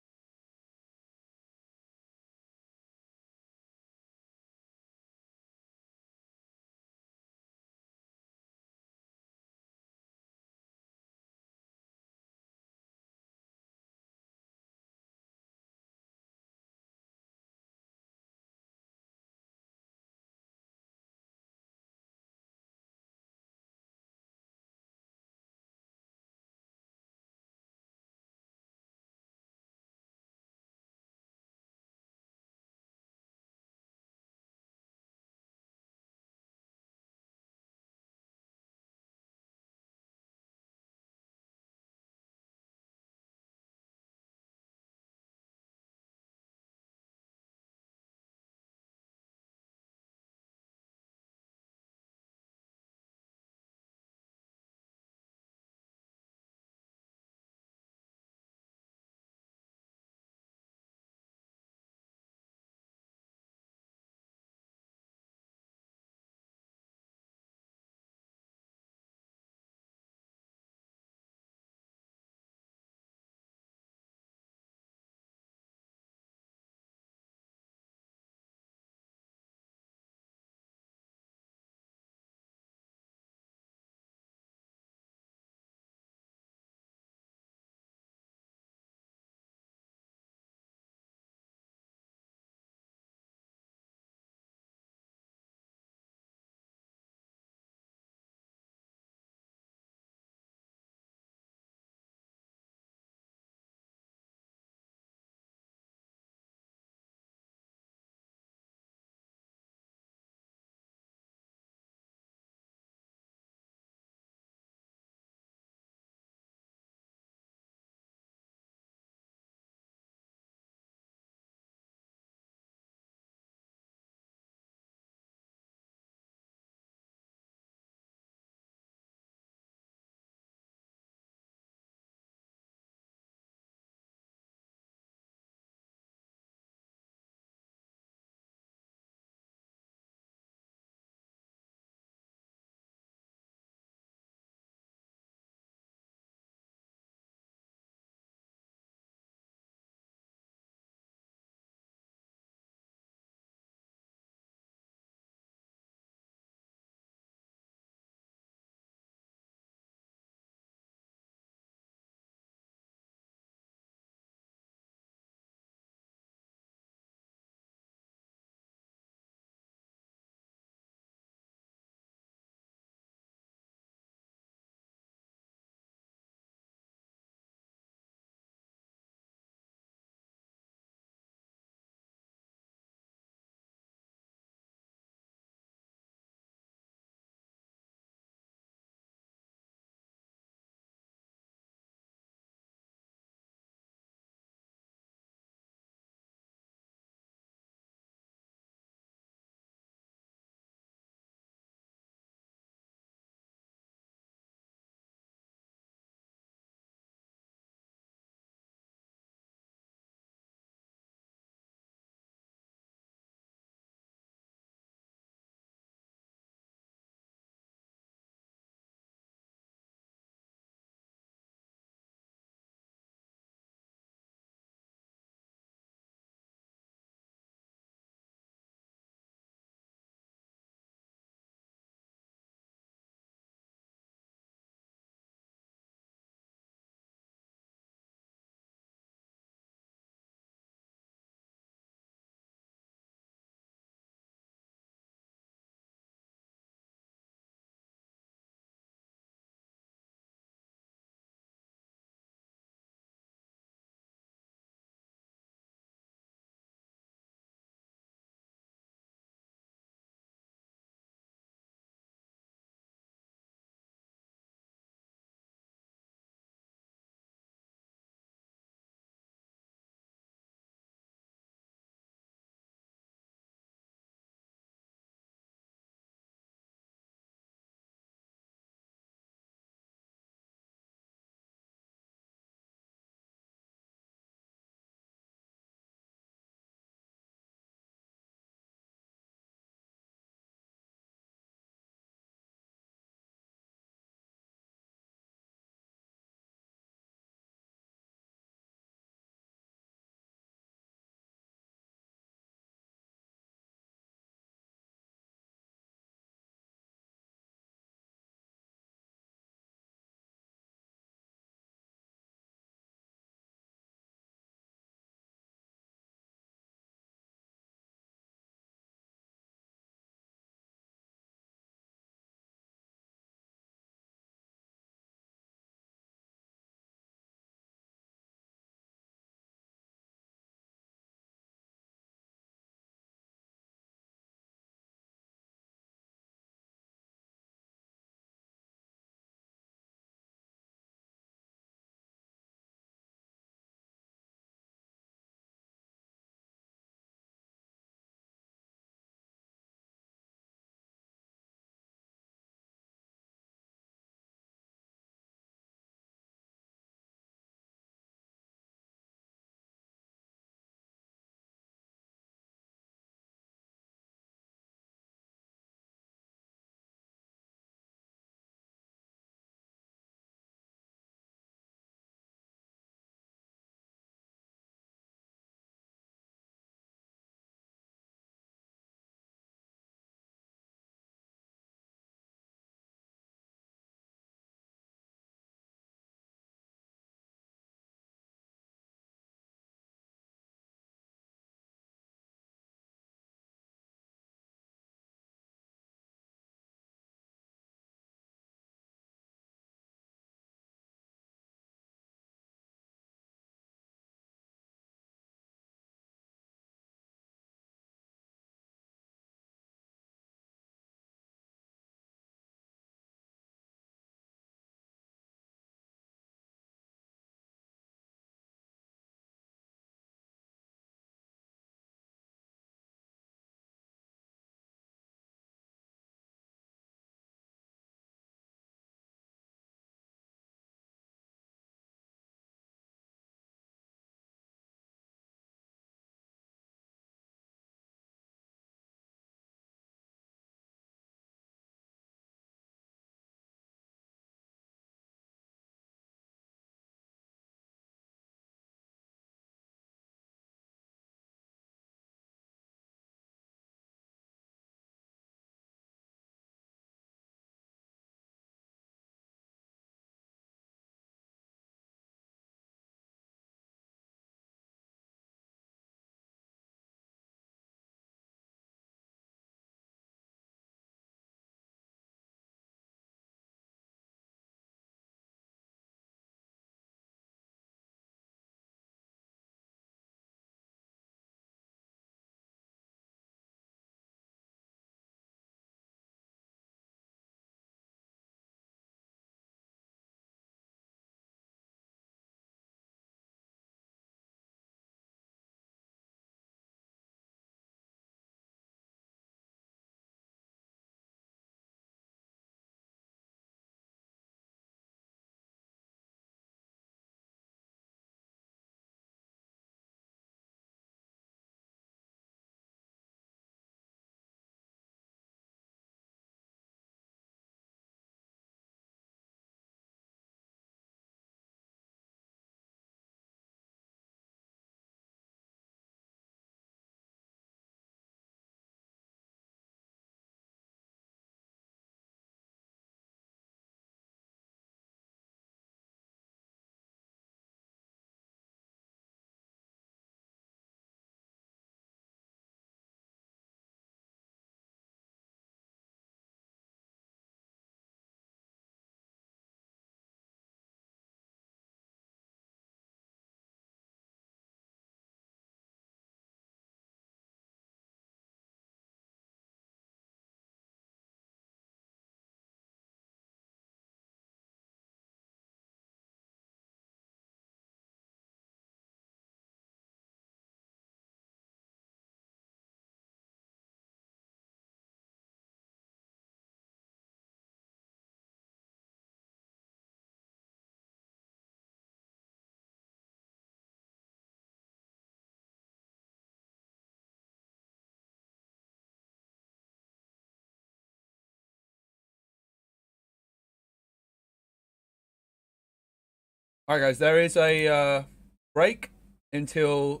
All right, guys. There is a break until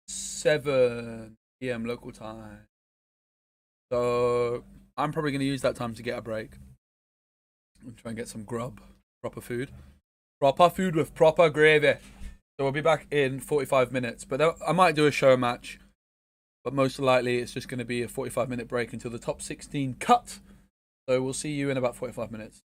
7 p.m. local time. So I'm probably going to use that time to get a break and try and get some grub, proper food with proper gravy. So we'll be back in 45 minutes. But I might do a show match, but most likely it's just going to be a 45-minute break until the top 16 cut. So we'll see you in about 45 minutes.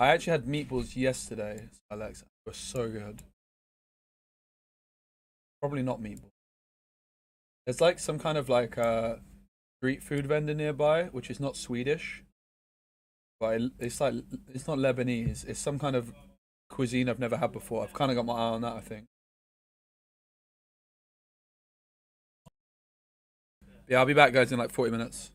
I actually had meatballs yesterday, Alexa. They were so good. Probably not meatballs. There's like some kind of like street food vendor nearby, which is not Swedish. But it's like, it's not Lebanese. It's some kind of cuisine I've never had before. I've kind of got my eye on that, I think. Yeah, I'll be back, guys, in like 40 minutes.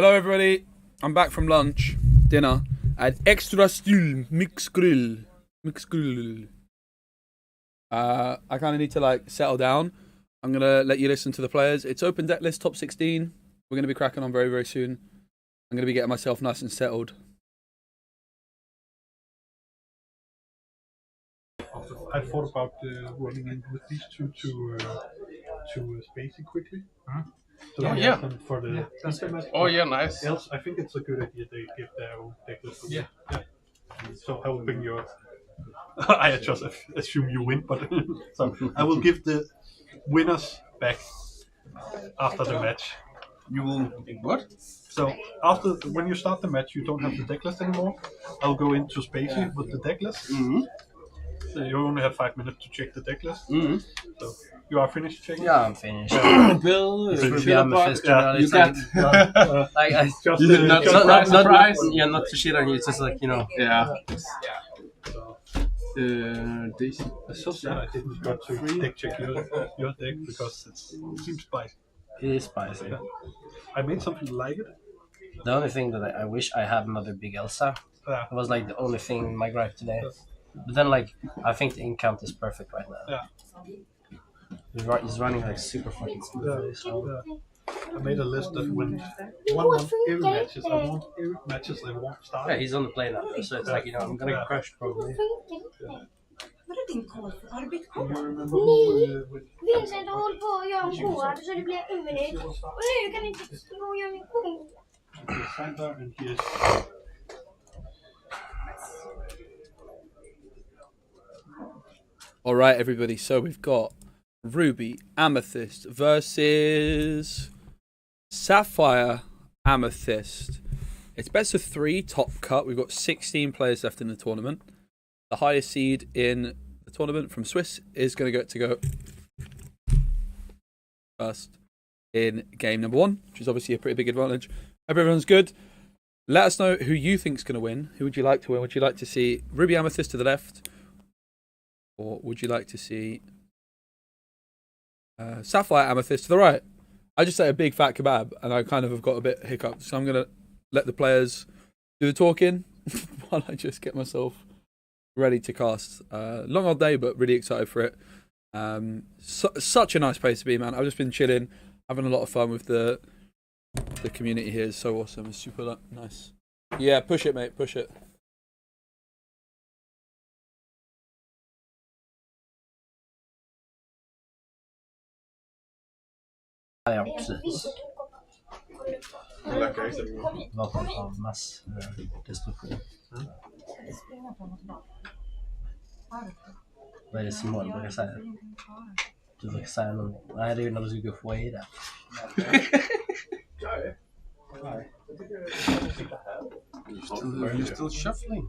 Hello everybody, I'm back from lunch, dinner, at Extra Stul Mix Grill. I kind of need to like settle down. I'm going to let you listen to the players. It's open deck list top 16. We're going to be cracking on very, very soon. I'm going to be getting myself nice and settled. I thought about running in with these two to Spacey quickly. So Oh, we yeah. have them for the match. Oh, yeah, nice. Else, I think it's a good idea they give their own deck list. Yeah. So I will bring your. I just assume you win, but so I will give the winners back after the match. You will what? So after when you start the match, you don't have the deck list anymore. I'll go into Spacey with the deck list. Mm-hmm. So you only have 5 minutes to check the deck list. Mm-hmm. So you are finished checking? Yeah, I'm finished. Bill, you got. Just, not surprise. Yeah, not to shit on you. It's just like, you know. Yeah. It's so sad I didn't got to deck check your deck because it seems spicy. It is spicy. Yeah. I made something like it. The only thing that I wish I had another big Elsa. Yeah. It was like the only thing my gripe today. But then like I think the ink count is perfect right now. Yeah. He's running like super fucking smoothly. So. Yeah. I made a list that when every matches I want start. Yeah, he's on the play now, so it's like, you know, I'm gonna get crushed probably. Har du bytt Do you kort? remember Vincent har hållit på att göra en kod så det blir omöjligt. Och nu kan inte stå och göra min kod. And he is. All right, everybody. So we've got Ruby Amethyst versus Sapphire Amethyst. It's best of 3 top cut. We've got 16 players left in the tournament. The highest seed in the tournament from Swiss is going to go first in game number 1, which is obviously a pretty big advantage. Hope everyone's good. Let us know who you think's going to win. Who would you like to win? Would you like to see Ruby Amethyst to the left? Or would you like to see Sapphire Amethyst to the right? I just say a big fat kebab, and I kind of have got a bit hiccup. So I'm going to let the players do the talking while I just get myself ready to cast. Long old day, but really excited for it. Such a nice place to be, man. I've just been chilling, having a lot of fun with the community here. Is so awesome. It's super nice. Yeah, push it, mate. Push it. Ja, precis. Vapen av massdestruktion. Vad är det Simon brukar säga? Du brukar säga någon... Nej, det är ju när du ska gå och skida. You're still shuffling?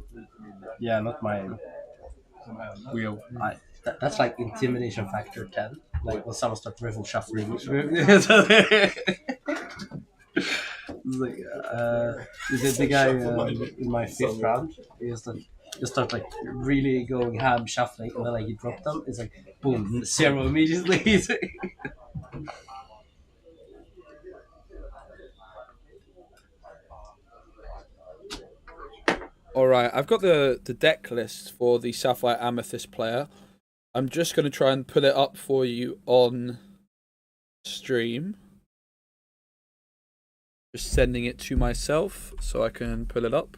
Yeah, not mine. That's like intimidation factor 10. Like when someone starts riffle shuffling. It's like the guy in my 5th round is like just start like really going ham shuffling, and then like you drop them. It's like boom, 0 immediately. Alright, I've got the deck list for the Sapphire Amethyst player. I'm just going to try and put it up for you on stream. Just sending it to myself so I can pull it up.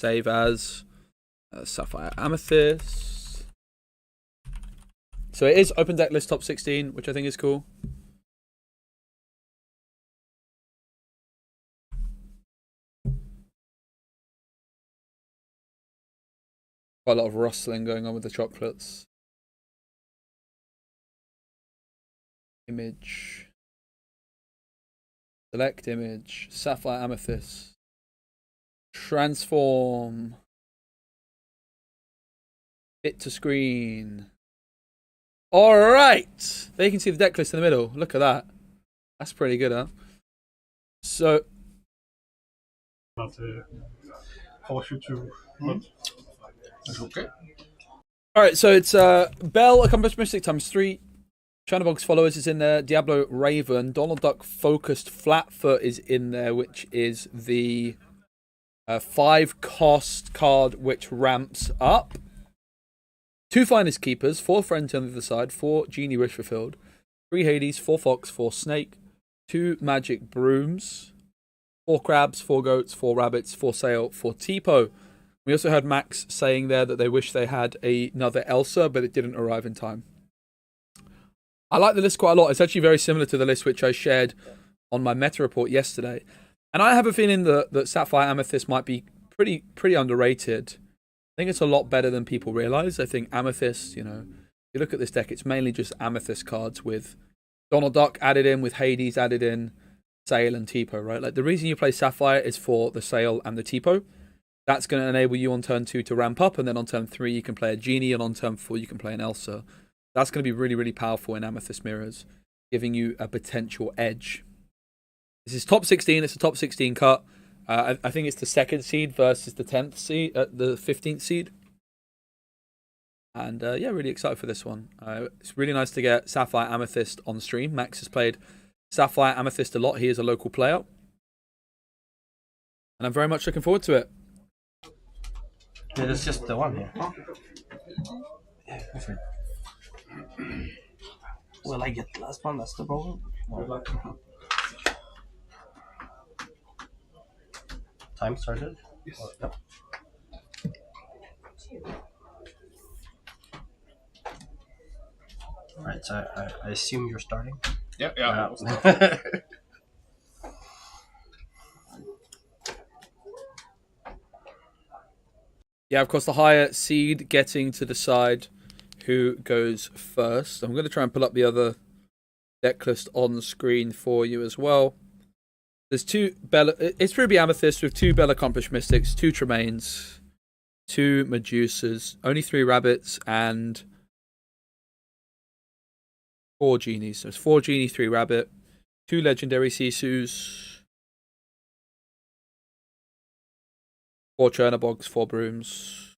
Save as Sapphire Amethyst. So it is open deck list top 16, which I think is cool. Quite a lot of rustling going on with the chocolates. Image. Select image. Sapphire Amethyst. Transform. Fit to screen. Alright! There you can see the deck list in the middle. Look at that. That's pretty good, huh? So... Force you to That's okay. All right, so it's Bell, Accomplished Mystic times 3. Chernabog's Followers is in there. Diablo Raven. Donald Duck Focused Flatfoot is in there, which is the 5 cost card which ramps up. 2 Finest Keepers, 4 Friends on the other side, 4 Genie Wish Fulfilled, 3 Hades, 4 Fox, 4 Snake, 2 Magic Brooms, 4 Crabs, 4 Goats, 4 Rabbits, 4 Sail, 4 Tipo. We also heard Max saying there that they wish they had another Elsa, but it didn't arrive in time. I like the list quite a lot. It's actually very similar to the list which I shared on my meta report yesterday. And I have a feeling that Sapphire Amethyst might be pretty underrated. I think it's a lot better than people realize. I think Amethyst, if you look at this deck, it's mainly just Amethyst cards with Donald Duck added in, with Hades added in, Sail and Tipo, right? Like the reason you play Sapphire is for the Sail and the Tipo. That's going to enable you on turn 2 to ramp up, and then on turn 3 you can play a Genie, and on turn 4 you can play an Elsa. That's going to be really, really powerful in Amethyst Mirrors, giving you a potential edge. This is top 16. It's a top 16 cut. I think it's the 2nd seed versus the 10th seed, the 15th seed. And really excited for this one. It's really nice to get Sapphire Amethyst on stream. Max has played Sapphire Amethyst a lot. He is a local player. And I'm very much looking forward to it. Yeah, there's just the one here. Yeah, will I get the last one? That's the problem. No. Time started? Yes. Yep. Alright, so I assume you're starting? Yeah. Yeah, of course, the higher seed getting to decide who goes first. I'm going to try and pull up the other deck list on the screen for you as well. There's 2 Bella. It's Ruby Amethyst with 2 Bell Accomplished Mystics, 2 Tremaines, 2 Medusas, only 3 Rabbits, and 4 Genies. So it's 4 Genie, 3 Rabbit, 2 Legendary Sisus, 4 Chernabogs, 4 Brooms.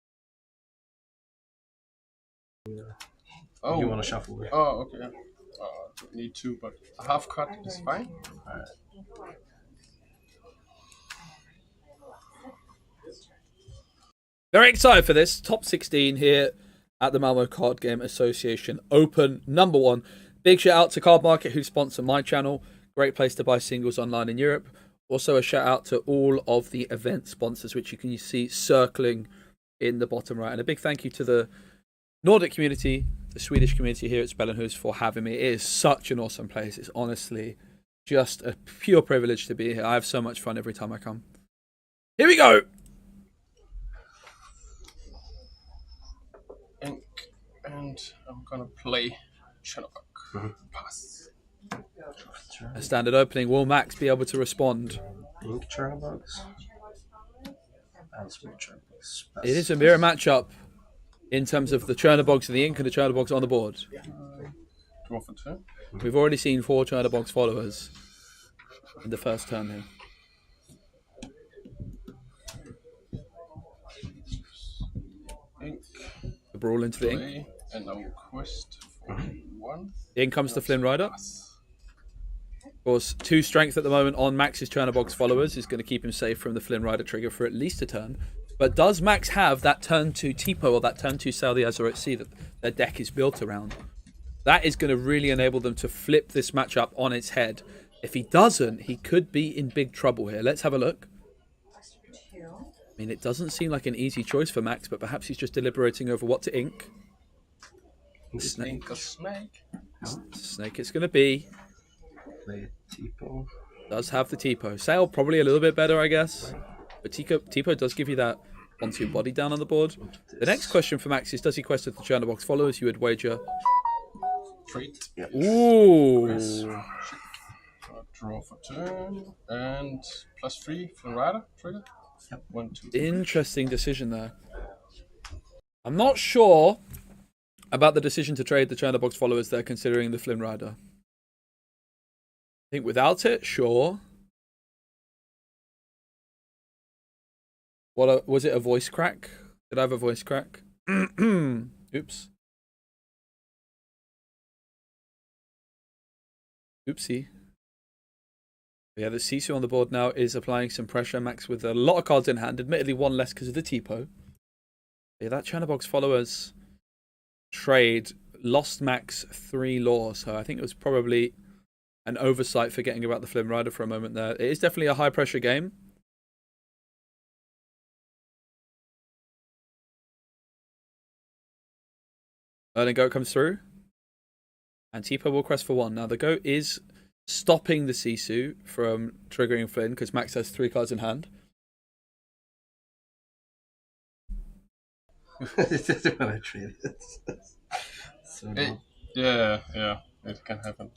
Oh, you want to shuffle? Oh, okay. Need 2, but a half cut is fine. Alright. Very excited for this. Top 16 here at the Malmö Card Game Association Open number 1. Big shout out to Card Market who sponsor my channel. Great place to buy singles online in Europe. Also a shout out to all of the event sponsors which you can see circling in the bottom right. And a big thank you to the Nordic community, the Swedish community here at Spellenhus for having me. It is such an awesome place. It's honestly just a pure privilege to be here. I have so much fun every time I come. Here we go. And I'm gonna play Chernabog. Pass. A standard opening. Will Max be able to respond? Ink Chernabogs. And small Chernabogs. It is a mirror matchup in terms of the Chernabogs and the ink and the Chernabogs on the board. Draw for 2. We've already seen 4 Chernabogs Followers in the first turn here. Ink. The brawl into the ink. And now quest for 1. In comes the Flynn Rider. Of course, 2 strength at the moment on Max's Chernabog's Followers is going to keep him safe from the Flynn Rider trigger for at least a turn. But does Max have that turn 2 Tipo or that turn 2 Sail the Azure at Sea that their deck is built around? That is going to really enable them to flip this matchup on its head. If he doesn't, he could be in big trouble here. Let's have a look. I mean, it doesn't seem like an easy choice for Max, but perhaps he's just deliberating over what to ink. Snake. Snake it's going to be. Play Tipo. Does have the Tipo. Sail probably a little bit better, I guess. But Tipo does give you that 1-2 body down on the board. The next question for Max is, does he quest with the Chernabog's Followers? You would wager. Trait. Yep. Ooh. Draw for turn. And +3 Flynn Rider trigger. Yep. 1, 2. Interesting decision there. I'm not sure about the decision to trade the Chernabog's Followers there, considering the Flynn Rider. I think without it, sure. Was it a voice crack? Did I have a voice crack? Oops. Oopsie. Yeah, the Sisu on the board now is applying some pressure. Max with a lot of cards in hand. Admittedly, one less because of the Tipo. Yeah, that Chernobog's followers trade lost Max 3 lore, so I think it was probably an oversight forgetting about the Flynn Rider for a moment there. It is definitely a high pressure game. Erling Goat comes through. And Tipo will crest for 1. Now the Goat is stopping the Sisu from triggering Flynn because Max has 3 cards in hand. This is when I trade it. So yeah, it can happen.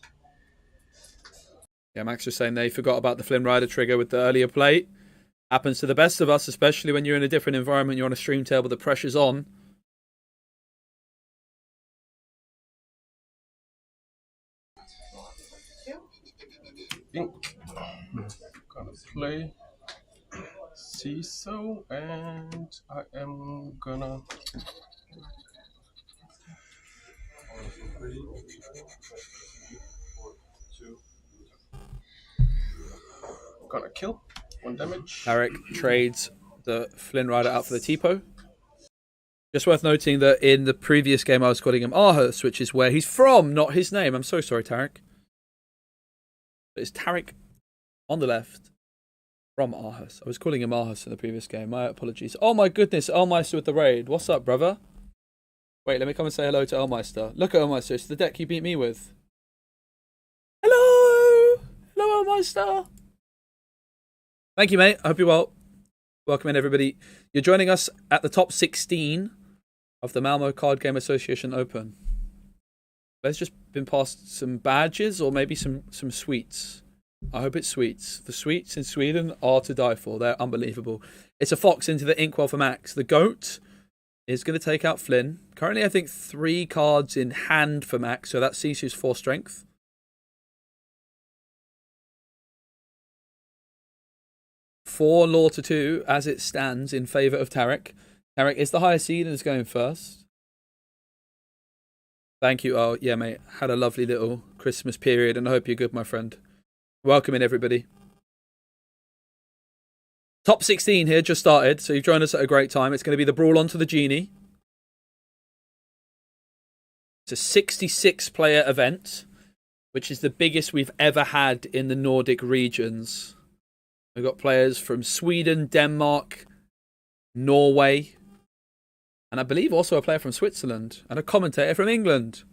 Yeah, Max was saying they forgot about the Flynn Rider trigger with the earlier play. Happens to the best of us, especially when you're in a different environment. You're on a stream table, the pressure's on. Gonna play CISO, and I am gonna kill 1 damage. Tarek trades the Flynn Rider out for the Tipo. Just worth noting that in the previous game I was calling him Aarhus, which is where he's from, not his name. I'm so sorry, Tarek. It's Tarek on the left from Aarhus. I was calling him Aarhus in the previous game. My apologies. Oh my goodness, Elmeister with the raid. What's up, brother? Wait, let me come and say hello to Elmeister. Look at Elmeister. It's the deck you beat me with. Hello! Hello, Elmeister. Thank you, mate. I hope you're well. Welcome in, everybody. You're joining us at the top 16 of the Malmö Card Game Association Open. Let's just been passed some badges or maybe some sweets. I hope it's sweets. The sweets in Sweden are to die for. They're unbelievable. It's a fox into the Inkwell for Max. The Goat is going to take out Flynn. Currently, I think 3 cards in hand for Max, so that's Sisu's 4 strength. Four lore to 2 as it stands in favour of Tarek. Tarek is the highest seed and is going first. Thank you. Oh, yeah, mate. Had a lovely little Christmas period and I hope you're good, my friend. Welcome in, everybody. Top 16 here, just started, so you've joined us at a great time. It's going to be the Brawl onto the Genie. It's a 66-player event, which is the biggest we've ever had in the Nordic regions. We've got players from Sweden, Denmark, Norway, and I believe also a player from Switzerland, and a commentator from England.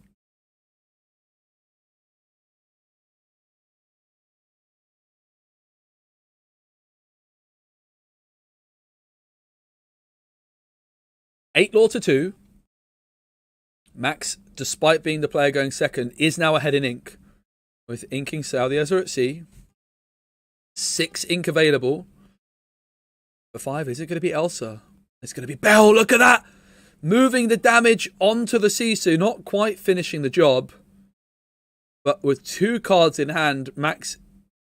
Eight lore to 2. Max, despite being the player going second, is now ahead in ink, with inking Saudi Azur at sea. 6 ink available. For 5, is it going to be Elsa? It's going to be Bell. Look at that! Moving the damage onto the Sisu, not quite finishing the job. But with 2 cards in hand, Max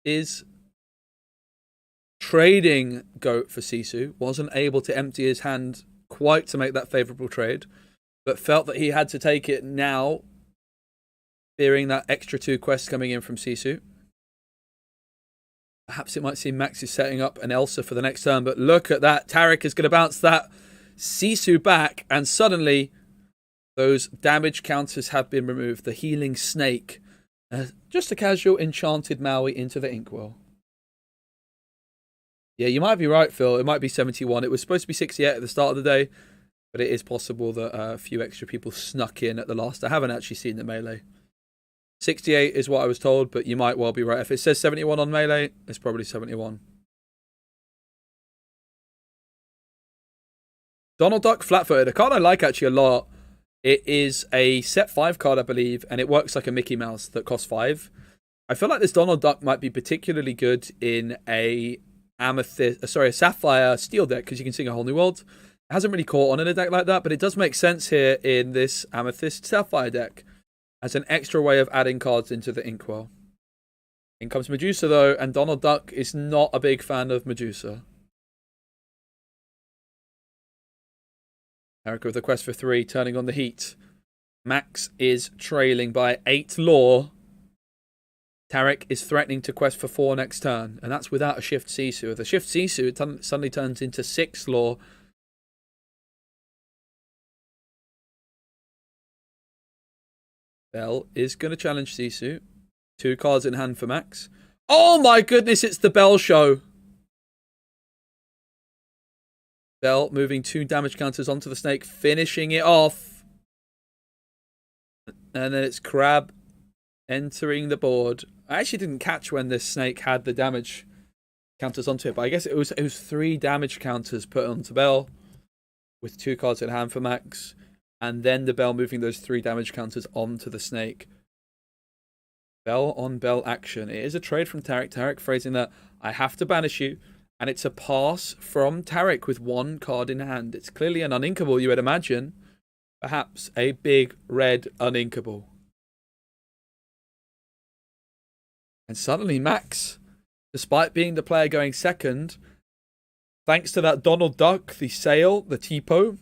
is trading Goat for Sisu. Wasn't able to empty his hand quite to make that favourable trade, but felt that he had to take it now, fearing that extra 2 quests coming in from Sisu. Perhaps it might seem Max is setting up an Elsa for the next turn, but look at that. Tarek is going to bounce that Sisu back, and suddenly those damage counters have been removed. The healing snake. Just a casual enchanted Maui into the Inkwell. Yeah, you might be right, Phil. It might be 71. It was supposed to be 68 at the start of the day, but it is possible that a few extra people snuck in at the last. I haven't actually seen the melee. 68 is what I was told, but you might well be right. If it says 71 on melee, it's probably 71. Donald Duck flat-footed. A card I like actually a lot. It is a set 5 card, I believe, and it works like a Mickey Mouse that costs 5. I feel like this Donald Duck might be particularly good in a Sapphire Steel deck, because you can sing a whole new world. It hasn't really caught on in a deck like that, but it does make sense here in this Amethyst Sapphire deck as an extra way of adding cards into the Inkwell. In comes Medusa, though, and Donald Duck is not a big fan of Medusa. Tarek with the quest for 3, turning on the heat. Max is trailing by 8 lore. Tarek is threatening to quest for 4 next turn, and that's without a shift Sisu. With a shift Sisu, it suddenly turns into 6 lore. Bell is going to challenge Sisu. 2 cards in hand for Max. Oh my goodness, it's the Bell show. Bell moving 2 damage counters onto the snake, finishing it off. And then it's Crab entering the board. I actually didn't catch when this snake had the damage counters onto it, but I guess it was 3 damage counters put onto Bell with 2 cards in hand for Max, and then the Bell moving those 3 damage counters onto the snake. Bell on Bell action. It is a trade from Tarek. Tarek phrasing that I have to banish you, and it's a pass from Tarek with 1 card in hand. It's clearly an uninkable, you would imagine. Perhaps a big red uninkable. And suddenly Max, despite being the player going second, thanks to that Donald Duck, the sail, the Tipo,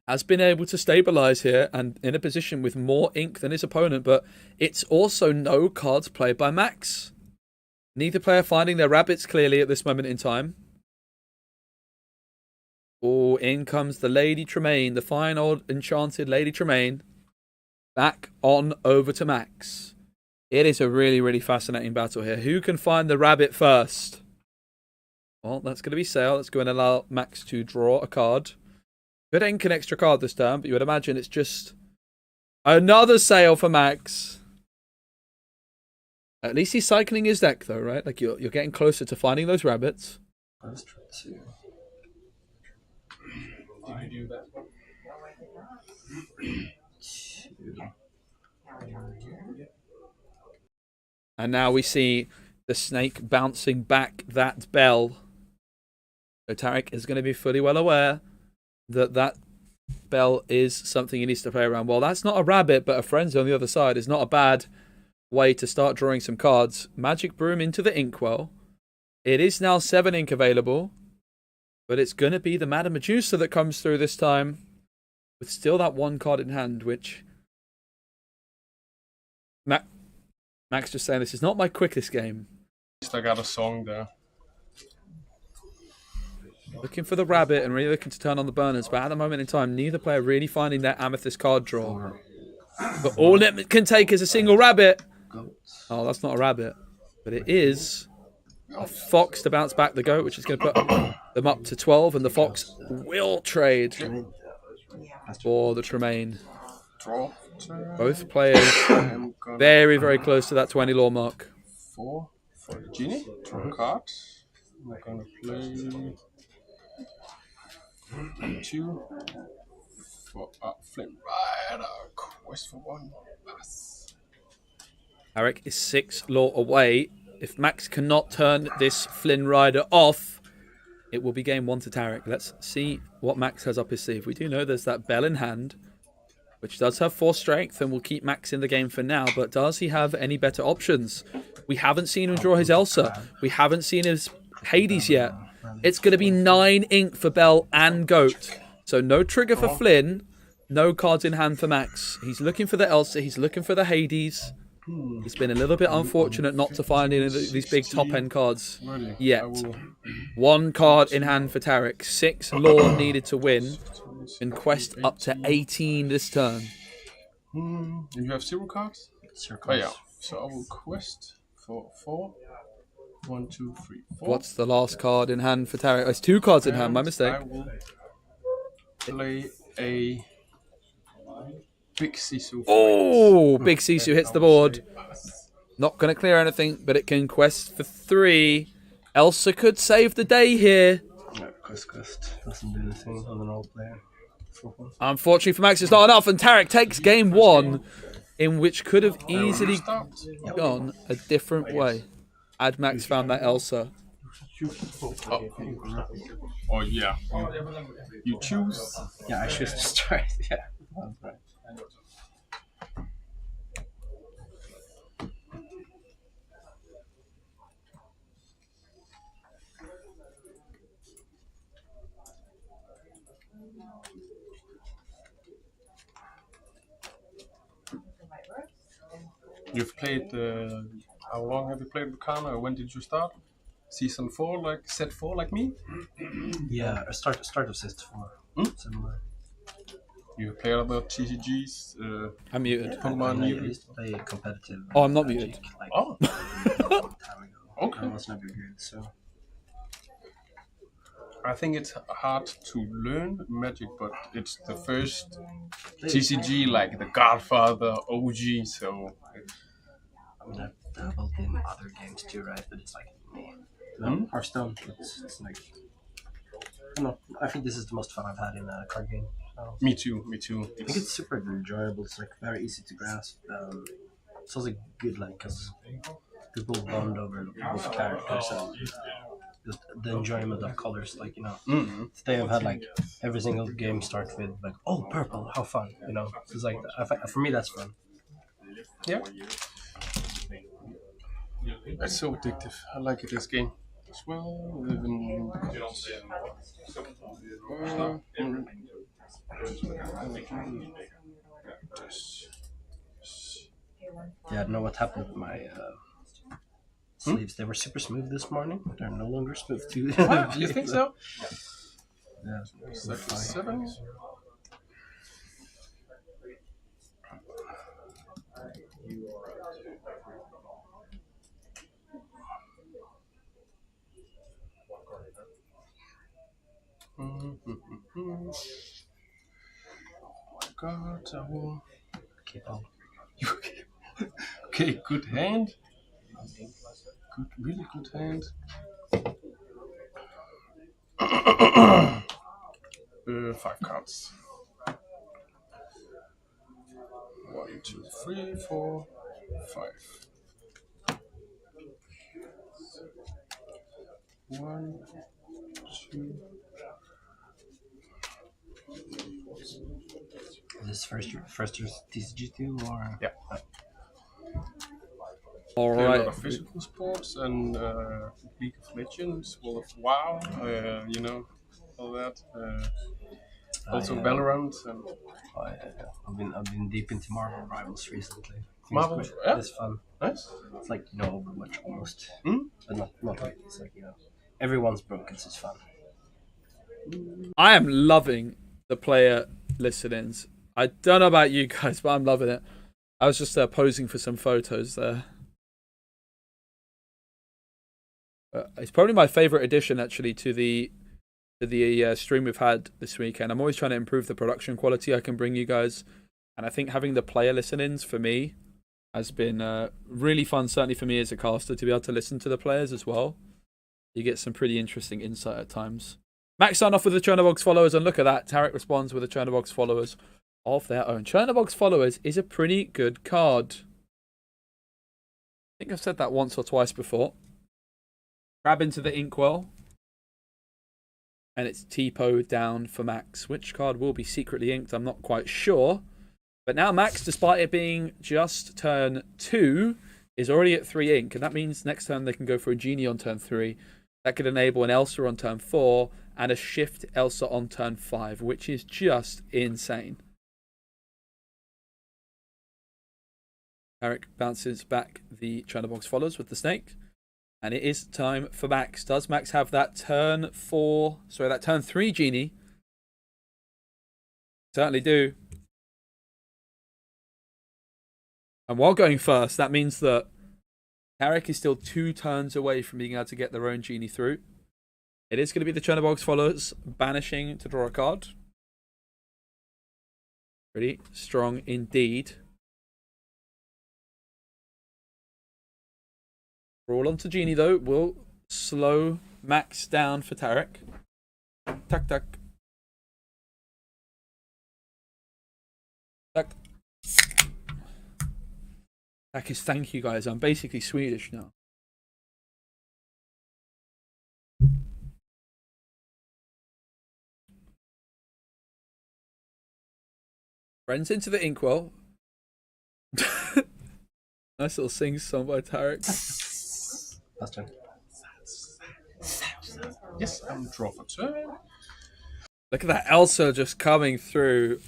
has been able to stabilise here and in a position with more ink than his opponent, but it's also no cards played by Max. Neither player finding their rabbits clearly at this moment in time. Oh, in comes the Lady Tremaine, the fine old enchanted Lady Tremaine. Back on over to Max. It is a really, really fascinating battle here. Who can find the rabbit first? Well, that's going to be Sail. That's going to allow Max to draw a card. Could ink an extra card this turn, but you would imagine it's just another Sail for Max. At least he's cycling his deck, though, right? Like you're getting closer to finding those rabbits. Let's try to. Did you do that? And now we see the snake bouncing back that bell. So Tarek is going to be fully well aware that that bell is something he needs to play around. Well, that's not a rabbit, but a frenzy on the other side is not a bad way to start drawing some cards. Magic Broom into the Inkwell. It is now 7 ink available, but it's going to be the Madame Medusa that comes through this time, with still that 1 card in hand, which Max just saying, this is not my quickest game. I got a song there. Looking for the rabbit and really looking to turn on the burners, but at the moment in time, neither player really finding their amethyst card draw. But all it can take is a single rabbit. Oh, that's not a rabbit, but it is a fox to bounce back the goat, which is going to put them up to 12, and the fox will trade for the Tremaine. Both players very, very close to that 20 lore mark. 4 for the genie. Draw a card. I'm gonna play 2 for a Flint Rider. Quest for 1. Pass. Tarek is 6 lore away. If Max cannot turn this Flynn Rider off, it will be game 1 to Tarek. Let's see what Max has up his sleeve. We do know there's that bell in hand, which does have 4 strength and will keep Max in the game for now, but does he have any better options? We haven't seen him draw his Elsa. We haven't seen his Hades yet. It's going to be 9 ink for Bell and Goat. So no trigger for Flynn, no cards in hand for Max. He's looking for the Elsa, he's looking for the Hades. He's been a little bit unfortunate not to find any of these big top-end cards yet. 1 card in hand for Tarek. 6 lore needed to win. And quest up to 18 this turn. And you have 0 cards? 0 cards. Oh, yeah. So I will quest for 4. 1, 2, 3, 4. What's the last card in hand for Tarek? Oh, it's 2 cards in hand, my mistake. I will play a Big Sisu. Oh, Big Sisu hits the board. Not going to clear anything, but it can quest for 3. Elsa could save the day here. No, quest. Doesn't do anything on an old player. Unfortunately for Max, it's not enough, and Tarek takes game 1, in which could have easily gone a different way had Max found that Elsa. Oh yeah. You choose? Yeah, I choose to try. Yeah. That's right. You've played. How long have you played Lorcana? When did you start? Season 4, like set 4, like me? Yeah, start of Season 4. Similar. You played other TCGs? I'm muted. I used to play competitive. Oh, I'm not muted. Like, oh. a long time ago. Okay. I was never good, so. I think it's hard to learn Magic, but it's the first TCG, like the Godfather OG, so... I mean, I've dabbled in other games too, right? But it's like, Hearthstone, it's like... I don't know, I think this is the most fun I've had in a card game. So. Me too. I think it's super enjoyable, it's like very easy to grasp. It's also good, like, because people bond over both characters and just the enjoyment of colors, like, you know. Today I've had like every single game start with like, oh, purple, how fun, you know. So it's like, for me that's fun. Yeah. It's so addictive. I like this game as well. Yeah, I don't know what happened with my sleeves. They were super smooth this morning. They're no longer smooth too. You think so? Yeah. 7. Oh my god, I will... Okay, good hand. Really good hand. 5 cards. 1, 2, 3, 4, 5. 1, 2. Is this first TCG too, or? Yeah. All Play a right. lot of physical sports and League of Legends, World of WoW, you know, all that. Also Valorant and. I've been deep into Marvel Rivals recently. Marvel, it's yeah. It's fun. Nice. It's like, you know, Overwatch almost, but not really. It's like, you know, everyone's broken. So it's fun. I am loving the player listenings. I don't know about you guys, but I'm loving it. I was just posing for some photos there. It's probably my favorite addition, actually, to the stream we've had this weekend. I'm always trying to improve the production quality I can bring you guys, and I think having the player listen-ins for me has been really fun. Certainly for me as a caster, to be able to listen to the players as well. You get some pretty interesting insight at times. Max starting off with the Chernobog's followers, and look at that. Tarek responds with the Chernobog's followers of their own. Chernobog's followers is a pretty good card. I think I've said that once or twice before. Grab into the Inkwell. And it's Tipo down for Max. Which card will be secretly inked? I'm not quite sure. But now Max, despite it being just turn 2, is already at 3 ink. And that means next turn they can go for a Genie on turn 3. That could enable an Elsa on turn 4 and a Shift Elsa on turn 5, which is just insane. Eric bounces back the Chernobog's followers with the snake. And it is time for Max. Does Max have that turn 3 Genie? Certainly do. And while going first, that means that Tarek is still 2 turns away from being able to get their own Genie through. It is going to be the Chernobog's followers banishing to draw a card. Pretty strong indeed. Roll onto Genie, though, will slow Max down for Tarek. Tuck, tuck. Tuck. That is thank you, guys. I'm basically Swedish now. Friends into the Inkwell. Nice little sing song by Tarek. Last turn. Yes, I'm draw for turn. Look at that Elsa just coming through.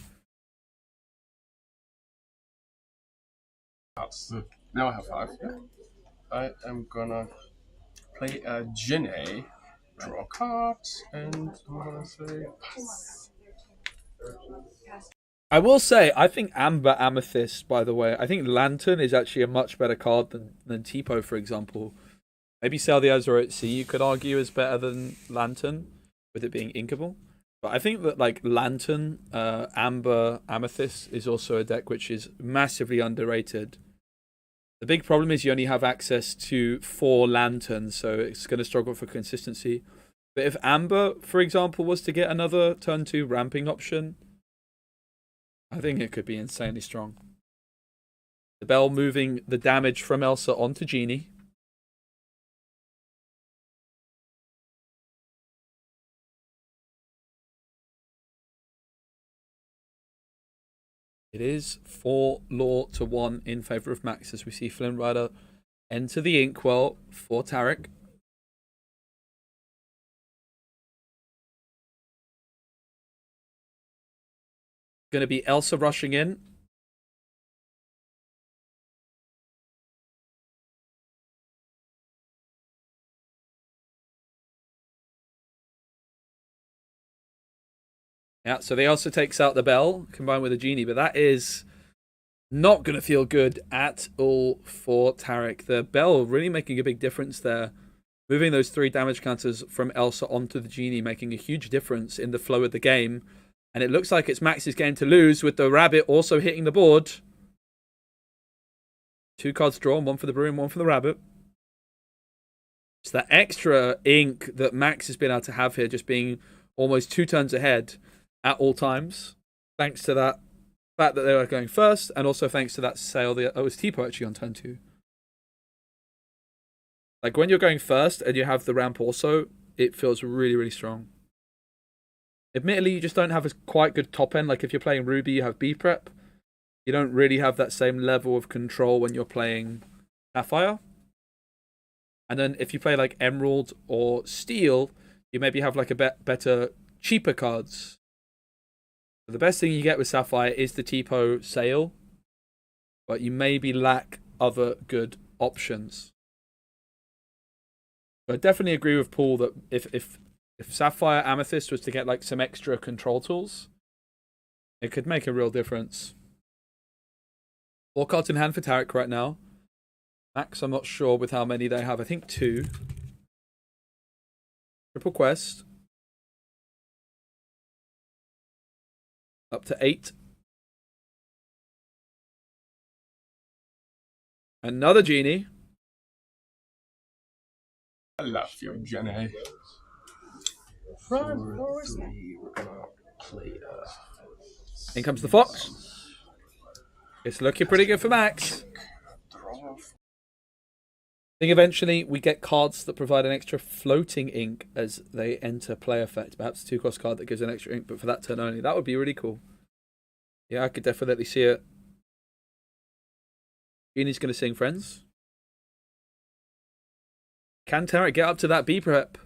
Now I have 5. I am gonna play a Jinny, draw a card, and I'm gonna say pass. I will say, I think Amber Amethyst, by the way, I think Lantern is actually a much better card than Tipo, for example. Maybe Sail the Azure at Sea, you could argue, is better than Lantern, with it being inkable. But I think that like Lantern, Amber, Amethyst is also a deck which is massively underrated. The big problem is you only have access to 4 Lanterns, so it's going to struggle for consistency. But if Amber, for example, was to get another turn 2 ramping option, I think it could be insanely strong. The Bell moving the damage from Elsa onto Genie. It is 4 law to 1 in favour of Max as we see Flynn Rider enter the Inkwell for Tarek. Going to be Elsa rushing in. Yeah, so they also takes out the Bell combined with a Genie, but that is not going to feel good at all for Tarek. The Bell really making a big difference there. Moving those 3 damage counters from Elsa onto the Genie, making a huge difference in the flow of the game. And it looks like it's Max's game to lose, with the Rabbit also hitting the board. 2 cards drawn, 1 for the Brew and 1 for the Rabbit. It's that extra ink that Max has been able to have here, just being almost 2 turns ahead at all times, thanks to that fact that they were going first, and also thanks to that sale. It was Tipo actually on turn 2. Like when you're going first and you have the ramp also, it feels really, really strong. Admittedly, you just don't have a quite good top end. Like if you're playing Ruby, you have B prep. You don't really have that same level of control when you're playing Sapphire. And then if you play like Emerald or Steel, you maybe have like a better, cheaper cards. The best thing you get with Sapphire is the Tipo sale, but you maybe lack other good options. But I definitely agree with Paul that if Sapphire Amethyst was to get like some extra control tools, it could make a real difference. 4 cards in hand for Tarek right now. Max, I'm not sure with how many they have. I think 2. Triple Quest. Up to 8. Another Genie. I love you, Jenny. Run, Forrest. We're gonna play. In comes the Fox. It's looking pretty good for Max. I think eventually we get cards that provide an extra floating ink as they enter play effect. Perhaps a 2-cost card that gives an extra ink, but for that turn only. That would be really cool. Yeah, I could definitely see it. Genie's going to sing Friends. Can Tarek get up to that B prep?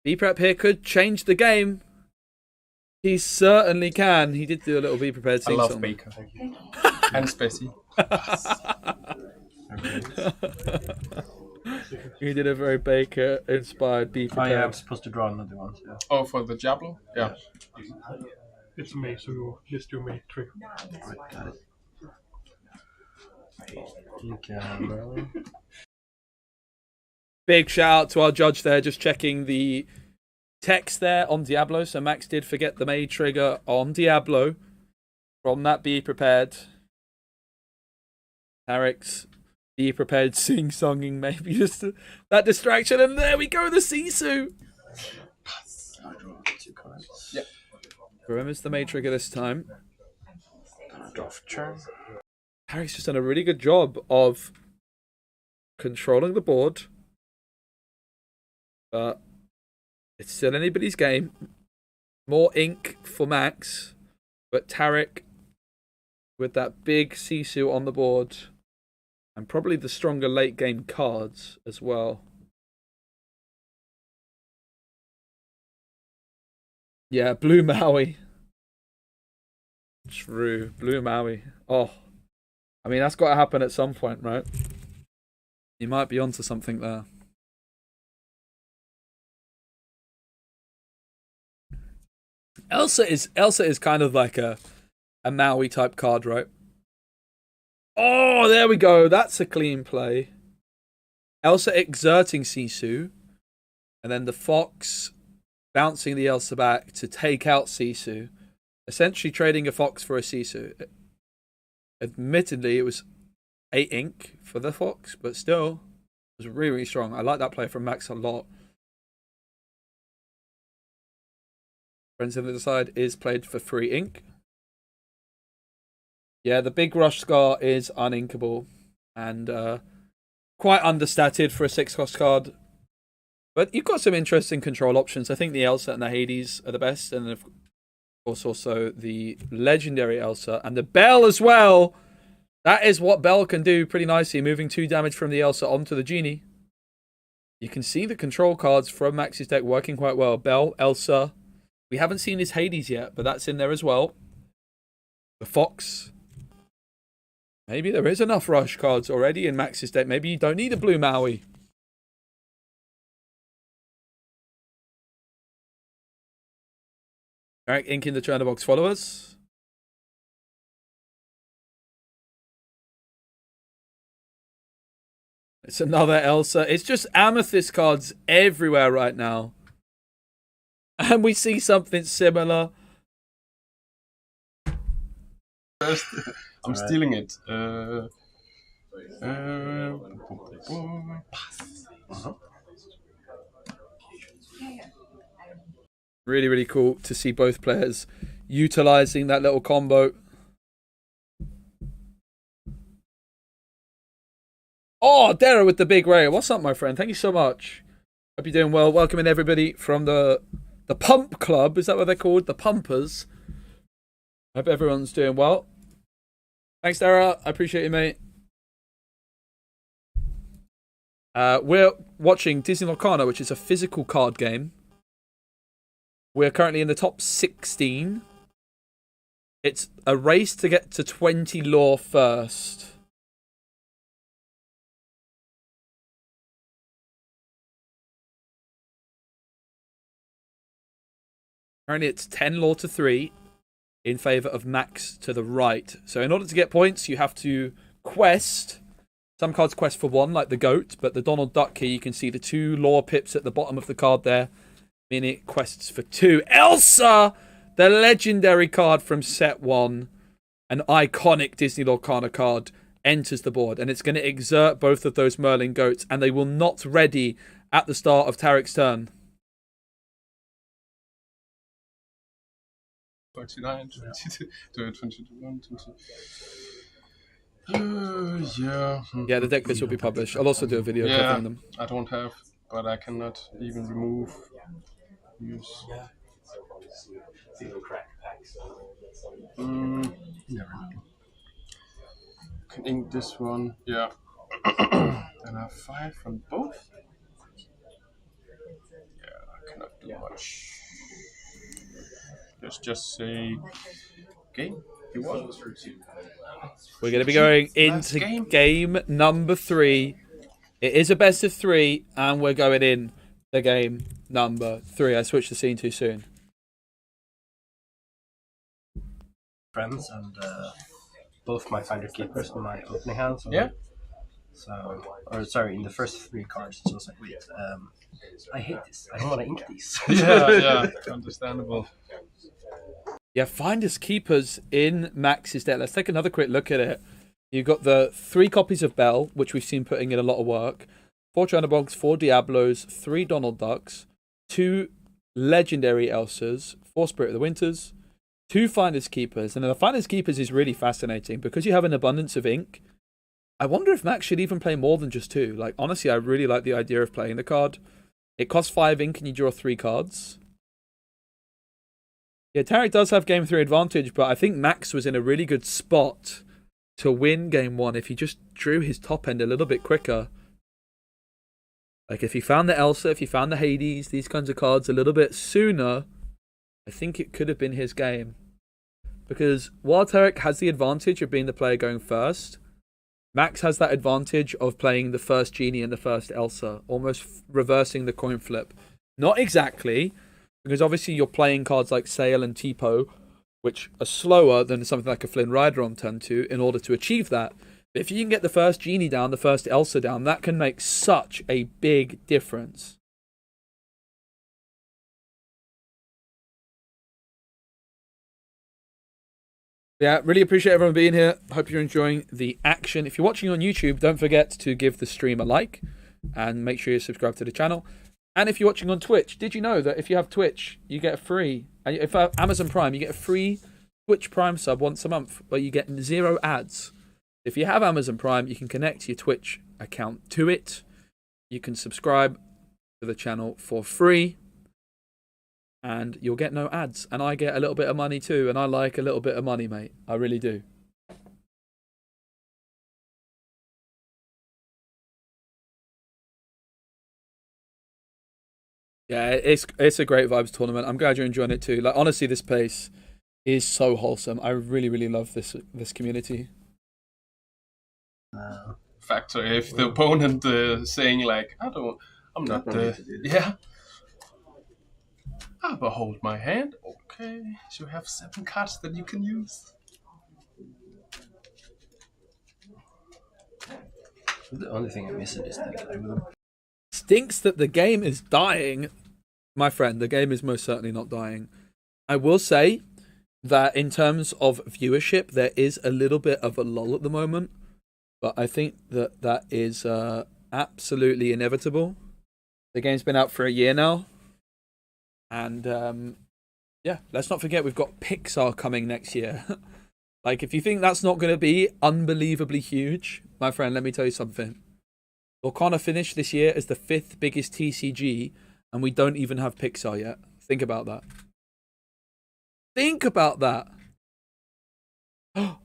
B prep here could change the game. He certainly can. He did do a little Be Prepared sing song. I love Baker. And Spessy. He did a very Baker-inspired Be Prepared. Oh yeah, I'm supposed to draw another one. Yeah. Oh, for the Diablo? Yeah. It's me, so you list your mate trick. Right, got it. Okay, Big shout out to our judge there, just checking the text there on Diablo. So Max did forget the Mage trigger on Diablo from that Be Prepared. Tarek's Be Prepared sing-songing, maybe just that distraction. And there we go, the Sisu. Yep. Remembers the Mage trigger this time. Draw for turn. Tarek's just done a really good job of controlling the board. But it's still anybody's game. More ink for Max. But Tarek with that big Sisu on the board. And probably the stronger late game cards as well. Yeah, Blue Maui. True, Blue Maui. Oh, I mean, that's got to happen at some point, right? You might be onto something there. Elsa is kind of like a Maui type card, right? Oh, there we go. That's a clean play. Elsa exerting Sisu, and then the Fox bouncing the Elsa back to take out Sisu, essentially trading a Fox for a Sisu. Admittedly, it was 8 ink for the Fox, but still, it was really, really strong. I like that play from Max a lot. Friends on the other side is played for 3 ink. Yeah, the big rush scar is uninkable and quite understated for a 6-cost card. But you've got some interesting control options. I think the Elsa and the Hades are the best, and of course also the legendary Elsa and the Bell as well. That is what Bell can do pretty nicely, moving 2 damage from the Elsa onto the Genie. You can see the control cards from Max's deck working quite well. Bell, Elsa. We haven't seen his Hades yet, but that's in there as well. The Fox. Maybe there is enough rush cards already in Max's deck. Maybe you don't need a Blue Maui. Eric inking the Churner Box followers. It's another Elsa. It's just Amethyst cards everywhere right now. And we see something similar. First, I'm stealing it. Really, really cool to see both players utilizing that little combo. Oh, Dara with the big ray. What's up, my friend? Thank you so much. Hope you're doing well. Welcoming everybody from the Pump Club. Is that what they're called? The Pumpers. Hope everyone's doing well. Thanks, Dara. I appreciate you, mate. We're watching Disney Lorcana, which is a physical card game. We're currently in the top 16. It's a race to get to 20 lore first. Currently it's 10 lore to 3 in favour of Max to the right. So in order to get points, you have to quest. Some cards quest for 1, like the goat, but the Donald Duck here, you can see the 2 lore pips at the bottom of the card there, meaning it quests for 2. Elsa! The legendary card from set 1, an iconic Disney Lorcana card, enters the board, and it's going to exert both of those Merlin goats, and they will not ready at the start of Tarek's turn. 29, 22, 21, 22. Yeah. Yeah, the deck list will be published. I'll also do a video covering them. I don't have, but I cannot even remove. Use. Can ink this one. Yeah. And I have 5 from both. Yeah, I cannot do much. Let's just say game. You won. We're going to be going into game number 3. It is a best of 3, and we're going in the game number 3. I switched the scene too soon. Friends and both my finder keepers in my opening hand. So yeah. So, or sorry, in the first 3 cards. So I was like, wait, I hate this. I don't want to ink these. yeah, understandable. Yeah, finders keepers in Max's deck. Let's take another quick look at it. You've got the 3 copies of Belle, which we've seen putting in a lot of work. 4 Chernobog's, 4 Diablos, 3 Donald Ducks, 2 legendary Elsas, 4 Spirit of the Winters, 2 Finders Keepers. And then the Finders Keepers is really fascinating because you have an abundance of ink. I wonder if Max should even play more than just 2. Like, honestly, I really like the idea of playing the card. It costs 5 ink and you draw 3 cards. Yeah, Tarek does have game 3 advantage, but I think Max was in a really good spot to win game 1 if he just drew his top end a little bit quicker. Like, if he found the Elsa, if he found the Hades, these kinds of cards a little bit sooner, I think it could have been his game. Because while Tarek has the advantage of being the player going first, Max has that advantage of playing the first Genie and the first Elsa, almost reversing the coin flip. Not exactly, because obviously you're playing cards like Sail and Tipo, which are slower than something like a Flynn Rider on turn 2 in order to achieve that. But if you can get the first Genie down, the first Elsa down, that can make such a big difference. Yeah, really appreciate everyone being here. Hope you're enjoying the action. If you're watching on YouTube, don't forget to give the stream a like and make sure you subscribe to the channel. And if you're watching on Twitch, did you know that if you have Twitch, you get a free, if you have Amazon Prime, you get a free Twitch Prime sub once a month, where you get 0 ads. If you have Amazon Prime, you can connect your Twitch account to it. You can subscribe to the channel for free. And you'll get no ads. And I get a little bit of money too. And I like a little bit of money, mate. I really do. Yeah, it's a great vibes tournament. I'm glad you're enjoying it too. Like, honestly, this place is so wholesome. I really, really love this community. Factor if the opponent saying like, I'm not yeah. I will hold my hand. Okay, so you have 7 cards that you can use. The only thing I miss is that Stinks that the game is dying. My friend, the game is most certainly not dying. I will say that in terms of viewership, there is a little bit of a lull at the moment. But I think that is absolutely inevitable. The game's been out for a year now. And yeah, let's not forget we've got Pixar coming next year. Like, if you think that's not going to be unbelievably huge, my friend, let me tell you something. Lorcana finished this year as the 5th biggest TCG, and we don't even have Pixar yet. Think about that. Think about that.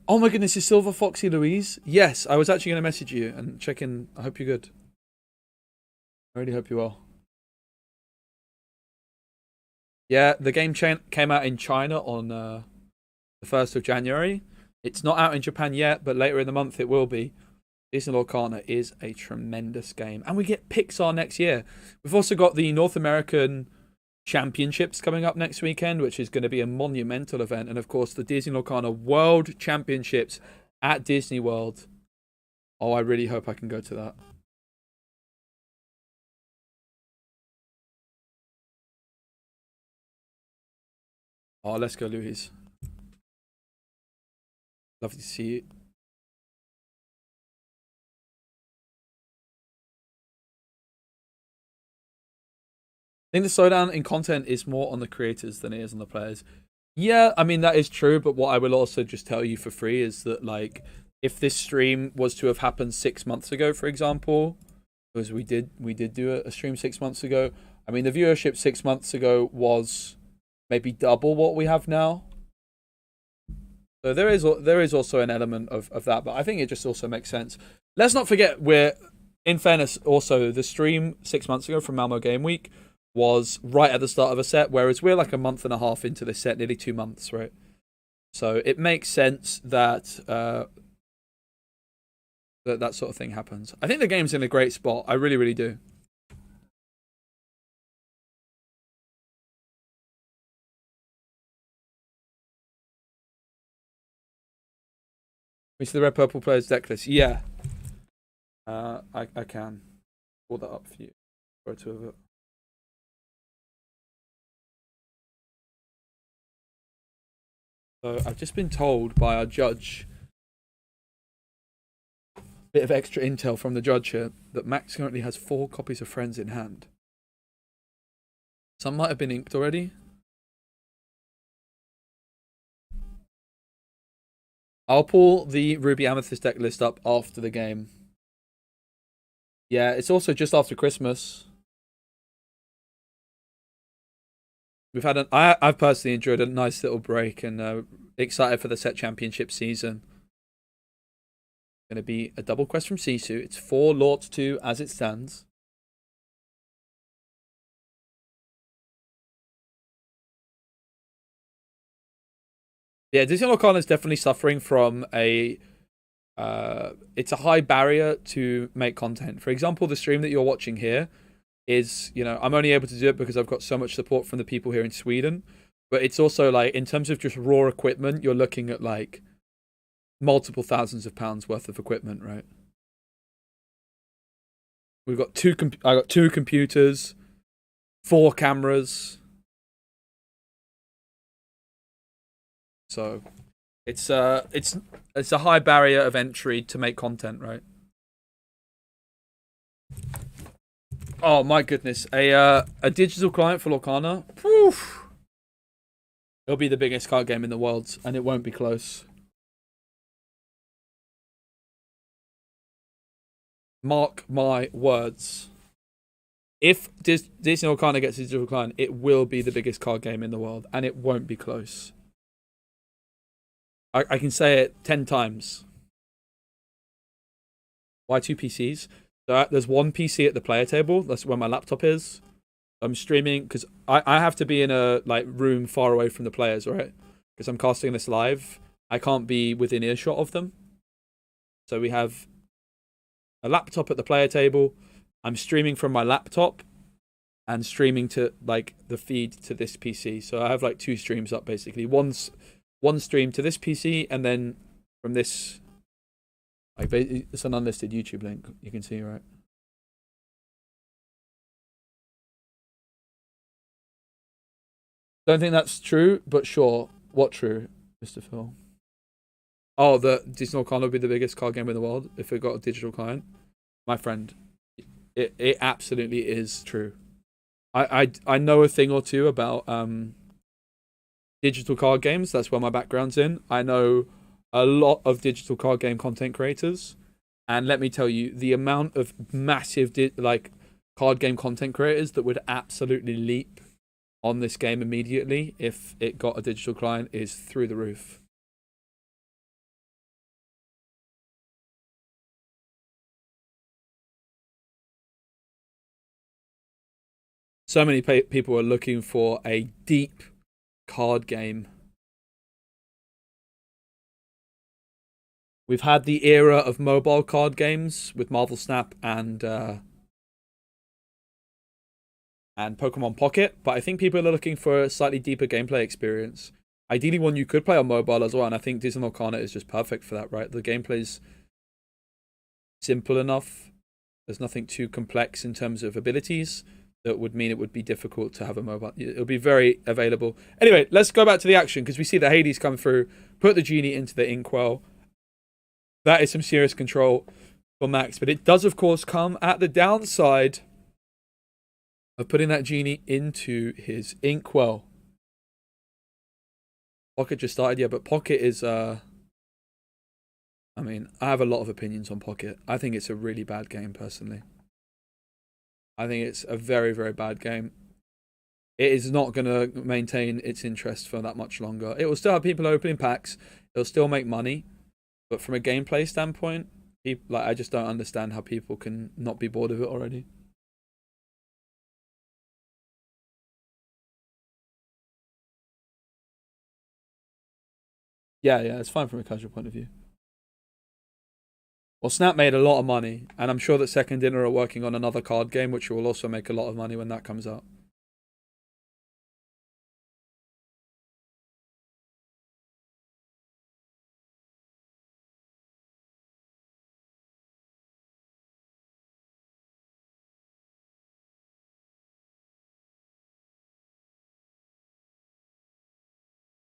Oh my goodness, is Silver Foxy Louise? Yes, I was actually going to message you and check in. I hope you're good. I really hope you are. Yeah, the game came out in China on the 1st of January. It's not out in Japan yet, but later in the month it will be. Disney Lorcana is a tremendous game. And we get Pixar next year. We've also got the North American Championships coming up next weekend, which is going to be a monumental event. And of course, the Disney Lorcana World Championships at Disney World. Oh, I really hope I can go to that. Oh, let's go, Louise. Lovely to see you. I think the slowdown in content is more on the creators than it is on the players. Yeah, I mean, that is true, but what I will also just tell you for free is that, like, if this stream was to have happened 6 months ago, for example, because we did do a stream 6 months ago, I mean, the viewership 6 months ago was maybe double what we have now. So there is also an element of that, but I think it just also makes sense. Let's not forget, in fairness, also, the stream 6 months ago from Malmö Game Week was right at the start of a set, whereas we're like a month and a half into this set, nearly 2 months, right? So it makes sense that that sort of thing happens. I think the game's in a great spot. I really, really do. We see the red purple players deck list. Yeah. I can pull that up for you. Photo of it. So I've just been told by our judge, bit of extra intel from the judge here, that Max currently has 4 copies of Friends in hand. Some might have been inked already. I'll pull the Ruby Amethyst deck list up after the game. Yeah, it's also just after Christmas. We've had I've personally enjoyed a nice little break and excited for the set championship season. Going to be a double quest from Sisu. It's 4 Lords 2 as it stands. Yeah, Disney Lorcana is definitely suffering from it's a high barrier to make content. For example, the stream that you're watching here is, I'm only able to do it because I've got so much support from the people here in Sweden. But it's also like, in terms of just raw equipment, you're looking at like multiple thousands of pounds worth of equipment, right? We've got I got 2 computers, 4 cameras. So it's a high barrier of entry to make content, right? Oh my goodness, a digital client for Lorcana. Poof. It'll be the biggest card game in the world, and it won't be close. Mark my words. If Disney Lorcana gets a digital client, it will be the biggest card game in the world, and it won't be close. I can say it 10 times. Why 2 PCs? So there's 1 PC at the player table. That's where my laptop is. I'm streaming because I have to be in a room far away from the players, right? Because I'm casting this live. I can't be within earshot of them. So we have a laptop at the player table. I'm streaming from my laptop and streaming to the feed to this PC. So I have 2 streams up basically. One stream to this PC, and then from this, it's an unlisted YouTube link. You can see, right? Don't think that's true, but sure. What true, Mr. Phil? Oh, the Disney Lorcana would be the biggest card game in the world if it got a digital client. My friend, it absolutely is true. I know a thing or two about digital card games. That's where my background's in. I know a lot of digital card game content creators, and let me tell you, the amount of massive card game content creators that would absolutely leap on this game immediately if it got a digital client is through the roof. So many people are looking for a deep card game. We've had the era of mobile card games with Marvel Snap and Pokemon Pocket, but I think people are looking for a slightly deeper gameplay experience. Ideally one you could play on mobile as well, and I think Disney Lorcana is just perfect for that, right? The gameplay's simple enough. There's nothing too complex in terms of abilities that would mean it would be difficult to have a mobile. It'll be very available. Anyway, let's go back to the action, because we see the Hades come through, put the genie into the inkwell. That is some serious control for Max, but it does, of course, come at the downside of putting that genie into his inkwell. Pocket just started, yeah, but Pocket is, I have a lot of opinions on Pocket. I think it's a really bad game, personally. I think it's a very, very bad game. It is not going to maintain its interest for that much longer. It will still have people opening packs. It'll still make money. But from a gameplay standpoint, I just don't understand how people can not be bored of it already. Yeah, it's fine from a casual point of view. Well, Snap made a lot of money, and I'm sure that Second Dinner are working on another card game, which will also make a lot of money when that comes out.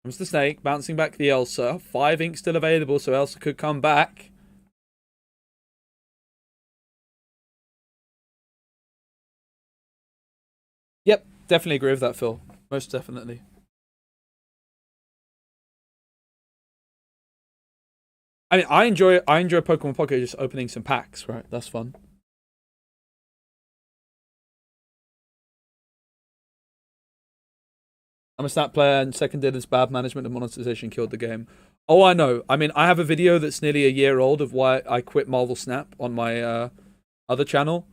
Comes the snake, bouncing back the Elsa. 5 ink still available, so Elsa could come back. Yep, definitely agree with that, Phil. Most definitely. I enjoy Pokemon Pocket just opening some packs, right? That's fun. I'm a Snap player, and Second Dinner's bad management and monetization killed the game. Oh, I know. I have a video that's nearly a year old of why I quit Marvel Snap on my other channel,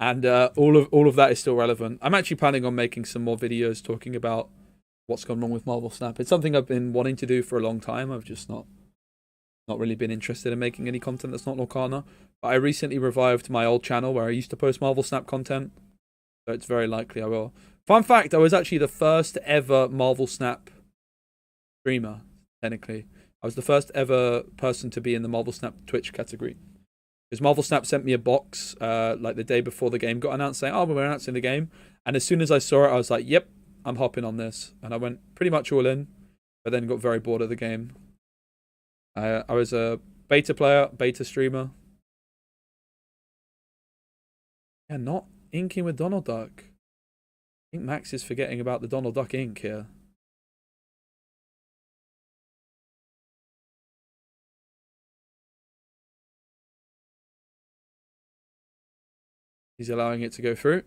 and all of that is still relevant. I'm actually planning on making some more videos talking about what's gone wrong with Marvel Snap. It's something I've been wanting to do for a long time. I've just not really been interested in making any content that's not Lorcana. But I recently revived my old channel where I used to post Marvel Snap content, so it's very likely I will. Fun fact, I was actually the first ever Marvel Snap streamer, technically. I was the first ever person to be in the Marvel Snap Twitch category. Because Marvel Snap sent me a box like the day before the game got announced, saying, oh, we're announcing the game. And as soon as I saw it, I was like, yep, I'm hopping on this. And I went pretty much all in, but then got very bored of the game. I was a beta player, beta streamer. Yeah, not inking with Donald Duck. I think Max is forgetting about the Donald Duck ink here. He's allowing it to go through.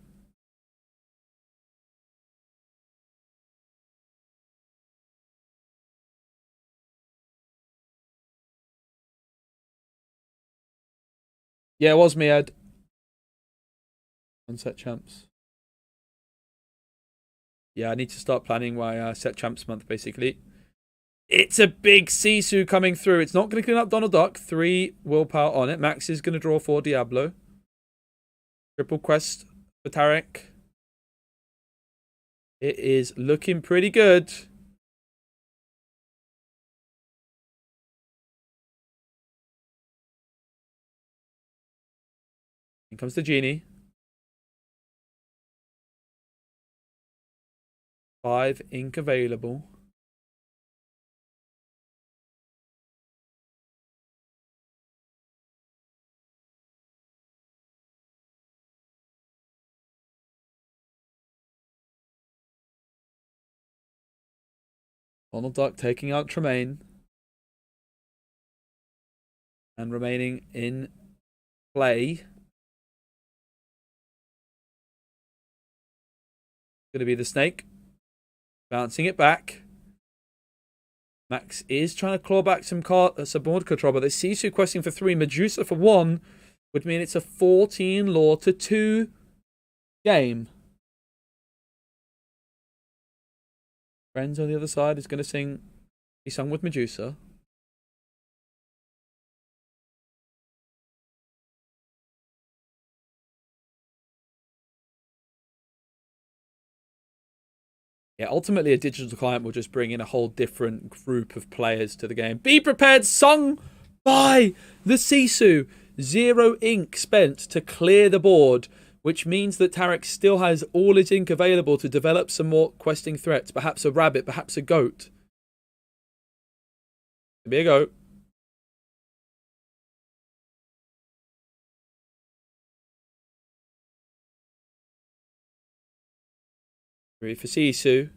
Yeah, it was me, Ed. On Set Champs. Yeah, I need to start planning my Set Champs month, basically. It's a big Sisu coming through. It's not going to clean up Donald Duck. 3 willpower on it. Max is going to draw 4 Diablo. Triple quest for Tarek. It is looking pretty good. Here comes the genie. 5 ink available. Donald Duck taking out Tremaine. And remaining in play. Going to be the snake. Bouncing it back. Max is trying to claw back some board control, but the Sisu questing for 3, Medusa for 1, would mean it's a 14 lore to 2 game. Friends on the other side is going to be sung with Medusa. Yeah, ultimately a digital client will just bring in a whole different group of players to the game. Be prepared, sung by the Sisu. 0 ink spent to clear the board, which means that Tarek still has all his ink available to develop some more questing threats. Perhaps a rabbit, perhaps a goat. Could be a goat. Ready for Sisu.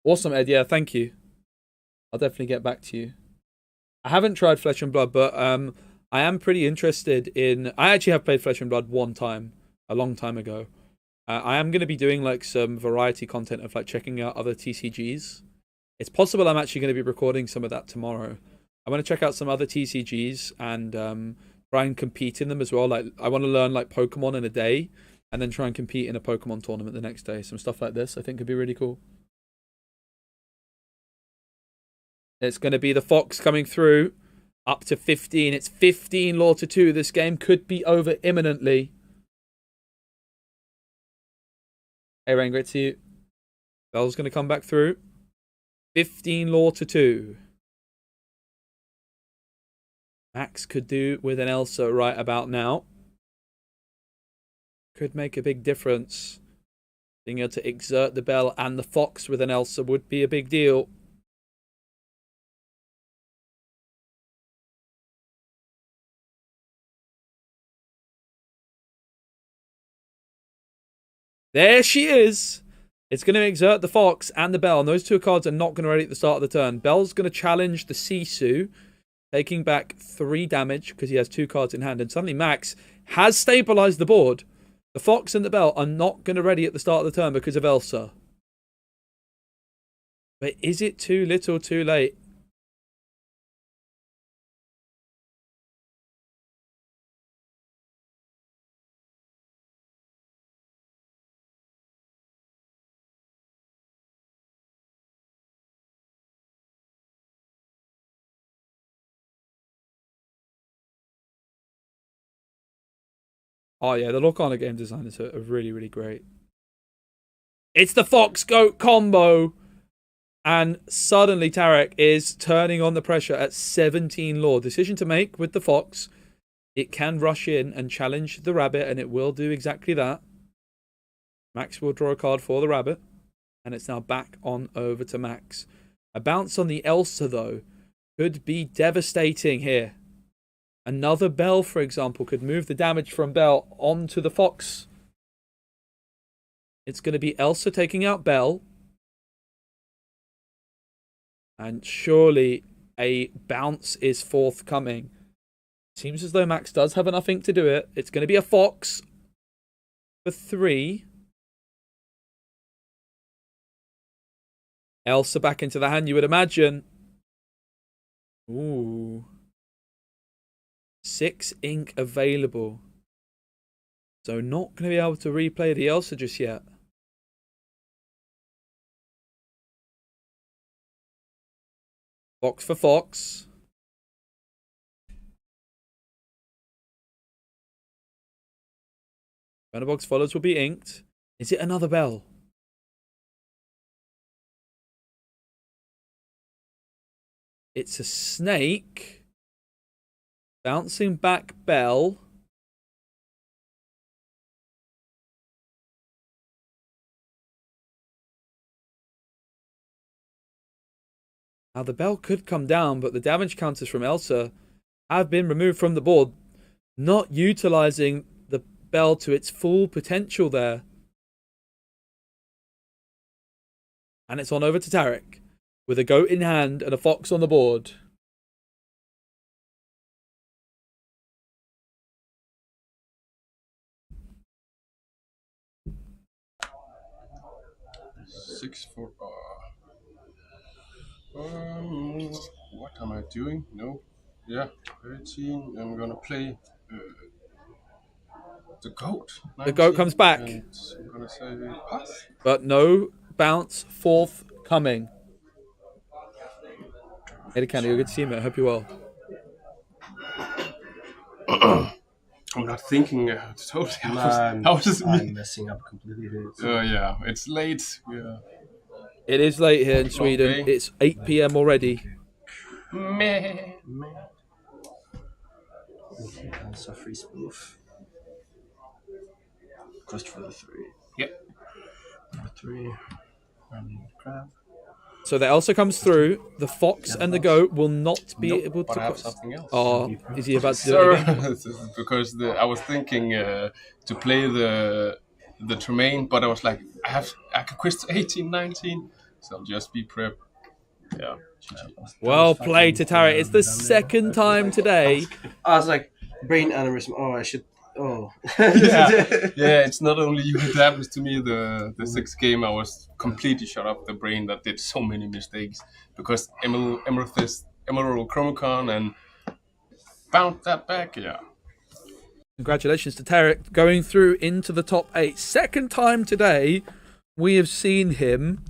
Awesome, Ed. Yeah, thank you. I'll definitely get back to you. I haven't tried Flesh and Blood, but I am pretty interested in... I actually have played Flesh and Blood one time, a long time ago. I am going to be doing like some variety content of like checking out other TCGs. It's possible I'm actually going to be recording some of that tomorrow. I want to check out some other TCGs and try and compete in them as well. Like I want to learn like Pokemon in a day and then try and compete in a Pokemon tournament the next day. Some stuff like this I think could be really cool. It's going to be the Fox coming through. Up to 15. It's 15 lore to 2. This game could be over imminently. Hey, Rain, great to see you. Bell's going to come back through. 15 lore to 2. Max could do with an Elsa right about now. Could make a big difference. Being able to exert the Bell and the Fox with an Elsa would be a big deal. There she is. It's going to exert the Fox and the Bell. And those 2 cards are not going to ready at the start of the turn. Bell's going to challenge the Sisu, taking back 3 damage because he has 2 cards in hand. And suddenly Max has stabilized the board. The Fox and the Bell are not going to ready at the start of the turn because of Elsa. But is it too little too late? Oh yeah, the Lorcana game designers are really, really great. It's the Fox Goat combo! And suddenly Tarek is turning on the pressure at 17 lore. Decision to make with the Fox. It can rush in and challenge the rabbit, and it will do exactly that. Max will draw a card for the rabbit. And it's now back on over to Max. A bounce on the Elsa, though, could be devastating here. Another Bell, for example, could move the damage from Bell onto the Fox. It's going to be Elsa taking out Bell. And surely a bounce is forthcoming. Seems as though Max does have enough ink to do it. It's going to be a Fox for 3. Elsa back into the hand, you would imagine. Ooh. 6 ink available. So not going to be able to replay the Elsa just yet. Fox for Fox. Box follows will be inked. Is it another Bell? It's a snake. Bouncing back Bell. Now the Bell could come down, but the damage counters from Elsa have been removed from the board. Not utilizing the Bell to its full potential there. And it's on over to Tarek with a goat in hand and a Fox on the board. Six for what am I doing? No. Yeah, 13. I'm gonna play the goat. 19, the goat comes back. And I'm gonna say pass. But no bounce forthcoming. Eddie Candy, you're good to see you, mate. I hope you're well. I'm not thinking totally. I'm messing up completely. Yeah, it's late. Yeah. It is late here in Sweden. Okay. It's 8 p.m. already. Meh. Okay, also free spoof. Quest for the 3. Yep. For 3. Crab. So the Elsa comes through. The Fox and the goat will not be able But to. I have something else. Oh, is he about to do it again? Because I was thinking to play the Tremaine, but I was like, I can quest 18, 19, so I'll just be prep. Yeah. Well played to Tarek. It's the second time today. I was like, brain aneurysm. Oh, I should. Oh. yeah, it's not only you. It happens to me. The 6th game, I was completely shut up the brain that did so many mistakes because Emerald Chromicon and bounced that back. Yeah. Congratulations to Tarek going through into the top 8. Second time today we have seen him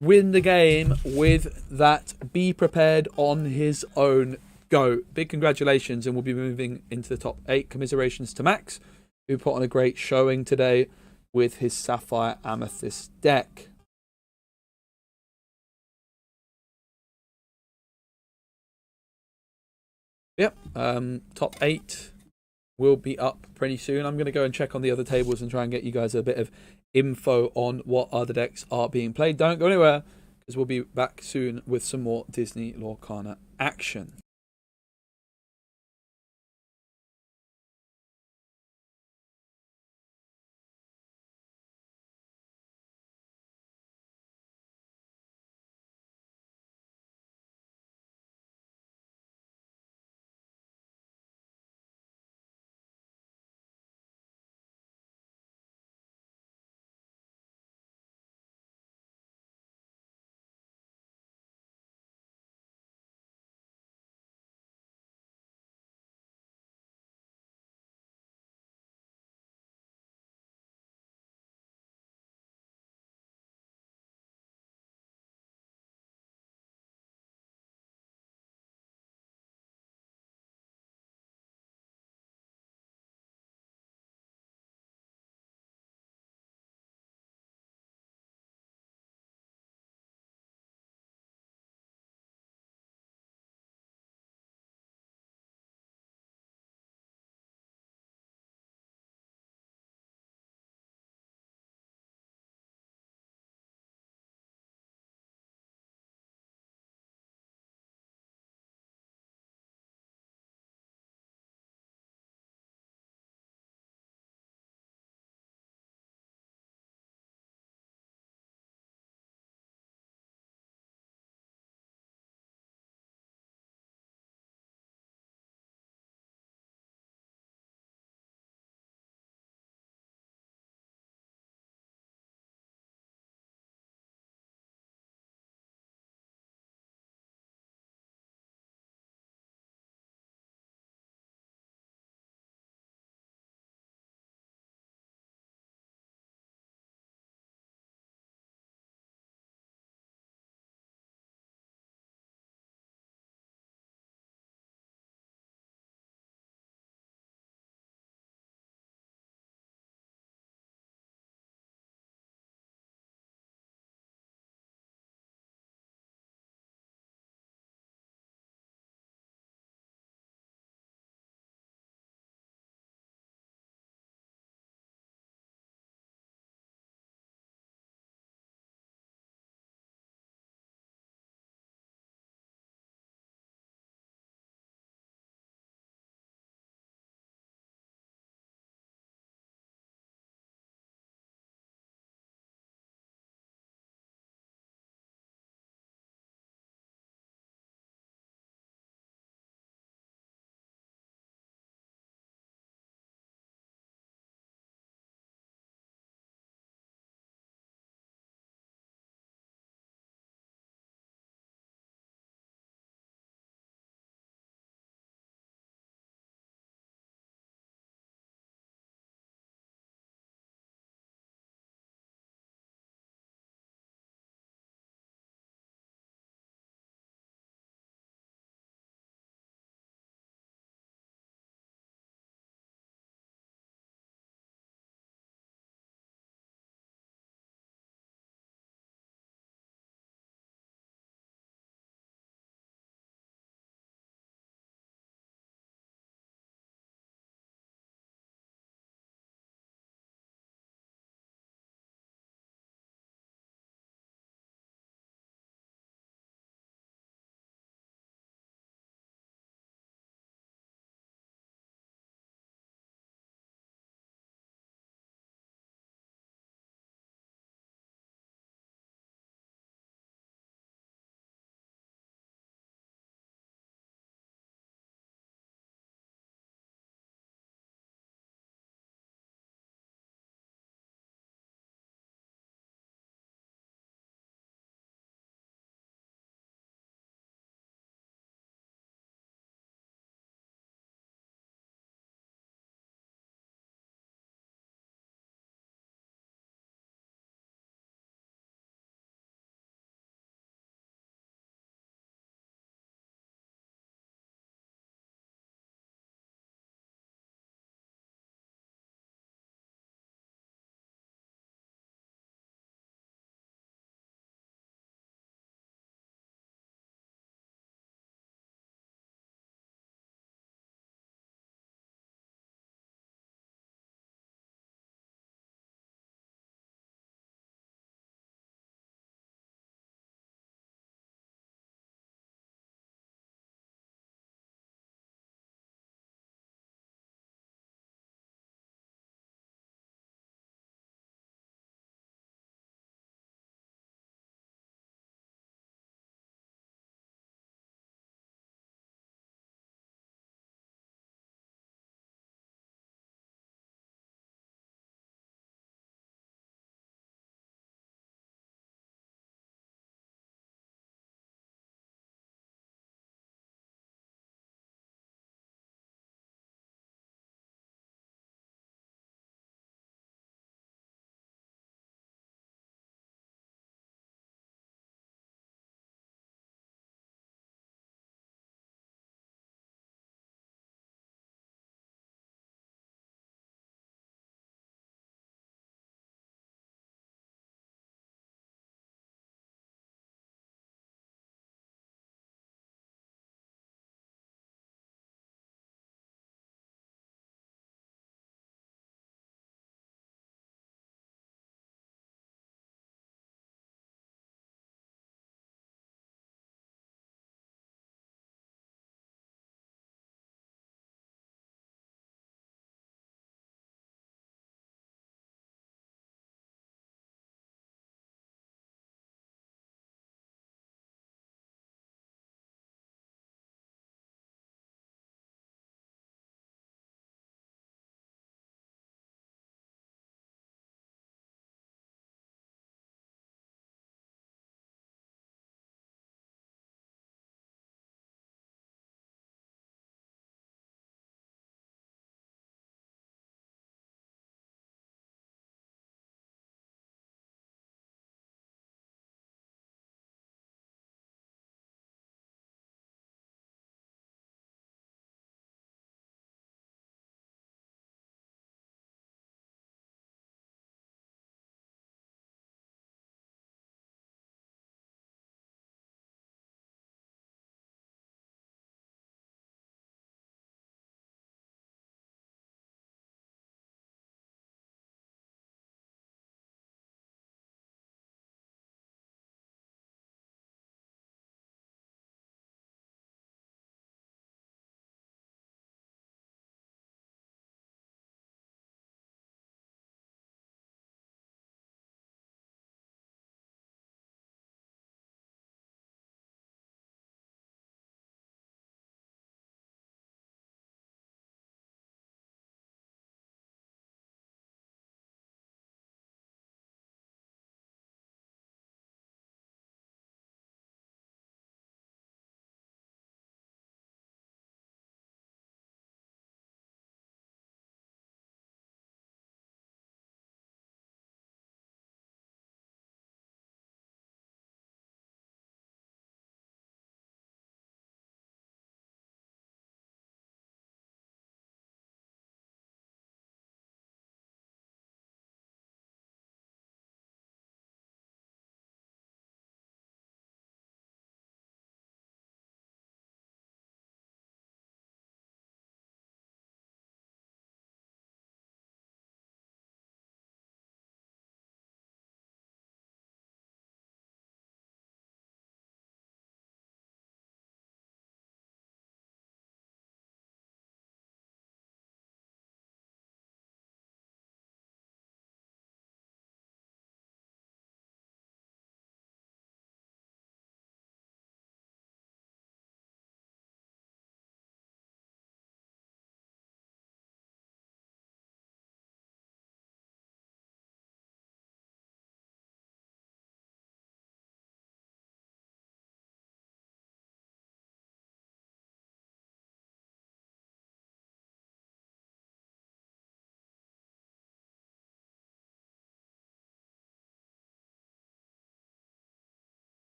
win the game with that be prepared on his own go. Big congratulations, and we'll be moving into the top 8. Commiserations to Max, who put on a great showing today with his Sapphire Amethyst deck. Yep, top 8 will be up pretty soon. I'm going to go and check on the other tables and try and get you guys a bit of info on what other decks are being played. Don't go anywhere, because we'll be back soon with some more Disney Lorcana action.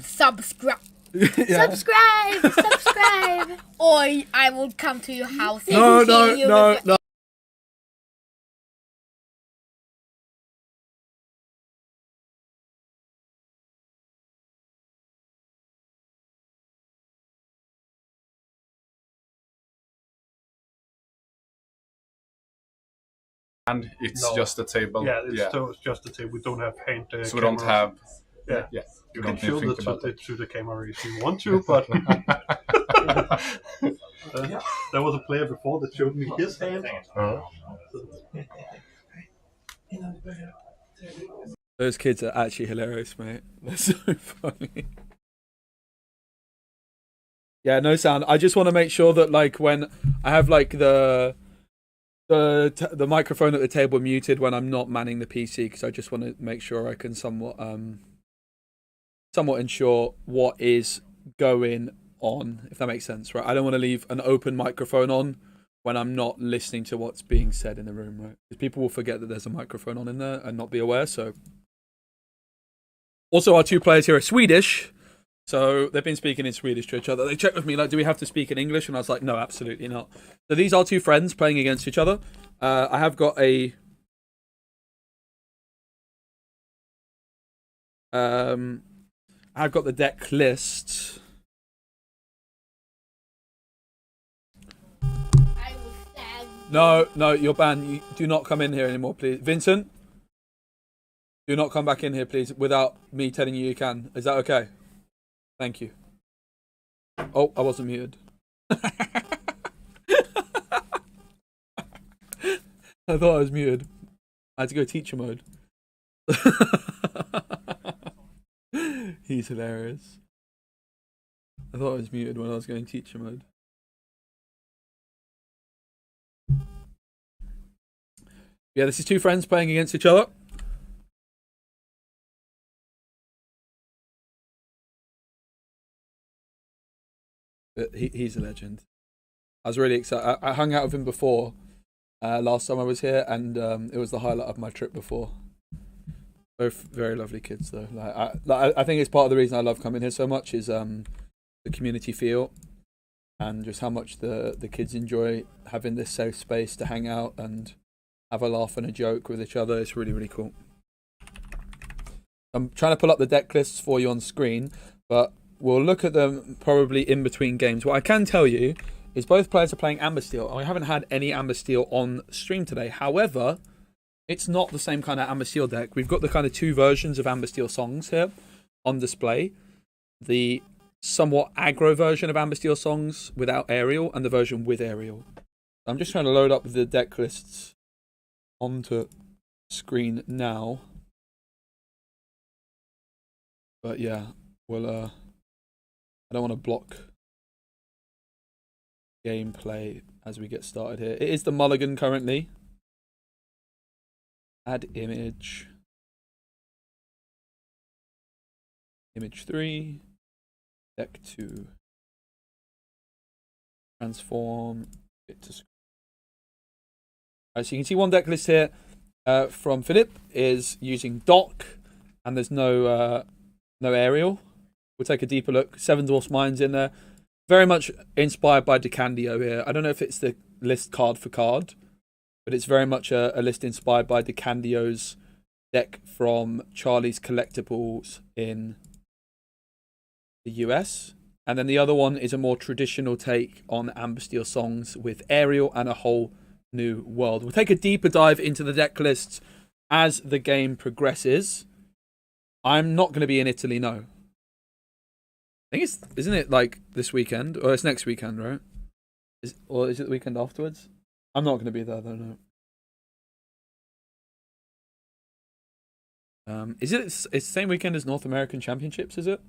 Subscribe. Yeah. Subscribe. Or I will come to your house. and No, kill you no, with- no. And it's No. just a table. Yeah, it's just a table. We don't have hand. So we don't have. Yeah, Yeah. You We can don't show think the about to, to the camera if you want to, but there was a player before that showed me his hand. Those kids are actually hilarious, mate. They're so funny. Yeah, no sound. I just want to make sure that, like, when I have like the microphone at the table muted when I'm not manning the PC, because I just want to make sure I can somewhat ensure what is going on, if that makes sense, right? I don't want to leave an open microphone on when I'm not listening to what's being said in the room, right? Because people will forget that there's a microphone on in there and not be aware. So, also our two players here are Swedish. So they've been speaking in Swedish to each other. They checked with me, like, do we have to speak in English? And I was like, no, absolutely not. So these are two friends playing against each other. I have got a... I've got the deck list. No, you're banned. You do not come in here anymore, please. Vincent, do not come back in here, please, without me telling you you can. Is that okay? Thank you. Oh, I wasn't muted. I thought I was muted. I had to go teacher mode. He's hilarious. I thought I was muted when I was going teacher mode. Yeah, this is two friends playing against each other. But he's a legend. I was really excited. I hung out with him before, last time I was here, and it was the highlight of my trip before. Both very lovely kids, though. I think it's part of the reason I love coming here so much is the community feel, and just how much the kids enjoy having this safe space to hang out and have a laugh and a joke with each other. It's really, really cool. I'm trying to pull up the deck lists for you on screen, but we'll look at them probably in between games. What I can tell you is both players are playing Amber Steel. I haven't had any Amber Steel on stream today. However, it's not the same kind of Amber Steel deck. We've got the kind of two versions of Amber Steel songs here on display. The somewhat aggro version of Amber Steel songs without Aerial, and the version with Aerial. I'm just trying to load up the deck lists onto screen now. But yeah, we'll I don't want to block gameplay as we get started here. It is the Mulligan currently. Add image. Image 3. Deck 2. Transform it to screen. Alright, so you can see one deck list here from Philip is using Dock, and there's no Aerial. We'll take a deeper look. Seven Dwarfs Mines in there. Very much inspired by DeCandio here. I don't know if it's the list card for card, but it's very much a list inspired by DeCandio's deck from Charlie's Collectibles in the US. And then the other one is a more traditional take on Amber Steel songs with Aerial and a whole new world. We'll take a deeper dive into the deck lists as the game progresses. I'm not going to be in Italy, no. I think isn't it like this weekend? Or it's next weekend, right? Or is it the weekend afterwards? I'm not going to be there, though, no. It's the same weekend as North American Championships, is it?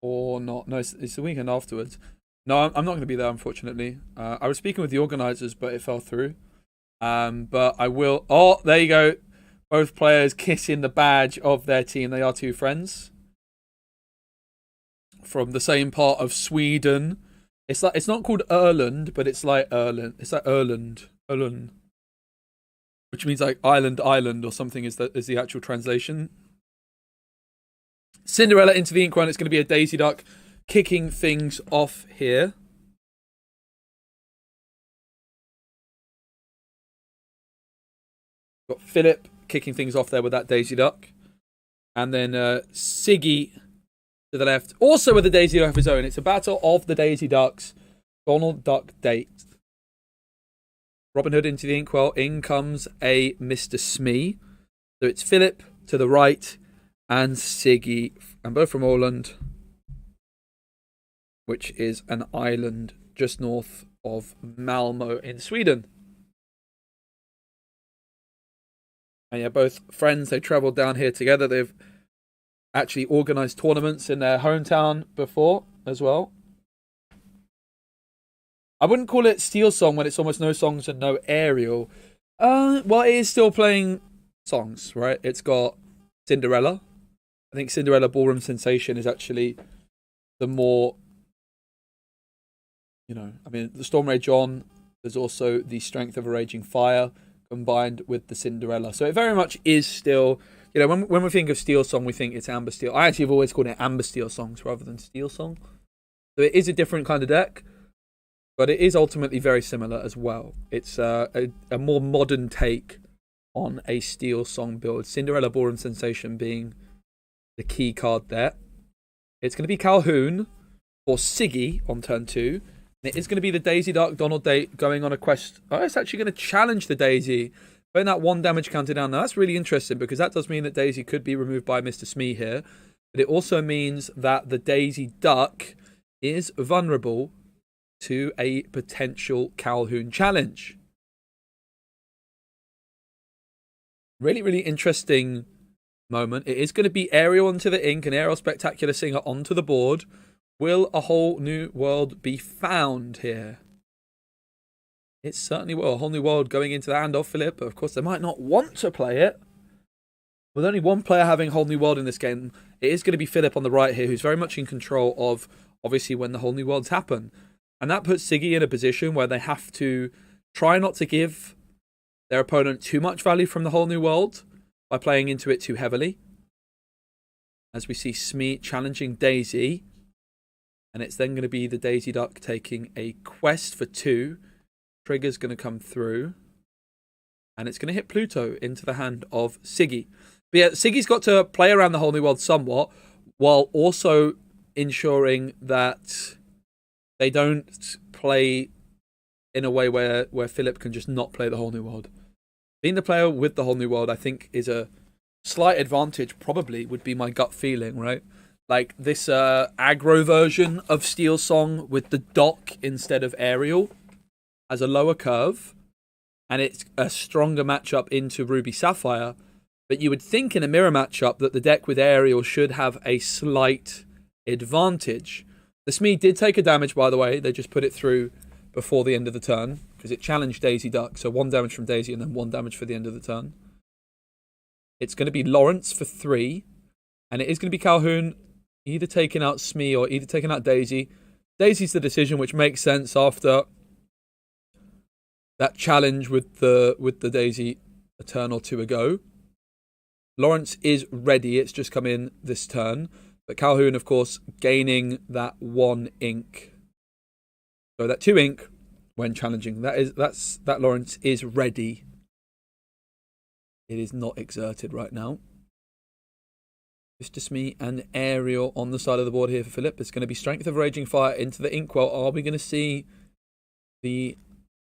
Or not? No, it's the weekend afterwards. No, I'm not going to be there, unfortunately. I was speaking with the organisers, but it fell through. But I will... Oh, there you go. Both players kissing the badge of their team. They are two friends from the same part of Sweden. It's not called Erland, but it's like Erland. It's like Erland, which means like island or something is the actual translation. Cinderella into the Inkwell, and it's going to be a Daisy Duck kicking things off here. Got Philip kicking things off there with that Daisy Duck. And then Siggy to the left, also with a Daisy Duck of his own. It's a battle of the Daisy Ducks. Donald Duck date. Robin Hood into the Inkwell. In comes a Mr. Smee. So it's Philip to the right and Siggy, and both from Åland, which is an island just north of Malmö in Sweden. And yeah, both friends, they travelled down here together. They've actually organised tournaments in their hometown before as well. I wouldn't call it Steel Song when it's almost no songs and no aerial. Well, it is still playing songs, right? It's got Cinderella. I think Cinderella Ballroom Sensation is actually the more, I mean, the Storm Rage On. There's also the Strength of a Raging Fire combined with the Cinderella. So it very much is still, when we think of Steel Song, we think it's Amber Steel. I actually have always called it Amber Steel Songs rather than Steel Song. So it is a different kind of deck, but it is ultimately very similar as well. It's a more modern take on a Steel Song build. Cinderella Ballroom Sensation being the key card there. It's going to be Calhoun for Siggy on turn 2. And it is going to be the Daisy Duck Donald Date going on a quest. Oh, it's actually going to challenge the Daisy. Putting that 1 damage counter down. Now, that's really interesting because that does mean that Daisy could be removed by Mr. Smee here. But it also means that the Daisy Duck is vulnerable to a potential Calhoun challenge. Really, really interesting moment. It is going to be Aerial onto the ink and Aerial Spectacular Singer onto the board. Will a whole new world be found here? It certainly will. A whole new world going into the hand of Philip. But of course, they might not want to play it. With only one player having a whole new world in this game, it is going to be Philip on the right here, who's very much in control of, obviously, when the whole new worlds happen. And that puts Siggy in a position where they have to try not to give their opponent too much value from the whole new world by playing into it too heavily. As we see Smee challenging Daisy. And it's then going to be the Daisy Duck taking a quest for 2. Trigger's going to come through. And it's going to hit Pluto into the hand of Siggy. But yeah, Siggy's got to play around the whole new world somewhat, while also ensuring that they don't play in a way where Philip can just not play the whole new world. Being the player with the whole new world, I think, is a slight advantage, probably, would be my gut feeling, right? Like this aggro version of Steel Song with the dock instead of Aerial has a lower curve, and it's a stronger matchup into Ruby Sapphire. But you would think in a mirror matchup that the deck with Aerial should have a slight advantage. The Smee did take a damage, by the way. They just put it through before the end of the turn because it challenged Daisy Duck. So 1 damage from Daisy and then 1 damage for the end of the turn. It's going to be Lawrence for 3. And it is going to be Calhoun either taking out Smee or either taking out Daisy. Daisy's the decision, which makes sense after that challenge with the Daisy a turn or 2 ago. Lawrence is ready. It's just come in this turn. But Calhoun, of course, gaining that 1 ink. So that 2 ink when challenging. That Lawrence is ready. It is not exerted right now. Mr. Smee and Aerial on the side of the board here for Philip. It's going to be Strength of Raging Fire into the Inkwell. Are we going to see the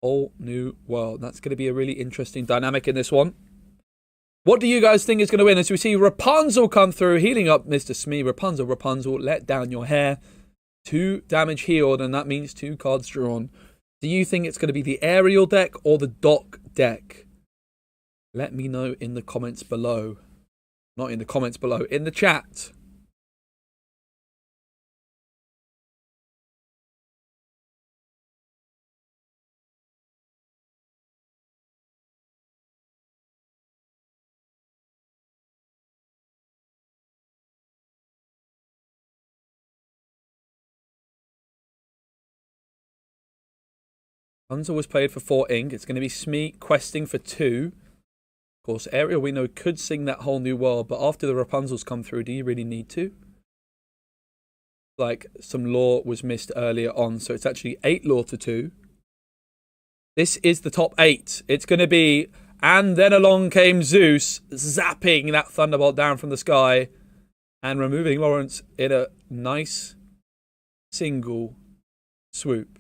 whole new world? That's going to be a really interesting dynamic in this one. What do you guys think is going to win? As we see Rapunzel come through, healing up Mr. Smee. Rapunzel, let down your hair. 2 damage healed, and that means 2 cards drawn. Do you think it's going to be the Aerial deck or the Dock deck? Let me know in the comments below. Not in the comments below, in the chat. Rapunzel was played for 4 ink. It's going to be Smee questing for 2. Of course, Aerial, we know, could sing that whole new world, but after the Rapunzels come through, do you really need to? like some lore was missed earlier on. So it's actually 8 lore to 2. This is the top 8. It's going to be, and then along came Zeus, zapping that thunderbolt down from the sky and removing Lawrence in a nice single swoop.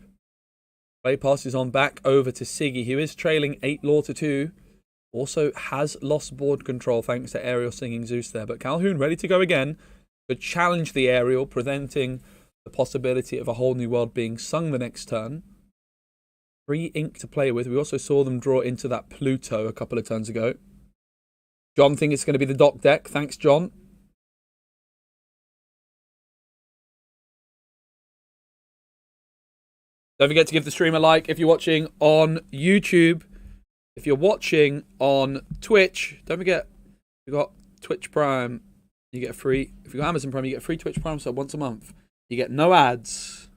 Play passes on back over to Siggy, who is trailing 8 lore to 2. Also has lost board control thanks to Ariel singing Zeus there. But Calhoun ready to go again. Could challenge the Ariel, preventing the possibility of a whole new world being sung the next turn. 3 ink to play with. We also saw them draw into that Pluto a couple of turns ago. John thinks it's going to be the dock deck. Thanks, John. Don't forget to give the stream a like if you're watching on YouTube. If you're watching on Twitch, don't forget, you've got Twitch Prime. You get a free, if you've got Amazon Prime, you get a free Twitch Prime sub once a month. You get no ads.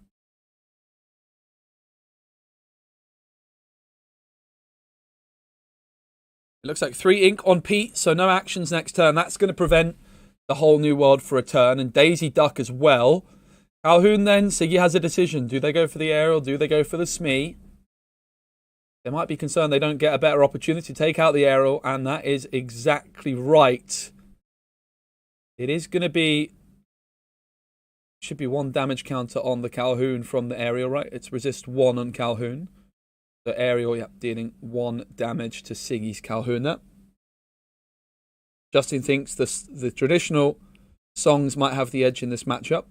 It looks like 3 ink on Pete, so no actions next turn. That's going to prevent the whole new world for a turn, and Daisy Duck as well. Calhoun then, Siggy has a decision. Do they go for the Aerial? Do they go for the Smee? They might be concerned they don't get a better opportunity to take out the Aerial, and that is exactly right. It is going to be, should be 1 damage counter on the Calhoun from the Aerial, right? It's resist 1 on Calhoun. The Aerial, yep, dealing 1 damage to Siggy's Calhoun there. Justin thinks the traditional songs might have the edge in this matchup.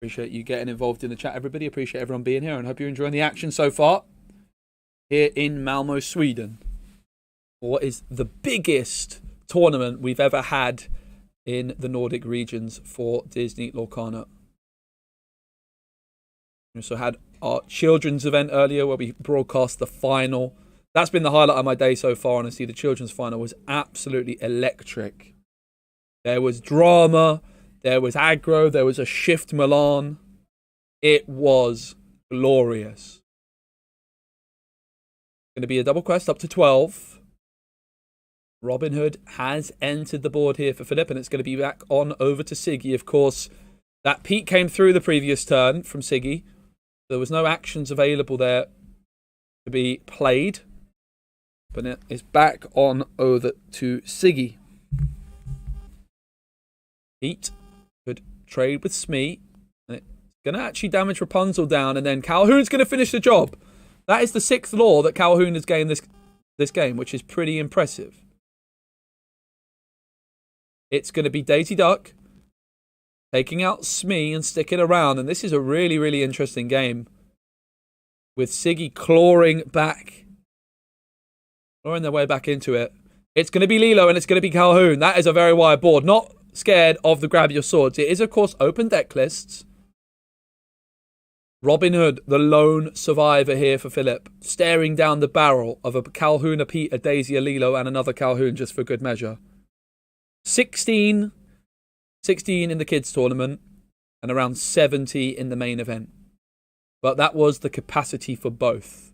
Appreciate you getting involved in the chat, everybody. Appreciate everyone being here, and hope you're enjoying the action so far here in Malmö, Sweden. What is the biggest tournament we've ever had in the Nordic regions for Disney Lorcana. We also had our children's event earlier where we broadcast the final. That's been the highlight of my day so far, honestly. The children's final was absolutely electric. There was drama, there was aggro, there was a shift Milan. It was glorious. Going to be a double quest up to 12. Robin Hood has entered the board here for Philip, and it's going to be back on over to Siggy. Of course, that Pete came through the previous turn from Siggy. There was no actions available there to be played, but it is back on over to Siggy. Pete could trade with Smee, and it's going to actually damage Rapunzel down, and then Calhoun's going to finish the job. That is the 6th law that Calhoun has gained this game, which is pretty impressive. It's going to be Daisy Duck taking out Smee and sticking around. And this is a really, really interesting game with Siggy clawing their way back into it. It's going to be Lilo and it's going to be Calhoun. That is a very wide board. Not scared of the grab your swords. It is, of course, open deck lists. Robin Hood, the lone survivor here for Philip, staring down the barrel of a Calhoun, a Pete, a Daisy, a Lilo, and another Calhoun just for good measure. 16 in the kids tournament and around 70 in the main event. But that was the capacity for both.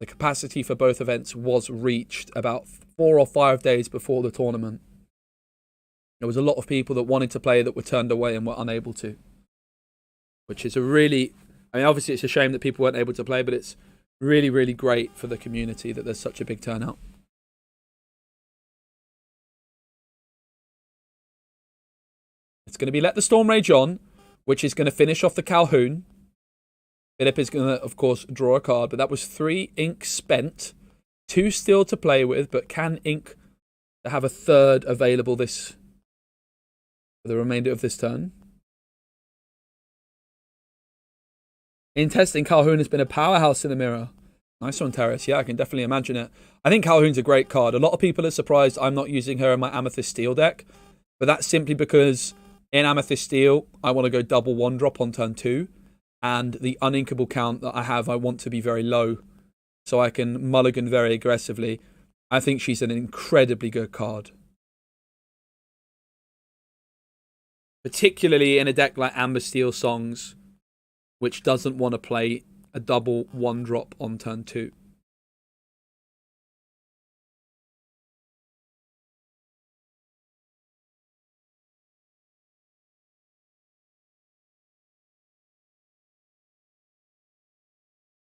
The capacity for both events was reached about 4 or 5 days before the tournament. There was a lot of people that wanted to play that were turned away and were unable to. Which is a really, I mean, obviously it's a shame that people weren't able to play, but it's really, really great for the community that there's such a big turnout. It's going to be Let the Storm Rage On, which is going to finish off the Calhoun. Philip is going to, of course, draw a card, but that was 3 ink spent. 2 still to play with, but can ink to have a 3rd available for the remainder of this turn. In testing, Calhoun has been a powerhouse in the mirror. Nice one, Terrace. Yeah, I can definitely imagine it. I think Calhoun's a great card. A lot of people are surprised I'm not using her in my Amethyst Steel deck, but that's simply because in Amethyst Steel, I want to go double 1-drop on turn 2, and the uninkable count that I have, I want to be very low, so I can mulligan very aggressively. I think she's an incredibly good card. Particularly in a deck like Amber Steel Songs, which doesn't want to play a double 1-drop on turn 2.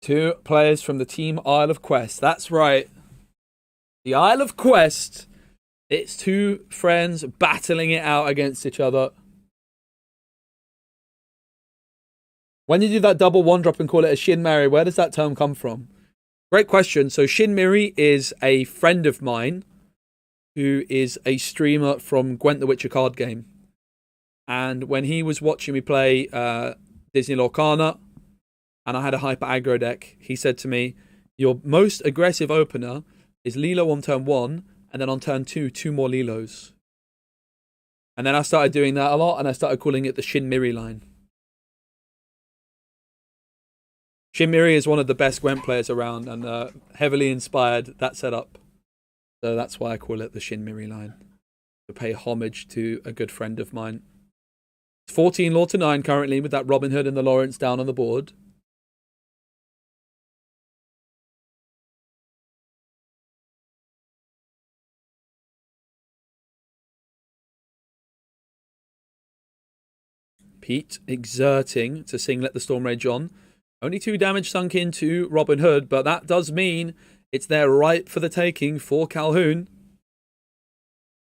2 players from the team Isle of Quest. That's right. The Isle of Quest. It's 2 friends battling it out against each other. When you do that double 1-drop and call it a Shinmeri, where does that term come from? Great question. So Shinmiri is a friend of mine who is a streamer from Gwent the Witcher card game. And when he was watching me play Disney Lorcana, and I had a hyper aggro deck, he said to me, your most aggressive opener is Lilo on turn 1, and then on turn 2, 2 more Lilos. And then I started doing that a lot, and I started calling it the Shinmiri line. Shinmiri is one of the best Gwent players around, and heavily inspired that setup. So that's why I call it the Shinmiri line. To pay homage to a good friend of mine. It's 14 Law to 9 currently, with that Robin Hood and the Lawrence down on the board. Pete exerting to sing Let the Storm Rage On. Only 2 damage sunk into Robin Hood, but that does mean it's there ripe for the taking for Calhoun.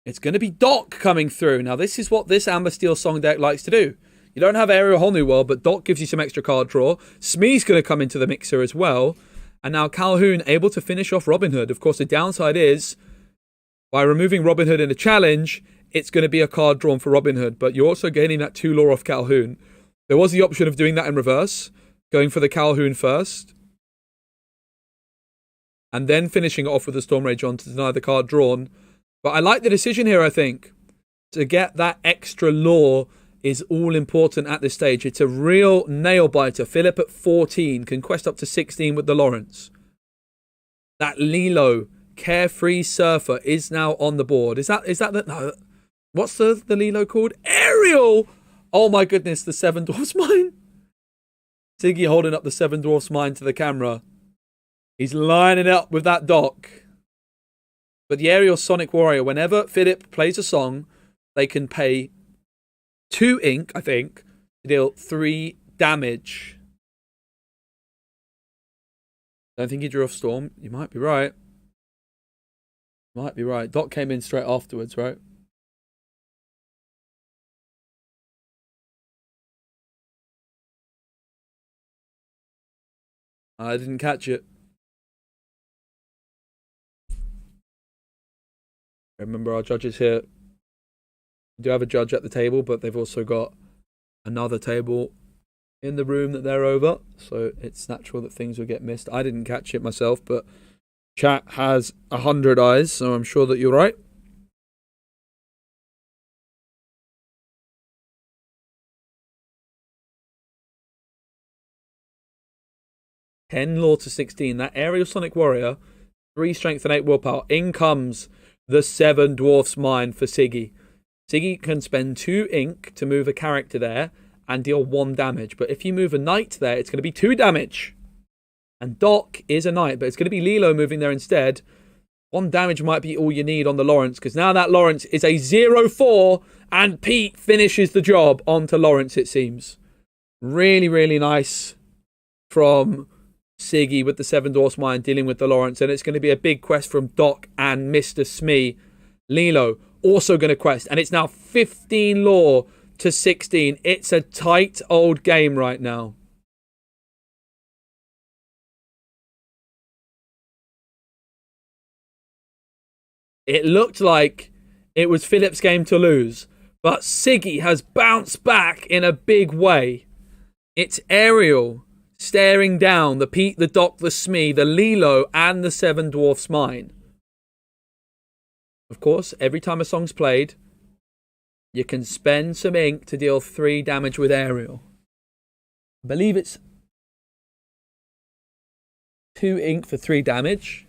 It's going to be Doc coming through. Now, this is what this Amber Steel Song deck likes to do. You don't have Aerial Whole New World, but Doc gives you some extra card draw. Smee's going to come into the mixer as well. And now Calhoun able to finish off Robin Hood. Of course, the downside is, by removing Robin Hood in a challenge, it's going to be a card drawn for Robin Hood. But you're also gaining that 2 lore off Calhoun. There was the option of doing that in reverse. Going for the Calhoun first. And then finishing it off with the Storm Rage on to deny the card drawn. But I like the decision here, I think. To get that extra lore is all important at this stage. It's a real nail biter. Philip at 14 can quest up to 16 with the Lawrence. That Lilo, Carefree Surfer, is now on the board. Is that the... No, what's the Lilo called? Ariel! Oh my goodness, the Seven Dwarfs Mine. Siggy holding up the Seven Dwarfs Mine to the camera. He's lining up with that Doc. But the Aerial Sonic Warrior, whenever Philip plays a song, they can pay 2 ink, I think, to deal 3 damage. Don't think he drew off Storm. You might be right. Might be right. Doc came in straight afterwards, right? I didn't catch it. Remember our judges here. We do have a judge at the table, but they've also got another table in the room that they're over. So it's natural that things will get missed. I didn't catch it myself, but chat has 100 eyes, so I'm sure that you're right. Ten Law to 16. That Aerial Sonic Warrior, 3 strength and 8 willpower. In comes the Seven Dwarfs Mine for Siggy. Siggy can spend 2 ink to move a character there and deal 1 damage. But if you move a knight there, it's going to be 2 damage. And Doc is a knight, but it's going to be Lilo moving there instead. 1 damage might be all you need on the Lawrence, because now that Lawrence is a 0-4, and Pete finishes the job onto Lawrence, it seems. Really, really nice from Siggy with the Seven Dwarfs Mine dealing with the Lawrence, and it's going to be a big quest from Doc and Mr. Smee. Lilo also going to quest, and it's now 15 lore to 16. It's a tight old game right now. It looked like it was Philip's game to lose, but Siggy has bounced back in a big way. It's Ariel staring down the Pete, the Doc, the Smee, the Lilo, and the Seven Dwarfs Mine. Of course, every time a song's played, you can spend some ink to deal 3 damage with Ariel. I believe it's 2 ink for 3 damage.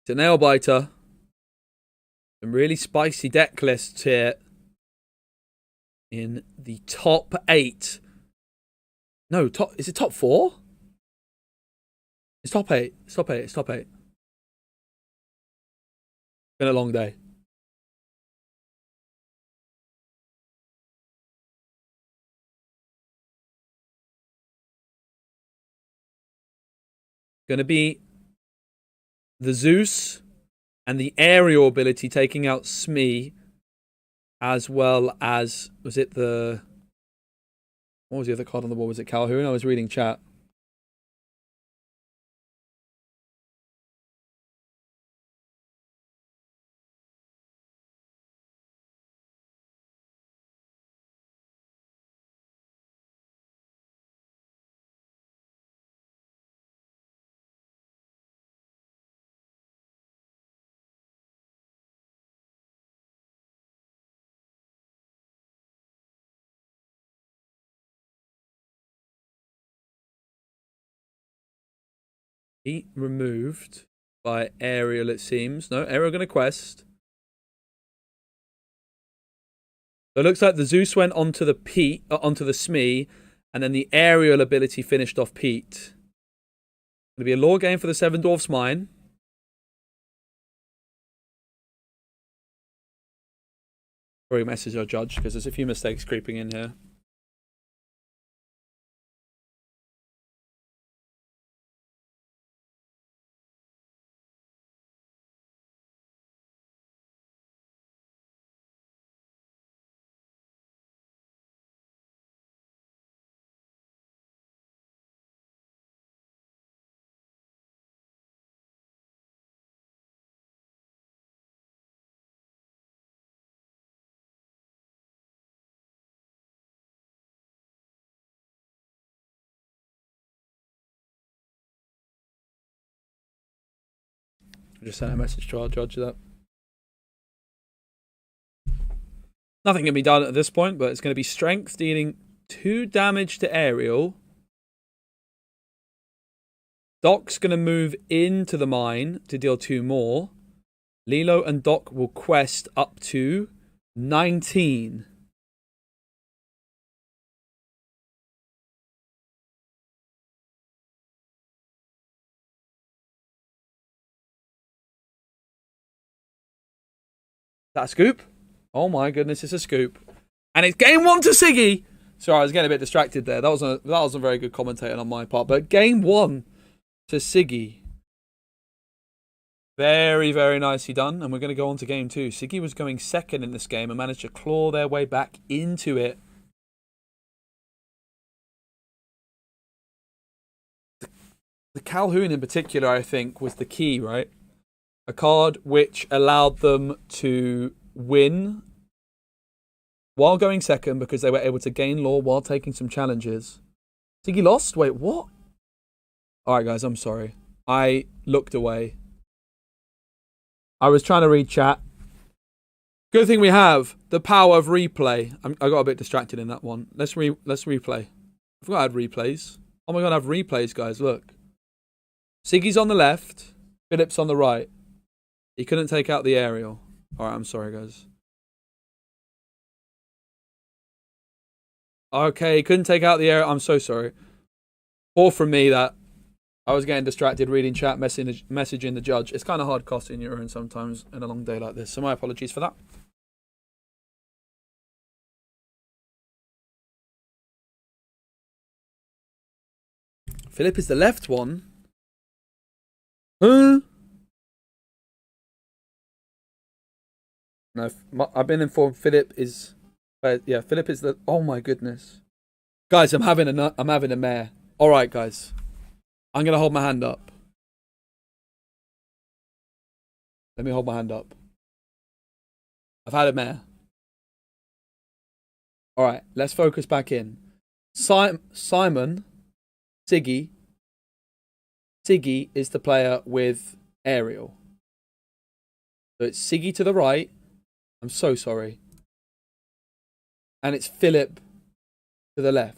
It's a nail biter. Some really spicy deck lists here in the top 8 No, top. Is it top 4? It's top 8. It's top 8. It's top 8. Been a long day. Gonna be the Zeus and the aerial ability taking out Smee, as well as, was it the, what was the other card on the wall? Was it Calhoun? I was reading chat. Heat removed by aerial, it seems. No, aerial gonna quest. So it looks like the Zeus went onto the onto the Smee, and then the aerial ability finished off Pete. Gonna be a lore game for the Seven Dwarfs Mine. Sorry, message our judge because there's a few mistakes creeping in here. I just sent a message to our judge that nothing can be done at this point, but it's going to be strength, dealing 2 damage to aerial. Doc's going to move into the mine to deal 2 more. Lilo and Doc will quest up to 19. That a scoop? Oh my goodness, it's a scoop. And it's game 1 to Siggy. Sorry, I was getting a bit distracted there. That was a very good commentating on my part. But game 1 to Siggy. Very, very nicely done. And we're going to go on to game 2. Siggy was going second in this game and managed to claw their way back into it. The Calhoun in particular, I think, was the key, right? A card which allowed them to win while going second because they were able to gain lore while taking some challenges. Siggy lost? Wait, what? Alright guys, I'm sorry. I looked away. I was trying to read chat. Good thing we have the power of replay. I got a bit distracted in that one. Let's replay. I forgot I had replays. Oh my god, I have replays, guys. Look. Siggy's on the left. Philip's on the right. He couldn't take out the aerial. Alright, I'm sorry, guys. Okay, he couldn't take out the aerial. I'm so sorry. Or from me that I was getting distracted reading chat, messaging the judge. It's kind of hard casting your own sometimes in a long day like this. So my apologies for that. Philip is the left one. Huh? No, I've been informed Philip is... yeah, Philip is the... Oh my goodness. Guys, I'm having a mare. Alright, guys. I'm going to hold my hand up. Let me hold my hand up. I've had a mare. Alright, let's focus back in. Simon, Siggy is the player with aerial. So it's Siggy to the right. I'm so sorry. And it's Philip to the left.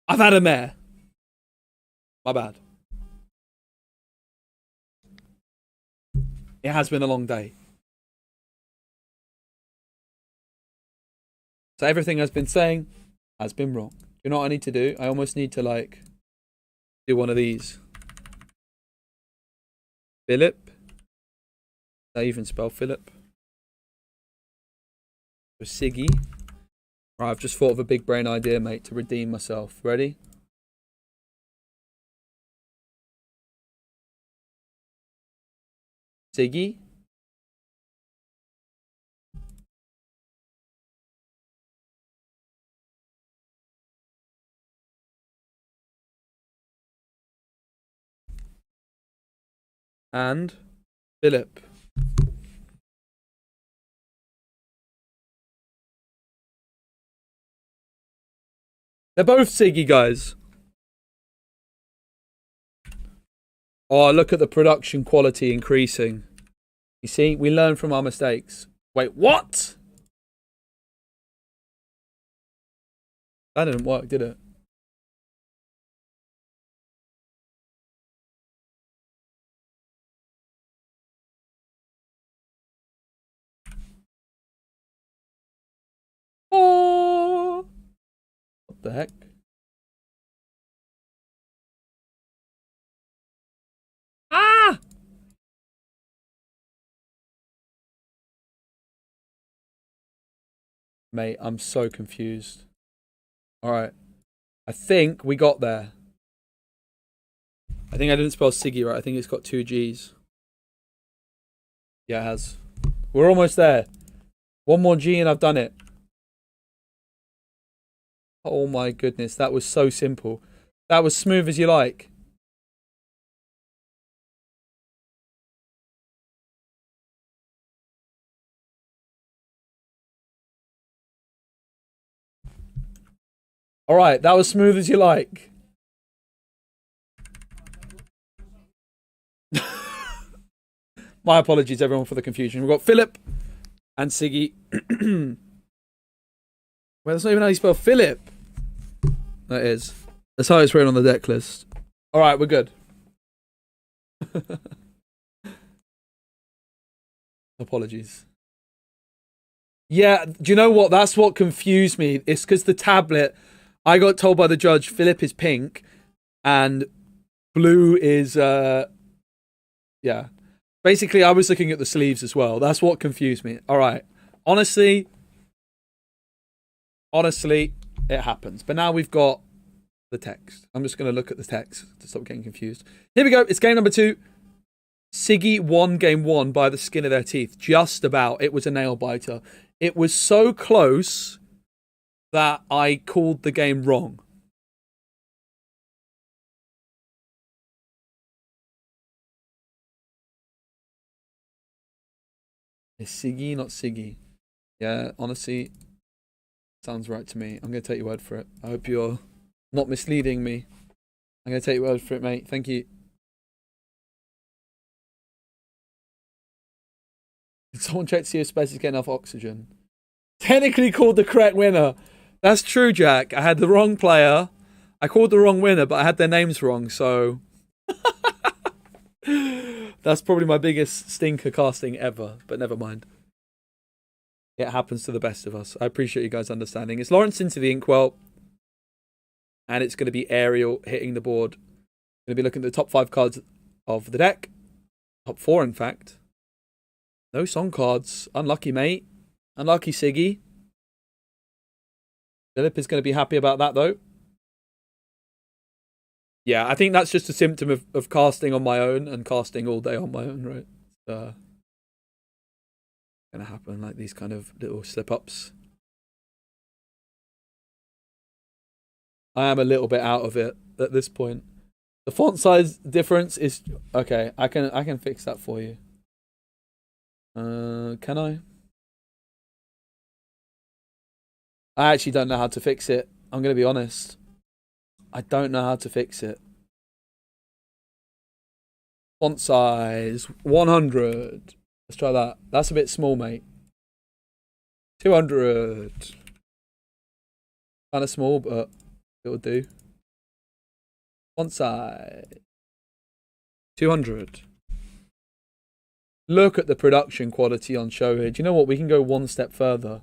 I've had a mare. My bad. It has been a long day. So everything has been saying, has been wrong. You know what I need to do? I almost need to like do one of these. Philip. Did I even spell Philip? Siggy. Right, I've just thought of a big brain idea, mate, to redeem myself. Ready? Siggy. And Philip. They're both Siggy, guys. Oh, look at the production quality increasing. You see, we learn from our mistakes. Wait, what? That didn't work, did it? Oh, what the heck? Ah! Mate, I'm so confused. Alright. I think we got there. I think I didn't spell Siggy right. I think it's got 2 G's. Yeah, it has. We're almost there. One more G and I've done it. Oh my goodness, that was so simple. That was smooth as you like. Alright, that was smooth as you like. My apologies, everyone, for the confusion. We've got Philip and Siggy. Well, that's not even how you spell Philip. That is. That's how it's written on the deck list. Alright, we're good. Apologies. Yeah, do you know what? That's what confused me. It's because the tablet, I got told by the judge, Philip is pink and blue is, yeah. Basically, I was looking at the sleeves as well. That's what confused me. All right. Honestly, it happens. But now we've got the text. I'm just going to look at the text to stop getting confused. Here we go. It's game number 2. Siggy won game 1 by the skin of their teeth. Just about. It was a nail biter. It was so close that I called the game wrong. It's Siggy, not Siggy. Yeah, honestly, sounds right to me. I'm going to take your word for it. I hope you're not misleading me. I'm going to take your word for it, mate. Thank you. Did someone check to see if Space is getting enough oxygen? Technically called the correct winner. That's true, Jack. I had the wrong player. I called the wrong winner, but I had their names wrong, so... That's probably my biggest stinker casting ever, but never mind. It happens to the best of us. I appreciate you guys understanding. It's Lawrence into the inkwell, and it's going to be Ariel hitting the board. Going to be looking at the top 5 cards of the deck. Top 4, in fact. No song cards. Unlucky, mate. Unlucky, Siggy. Philip is going to be happy about that, though. Yeah, I think that's just a symptom of casting on my own and casting all day on my own, right? It's going to happen, like these kind of little slip-ups. I am a little bit out of it at this point. The font size difference is... Okay, I can fix that for you. Can I? I actually don't know how to fix it. I'm going to be honest. I don't know how to fix it. Font size 100. Let's try that. That's a bit small, mate. 200. Kind of small, but it'll do. Font size 200. Look at the production quality on show here. Do you know what? We can go one step further.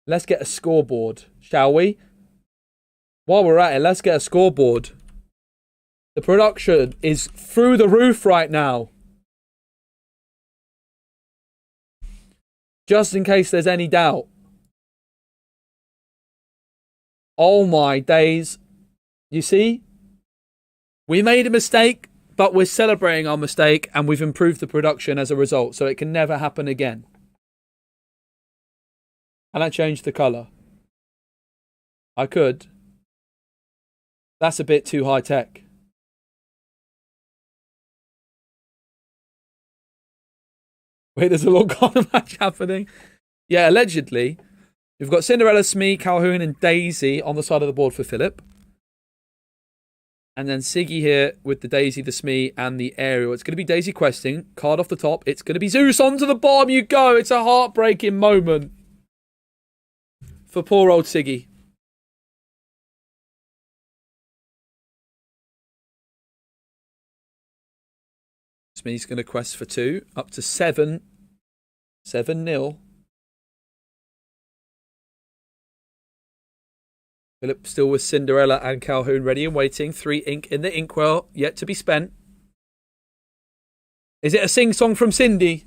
Let's get a scoreboard, shall we? While we're at it, let's get a scoreboard. The production is through the roof right now. Just in case there's any doubt. Oh my days. You see? We made a mistake, but we're celebrating our mistake and we've improved the production as a result, so it can never happen again. And I changed the colour. I could. That's a bit too high tech. Wait, there's a Lorcana match happening. Yeah, allegedly. We've got Cinderella, Smee, Calhoun, and Daisy on the side of the board for Philip. And then Siggy here with the Daisy, the Smee, and the Aerial. It's going to be Daisy questing. Card off the top. It's going to be Zeus. Onto the bottom you go. It's a heartbreaking moment for poor old Siggy. Smee's going to quest for 2. Up to 7. 7-0. Philip still with Cinderella and Calhoun ready and waiting. 3 ink in the inkwell, yet to be spent. Is it a sing-song from Cindy?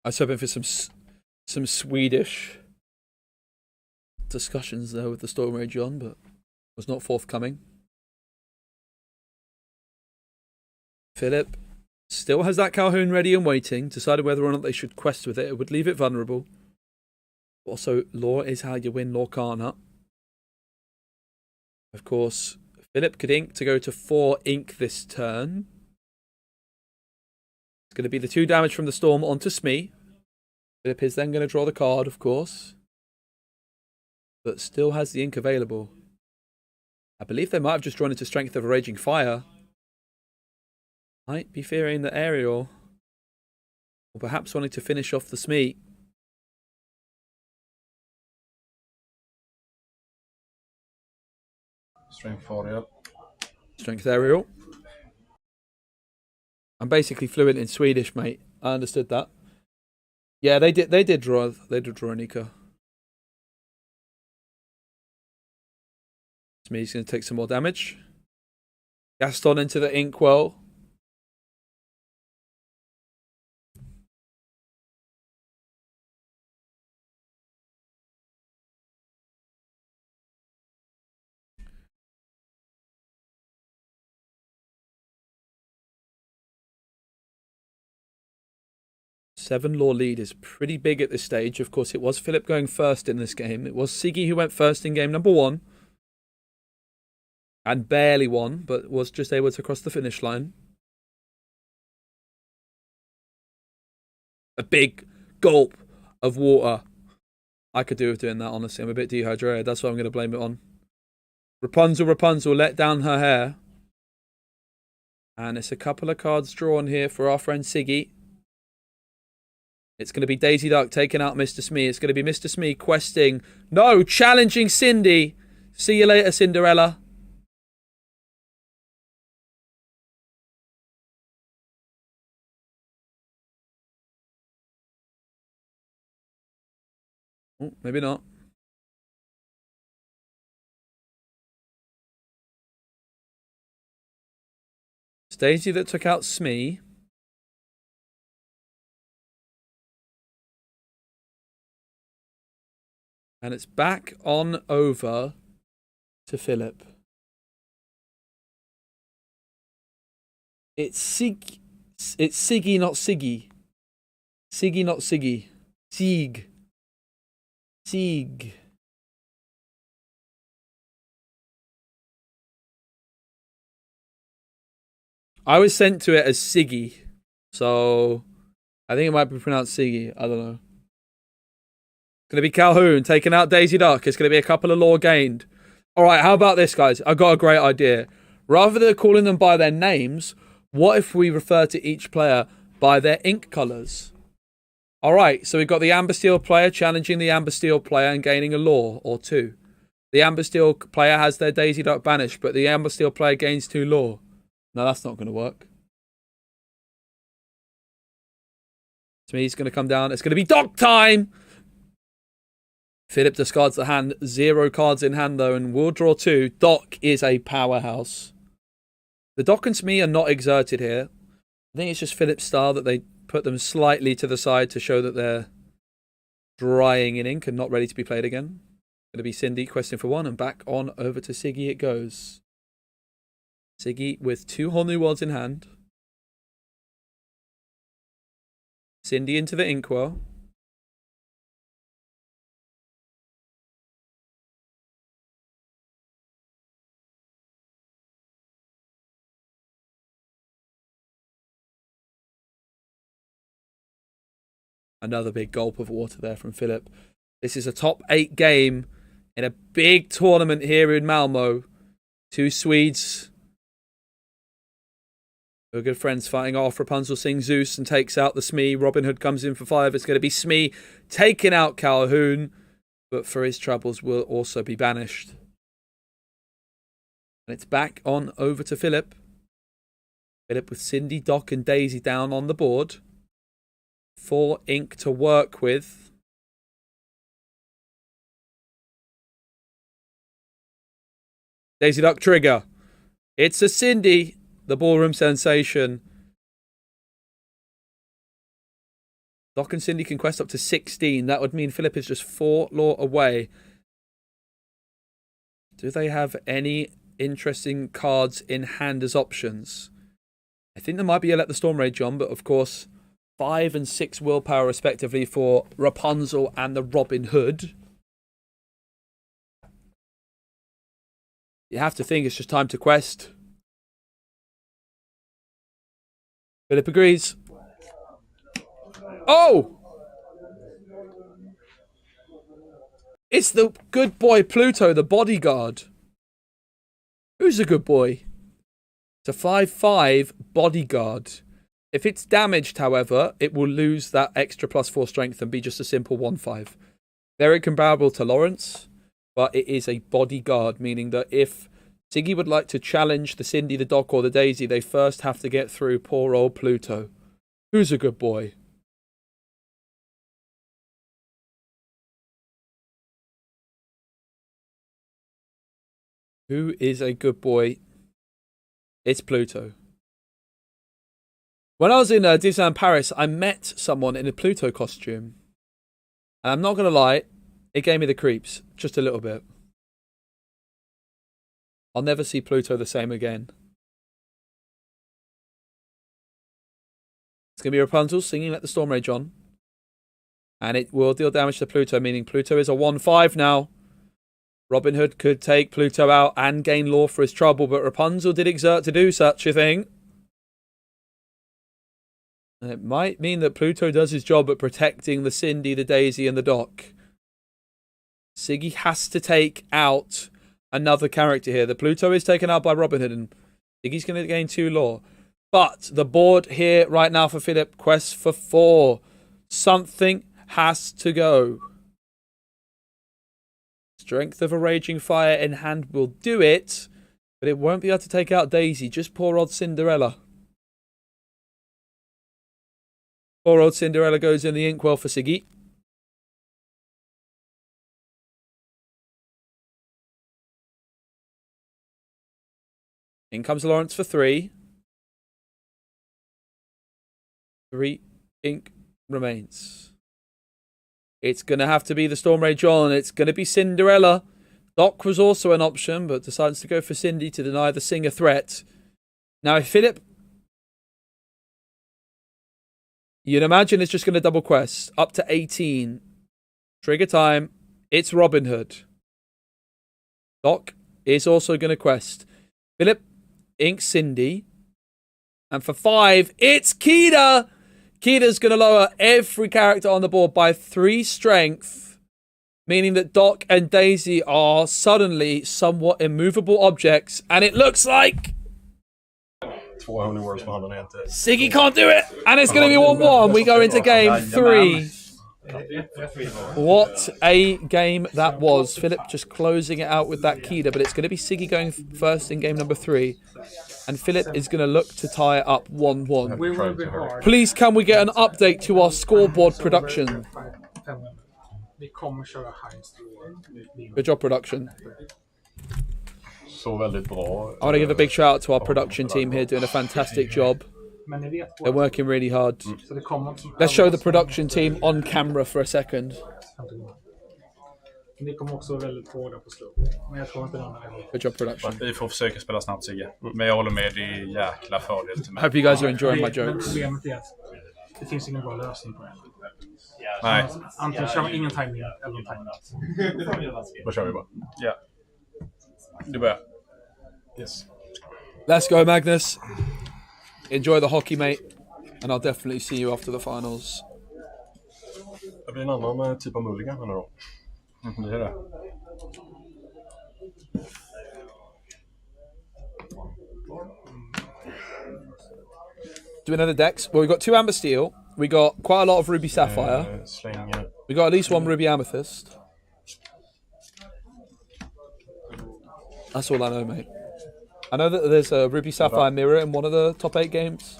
I was hoping for some Swedish discussions there with the Storm Rage on, but was not forthcoming. Philip still has that Calhoun ready and waiting, decided whether or not they should quest with it. It would leave it vulnerable. Also, Lore is how you win Lorcana. Of course, Philip could ink to go to 4 ink this turn. It's going to be the 2 damage from the Storm onto Smee. Philip is then going to draw the card, of course. But still has the ink available. I believe they might have just drawn into Strength of a Raging Fire. Might be fearing the Aerial. Or perhaps wanting to finish off the Smee. Strength 4, yeah. Strength Aerial. I'm basically fluent in Swedish, mate. I understood that. Yeah, they did draw Nika. Smee's going to take some more damage. Gaston into the inkwell. Seven Lore lead is pretty big at this stage. Of course, it was Philip going first in this game. It was Siggy who went first in game number 1. And barely won, but was just able to cross the finish line. A big gulp of water. I could do with doing that, honestly. I'm a bit dehydrated. That's what I'm going to blame it on. Rapunzel let down her hair. And it's a couple of cards drawn here for our friend Siggy. It's going to be Daisy Duck taking out Mr. Smee. It's going to be Mr. Smee questing. No, challenging Cindy. See you later, Cinderella. Oh, maybe not. It's Daisy that took out Smee. And it's back on over to Philip. It's Siggy, not Siggy. Siggy, not Siggy. Sieg. I was sent to it as Siggy. So I think it might be pronounced Siggy. I don't know. Going to be Calhoun taking out Daisy Duck. It's going to be a couple of lore gained. All right, how about this, guys? I got a great idea. Rather than calling them by their names, what if we refer to each player by their ink colours? All right, so we've got the Amber Steel player challenging the Amber Steel player and gaining a lore or 2. The Amber Steel player has their Daisy Duck banished, but the Amber Steel player gains 2 lore. No, that's not going to work. Smee's going to come down. It's going to be Doc time! Philip discards the hand. 0 cards in hand, though, and will draw 2. Doc is a powerhouse. The Doc and Smee are not exerted here. I think it's just Philip's style that they put them slightly to the side to show that they're drying in ink and not ready to be played again. Going to be Cindy questing for 1, and back on over to Siggy it goes. Siggy with 2 whole new worlds in hand. Cindy into the inkwell. Another big gulp of water there from Philip. This is a top 8 game in a big tournament here in Malmö. 2 Swedes who are good friends fighting off. Rapunzel sings Zeus and takes out the Smee. Robin Hood comes in for 5. It's going to be Smee taking out Calhoun, but for his troubles will also be banished. And it's back on over to Philip. Philip with Cindy, Doc and Daisy down on the board. 4 ink to work with. Daisy Duck trigger. It's a Cindy, the ballroom sensation. Doc and Cindy can quest up to 16. That would mean Philip is just 4 lore away. Do they have any interesting cards in hand as options? I think there might be a Let the Storm Rage on, but of course 5 and 6 willpower respectively for Rapunzel and the Robin Hood. You have to think it's just time to quest. Philip agrees. Oh! It's the good boy Pluto, the bodyguard. Who's a good boy? It's a 5/5 bodyguard. If it's damaged, however, it will lose that extra +4 strength and be just a simple 1/5. Very comparable to Lawrence, but it is a bodyguard, meaning that if Siggy would like to challenge the Cindy, the Doc, or the Daisy, they first have to get through poor old Pluto. Who's a good boy? Who is a good boy? It's Pluto. When I was in Disneyland Paris, I met someone in a Pluto costume. And I'm not going to lie, it gave me the creeps. Just a little bit. I'll never see Pluto the same again. It's going to be Rapunzel singing Let the Storm Rage on. And it will deal damage to Pluto, meaning Pluto is a 1/5 now. Robin Hood could take Pluto out and gain lore for his trouble, but Rapunzel did exert to do such a thing. And it might mean that Pluto does his job at protecting the Cindy, the Daisy, and the Doc. Siggy has to take out another character here. The Pluto is taken out by Robin Hood, and Siggy's going to gain 2 lore. But the board here right now for Philip quests for 4. Something has to go. Strength of a Raging Fire in hand will do it, but it won't be able to take out Daisy. Just poor old Cinderella. Poor old Cinderella goes in the inkwell for Siggy. In comes Lawrence for 3. 3 ink remains. It's going to have to be the Storm Rage on. It's going to be Cinderella. Doc was also an option, but decides to go for Cindy to deny the singer threat. Now, if Philip... You'd imagine it's just going to double quest. Up to 18. Trigger time. It's Robin Hood. Doc is also going to quest. Philip inks Cindy. And for 5, it's Keita! Keita's going to lower every character on the board by 3 strength, meaning that Doc and Daisy are suddenly somewhat immovable objects, and it looks like Siggy can't do it, and it's going to be 1/1. We go into game 3. What a game that was. Philip just closing it out with that Kida, but it's going to be Siggy going first in game number 3. And Philip is going to look to tie it up 1-1. Please, can we get an update to our scoreboard production? Good job, production. Så väldigt bra. I want to give a big shout out to our production team here doing a fantastic job. They're working really hard. Let's show the production team on camera for a second. Good job, production. Vi får försöka spela snabbt, Sigge. Men jag håller med, det är jäkla fördel till mig. Hope you guys are enjoying my jokes. Problemet är att det finns ingen bra lösning på det. Nej. Antingen kör man ingen timing eller timing. Då kör vi bara. Ja. Du börjar. Yes. Let's go, Magnus. Enjoy the hockey, mate. And I'll definitely see you after the finals. Det blir en annan typ av mulligan här då. Det är det. Do another decks. Well, we've got 2 Amber Steel. We got quite a lot of Ruby Sapphire. We got at least 1 Ruby Amethyst. That's all I know, mate. I know that there's a Ruby Sapphire Mirror in one of the top 8 games.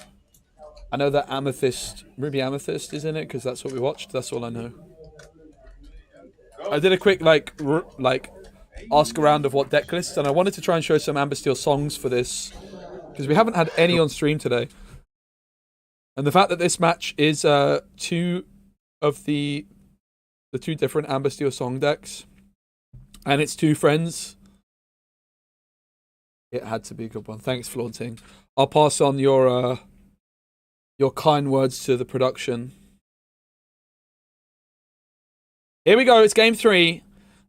I know that Ruby Amethyst is in it because that's what we watched. That's all I know. I did a quick like ask around of what deck lists, and I wanted to try and show some Amber Steel songs for this because we haven't had any on stream today. And the fact that this match is 2 of the 2 different Amber Steel song decks, and it's 2 friends. It had to be a good one. Thanks, Flaunting. I'll pass on your kind words to the production. Here we go. It's game 3.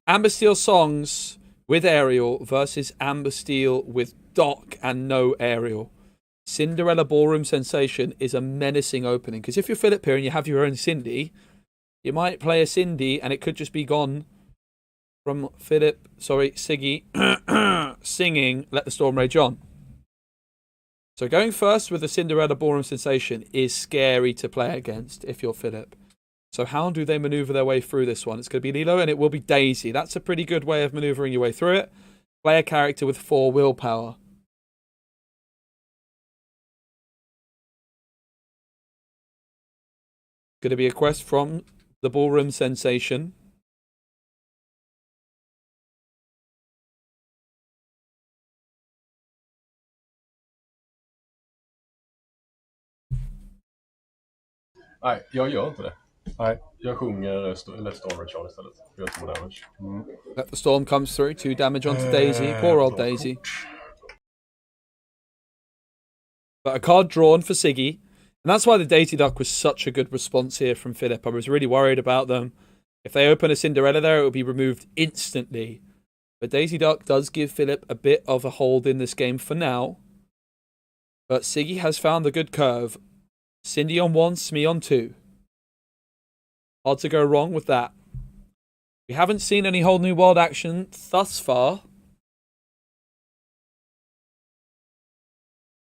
Amber Steel songs with Ariel versus Amber Steel with Doc and no Ariel. Cinderella Ballroom Sensation is a menacing opening because if you're Philip here and you have your own Cindy, you might play a Cindy and it could just be gone from Siggy singing Let the Storm Rage On. So going first with the Cinderella Ballroom Sensation is scary to play against if you're Philip. So how do they maneuver their way through this one? It's going to be Lilo and it will be Daisy. That's a pretty good way of maneuvering your way through it. Play a character with 4 willpower. Going to be a quest from the Ballroom Sensation. Nej, jag gör inte det. Nej, jag sjunger Let Storm Rage On istället. Jag gör 2 damage. Let the storm comes through. 2 damage onto Daisy. Poor old Daisy. But a card drawn for Siggy. And that's why the Daisy Duck was such a good response here from Philip. I was really worried about them. If they open a Cinderella there, it will be removed instantly. But Daisy Duck does give Philip a bit of a hold in this game for now. But Siggy has found the good curve. Cindy on 1, Smee on 2. Hard to go wrong with that. We haven't seen any whole new world action thus far.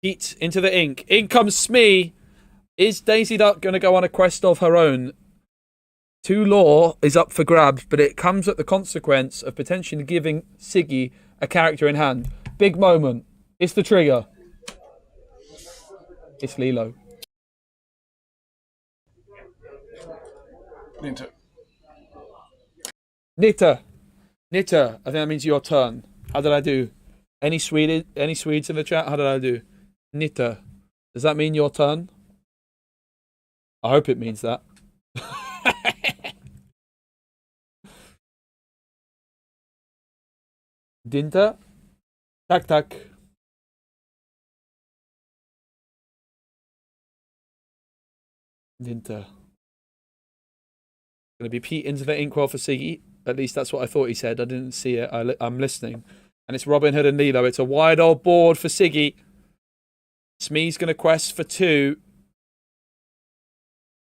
Heat into the ink. In comes Smee. Is Daisy Duck going to go on a quest of her own? 2 lore is up for grabs, but it comes at the consequence of potentially giving Siggy a character in hand. Big moment. It's the trigger. It's Lilo. Nitta. I think that means your turn. How did I do? Any Swedes in the chat? How did I do? Nitta. Does that mean your turn? I hope it means that. Dinta. Tack. Dinta. Going to be Pete into the inkwell for Siggy. At least that's what I thought he said. I didn't see it. I'm listening. And it's Robin Hood and Lilo. It's a wide old board for Siggy. Smee's going to quest for 2.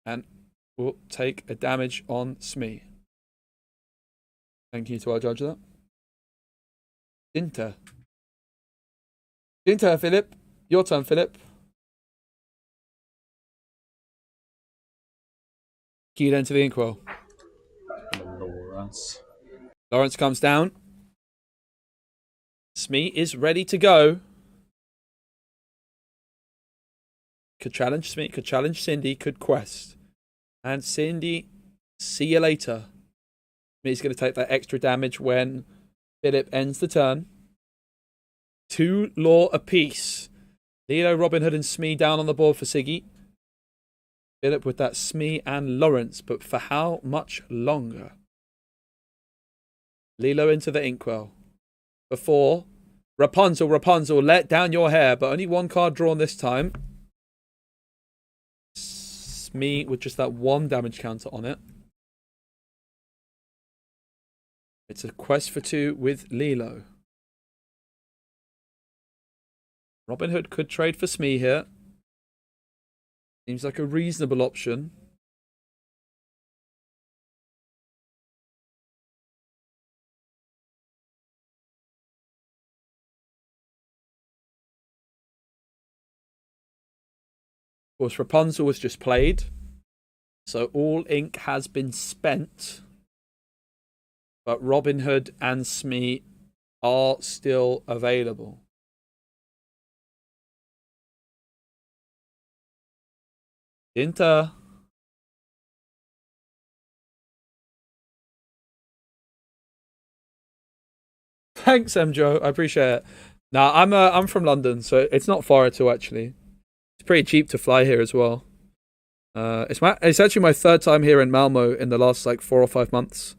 And we'll take a damage on Smee. Thank you to our judge there. Dinter, Philip. Your turn, Philip. Keyed into the inkwell. Lawrence. Lawrence comes down. Smee is ready to go. Could challenge Smee, could challenge Cindy, could quest. And Cindy, see you later. Smee's going to take that extra damage when Philip ends the turn. 2 law apiece. Lilo, Robin Hood, and Smee down on the board for Siggy. Philip with that Smee and Lawrence, but for how much longer? Lilo into the inkwell. Before Rapunzel, Rapunzel, let down your hair, but only 1 card drawn this time. Smee with just that 1 damage counter on it. It's a quest for 2 with Lilo. Robin Hood could trade for Smee here. Seems like a reasonable option. Of course, Rapunzel was just played. So all ink has been spent. But Robin Hood and Smee are still available. Inter. Thanks, Joe. I appreciate it. Nah, I'm from London, so it's not far at all, actually. It's pretty cheap to fly here as well. It's actually my 3rd time here in Malmö in the last like 4 or 5 months.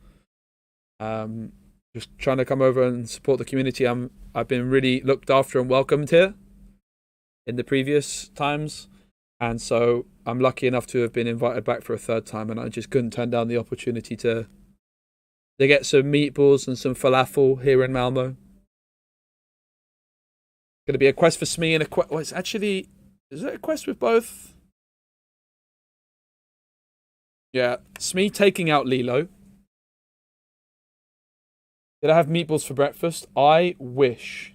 Just trying to come over and support the community. I've been really looked after and welcomed here in the previous times, and so I'm lucky enough to have been invited back for a 3rd time, and I just couldn't turn down the opportunity to get some meatballs and some falafel here in Malmö. Going to be a quest for Smee and a quest. Well, it's actually, is it a quest with both? Yeah, Smee taking out Lilo. Did I have meatballs for breakfast? I wish.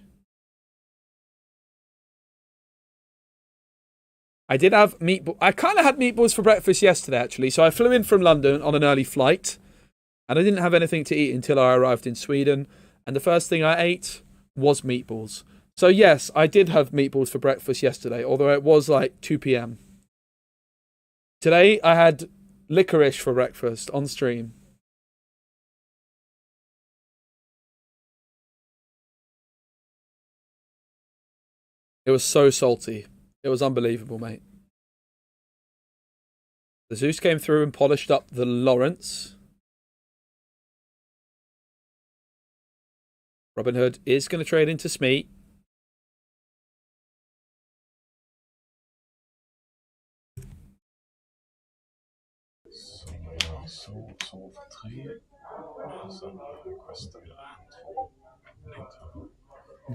I did have meatballs. I kind of had meatballs for breakfast yesterday, actually. So I flew in from London on an early flight. And I didn't have anything to eat until I arrived in Sweden. And the first thing I ate was meatballs. So yes, I did have meatballs for breakfast yesterday. Although it was like 2 p.m. Today I had licorice for breakfast on stream. It was so salty. It was unbelievable, mate. The Zeus came through and polished up the Lawrence. Robin Hood is going to trade into Smee.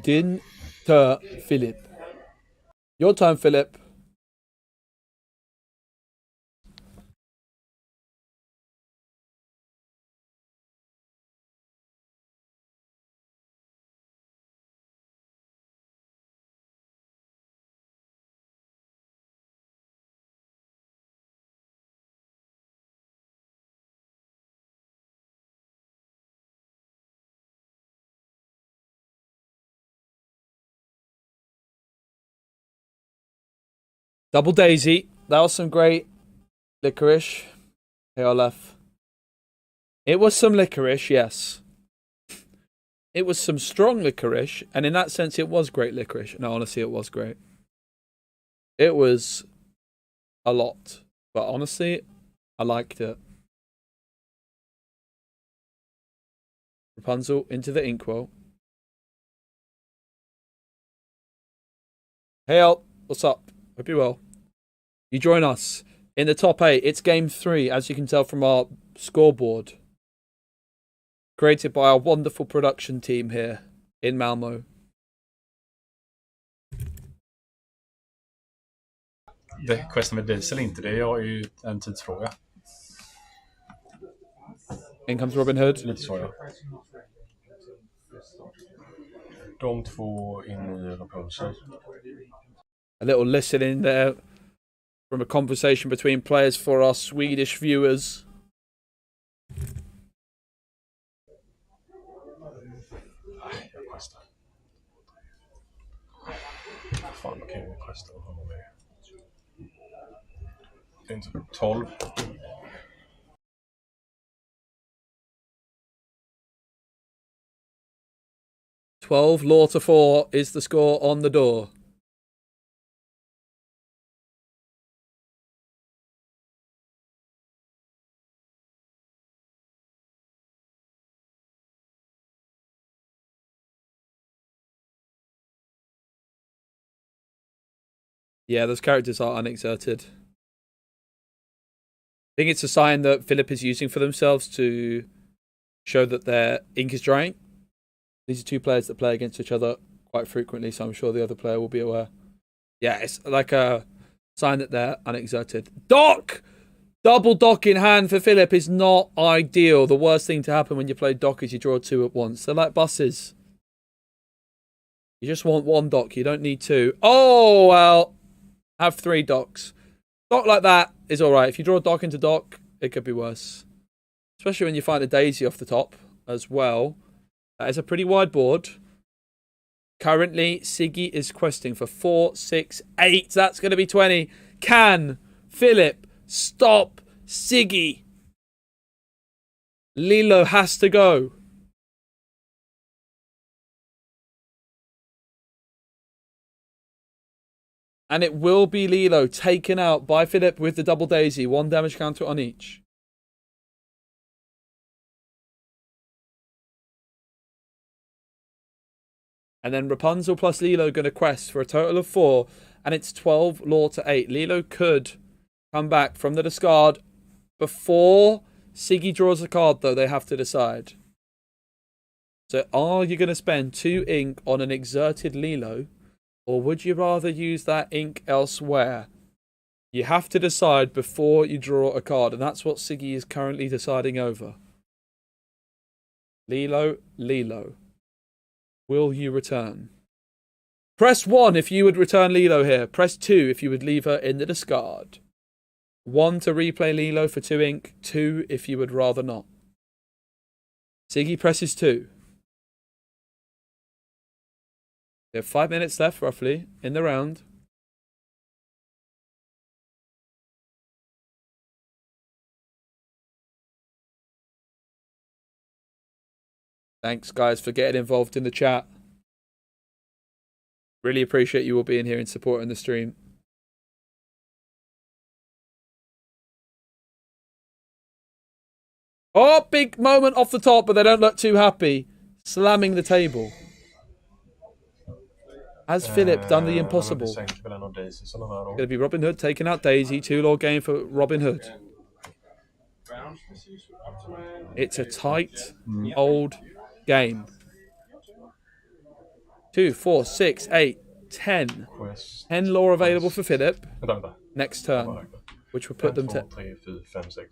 Din tur, Philip. Your time, Philip. Double Daisy. That was some great licorice. Hey, Olaf. It was some licorice, yes. It was some strong licorice, and in that sense, it was great licorice. No, honestly, it was great. It was a lot, but honestly, I liked it. Rapunzel into the inkwell. Hey, Al. What's up? Hope you're well. You join us in the top 8. It's game 3, as you can tell from our scoreboard. Created by our wonderful production team here in Malmö. Det questen med diesel inte, det är ju en tidsfråga. In comes Robin Hood. Lite så, ja. De 2 in i Rapunzel. A little listening there from a conversation between players for our Swedish viewers. Jag questar. Fan, då kan jag questa och honom med. Det är inte 12. 12 law to 4 is the score on the door. Yeah, those characters are unexerted. I think it's a sign that Philip is using for themselves to show that their ink is drying. These are two players that play against each other quite frequently, so I'm sure the other player will be aware. Yeah, it's like a sign that they're unexerted. Dock! Double dock in hand for Philip is not ideal. The worst thing to happen when you play dock is you draw two at once. They're like buses. You just want one dock. You don't need two. Oh, well. Have three docks. Dock like that is alright. If you draw a dock into dock, it could be worse. Especially when you find a daisy off the top as well. That is a pretty wide board. Currently, Siggy is questing for 4, 6, 8. That's going to be 20. Can Philip stop Siggy? Lilo has to go. And it will be Lilo taken out by Philip with the double daisy. 1 damage counter on each. And then Rapunzel plus Lilo going to quest for a total of 4. And it's 12 law to 8. Lilo could come back from the discard before Siggy draws a card, though. They have to decide. So are you going to spend 2 ink on an exerted Lilo? Or would you rather use that ink elsewhere? You have to decide before you draw a card. And that's what Siggy is currently deciding over. Lilo, Lilo. Will you return? Press 1 if you would return Lilo here. Press 2 if you would leave her in the discard. 1 to replay Lilo for 2 ink. 2 if you would rather not. Siggy presses 2. We have 5 minutes left, roughly, in the round. Thanks, guys, for getting involved in the chat. Really appreciate you all being here and supporting the stream. Oh, big moment off the top, but they don't look too happy. Slamming the table. Has Philip done the impossible? It's going to be Robin Hood taking out Daisy. 2-law game for Robin Hood. It's a tight, old game. 2, 4, 6, 8, 10. 10 law available for Philip. Next turn. Which would put them to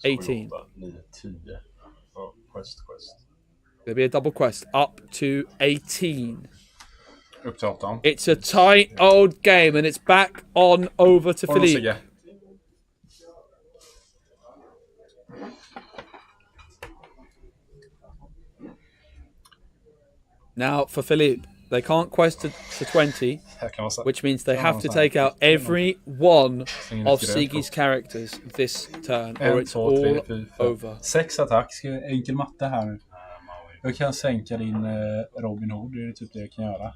18. There'll be a double quest. Up to 18. It's a tight old game, and it's back on over to Philippe. Now, for Philippe, they can't quest to 20, which means they have to take out every one of Siggy's characters this turn, or it's all over. 6 attack, enkel matte här nu. Jag kan sänka din Robin Hood, det är typ det jag kan göra.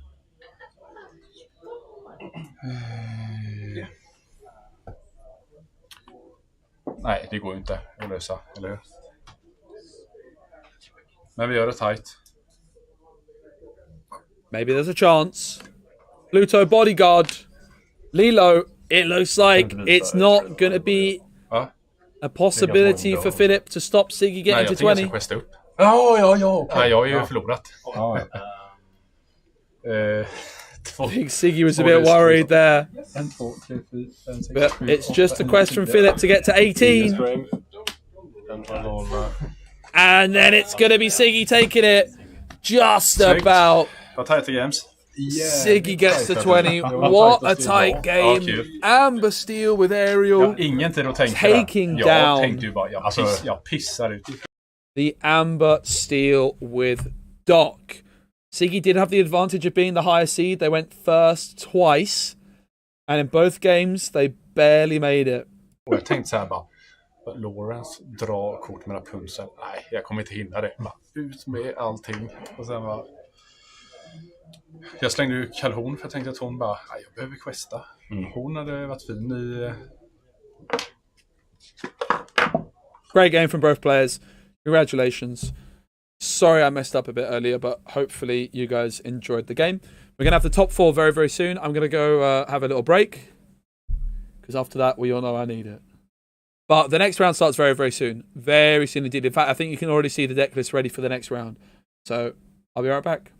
Nej, det går ju inte att lösa, eller hur? Men vi gör det tight. Maybe there's a chance. Pluto bodyguard. Lilo, it looks like it's not going to be a possibility for Philip to stop Siggy getting to 20. Ja. Nej, jag har ju förlorat. I think Siggy was a bit worried there. But it's just a quest from Philip to get to 18. And then it's going to be Siggy taking it just about. Siggy gets to 20. What a tight game. Amber Steel with Ariel taking down the Amber Steel with Doc. Siggy did have the advantage of being the higher seed. They went first twice. And in both games, they barely made it. Och jag tänkte så här bara, Lawrence drar kort med pulsen. Nej, jag kommer inte hinna det. Bara, ut med allting. Och sen bara... Jag slängde ju Calhoun för jag tänkte att hon bara, jag behöver questa. Hon hade varit fin i... Great game from both players. Congratulations. Sorry I messed up a bit earlier, but hopefully you guys enjoyed the game. We're going to have the top 4 very, very soon. I'm going to go have a little break. Because after that, we all know I need it. But the next round starts very, very soon. Very soon indeed. In fact, I think you can already see the deck list ready for the next round. So, I'll be right back.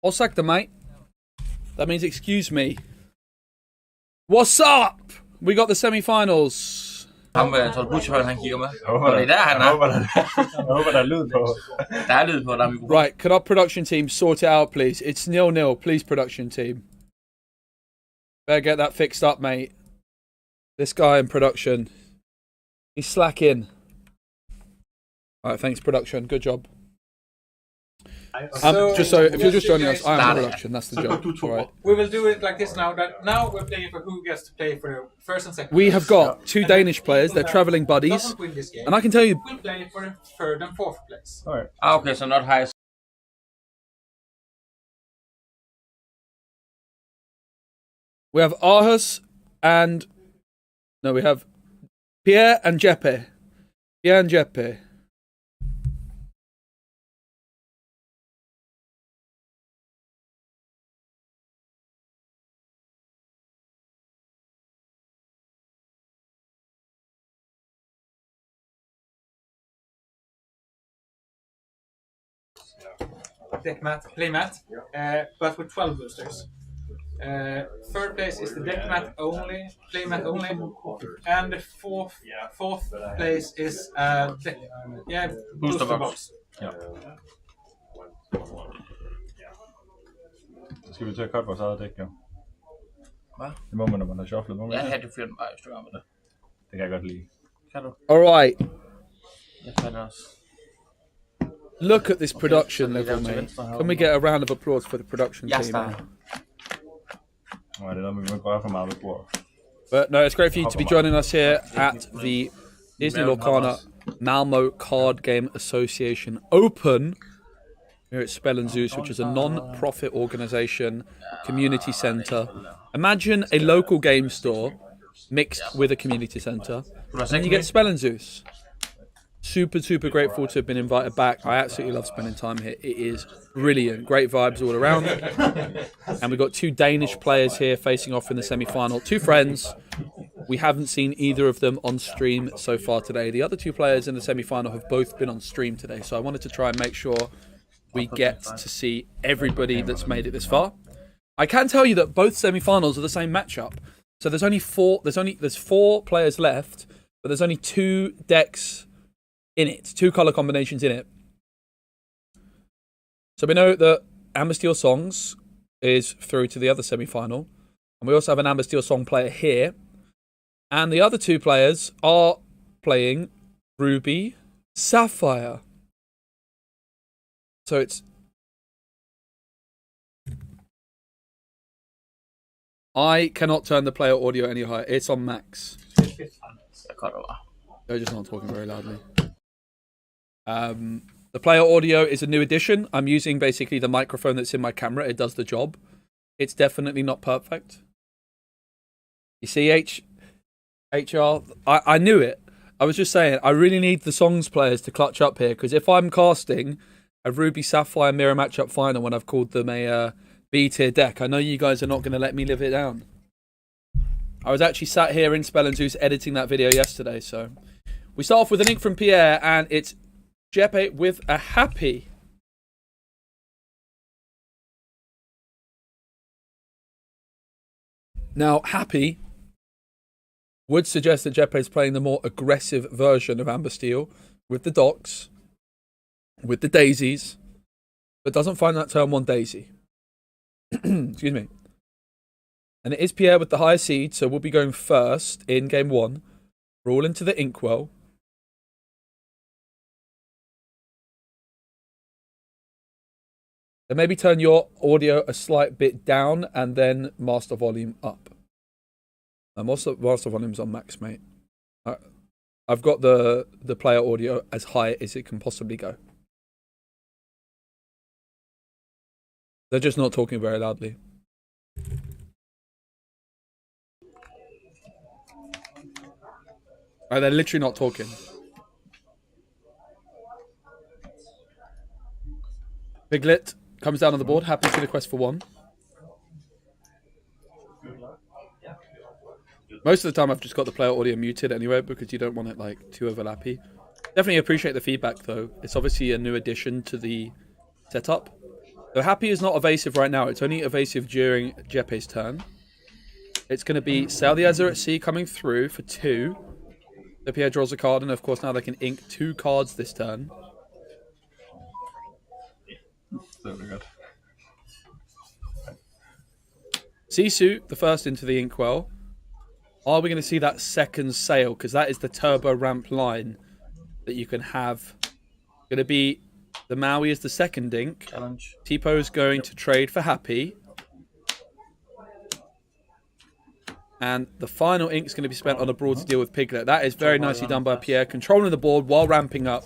Osaka, mate. That means excuse me. What's up? We got the semi-finals. Ham Bushhøj, han kigger med. håber, Det er der, han er. Jeg håber, der er lyd på. Der er lyd på, der er mikrofon. Right, can our production team sort it out, please? It's 0-0. Please, production team. Better get that fixed up, mate. This guy in production. He's slacking. Alright, thanks, production. Good job. Just so, if you're just joining us, I'm in production. That's the job. All right. We will do it like this now. That now we're playing for who gets to play for the first and second. We have got two Danish players. They're travelling buddies. And I can tell you... We'll play for the third and fourth place. All right. Okay, so not highest. We have Aarhus and... No, we have Pierre and Jeppe. Pierre and Jeppe. Deck mat, play mat, but with 12 boosters. Third place is the deck mat only, play mat only, and the fourth place is booster box. Ja. Så skal vi til at cutte vores eget dæk, jo. Hvad? Det må man, når man har shufflet. Må man Jeg havde det fyrt mig, hvis du gør med det. Det kan jeg godt lide. Kan du? Alright. Jeg kan også. Look at this production level, mate. Can we get a round of applause for the production team? Nej, det er noget, vi må ikke røre for meget ved bordet. But no, it's great for you to be joining us here at the Disney Lorcana Malmö Card Game Association Open here at Spell and Zeus, which is a non-profit organisation, community centre. Imagine a local game store mixed with a community centre, and then you get Spell and Zeus. Super grateful to have been invited back. I absolutely love spending time here. It is brilliant. Great vibes all around. And we've got two Danish players here facing off in the semi-final. Two friends. We haven't seen either of them on stream so far today. The other two players in the semi-final have both been on stream today. So I wanted to try and make sure we get to see everybody that's made it this far. I can tell you that both semi-finals are the same matchup. So there's four players left, but there's only two decks in it, two colour combinations in it. So we know that Amber Steel Songs is through to the other semi-final. And we also have an Amber Steel Song player here. And the other two players are playing Ruby Sapphire. So it's... I cannot turn the player audio any higher. It's on max. They're just not talking very loudly. The player audio is a new addition. I'm using basically the microphone that's in my camera. It does the job. It's definitely not perfect. You see, HR, I knew it. I was just saying, I really need the songs players to clutch up here, because if I'm casting a Ruby Sapphire mirror matchup final when I've called them a B tier deck, I know you guys are not going to let me live it down. I was actually sat here in Spell and Zeus editing that video yesterday, so we start off with an ink from Pierre, and it's Jeppe with a happy. Now, happy would suggest that Jeppe is playing the more aggressive version of Amber Steel with the docks, with the daisies, but doesn't find that turn one daisy. Excuse me. And it is Pierre with the higher seed, so we'll be going first in game one. We're all into the inkwell. Then maybe turn your audio a slight bit down and then master volume up. Master volume's on max, mate. I've got the player audio as high as it can possibly go. They're just not talking very loudly. They're literally not talking. Piglet comes down on the board, happy to the quest for one. Most of the time I've just got the player audio muted anyway, because you don't want it like too overlappy. Definitely appreciate the feedback though. It's obviously a new addition to the setup. So Happy is not evasive right now. It's only evasive during Jepe's turn. It's going to be Sail the Azure at Sea coming through for 2. So Pierre draws a card, and of course now they can ink 2 cards this turn. Very good. Sisu, the first into the inkwell. Are we going to see that second sail? Because that is the turbo ramp line that you can have. Going to be the Maui is the second ink. Challenge. Tipo going to trade for Happy. And the final ink is going to be spent on a broad to deal with Piglet. That is very nicely done by Pierre, controlling the board while ramping up.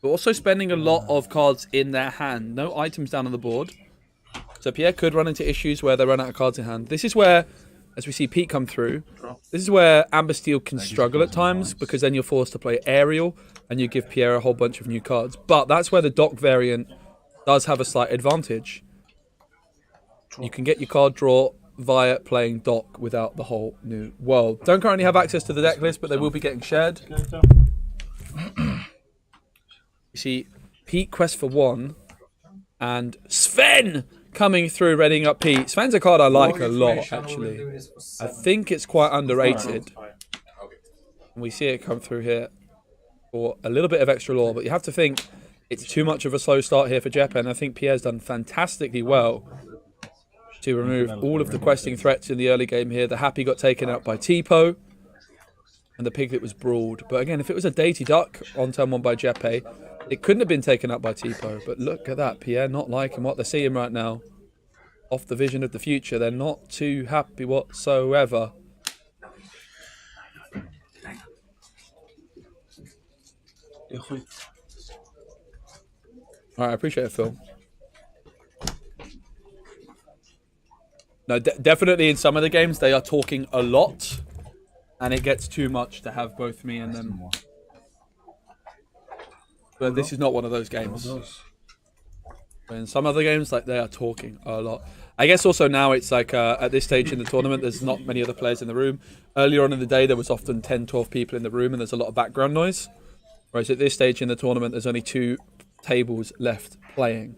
But also spending a lot of cards in their hand. No items down on the board. So Pierre could run into issues where they run out of cards in hand. This is where, as we see Pete come through, this is where Amber Steel can struggle at times, because then you're forced to play Aerial and you give Pierre a whole bunch of new cards. But that's where the Dock variant does have a slight advantage. You can get your card draw via playing Dock without the whole new world. Don't currently have access to the deck list, but they will be getting shared. You see Pete quest for 1 and Sven coming through, readying up Pete. Sven's a card I like a lot, actually. I think it's quite underrated. And we see it come through here for a little bit of extra lore, but you have to think it's too much of a slow start here for Jeppe, and I think Pierre's done fantastically well to remove all of the questing threats in the early game here. The Happy got taken out by Tipo, and the Piglet was brawled. But again, if it was a Dainty Duck on turn 1 by Jeppe, it couldn't have been taken up by Tipo. But look at that, Pierre not liking what they're seeing right now. Off the vision of the future, they're not too happy whatsoever. Alright, I appreciate it, Phil. No, definitely in some of the games they are talking a lot, and it gets too much to have both me and them. But this is not one of those games. But in some other games, like, they are talking a lot. I guess also now it's like at this stage in the tournament, there's not many other players in the room. Earlier on in the day, there was often 10, 12 people in the room, and there's a lot of background noise. Whereas at this stage in the tournament, there's only 2 tables left playing.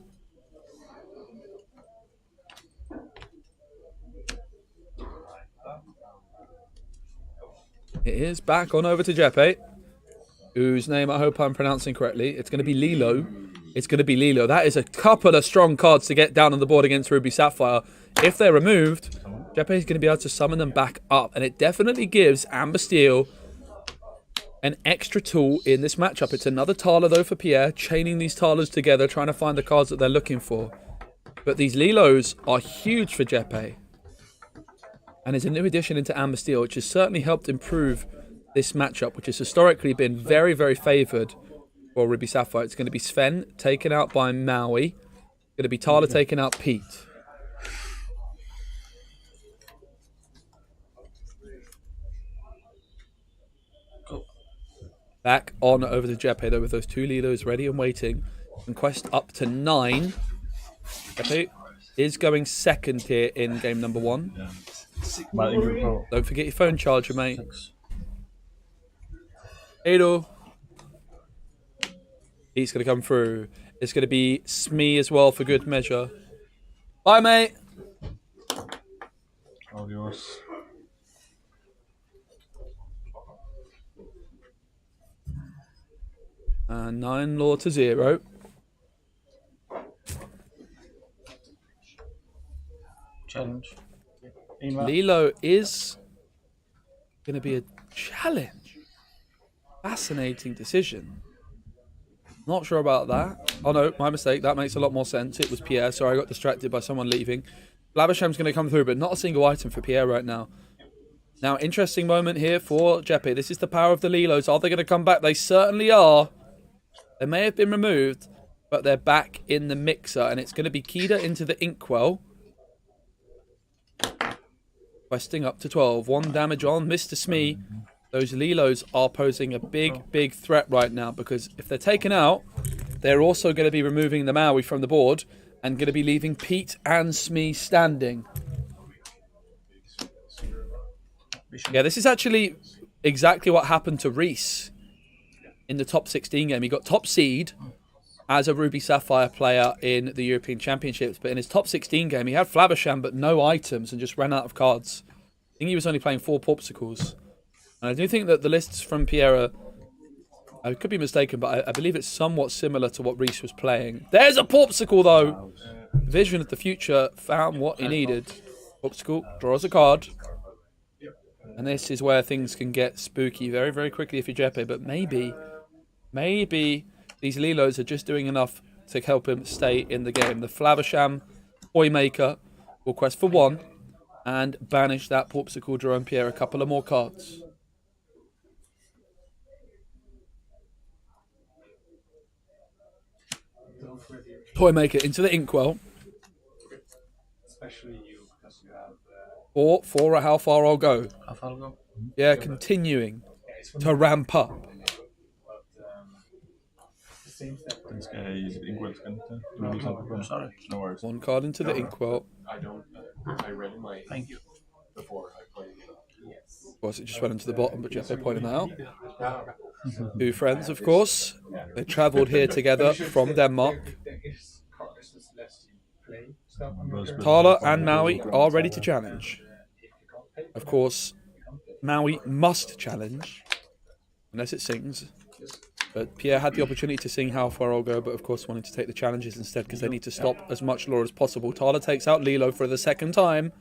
It is back on over to Jeppe, whose name I hope I'm pronouncing correctly. It's going to be Lilo. It's going to be Lilo. That is a couple of strong cards to get down on the board against Ruby Sapphire. If they're removed, Jeppe is going to be able to summon them back up. And it definitely gives Amber Steel an extra tool in this matchup. It's another Thaler, though, for Pierre, chaining these Thalers together, trying to find the cards that they're looking for. But these Lilos are huge for Jeppe. And it's a new addition into Amber Steel, which has certainly helped improve this matchup, which has historically been very, very favoured for Ruby Sapphire. It's going to be Sven taken out by Maui. Going to be Thaler taking out Pete. Back on over to Jeppe, though, with those 2 Lilos ready and waiting. And quest up to 9. Jeppe is going second here in game number 1. Don't forget your phone charger, mate. Edo. He's going to come through. It's going to be Smee as well for good measure. Bye, mate. All yours. And 9 lore to 0. Challenge. Lilo is going to be a challenge. Fascinating decision. Not sure about that. Oh no, my mistake. That makes a lot more sense. It was Pierre. Sorry, I got distracted by someone leaving. Blavasham's going to come through, but not a single item for Pierre right now. Now, interesting moment here for Jeppe. This is the power of the Lilos. Are they going to come back? They certainly are. They may have been removed, but they're back in the mixer, and it's going to be Kida into the Inkwell. Questing up to 12. 1 damage on Mr. Smee. Those Lilos are posing a big, big threat right now, because if they're taken out, they're also going to be removing the Maui from the board and going to be leaving Pete and Smee standing. Yeah, this is actually exactly what happened to Reese in the top 16 game. He got top seed, as a Ruby Sapphire player in the European Championships, but in his top 16 game, he had Flavisham but no items and just ran out of cards. I think he was only playing 4 Popsicles. And I do think that the lists from Pierre, I could be mistaken, but I believe it's somewhat similar to what Reese was playing. There's a Popsicle, though! Vision of the future found what he needed. Popsicle draws a card. And this is where things can get spooky very, very quickly if you're Jeppe. But maybe these Lilos are just doing enough to help him stay in the game. The Flavisham Toymaker will quest for 1 and banish that Popsicle Jerome Pierre a couple of more cards. Toymaker into the Inkwell. Especially you, because you have. For how far I'll go. How far I'll go? Yeah, continuing to ramp up. Den skal i sit inkwell, skal den ikke? Sorry. No worries. 1 card into the Inkwell. I read my. Thank you. Before I played it. Yes. Of course, it just went into the bottom, but Jeppe pointed that out. 2 friends, of course. They travelled here together from Denmark. Tala and Maui are ready to challenge. Of course, Maui must challenge, unless it sings. But Pierre had the opportunity to sing How Far I'll Go, but of course wanted to take the challenges instead because they need to stop as much lore as possible. Tala takes out Lilo for the 2nd time.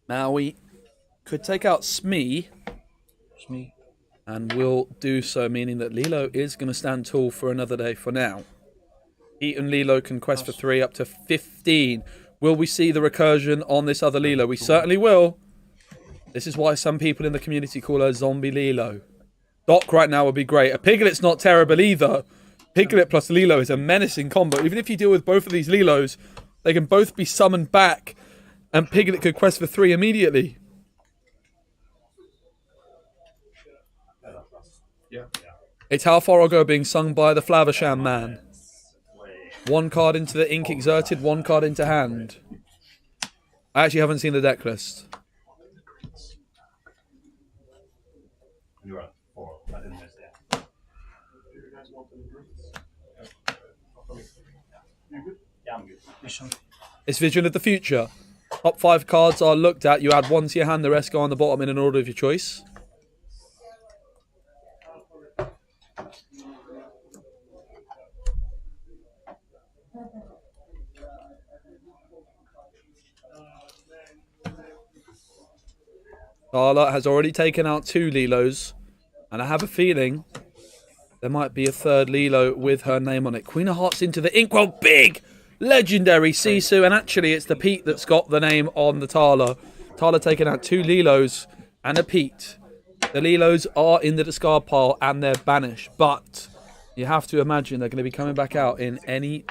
Maui could take out Smee. And will do so, meaning that Lilo is going to stand tall for another day for now. Pete and Lilo can quest for 3 up to 15. Will we see the recursion on this other Lilo? We certainly will. This is why some people in the community call her Zombie Lilo. Doc right now would be great. A Piglet's not terrible either. Piglet plus Lilo is a menacing combo. Even if you deal with both of these Lilos, they can both be summoned back. And Piglet could quest for 3 immediately. It's How Far I'll Go being sung by the Flavisham man. 1 card into the ink exerted, 1 card into hand. I actually haven't seen the deck list. You're at 4. I didn't miss that. You good? Yeah, I'm good. It's Vision of the Future. Top 5 cards are looked at. You add 1 to your hand, the rest go on the bottom in an order of your choice. Carla has already taken out 2 Lilos, and I have a feeling there might be a 3rd Lilo with her name on it. Queen of Hearts into the Inkwell, big, legendary Sisu, and actually it's the Pete that's got the name on the Tala. Tala taking out 2 Lilos and a Pete. The Lilos are in the discard pile and they're banished, but you have to imagine they're going to be coming back out in any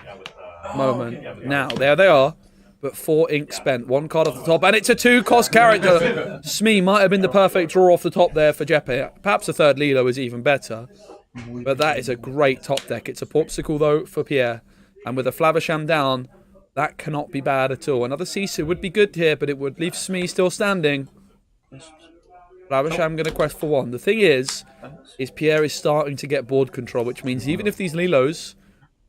moment. Now, there they are. But 4 ink spent, 1 card off the top, and it's a 2-cost character. Smee might have been the perfect draw off the top there for Jeppe. Perhaps a 3rd Lilo is even better. But that is a great top deck. It's a Popsicle, though, for Pierre. And with a Flavisham down, that cannot be bad at all. Another Sisu would be good here, but it would leave Smee still standing. Flavisham going to quest for 1. The thing is Pierre is starting to get board control, which means even if these Lilos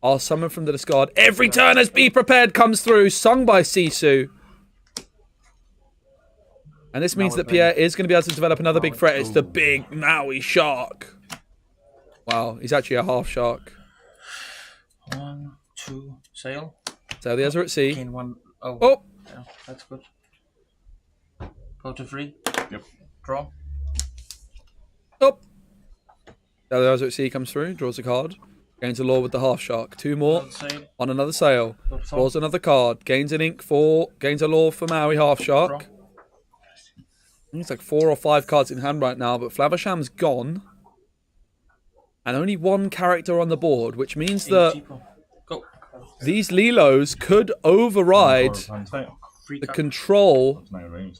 are summoned from the discard, every turn as Be Prepared comes through, sung by Sisu. And this means that Pierre is going to be able to develop another big threat. It's the big Maui shark. Wow, he's actually a half shark. 1, 2, sail. Sail the Ezra at sea. Gain 1. Oh. Oh! Yeah, that's good. Go to 3. Yep. Draw. Oh! Sail the Ezra at sea comes through, draws a card. Gains a lore with the half shark. 2 more on another sail. Draws another card. Gains an ink for. Gains a lore for Maui half shark. It's like 4 or 5 cards in hand right now, but Flavisham's gone. And only 1 character on the board, which means that these Lilos could override the control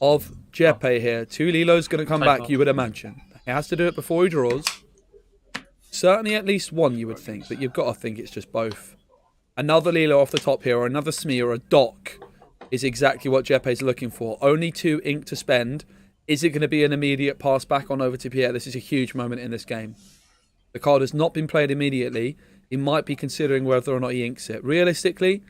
of Jeppe here. 2 Lilos going to come back, you would imagine. He has to do it before he draws. Certainly at least 1, you would think, but you've got to think it's just both. Another Lilo off the top here, or another Smee, or a Doc is exactly what Jepe's looking for. Only 2 ink to spend. Is it going to be an immediate pass back on over to Pierre? This is a huge moment in this game. The card has not been played immediately. He might be considering whether or not he inks it. Realistically,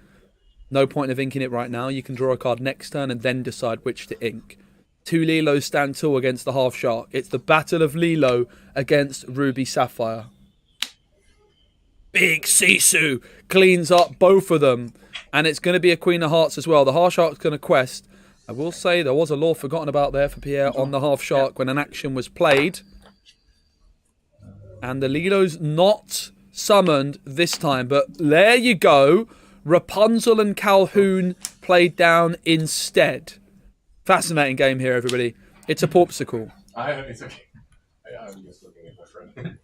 no point of inking it right now. You can draw a card next turn and then decide which to ink. 2 Lilos stand tall against the Half Shark. It's the battle of Lilo against Ruby Sapphire. Big Sisu cleans up both of them. And it's going to be a Queen of Hearts as well. The Half Shark's going to quest. I will say there was a law forgotten about there for Pierre on the Half Shark when an action was played. And the Lilo's not summoned this time. But there you go. Rapunzel and Calhoun played down instead. Fascinating game here, everybody. It's a popsicle. It's okay. I'm just looking at my friend.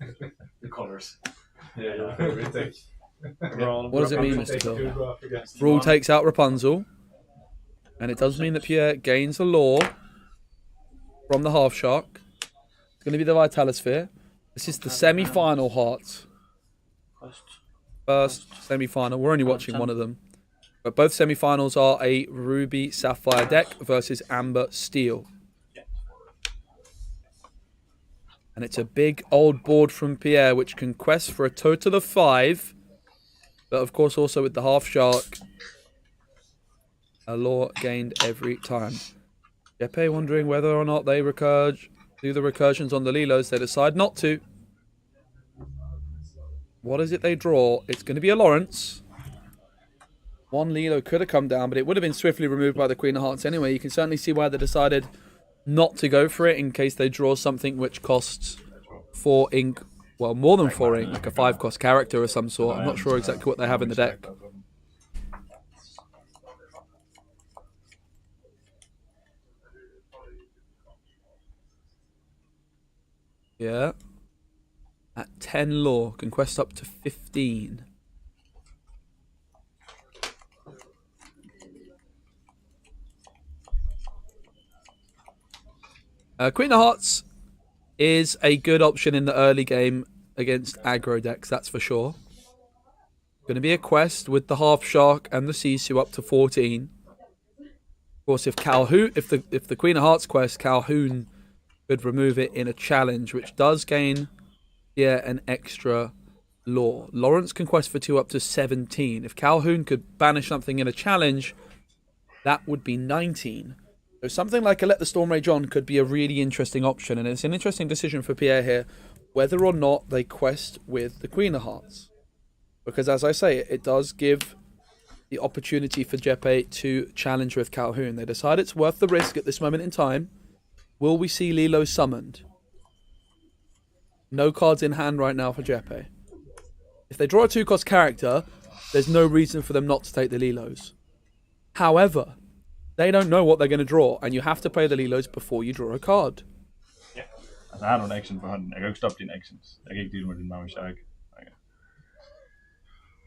The colors. Yeah. What does it mean, Mr. Bill? Rule takes out Rapunzel. And it does mean that Pierre gains a law from the Half Shark. It's going to be the Vitalosphere. This is the semi-final Heart. First semi-final. We're only watching one of them. But both semi-finals are a Ruby Sapphire deck versus Amber Steel. And it's a big old board from Pierre, which can quest for a total of 5. But of course also with the Half Shark, a law gained every time. Jepe wondering whether or not they do the recursions on the Lilos. They decide not to. What is it they draw? It's going to be a Lawrence. 1 Lilo could have come down, but it would have been swiftly removed by the Queen of Hearts anyway. You can certainly see why they decided not to go for it in case they draw something which costs 4 ink. Well, more than 4 ink, like a 5-cost character of some sort. I'm not sure exactly what they have in the deck. Yeah. At 10 law, can quest up to 15. Queen of Hearts is a good option in the early game against aggro decks, that's for sure. Going to be a quest with the Half Shark and the Sisu up to 14. Of course, if the Queen of Hearts quest, Calhoun could remove it in a challenge, which does gain an extra law. Lawrence can quest for 2 up to 17. If Calhoun could banish something in a challenge, that would be 19. So something like a Let the Storm Rage On could be a really interesting option, and it's an interesting decision for Pierre here, whether or not they quest with the Queen of Hearts. Because as I say, it does give the opportunity for Jepe to challenge with Calhoun. They decide it's worth the risk at this moment in time. Will we see Lilo summoned? No cards in hand right now for Jepe. If they draw a 2-cost character, there's no reason for them not to take the Lilos. However, they don't know what they're going to draw, and you have to play the Lilos before you draw a card. Ja. Altså, jeg har nogle action på hånden. Jeg kan jo ikke stoppe dine actions. Jeg kan ikke deal med din Magnus.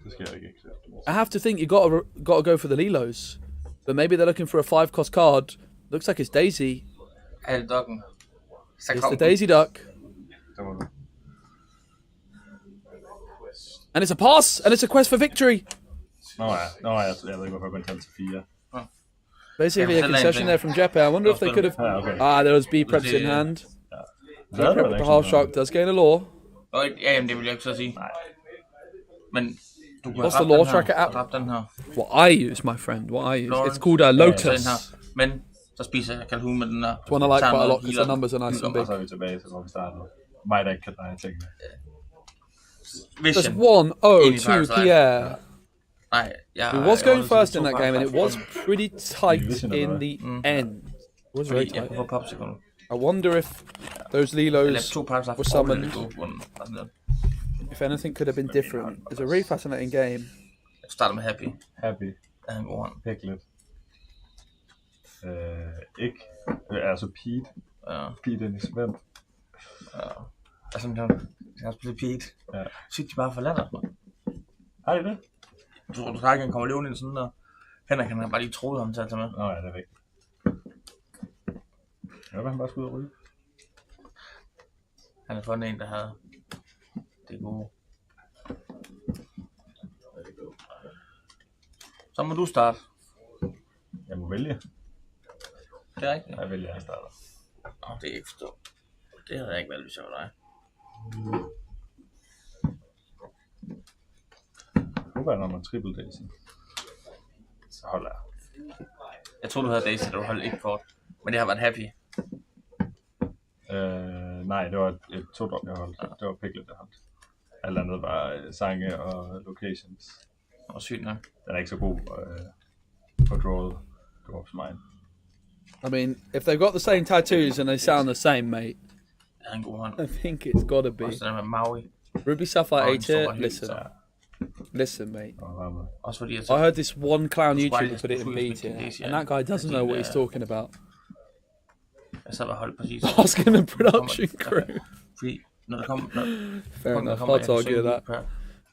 Det skal jeg ikke. I have to think you got to go for the Lilos. But maybe they're looking for a 5-cost card. Looks like it's Daisy. It's the Daisy Duck. And it's a pass, and it's a quest for victory. Nå ja, jeg ved ikke, hvorfor jeg går til 4. Basically a concession there from Jepe. I wonder if they could have... there was B-preps in hand. B-prep with the Half Shark does gain a law. Ja, det vil jeg ikke så sige. Men du kunne What's the law tracker app? What I use, my friend. What I use. It's called Lotus. Men så spiser jeg Calhoun med den der. It's one I like quite a lot because the numbers are nice and big. Så er vi tilbage til, hvor vi startede. Mig, der ikke kan dreje tingene. There's 1-0 to Pierre. He was going first in that game, and it was pretty tight in the end. It was very tight. I wonder if those Lilos were summoned. If anything could have been different. It's a really fascinating game. Starter med Happy. Happy. Han går an. Piglet. Ikke. Altså Pete. Pete er Svend. Altså, jeg har spillet Pete. Sygt, de bare forlader os, man. Er det det? Jeg tror, du snakker, han kommer levende ind sådan der. Henrik, han har bare lige troet ham til at tage med. Nå ja, det er rigtigt. Ja, han bare skulle ud og ryge. Han har fundet en, der havde det gode. Så må du starte. Jeg må vælge. Det er rigtigt. Jeg vælger, jeg starter. Nå, det er ikke forstået. Det havde jeg ikke valgt, hvis jeg var dig. Nu var der noget triple Daisy. Så holder jeg. Jeg troede, du havde Daisy, da du holdt et kort. Men det har været happy. Nej, det var et 2-drop, jeg holdt. Det var Piglet, jeg holdt. Alt andet var sange og locations. Og sygt nok. Den er ikke så god på drawet. Drops mine. I mean, if they've got the same tattoos and they sound the same, mate, I think it's got to be. Ruby Sapphire A tier. Listen, mate. I heard this one clown YouTuber put it in B tier, and that guy doesn't know what he's talking about. Asking the production crew. Fair enough. Hard to argue with that.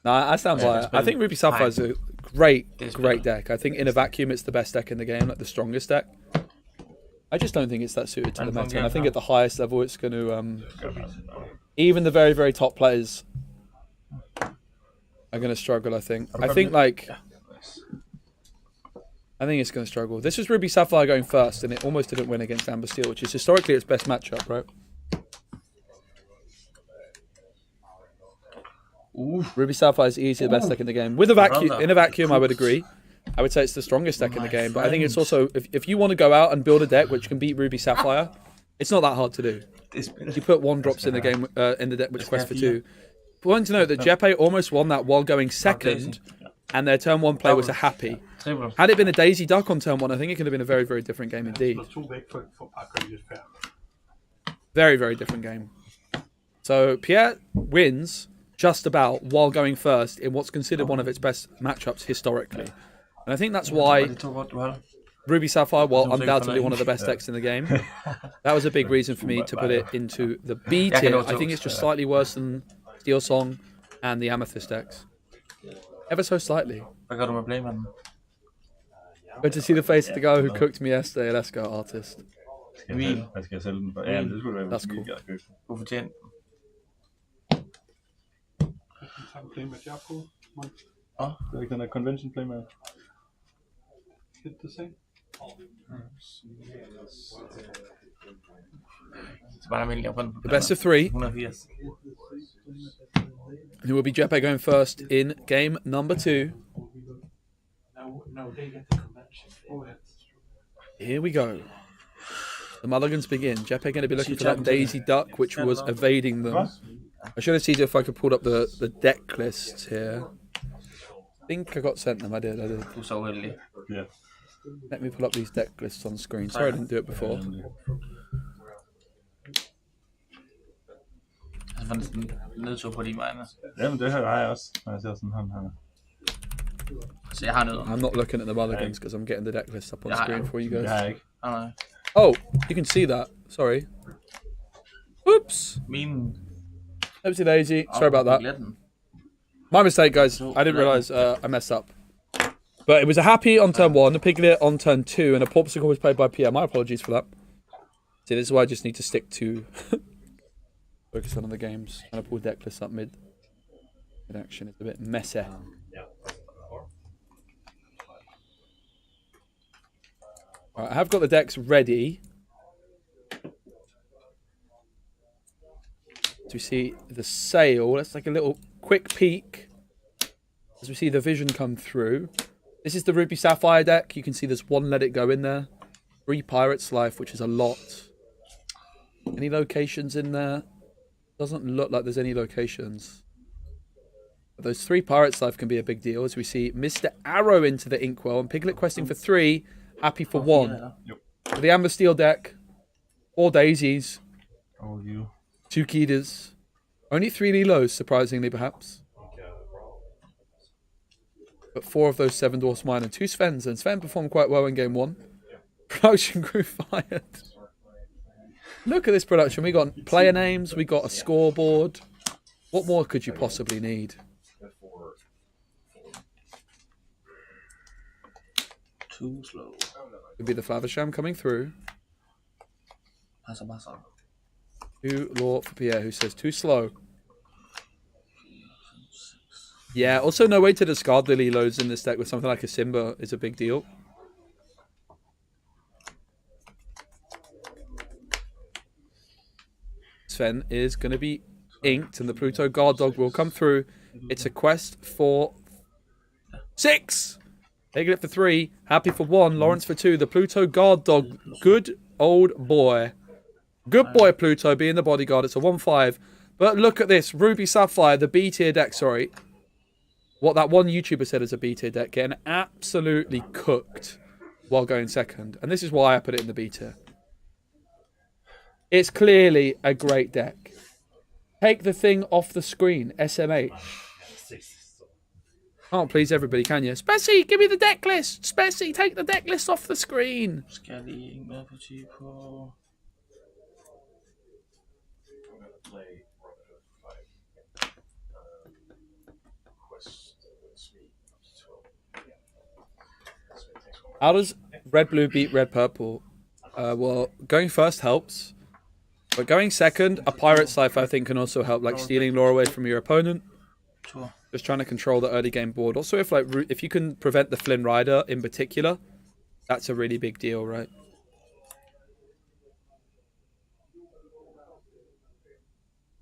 No, I stand by it. I think Ruby Sapphire is a great deck. I think in a vacuum, it's the best deck in the game, like the strongest deck. I just don't think it's that suited to the meta. And I think at the highest level, it's going to... even the very, very top players are going to struggle, I think. I think it's going to struggle. This was Ruby Sapphire going first, and it almost didn't win against Amber Steel, which is historically its best matchup, right? Ruby Sapphire is easily the best deck in the game. With a vacuum, in a vacuum, I would agree. I would say it's the strongest deck in the game, but I think it's also, if you want to go out and build a deck which can beat Ruby Sapphire, it's not that hard to do. You put 1-drops in the game, in the deck which quest for 2. Point to note that Jeppe almost won that while going second, and their turn 1 play was a happy. Had it been a Daisy Duck on turn 1, I think it could have been a very, very different game indeed. Very, very different game. So Pierre wins just about while going first in what's considered one of its best matchups historically. And I think that's why Ruby Sapphire, while undoubtedly one of the best decks in the game, that was a big reason for me to put it into the B tier. I think it's just slightly worse than Steel Song and the Amethyst decks. Ever so slightly. Good to see the face of the guy who cooked me yesterday. Let's go, artist. That's cool. Det er ikke den der convention playmat. Hit the same. The best of 3. Who will be Jeppe going first in game number 2. No, they get the convention. Go ahead. Here we go. The mulligans begin. Jeppe going to be looking for that Daisy Duck, which was evading them. I should have seen if I could pull up the deck lists here. I think I got sent them. I did. Yeah. Let me pull up these deck lists on screen. Sorry I didn't do it before. Jamen, det har jeg også, når jeg ser sådan her. I'm not looking at the mulligans because I'm getting the deck list up on screen for you guys. Yeah. Oh, you can see that. Sorry. Oops. Oopsie daisy. Sorry about that. My mistake, guys. I didn't realise I messed up. But it was a happy on turn 1, a piglet on turn 2, and a popsicle was played by Pierre. My apologies for that. See, this is why I just need to stick to focus on the games. And I pull deck lists up mid action. It's a bit messy. Alright, I have got the decks ready. So we see the sail. Let's take a little quick peek as we see the vision come through. This is the Ruby Sapphire deck. You can see there's 1 Let It Go in there. 3 Pirate's Life, which is a lot. Any locations in there? Doesn't look like there's any locations. But those 3 Pirate's Life can be a big deal as we see Mr. Arrow into the Inkwell and Piglet questing for 3, happy for 1. For the Amber Steel deck, 4 Daisies. 2 Kedas. Only 3 Lilos, surprisingly perhaps. But 4 of those 7 Dwarfs mine and 2 Svens. And Sven performed quite well in game 1. Production crew fired. Look at this production. We got player names. We got a scoreboard. What more could you possibly need? Too slow. Could be the Flaversham coming through. 2 Law for Pierre, who says too slow. Yeah, also no way to discard the Lilos in this deck with something like a Simba is a big deal. Sven is going to be inked and the Pluto Guard Dog will come through. It's a quest for 6. Taking it for 3. Happy for 1. Lawrence for 2. The Pluto Guard Dog. Good old boy. Good boy, Pluto, being the bodyguard. It's a 1-5. But look at this. Ruby Sapphire, the B tier deck, sorry. What that one YouTuber said is a B tier deck. Getting absolutely cooked while going second. And this is why I put it in the B tier. It's clearly a great deck. Take the thing off the screen. SMH. Can't please everybody, can you? Spessy, give me the deck list. Spessy, take the deck list off the screen. Skal jeg lige en med parti på... How does red blue beat red purple? Well, going first helps. But going second, a Pirate Cipher I think can also help, like stealing lore away from your opponent. Sure. Just trying to control the early game board. Also, if you can prevent the Flynn Rider in particular, that's a really big deal, right?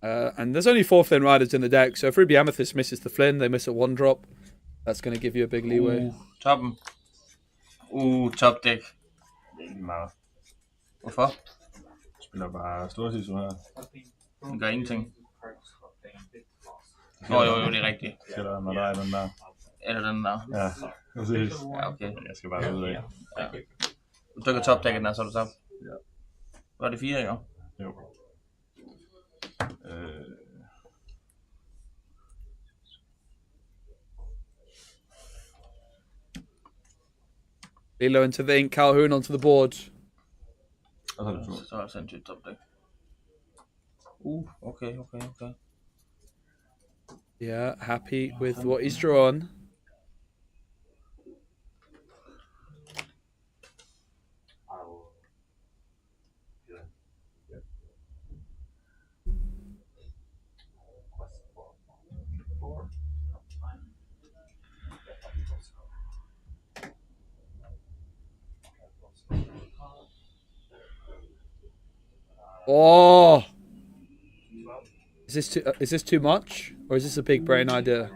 And there's only 4 Flynn Riders in the deck, so if Ruby Amethyst misses the Flynn, they miss a 1-drop. That's going to give you a big leeway. Toppen. Top deck. Det er ikke meget. Hvorfor? Jeg spiller bare stortids her. Den gør ingenting. Jo, det er rigtigt. Skal der med dig den der? Eller den der. Ja, præcis. Ja, okay. Jeg skal bare ud af. Ja. Du trykker topdækken der, så er du tabt. Ja. Var det 4, jo? Jo. Lilo into the ink, Calhoun onto the board. Så er det sindssygt topdæk. Okay. Yeah, happy with what he's drawn. Oh! Is this too much? Or is this a big brain idea?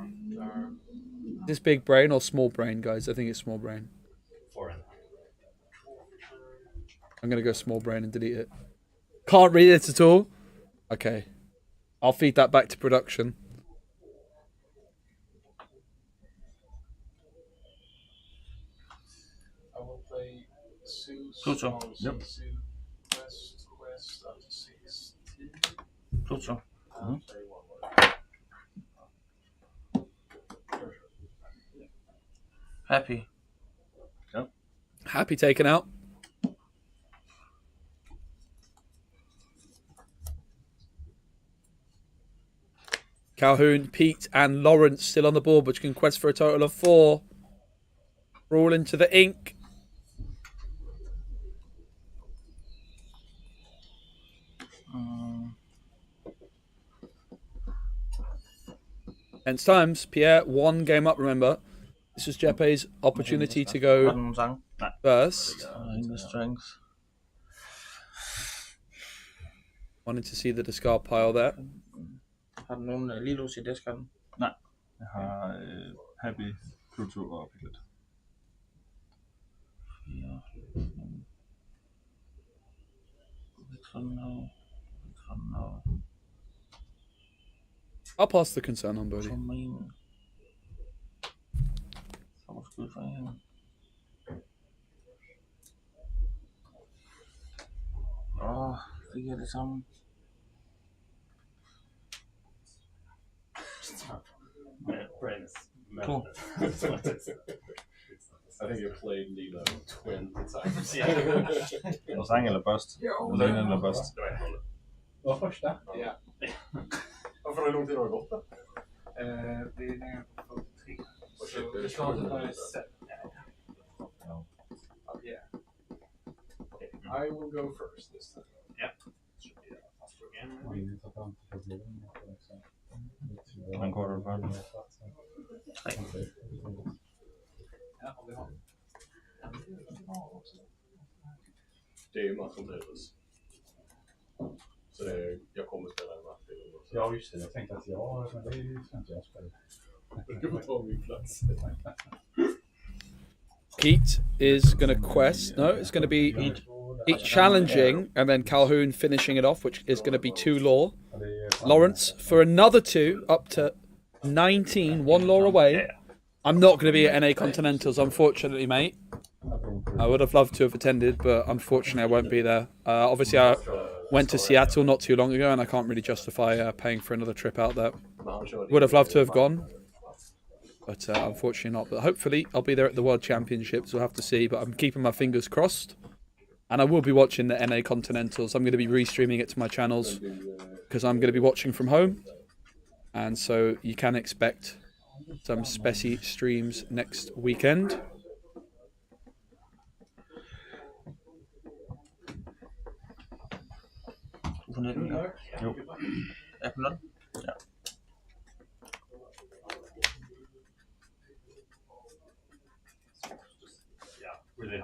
Is this big brain or small brain, guys? I think it's small brain. I'm going to go small brain and delete it. Can't read it at all? Okay. I'll feed that back to production. I will play Sue. Pluto. Yep. Quest up to 16. Pluto. Happy. Yep. Happy taken out. Calhoun, Pete, and Lawrence still on the board, but you can quest for a total of 4. Roll into the ink. Hence times, Pierre, 1 game up, remember. This was Jeppe's opportunity to go first. Strength. Wanted to see the discard pile there. Har du nogen Lilos i diskarden? Nej. Jeg har Happy, Pluto og Piglet. I'll pass the concern on, Bodhi. Det giver det samme. Cool. I think you played Lilo 20 times. Og sang eller bust? Lane eller bust? Det var första. Ja. Varför hur lång tid har det gått då? Det är ner på 3. Så det startade by 7. Yeah. Okay. I will go first this time. Yeah. Should be faster again. Man går det Det är ju match som Brus. Så det är, jag kommer spela en match. Ja, just det. Jag tänkte att men det ska inte jag spela. Du kommer ta min plats. Pete is going to quest. No, it's going to be Pete challenging and then Calhoun finishing it off, which is going to be 2 lore. Lawrence for another 2, up to 19, 1 lore away. I'm not going to be at NA Continentals, unfortunately, mate. I would have loved to have attended, but unfortunately I won't be there. Obviously, I went to Seattle not too long ago, and I can't really justify paying for another trip out there. Would have loved to have gone, but unfortunately not. But hopefully I'll be there at the World Championships. We'll have to see, but I'm keeping my fingers crossed. And I will be watching the NA Continentals. I'm going to be restreaming it to my channels because I'm going to be watching from home. And so you can expect some speci streams next weekend. Jo. Öppna. Ja.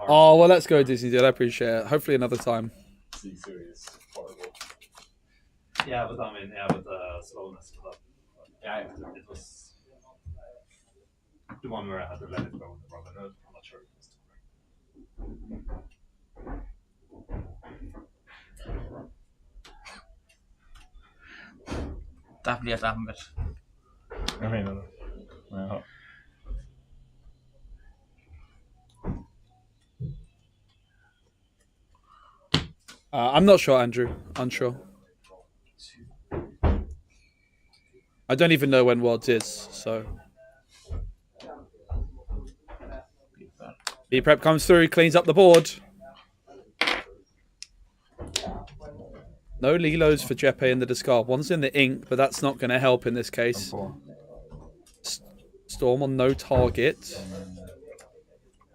Oh, well, let's go, Disney, dude. I appreciate it. Hopefully another time. C-series horrible. Yeah, but I mean, slowness. Yeah, it was the one where I had to let it go in the Brotherhood. I'm not sure if it was Der bliver rammet. Jeg mener det. Ja. I'm not sure, Andrew. Unsure. I don't even know when Worlds is, so. B-Prep comes through, cleans up the board. No Lilos for Jeppe in the discard. One's in the ink, but that's not going to help in this case. Storm on no target.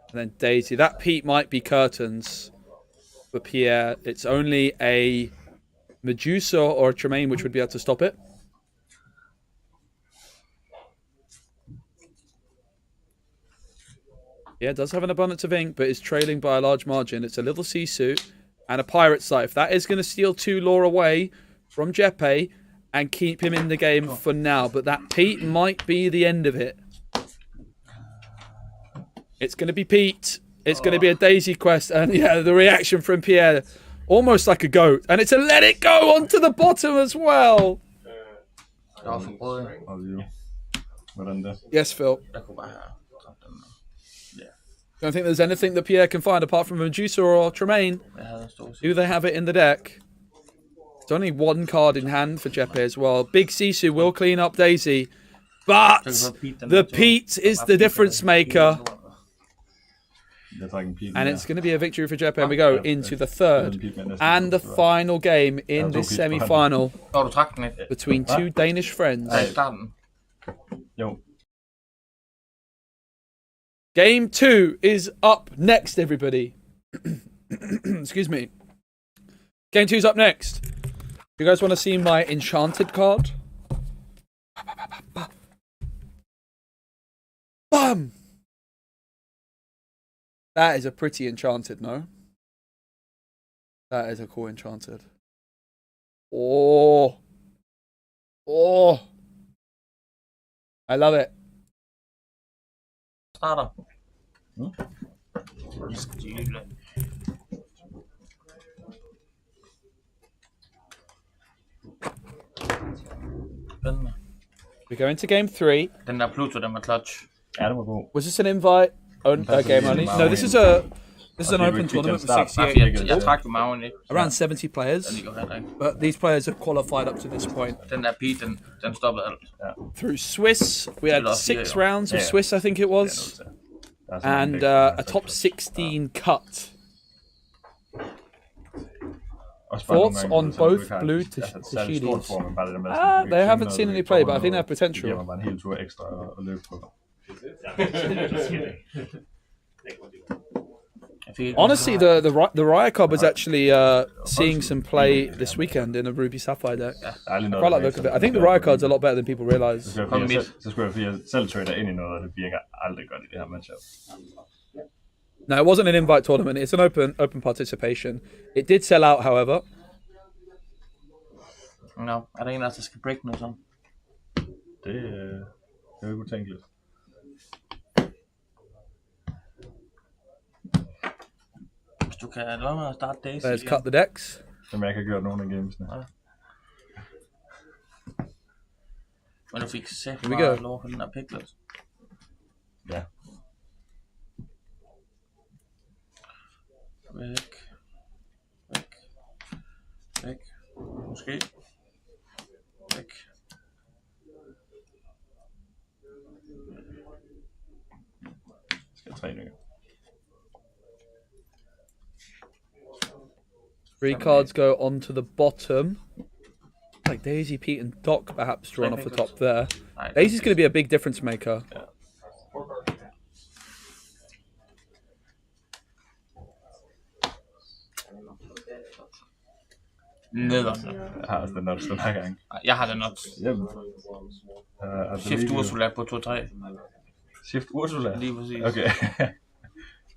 And then Daisy. That Pete might be curtains for Pierre. It's only a Medusa or a Tremaine which would be able to stop it. Yeah, it does have an abundance of ink, but is trailing by a large margin. It's a little sea suit and a pirate scythe. That is going to steal 2 lore away from Jeppe and keep him in the game for now. But that Pete might be the end of it. It's going to be Pete. It's going to be a Daisy quest. And yeah, the reaction from Pierre, almost like a goat. And it's a let it go onto the bottom as well. Yes, Phil. Don't think there's anything that Pierre can find apart from Medusa or Tremaine. Do they have it in the deck? It's only 1 card in hand for Jeppe as well. Big Sisu will clean up Daisy. But the Pete is the difference maker. And it's going to be a victory for Jeppe. And we go into the 3rd and the final game in this semi-final between 2 Danish friends. Game 2 is up next, everybody. Excuse me. Game 2 is up next. You guys want to see my enchanted card? Bam! That is a pretty enchanted, no? That is a cool enchanted. Oh. Oh. I love it. Starter. We go into game 3. Den der Pluto, den var clutch. Ja, det var god. Was this an invite? Game only? No, this is an open tournament with 68 people. Around 70 players. But these players have qualified up to this point. Den der Pete, den stoppede alt. Through Swiss, we had 6 rounds of Swiss, I think it was. And a top 16 cut. Thoughts on both blue Tashilis? They haven't seen any play, but I think they have potential. Honestly, the Riot Card was actually seeing some play this weekend in a Ruby Sapphire deck. I quite like the look of it. I think the Riot Card's a lot better than people realise. Så skulle jeg, fordi jeg selv trader ind i noget, og det virker aldrig godt i det her matchup. No, it wasn't an invite tournament. It's an open participation. It did sell out, however. No, er der en, der skal break noget sådan? Det er jo utænkeligt. Hvis du kan lade mig at starte Daisy. Let's cut the decks. Som jeg ikke har gjort nogen af gamesene. Ja. Men du fik sæt Here we meget go. lov på den der Piglet. Ja. Væk. Måske. Væk. Skal 3 nye. 3 cards go onto the bottom. Like Daisy, Pete, and Doc perhaps drawn off the top there. Daisy's going to be a big difference maker. Ja. Nederst. Jeg har også den nuts den her gang. Jeg har den nuts. Shift Ursula på 2-3. Shift Ursula? Lige præcis. Okay.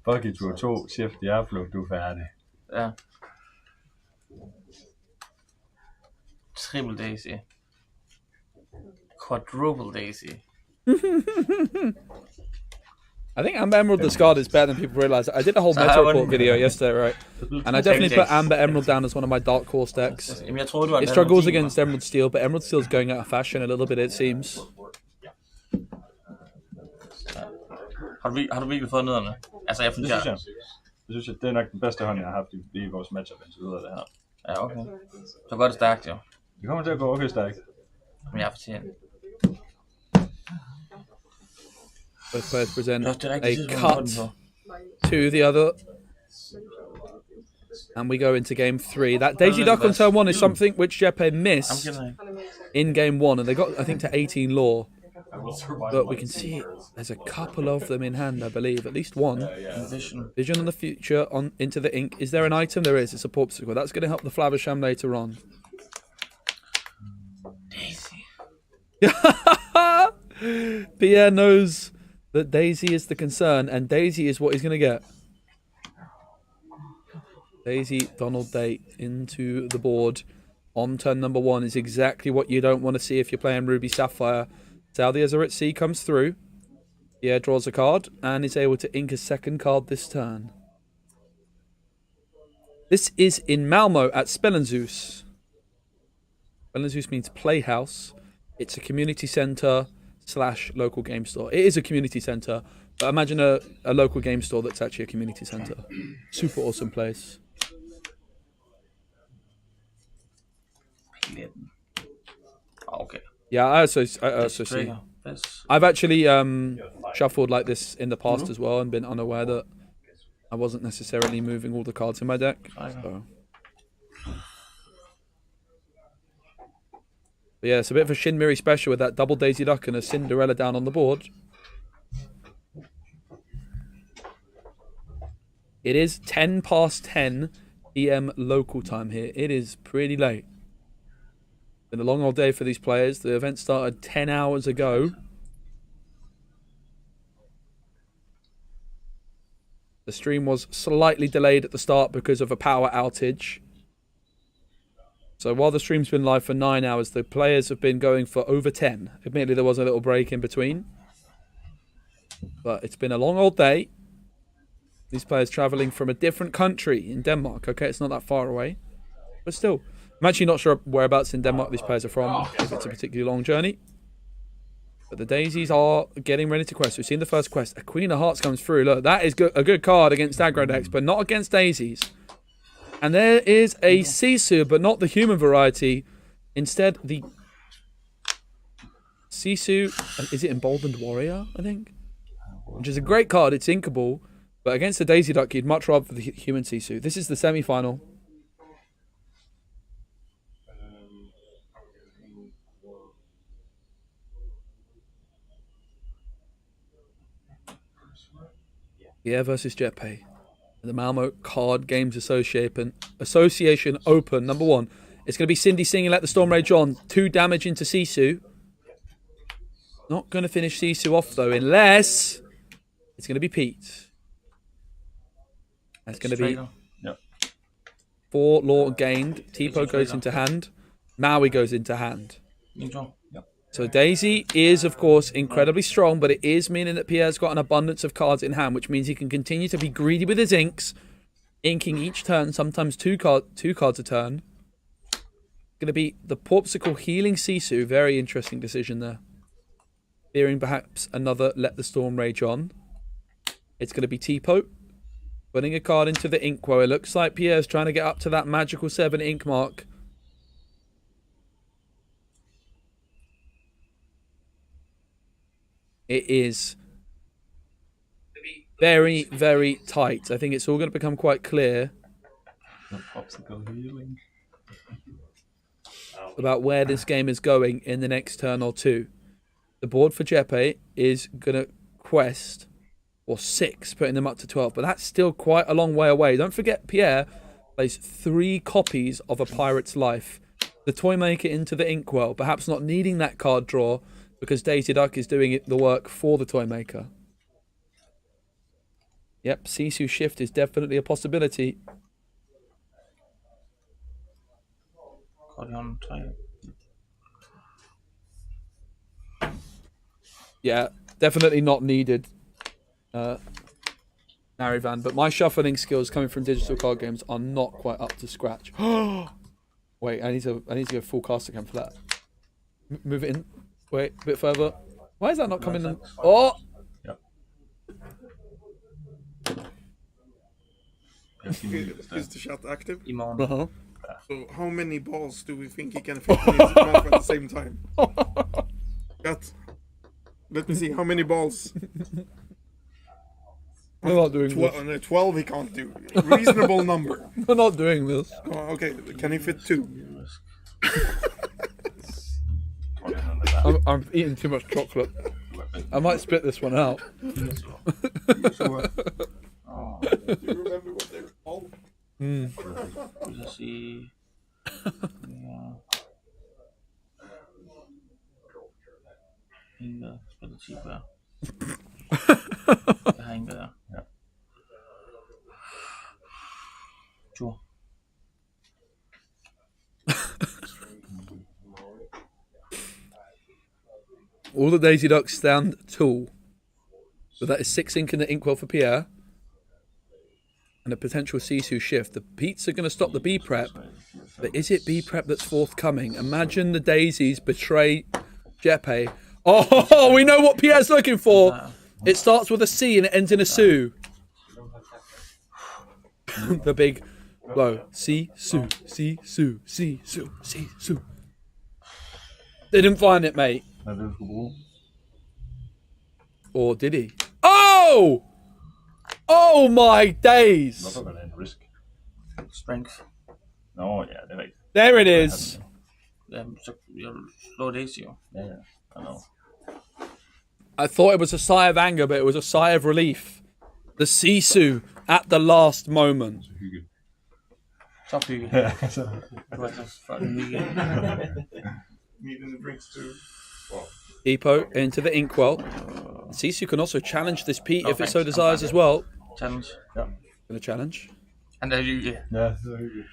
Fuck i tur 2, Shift Diablo, du er færdig. Ja. Triple Daisy. Quadruple Daisy. I think Amber Emerald discard is better than people realise. I did a whole meta report video yesterday, right? And I definitely put Amber Emerald down as one of my dark horse decks. It struggles against Emerald Steel, but Emerald Steel is going out of fashion a little bit, it seems. Har du virkelig fået nederne? Altså, jeg Det synes jeg, det er nok den bedste hånd, jeg har haft i vores matchup indtil videre det her. Ja, okay. Så går det stærkt, jo. Det kommer til at gå okay stærkt. Men jeg er fortjent. Both players present a cut to the other. And we go into game 3. That Daisy Duck on turn 1 is something which Jeppe missed in game 1. And they got, I think, to 18 lore. But we can see there's a couple of them in hand, I believe. At least one. Vision on the future, on into the ink. Is there an item? There is. It's a popsicle. That's going to help the Flaversham later on. Daisy. Pierre knows that Daisy is the concern, and Daisy is what he's going to get. Daisy, Donald Day into the board on turn number 1 is exactly what you don't want to see if you're playing Ruby Sapphire. Saudi Azar at Sea comes through. Pierre draws a card and is able to ink a second card this turn. This is in Malmö at Spellenzus. Spellenzus means playhouse. It's a community centre / local game store. It is a community centre, but imagine a local game store that's actually a community centre. Super awesome place. Okay. Yeah, I also see. I've actually shuffled like this in the past as well and been unaware that I wasn't necessarily moving all the cards in my deck. So. But yeah, it's a bit of a Shin Miri special with that double Daisy Duck and a Cinderella down on the board. It is 10 past 10 PM local time here. It is pretty late. Been a long old day for these players. The event started 10 hours ago. The stream was slightly delayed at the start because of a power outage. So while the stream's been live for 9 hours, the players have been going for over 10. Admittedly, there was a little break in between. But it's been a long old day. These players travelling from a different country in Denmark. Okay, it's not that far away. But still, I'm actually not sure whereabouts in Denmark these players are from, if it's a particularly long journey. But the Daisies are getting ready to quest. We've seen the first quest. A Queen of Hearts comes through. Look, that is a good card against aggro decks, but not against Daisies. And there is a Sisu, but not the human variety. Instead, the Sisu, is it Emboldened Warrior, I think? Which is a great card. It's inkable. But against the Daisy Duck, you'd much rather the human Sisu. This is the semi-final. Yeah, versus Jetpay. The Malmö Card Games Association Open, number 1. It's going to be Cindy singing Let the Storm Rage On. 2 damage into Sisu. Not going to finish Sisu off, though, unless it's going to be Pete. That's going to be 4 lore gained. Tipo goes into hand. Maui goes into hand. So Daisy is, of course, incredibly strong, but it is meaning that Pierre's got an abundance of cards in hand, which means he can continue to be greedy with his inks, inking each turn, sometimes two cards a turn. Going to be the Porpsicle healing Sisu. Very interesting decision there. Fearing perhaps another Let the Storm Rage On. It's going to be Tipo putting a card into the Inkwell. It looks like Pierre's trying to get up to that magical 7 ink mark. It is very, very tight. I think it's all going to become quite clear about where this game is going in the next turn or two. The board for Jeppe is going to quest or 6, putting them up to 12, but that's still quite a long way away. Don't forget, Pierre plays 3 copies of A Pirate's Life. The Toy Maker into the Inkwell, perhaps not needing that card draw because Daisy Duck is doing the work for the Toy Maker. Yep, Sisu shift is definitely a possibility. Yeah, definitely not needed, Narivan. But my shuffling skills coming from digital card games are not quite up to scratch. Wait, I need to go full cast again for that. Move it in. Wait, a bit further. Why is that not coming in? Oh! Is the shot active? Uh-huh. So how many balls do we think he can fit in his mouth at the same time? Cut. Let me see how many balls. We're not doing this. 12 he can't do. Reasonable number. We're not doing this. Oh, okay, can he fit 2? I'm eating too much chocolate. I might spit this one out. Do you remember what they were called? Let's see. Inga spiller 10 hver. Jeg har Inga der. Ja. Sure. All the Daisy Ducks stand tall. So that is 6 ink in the Inkwell for Pierre. And a potential Sisu shift. The Pete's are going to stop the B prep. But is it B prep that's forthcoming? Imagine the Daisies betray Jeppe. Oh, we know what Pierre's looking for. It starts with a C and it ends in a Su. The big blow. Sisu, Sisu, Sisu, Sisu. Didn't find it, mate. Or did he? Oh! Oh my days! Hvorfor var det en risk? Strength. Nå, ja, det er rigtigt. There it is. Jamen, så jeg slår Daisy jo. Ja, ja. I know. I thought it was a sigh of anger, but it was a sigh of relief. The Sisu at the last moment. Så hygge. Ja, så. Det var så fucking hygge. Needing the drinks too. Wow. Epo into the Inkwell. Sisu can also challenge this Pete if it so desires as well. Challenge. Yeah. Gonna challenge. And there you Yeah, så hygge.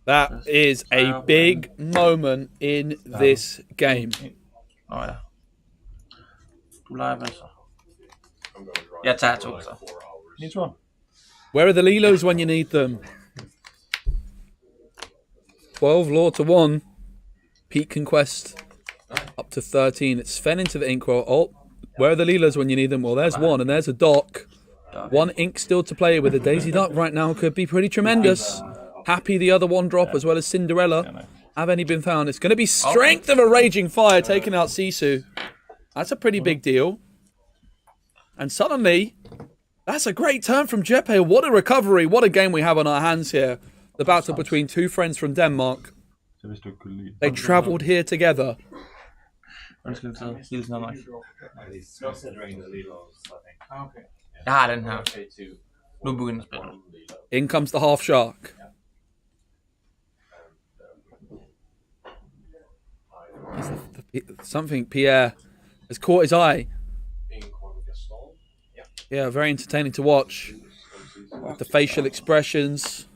That is a big moment in this game. Nå ja. Du leger vel så. Jeg tager 2 så. Min tur. Where are the Lilos when you need them? 12 law to 1. Pete Conquest up to 13. It's Sven into the Inkwell. Oh, where are the Lilos when you need them? Well, there's one, and there's a Doc. 1 ink still to play with. A Daisy Duck right now could be pretty tremendous. Happy the other 1 drop as well as Cinderella. Have any been found? It's going to be Strength of a Raging Fire taking out Sisu. That's a pretty big deal. And suddenly, that's a great turn from Jeppe. What a recovery. What a game we have on our hands here. The battle between 2 friends from Denmark. They travelled here together. Jeg har den her. Nu begynder spillet. In comes the half shark. Something Pierre has caught his eye. Yeah, very entertaining to watch. The facial expressions.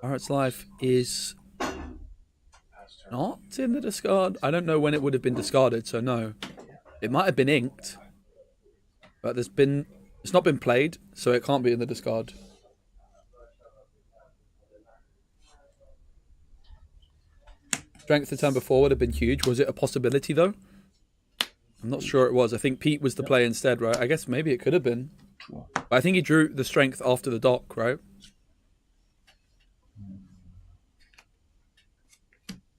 Pirate's Life is not in the discard. I don't know when it would have been discarded, so no. It might have been inked, but it's not been played, so it can't be in the discard. Strength the turn before would have been huge. Was it a possibility though? I'm not sure it was. I think Pete was the play instead, right? I guess maybe it could have been. But I think he drew the strength after the dock, right?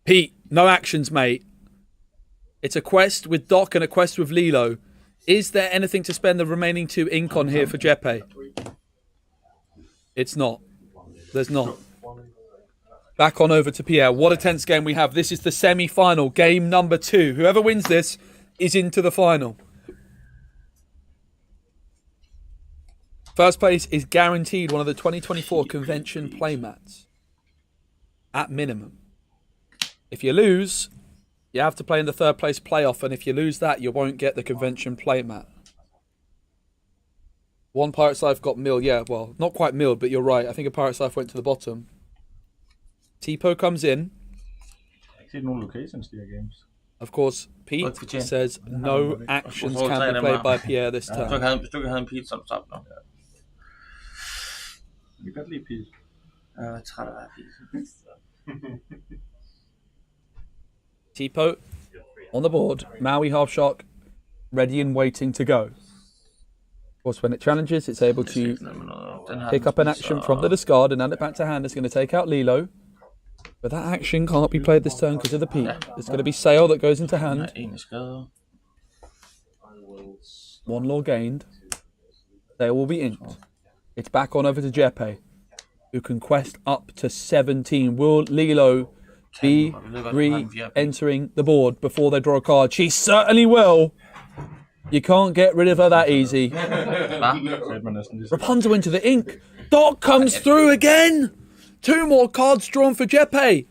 Pete, no actions, mate. It's a quest with Doc and a quest with Lilo. Is there anything to spend the remaining 2 ink on here for Jeppe? It's not. There's not. Back on over to Pierre. What a tense game we have. This is the semi-final, game number 2. Whoever wins this is into the final. First place is guaranteed one of the 2024 convention playmats. At minimum. If you lose, you have to play in the third place playoff, and if you lose that, you won't get the convention playmat. One Pirate's Life got milled. Yeah, well, not quite milled, but you're right. I think a Pirate's Life went to the bottom. Tipo comes in. Actually, no locations, the games. Of course, Pete says no actions can be played by Pierre this turn. Hvis du kan have en Pete, så er du tabt nu. Vi kan godt lide Pete. Jeg er træt af at være Pete. Tipo on the board. Maui half shark ready and waiting to go. Of course, when it challenges, it's able to pick up an action from the discard and add it back to hand. It's going to take out Lilo. But that action can't be played this turn because of the Pete. It's going to be Sail that goes into hand. 1 law gained. They will be inked. It's back on over to Jeppe, who can quest up to 17. Will Lilo be re-entering the board before they draw a card? She certainly will. You can't get rid of her that easy. Rapunzel into the ink. Doc comes through again. 2 more cards drawn for Jeppe.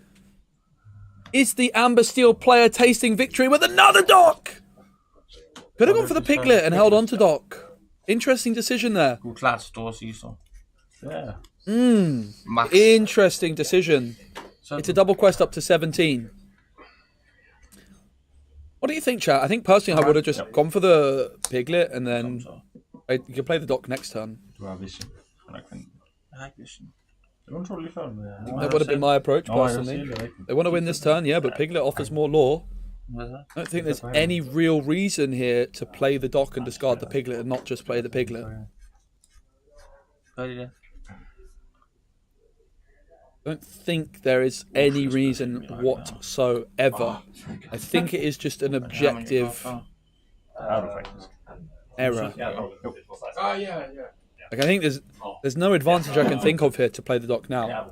Is the Amber Steel player tasting victory with another Doc? Could have gone for the Piglet and held on to Doc. Interesting decision there. Interesting decision. It's a double quest up to 17. What do you think, chat? I think personally I would have just gone for the Piglet and then you can play the Doc next turn. That would have been my approach personally. They want to win this turn, yeah, but Piglet offers more lore. I don't think there's any real reason here to play the Doc and discard the Piglet and not just play the Piglet. I don't think there is any reason whatsoever. I think it is just an objective error. Like, I think there's no advantage I can think of here to play the Doc now.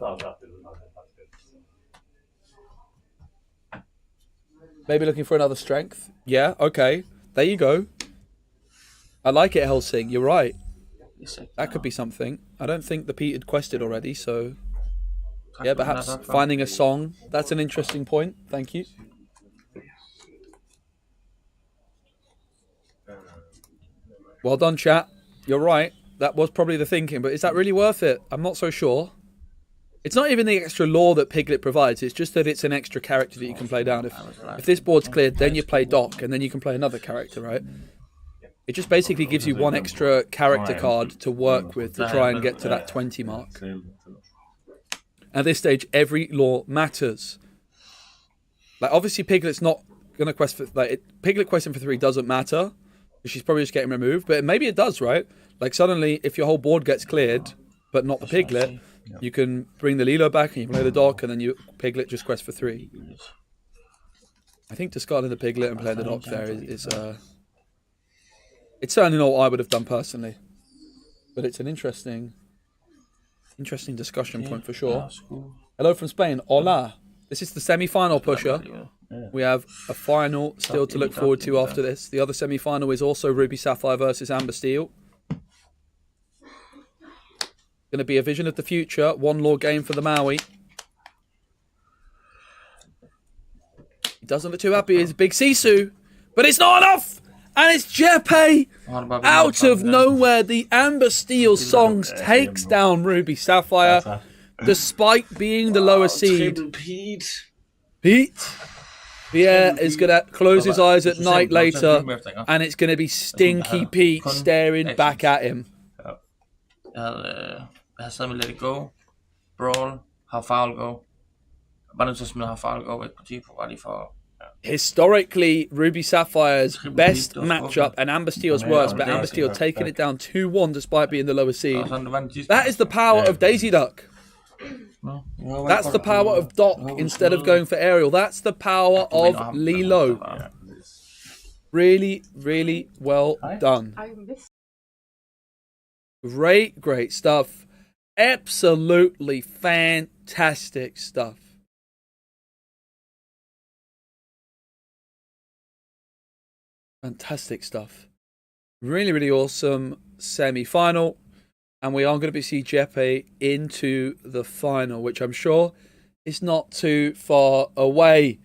Maybe looking for another strength. Yeah, okay. There you go. I like it, Helsing. You're right. That could be something. I don't think the Pete had quested already, so... Yeah, perhaps finding a song. That's an interesting point. Thank you. Well done, chat. You're right. That was probably the thinking, but is that really worth it? I'm not so sure. It's not even the extra lore that Piglet provides. It's just that it's an extra character that you can play down. If this board's cleared, then you play Doc, and then you can play another character, right? It just basically gives you 1 extra character card to work with to try and get to that 20 mark. At this stage, every lore matters. Like, obviously, Piglet's not going to quest for... Piglet questing for 3 doesn't matter. She's probably just getting removed. But maybe it does, right? Like, suddenly, if your whole board gets cleared, but not the Piglet, you can bring the Lilo back and you play the Doc, and then Piglet just quest for 3. I think discarding the Piglet and playing the Doc there is it's certainly not what I would have done personally. But it's an interesting discussion point for sure. Hello from Spain. Hola. This is the semi-final pusher. We have a final still to look forward to after this. The other semi-final is also Ruby Sapphire versus Amber Steel. Going to be a vision of the future. One lore game for the Maui. He doesn't look too happy. He's a big Sisu. But it's not enough! And it's Jeppe! Out of nowhere, the Amber Steel Songs takes down Ruby Sapphire. Despite being the lower seed. Pete. Pierre is going to close his eyes at night later. And it's going to be Stinky Pete staring back at him. Jeg havde stadig med Let It Go, Brawl, How Far I'll Go. Jeg var nødt til at smide How Far I'll Go et parti på, bare lige for... Historically, Ruby Sapphire's best matchup and Amber Steel's worst, but Amber Steel taking it down 2-1 despite being the lower seed. That is the power of Daisy Duck. That's the power of Doc instead of going for Aerial. That's the power of Lilo. Really, really well done. Great stuff. Absolutely fantastic stuff. Fantastic stuff. Really, really awesome semi-final. And we are going to see Jeppe into the final, which I'm sure is not too far away.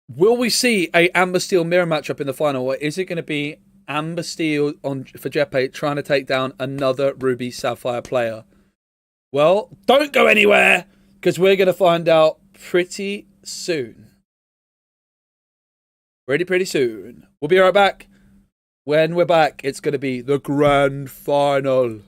Will we see a Amber Steel mirror matchup in the final, or is it going to be Amber Steel for Jeppe trying to take down another Ruby Sapphire player? Well, don't go anywhere, because we're going to find out pretty soon. Pretty soon. We'll be right back. When we're back, it's going to be the grand final.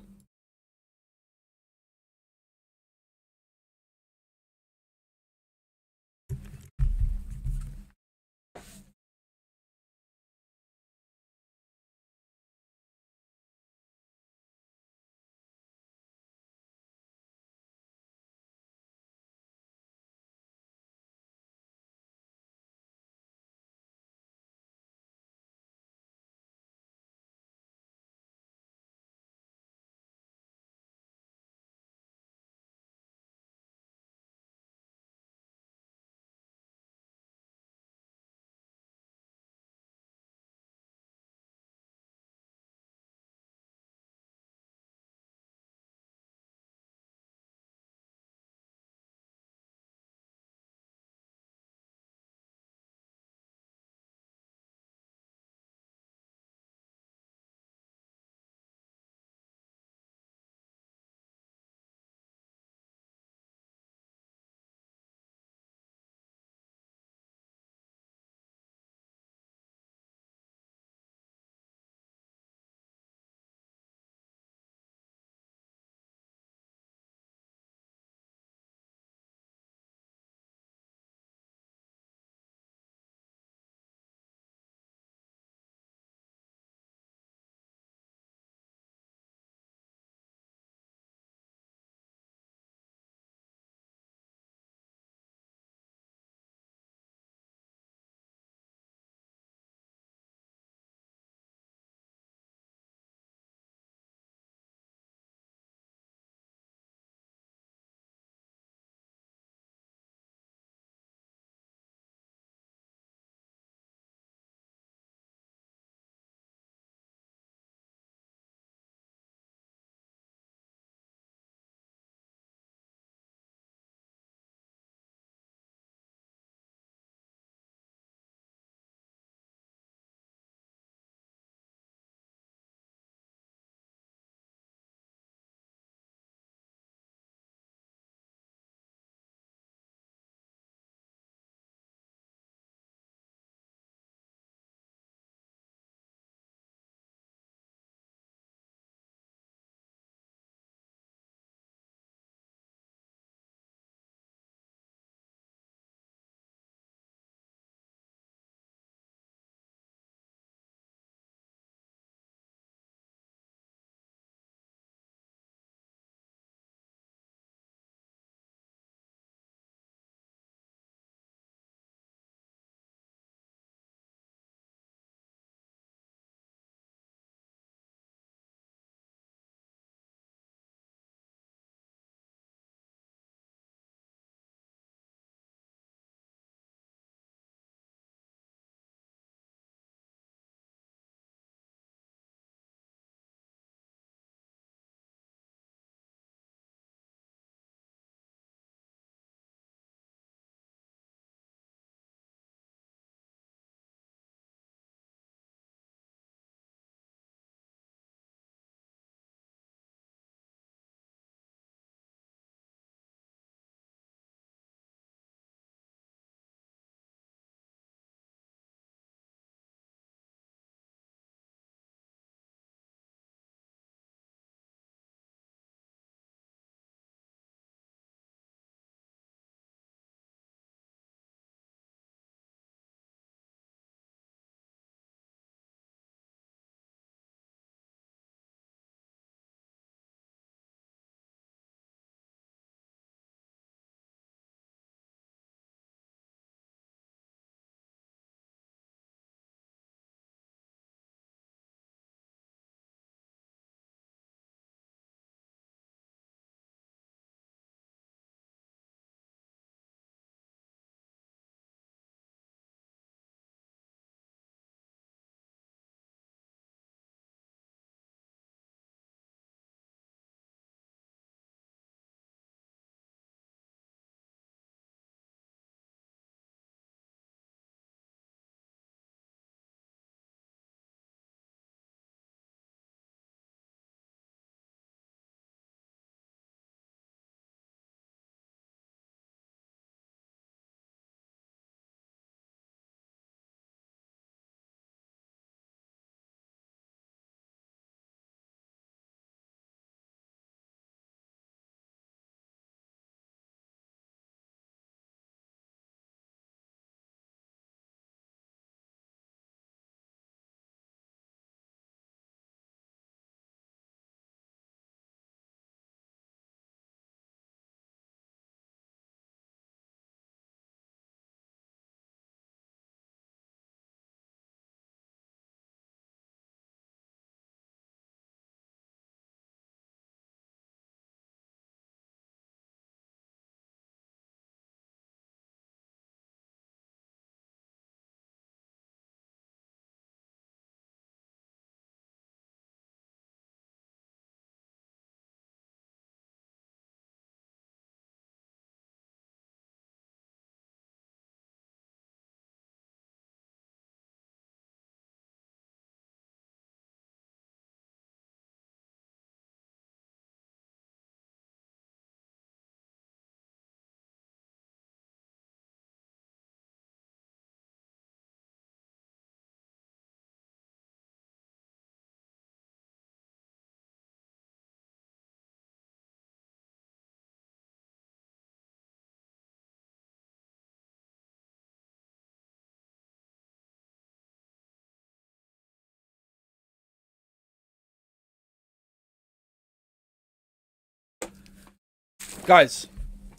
Guys,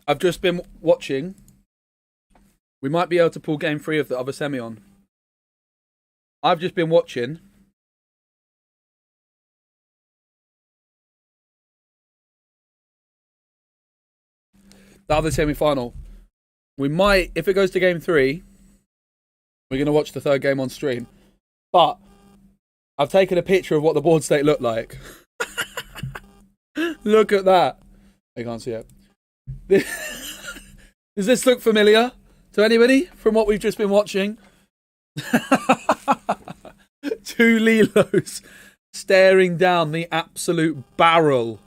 I've just been watching. We might be able to pull game 3 of the other semi on. I've just been watching. The other semi-final. We might, if it goes to game 3, we're going to watch the third game on stream. But I've taken a picture of what the board state looked like. Look at that. I can't see it. Does this look familiar to anybody from what we've just been watching? 2 Lilos staring down the absolute barrel.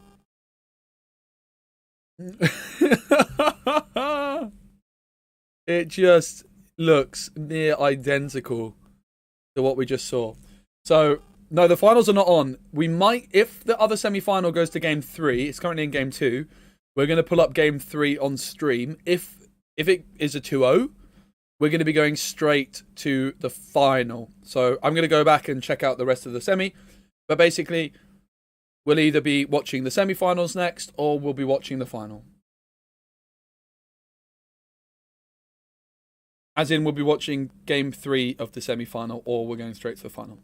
It just looks near identical to what we just saw. So, no, the finals are not on. We might, if the other semi-final goes to game 3, it's currently in game 2, we're going to pull up game 3 on stream. If it is a 2-0, we're going to be going straight to the final. So I'm going to go back and check out the rest of the semi. But basically, we'll either be watching the semi-finals next, or we'll be watching the final. As in, we'll be watching game 3 of the semi-final, or we're going straight to the final.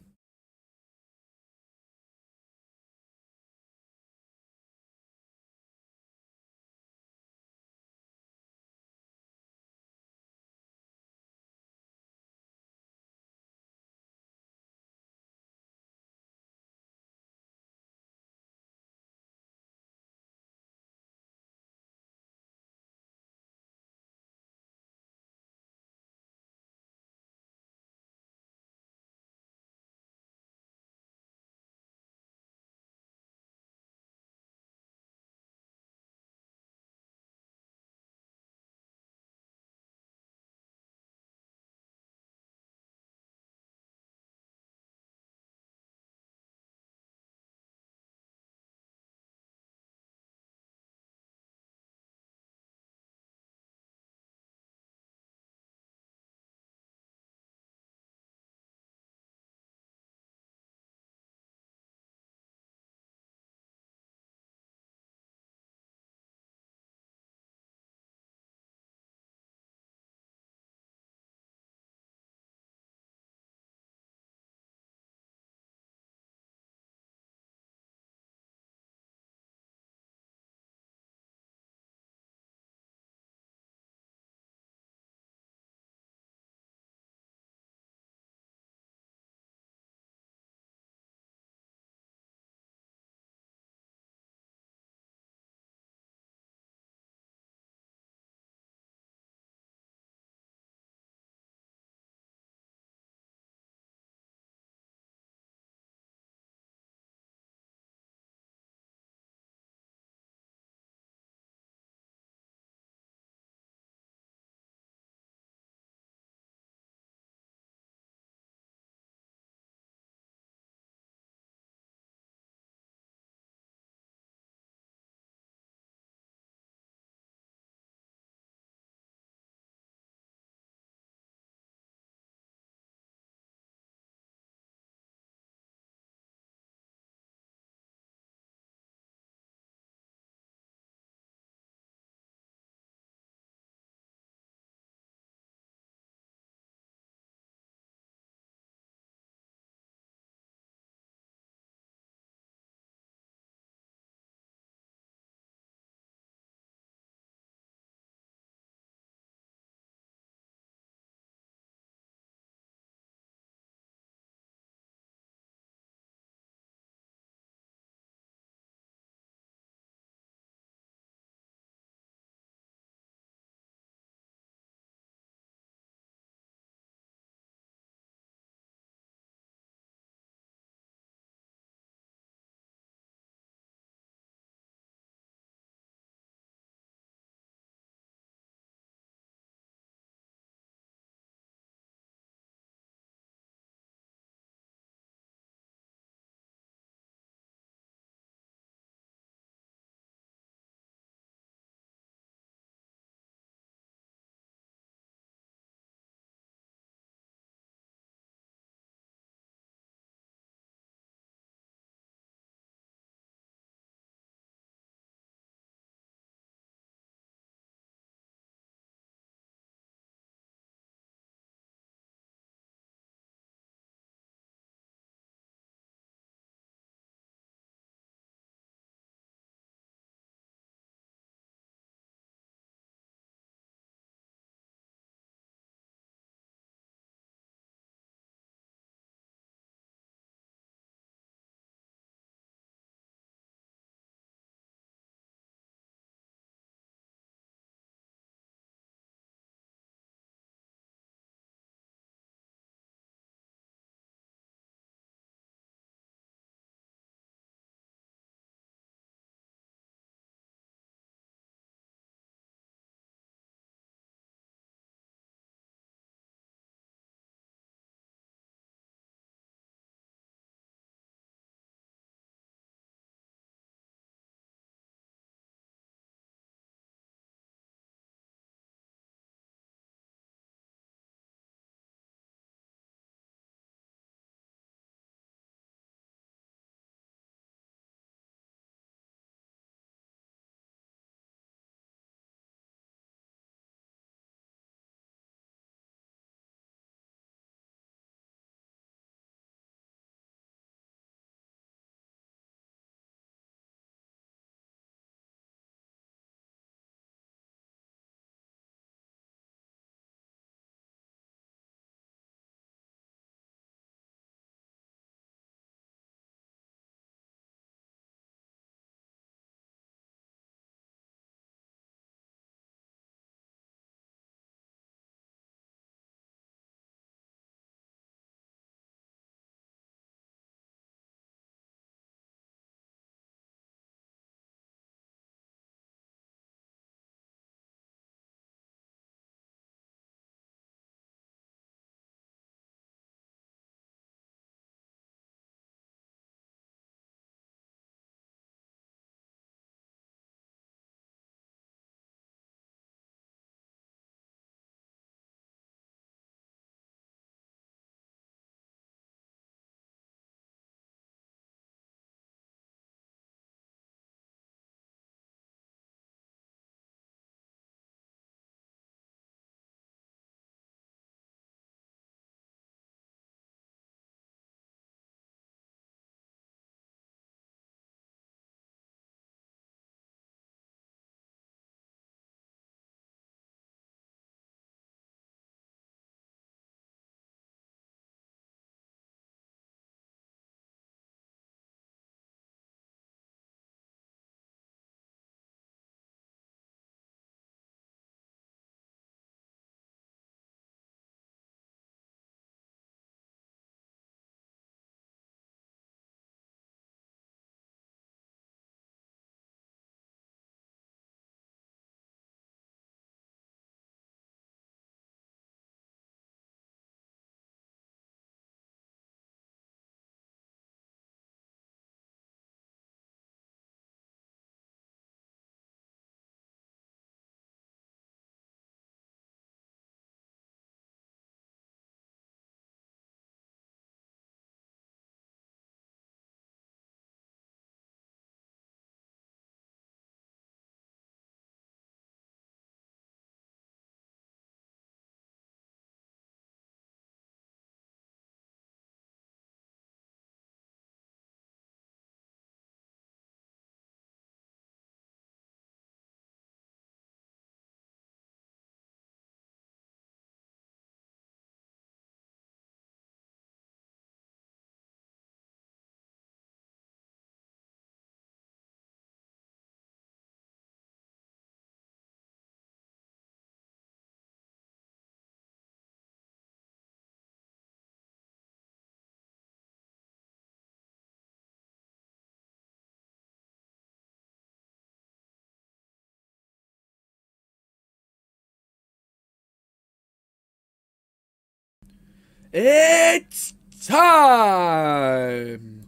It's time!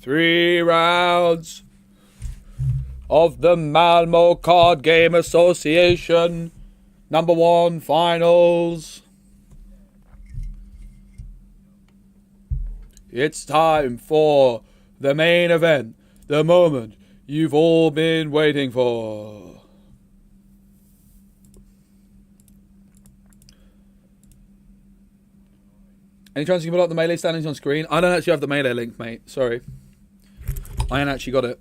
3 rounds of the Malmö Card Game Association number 1 finals. It's time for the main event, the moment you've all been waiting for. Any chance you can put up the melee standings on screen? I don't actually have the melee link, mate. Sorry. I ain't actually got it.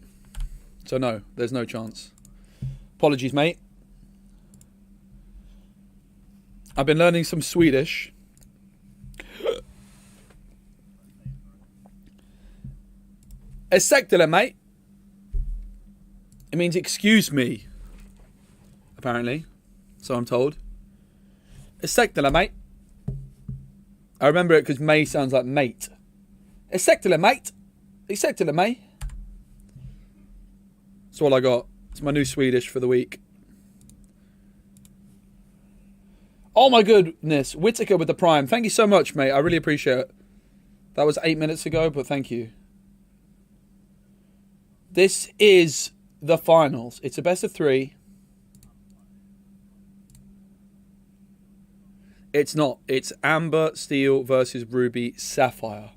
So no, there's no chance. Apologies, mate. I've been learning some Swedish. Ursäkta, mate. It means excuse me. Apparently. So I'm told. Ursäkta, mate. I remember it because May sounds like mate. Ursäkta, mate. Ursäkta, mate. That's all I got. It's my new Swedish for the week. Oh my goodness. Whittaker with the prime. Thank you so much, mate. I really appreciate it. That was 8 minutes ago, but thank you. This is the finals. It's a best of 3. It's not. It's Amber Steel versus Ruby Sapphire.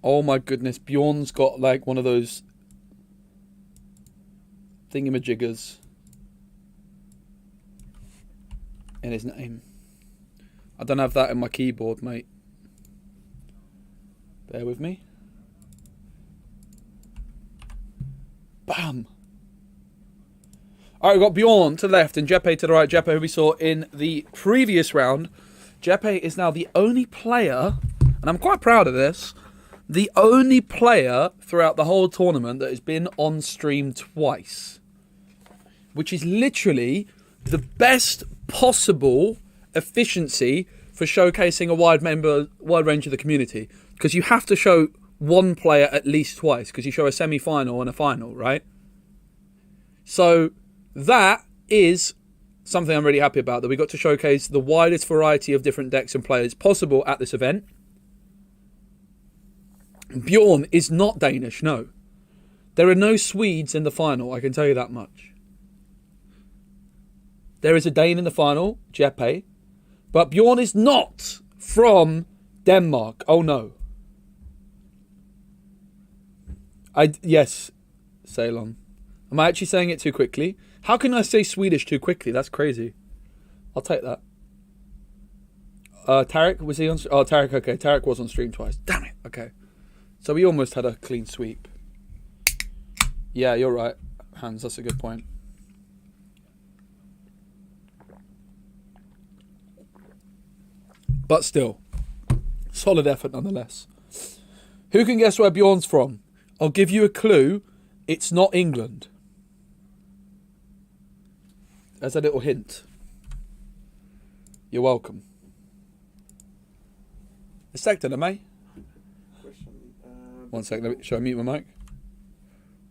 Oh my goodness. Bjorn's got like one of those thingamajiggers in his name. I don't have that in my keyboard, mate. Bear with me. Bam. Alright, we've got Bjorn to the left and Jeppe to the right. Jeppe, who we saw in the previous round. Jeppe is now the only player, and I'm quite proud of this, the only player throughout the whole tournament that has been on stream twice. Which is literally the best possible efficiency for showcasing a wide range of the community. Because you have to show one player at least twice, because you show a semi-final and a final, right? So that is something I'm really happy about, that we got to showcase the widest variety of different decks and players possible at this event. Bjorn is not Danish, no. There are no Swedes in the final, I can tell you that much. There is a Dane in the final, Jeppe, but Bjorn is not from Denmark. Oh no. Yes, Ceylon. Am I actually saying it too quickly? How can I say Swedish too quickly? That's crazy. I'll take that. Tarek, was he on? Oh, Tarek, okay. Tarek was on stream twice. Damn it. Okay. So we almost had a clean sweep. Yeah, you're right, Hans. That's a good point. But still, solid effort nonetheless. Who can guess where Bjorn's from? I'll give you a clue. It's not England. As a little hint. You're welcome. A second, am I? 1 second. Shall I mute my mic?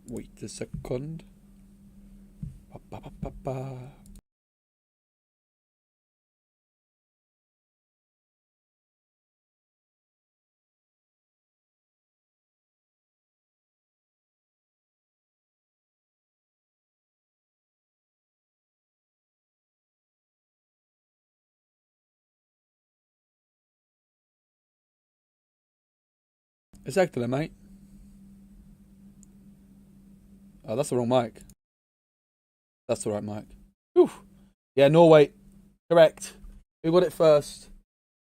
Wait a second. Ba, ba, ba, ba, ba. Exactly, mate. Oh, that's the wrong mic. That's the right mic. Whew. Yeah, Norway. Correct. Who got it first?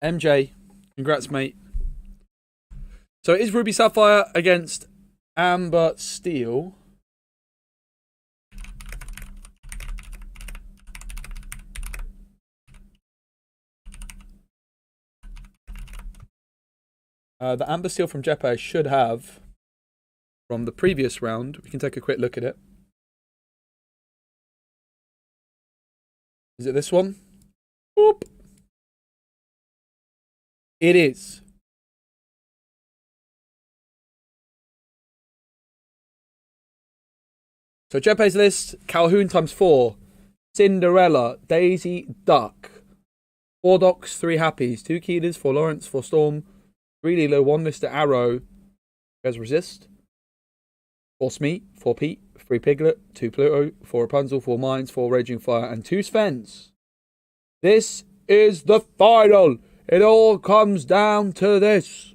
MJ. Congrats, mate. So it is Ruby Sapphire against Amber Steel. The Amber Steel from Jeppe should have, from the previous round, we can take a quick look at it. Is it this one? Whoop. It is. So Jeppe's list, Calhoun times 4. Cinderella, Daisy, Duck. 4 Docs, 3 Happies, 2 Keelers, 4 Lawrence, 4 Storm, 3 Lilo, 1 Mr. Arrow. There's Resist. 4 Smee, 4 Pete, 3 Piglet, 2 Pluto, 4 Rapunzel, 4 Mines, 4 Raging Fire, and 2 Svens. This is the final. It all comes down to this.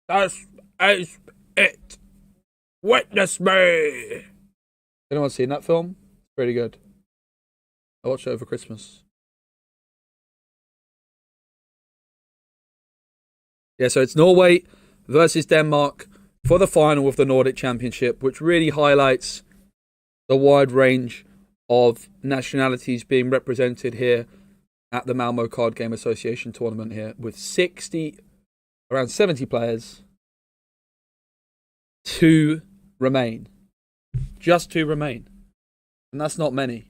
This is it. Witness me. Anyone seen that film? Pretty good. I watched it over Christmas. Yeah, so it's Norway versus Denmark for the final of the Nordic Championship, which really highlights the wide range of nationalities being represented here at the Malmö Card Game Association tournament here, with around 70 players. 2 remain. Just 2 remain. And that's not many.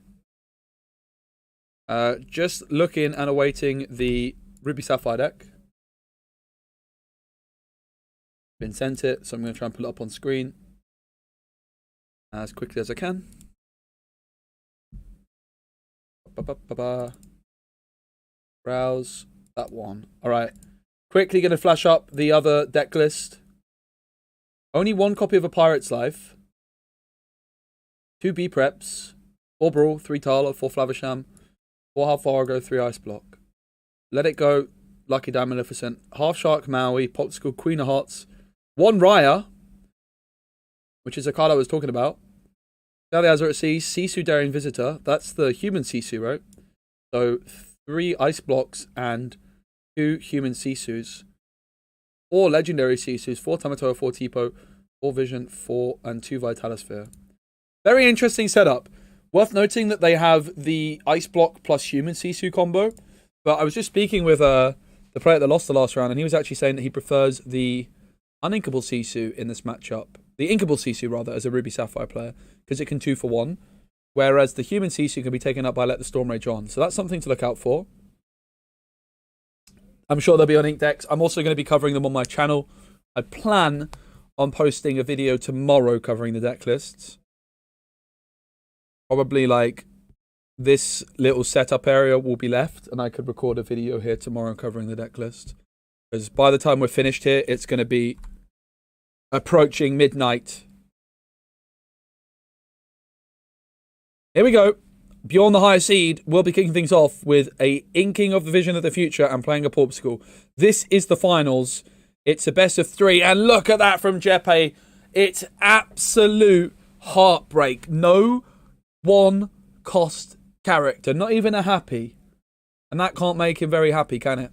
Just looking and awaiting the Ruby Sapphire deck. Been sent it, so I'm going to try and pull it up on screen as quickly as I can. Browse that one. Alright. Quickly going to flash up the other deck list. Only 1 copy of A Pirate's Life. 2 B Preps. 4 Brawl, 3 Tala, 4 Flavisham, 4 How Far Ago, 3 Ice Block. Let It Go, Lucky Dam Maleficent, Half Shark Maui, Popsicle, Queen of Hearts, 1 Raya, which is a card I was talking about. Now the Azure at Sea, Sisu Daring Visitor. That's the human Sisu, right? So 3 Ice Blocks and 2 human Sisus. 4 Legendary Sisus, 4 Tamatoa, 4 Tipo, 4 Vision, 4 and 2 Vitalosphere. Very interesting setup. Worth noting that they have the Ice Block plus human Sisu combo. But I was just speaking with the player that lost the last round, and he was actually saying that he prefers the uninkable Sisu in this matchup. The inkable Sisu, rather, as a Ruby Sapphire player, because it can 2 for 1. Whereas the human Sisu can be taken up by Let the Storm Rage On. So that's something to look out for. I'm sure they'll be on ink decks. I'm also going to be covering them on my channel. I plan on posting a video tomorrow covering the deck lists. Probably like this little setup area will be left, and I could record a video here tomorrow covering the deck list. Because by the time we're finished here, it's going to be approaching midnight. Here we go. Beyond the Higher Seed, we'll be kicking things off with a inking of the Vision of the Future and playing a Popsicle. This is the finals. It's a best of 3, and look at that from Jeppe. It's absolute heartbreak. No 1 cost character, not even a happy. And that can't make him very happy, can it?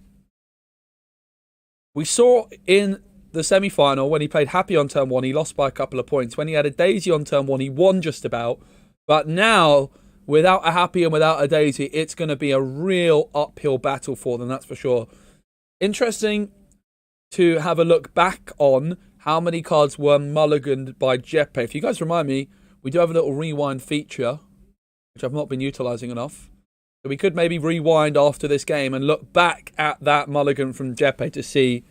We saw in the semi-final when he played happy on turn 1, he lost by a couple of points. When he had a Daisy on turn 1, he won just about. But now, without a happy and without a Daisy, it's going to be a real uphill battle for them, that's for sure. Interesting to have a look back on how many cards were mulliganed by Jeppe. If you guys remind me, we do have a little rewind feature, which I've not been utilising enough. So we could maybe rewind after this game and look back at that mulligan from Jeppe to see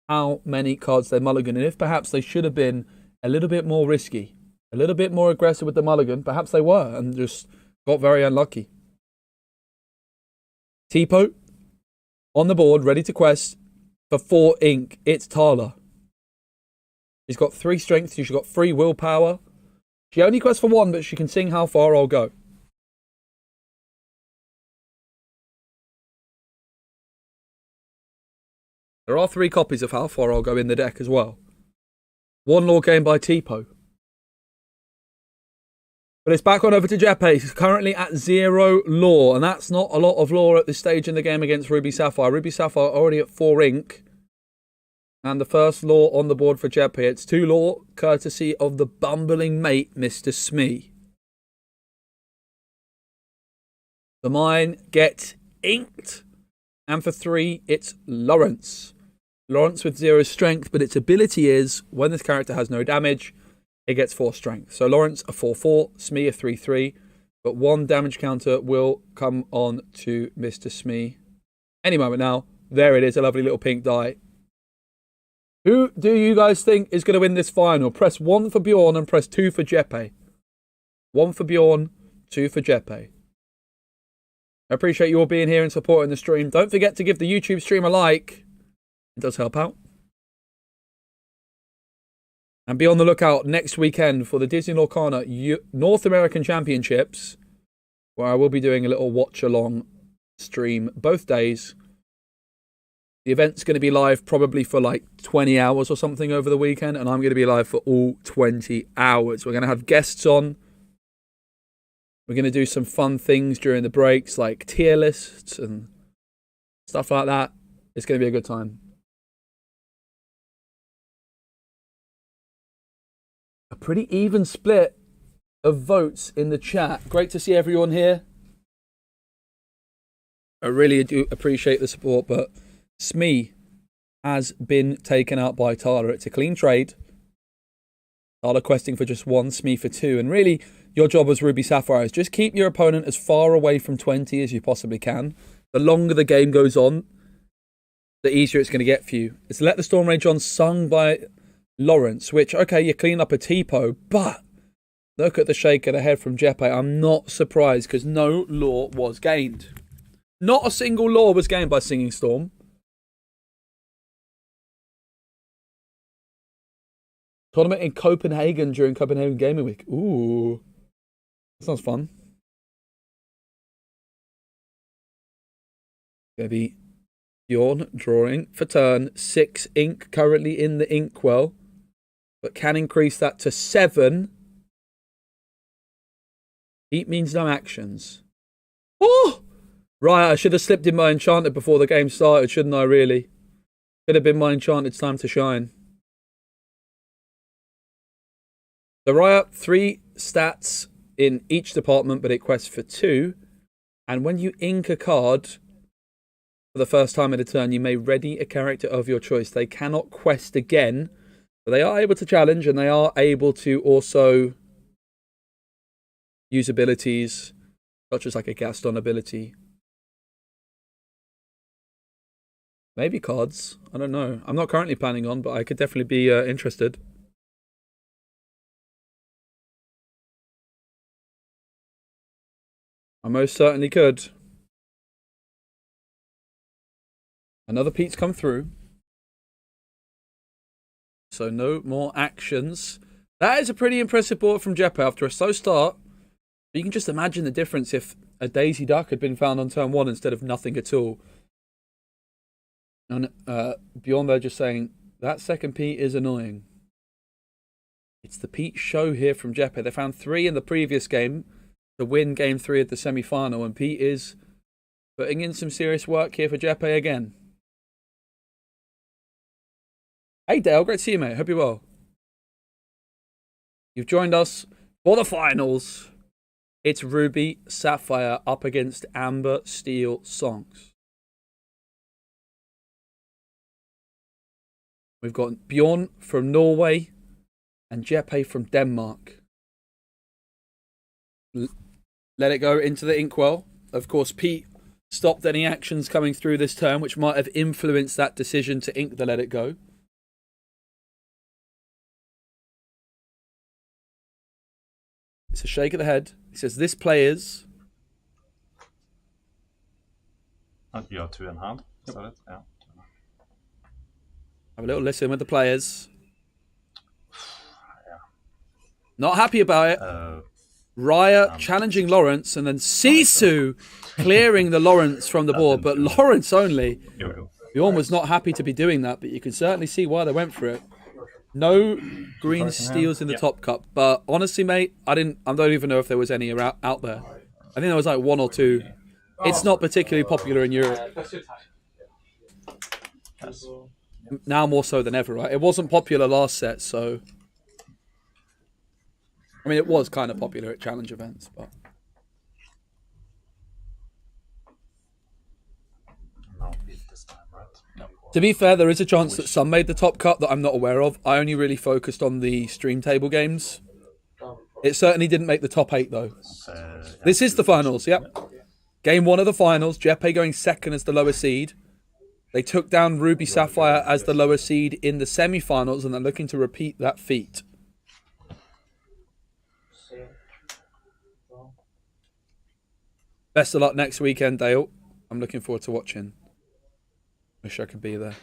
how many cards they mulliganed, and if perhaps they should have been a little bit more risky, a little bit more aggressive with the mulligan. Perhaps they were and just got very unlucky. Tipo on the board, ready to quest for 4 ink. It's Tala. She's got 3 strength. She's got 3 willpower. She only quests for 1, but she can sing How Far I'll Go. There are 3 copies of How Far I'll Go in the deck as well. 1 lore gained by Tipo. But it's back on over to Jeppe. He's currently at 0 lore, and that's not a lot of lore at this stage in the game against Ruby Sapphire. Ruby Sapphire already at 4 ink. And the first lore on the board for Jeppe. It's 2 lore, courtesy of the bumbling mate, Mr. Smee. The mine gets inked. And for 3, it's Lawrence. Lawrence with 0 strength, but its ability is, when this character has no damage, it gets 4 strength. So Lawrence a 4/4, Smee a 3/3, but 1 damage counter will come on to Mr. Smee any moment now. There it is, a lovely little pink die. Who do you guys think is going to win this final? Press 1 for Bjorn and press 2 for Jeppe. 1 for Bjorn, 2 for Jeppe. I appreciate you all being here and supporting the stream. Don't forget to give the YouTube stream a like. It does help out. And be on the lookout next weekend for the Disney Lorcana North American Championships, where I will be doing a little watch-along stream both days. The event's going to be live probably for like 20 hours or something over the weekend, and I'm going to be live for all 20 hours. We're going to have guests on. We're going to do some fun things during the breaks, like tier lists and stuff like that. It's going to be a good time. A pretty even split of votes in the chat. Great to see everyone here. I really do appreciate the support, but Smee has been taken out by Tyler. It's a clean trade. Tyler questing for just 1, Smee for 2. And really, your job as Ruby Sapphire is just keep your opponent as far away from 20 as you possibly can. The longer the game goes on, the easier it's going to get for you. It's Let the Storm Rage On sung by Lawrence, which, okay, you clean up a T-po, but look at the shake of the head from Jeppe. I'm not surprised because no lore was gained. Not a single lore was gained by Singing Storm. Tournament in Copenhagen during Copenhagen Gaming Week. Ooh. That sounds fun. Gonna be Bjorn drawing for turn 6 ink currently in the inkwell, but can increase that to 7. Heat means no actions. Oh! Right, I should have slipped in my enchanted before the game started, shouldn't I, really? Could have been my enchanted's time to shine. The Riot, 3 stats in each department, but it quests for 2. And when you ink a card for the first time in a turn, you may ready a character of your choice. They cannot quest again, but they are able to challenge, and they are able to also use abilities, such as like a Gaston ability. Maybe cards. I don't know. I'm not currently planning on, but I could definitely be interested. I most certainly could. Another Pete's come through. So no more actions. That is a pretty impressive board from Jeppe after a slow start. You can just imagine the difference if a Daisy Duck had been found on turn 1 instead of nothing at all. And beyond there just saying, that second Pete is annoying. It's the Pete show here from Jeppe. They found 3 in the previous game to win game 3 of the semi-final, and Pete is putting in some serious work here for Jeppe again. Hey Dale, great to see you, mate. Hope you're well. You've joined us for the finals. It's Ruby Sapphire up against Amber Steel Songs. We've got Bjorn from Norway and Jeppe from Denmark. Let it go into the inkwell. Of course, Pete stopped any actions coming through this turn, which might have influenced that decision to ink the Let It Go. It's a shake of the head. He says, this player's... You're 2 in hand. Is that it? Yeah. Have a little listen with the players. Not happy about it. Raya challenging Lawrence, and then Sisu clearing the Lawrence from the board, but Lawrence only. Bjorn was not happy to be doing that, but you can certainly see why they went for it. No green steals in the top cup, but honestly, mate, I don't even know if there was any out there. I think there was like 1 or 2. It's not particularly popular in Europe. Now more so than ever, right? It wasn't popular last set, so... I mean, it was kind of popular at challenge events, but... To be fair, there is a chance that some made the top cut that I'm not aware of. I only really focused on the stream table games. It certainly didn't make the top 8, though. This is the finals, yep. Game 1 of the finals. Jeppe going second as the lower seed. They took down Ruby Sapphire as the lower seed in the semi-finals, and they're looking to repeat that feat. Best of luck next weekend, Dale. I'm looking forward to watching. Wish I could be there.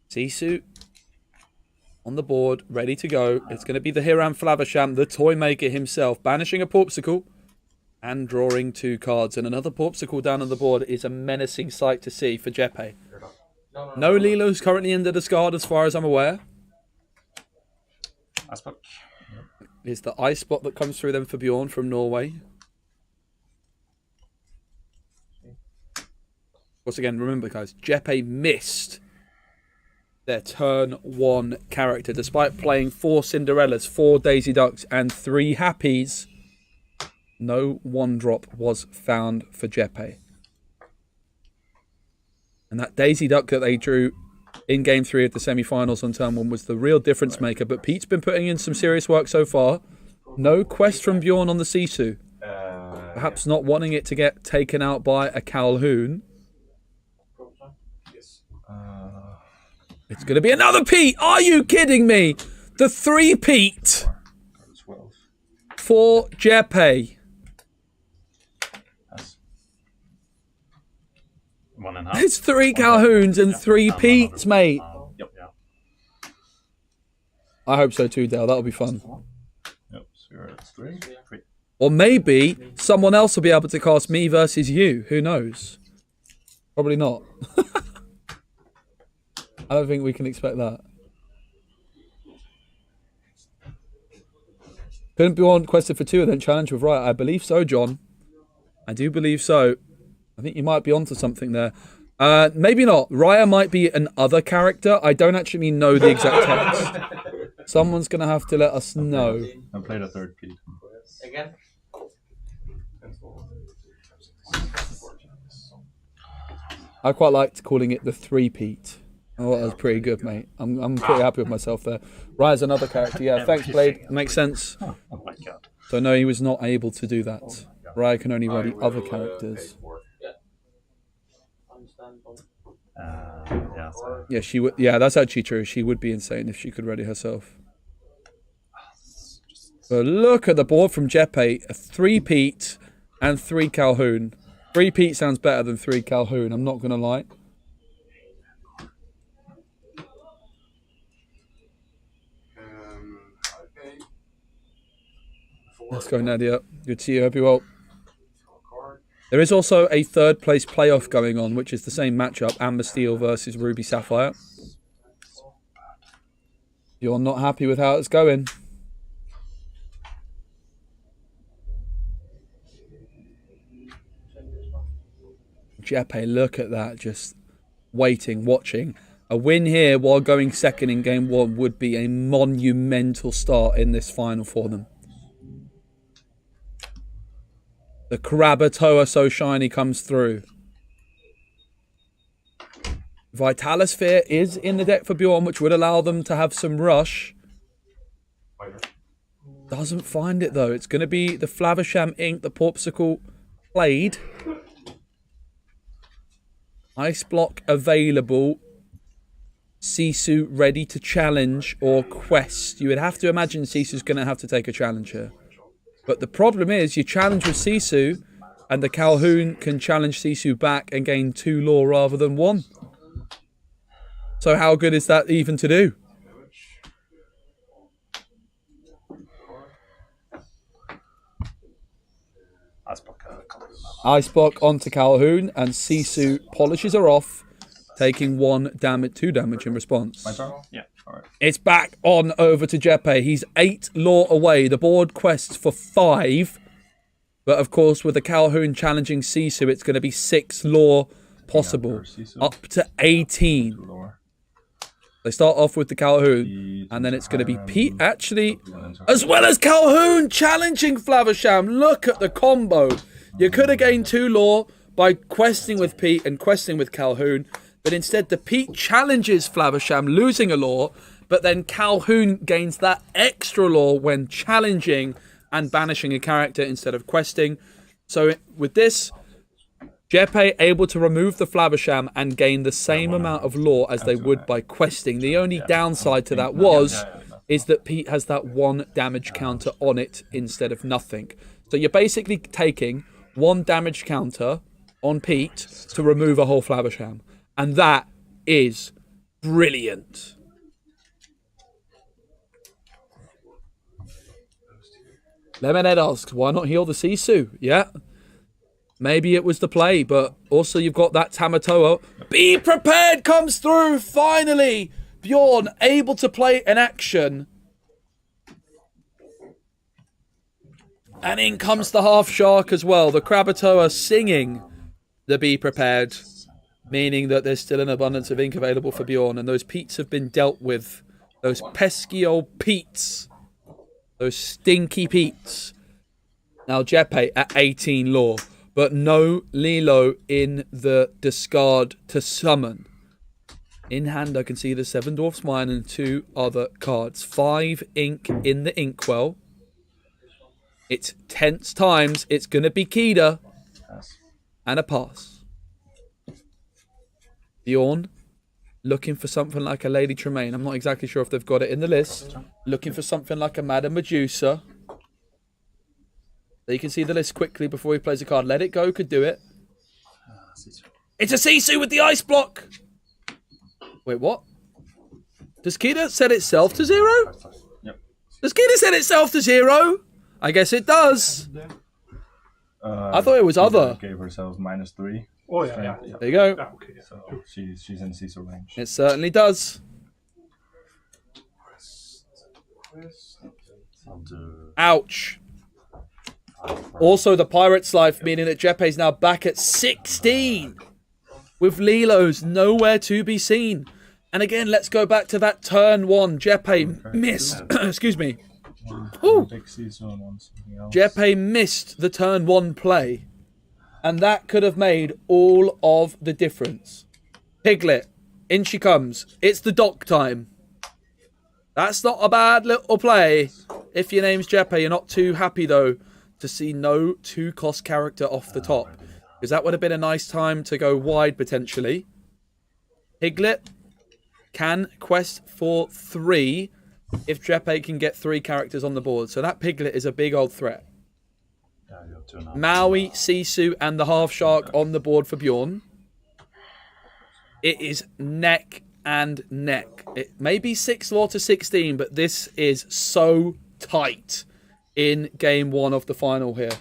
Sisu on the board, ready to go. It's going to be the Hiram Flavisham, the toy maker himself, banishing a Porpsicle and drawing 2 cards. And another Porpsicle down on the board is a menacing sight to see for Jeppe. No Lilo's currently in the discard as far as I'm aware. Iceblock. Is the ice spot that comes through them for Bjorn from Norway. Once again, remember guys, Jeppe missed their turn 1 character. Despite playing 4 Cinderellas, 4 Daisy Ducks and 3 Happies, no 1-drop was found for Jeppe. And that Daisy Duck that they drew in Game 3 of the semi-finals on turn 1 was the real difference maker. But Pete's been putting in some serious work so far. No quest from Bjorn on the Sisu. Perhaps not wanting it to get taken out by a Calhoun. It's going to be another Pete. Are you kidding me? The 3 Pete for Jeppe. It's 3 Calhouns and 3 Petes, mate. Yep. I hope so too, Dale. That'll be fun. Yep. So you're at 3. Or maybe someone else will be able to cast me versus you. Who knows? Probably not. I don't think we can expect that. Couldn't be on quested for 2 and then challenge with right. I believe so, John. I do believe so. I think you might be onto something there. Maybe not. Raya might be an other character. I don't actually know the exact text. Someone's going to have to let us know. I played a 3rd Pete. Again? I quite liked calling it the 3-Pete. Oh, that was pretty good, mate. I'm pretty happy with myself there. Raya's another character. Yeah, thanks, Blade. Makes sense. Oh my god. So no, he was not able to do that. Raya can only ready other characters. Yeah, she would. Yeah, that's actually true. She would be insane if she could ready herself. But look at the board from Jeppe. A 3 Pete and 3 Calhoun. 3 Pete sounds better than 3 Calhoun. I'm not going to lie. Let's go, Nadia. Good to see you. Hope you're well. There is also a 3rd place playoff going on, which is the same matchup, Amber Steel versus Ruby Sapphire. You're not happy with how it's going. Jeppe, look at that, just waiting, watching. A win here while going 2nd in Game 1 would be a monumental start in this final for them. The Krabatoa So Shiny comes through. Vitalosphere is in the deck for Bjorn, which would allow them to have some rush. Doesn't find it though. It's going to be the Flavisham Ink, the Porpsicle played. Ice Block available. Sisu ready to challenge or quest. You would have to imagine Sisu's going to have to take a challenge here. But the problem is, you challenge with Sisu, and the Calhoun can challenge Sisu back and gain 2 lore rather than 1. So how good is that even to do? Ice Block onto Calhoun, and Sisu polishes her off, taking 2 damage in response. My turn? Yeah. Alright. It's back on over to Jeppe. He's 8 lore away. The board quests for 5. But of course, with the Calhoun challenging Sisu, it's going to be 6 lore possible. Up to 18. They start off with the Calhoun. And then it's going to be Pete, actually, as well as Calhoun challenging Flavisham. Look at the combo. You could have gained 2 lore by questing with Pete and questing with Calhoun. But instead, the Pete challenges Flavisham, losing a lore, but then Calhoun gains that extra lore when challenging and banishing a character instead of questing. So with this, Jeppe able to remove the Flaversham and gain the same amount of lore as they would by questing. The only downside to that is that Pete has that 1 damage counter on it instead of nothing. So you're basically taking 1 damage counter on Pete to remove a whole Flaversham. And that is brilliant. Lemonhead asks, why not heal the Sisu? Yeah. Maybe it was the play, but also you've got that Tamatoa. Be prepared comes through, finally! Bjorn able to play an action. And in comes the half shark as well. The Krakatoa singing the be prepared, meaning that there's still an abundance of ink available for Bjorn. And those Peats have been dealt with. Those pesky old Peats. Those stinky Peats. Now Jeppe at 18 lore. But no Lilo in the discard to summon. In hand, I can see the 7 Dwarfs Mine and 2 other cards. 5 ink in the inkwell. It's tense times. It's going to be Kida. And a pass. Bjorn, looking for something like a Lady Tremaine. I'm not exactly sure if they've got it in the list. Looking for something like a Madame Medusa. So you can see the list quickly before he plays a card. Let It Go could do it. It's a Sisu with the ice block. Wait, what? Does Kida set itself to 0? Yep. Does Kida set itself to 0? I guess it does. I thought it was other. Gave herself -3. Oh, yeah. There you go. Yeah, okay, yeah. So she's in Sisu range. It certainly does. Ouch. Also, the Pirate's Life, meaning that Jeppe's now back at 16. With Lilo's nowhere to be seen. And again, let's go back to that turn 1. Jeppe missed. Excuse me. Jeppe missed the turn 1 play. And that could have made all of the difference. Piglet, in she comes. It's the dock time. That's not a bad little play. If your name's Jeppe, you're not too happy, though, to see no 2-cost character off the top. Because that would have been a nice time to go wide, potentially. Piglet can quest for 3 if Jeppe can get 3 characters on the board. So that Piglet is a big old threat. Maui, Sisu, and the Half Shark on the board for Bjorn. It is neck and neck. It may be 6 lore to 16, but this is so tight in game 1 of the final here.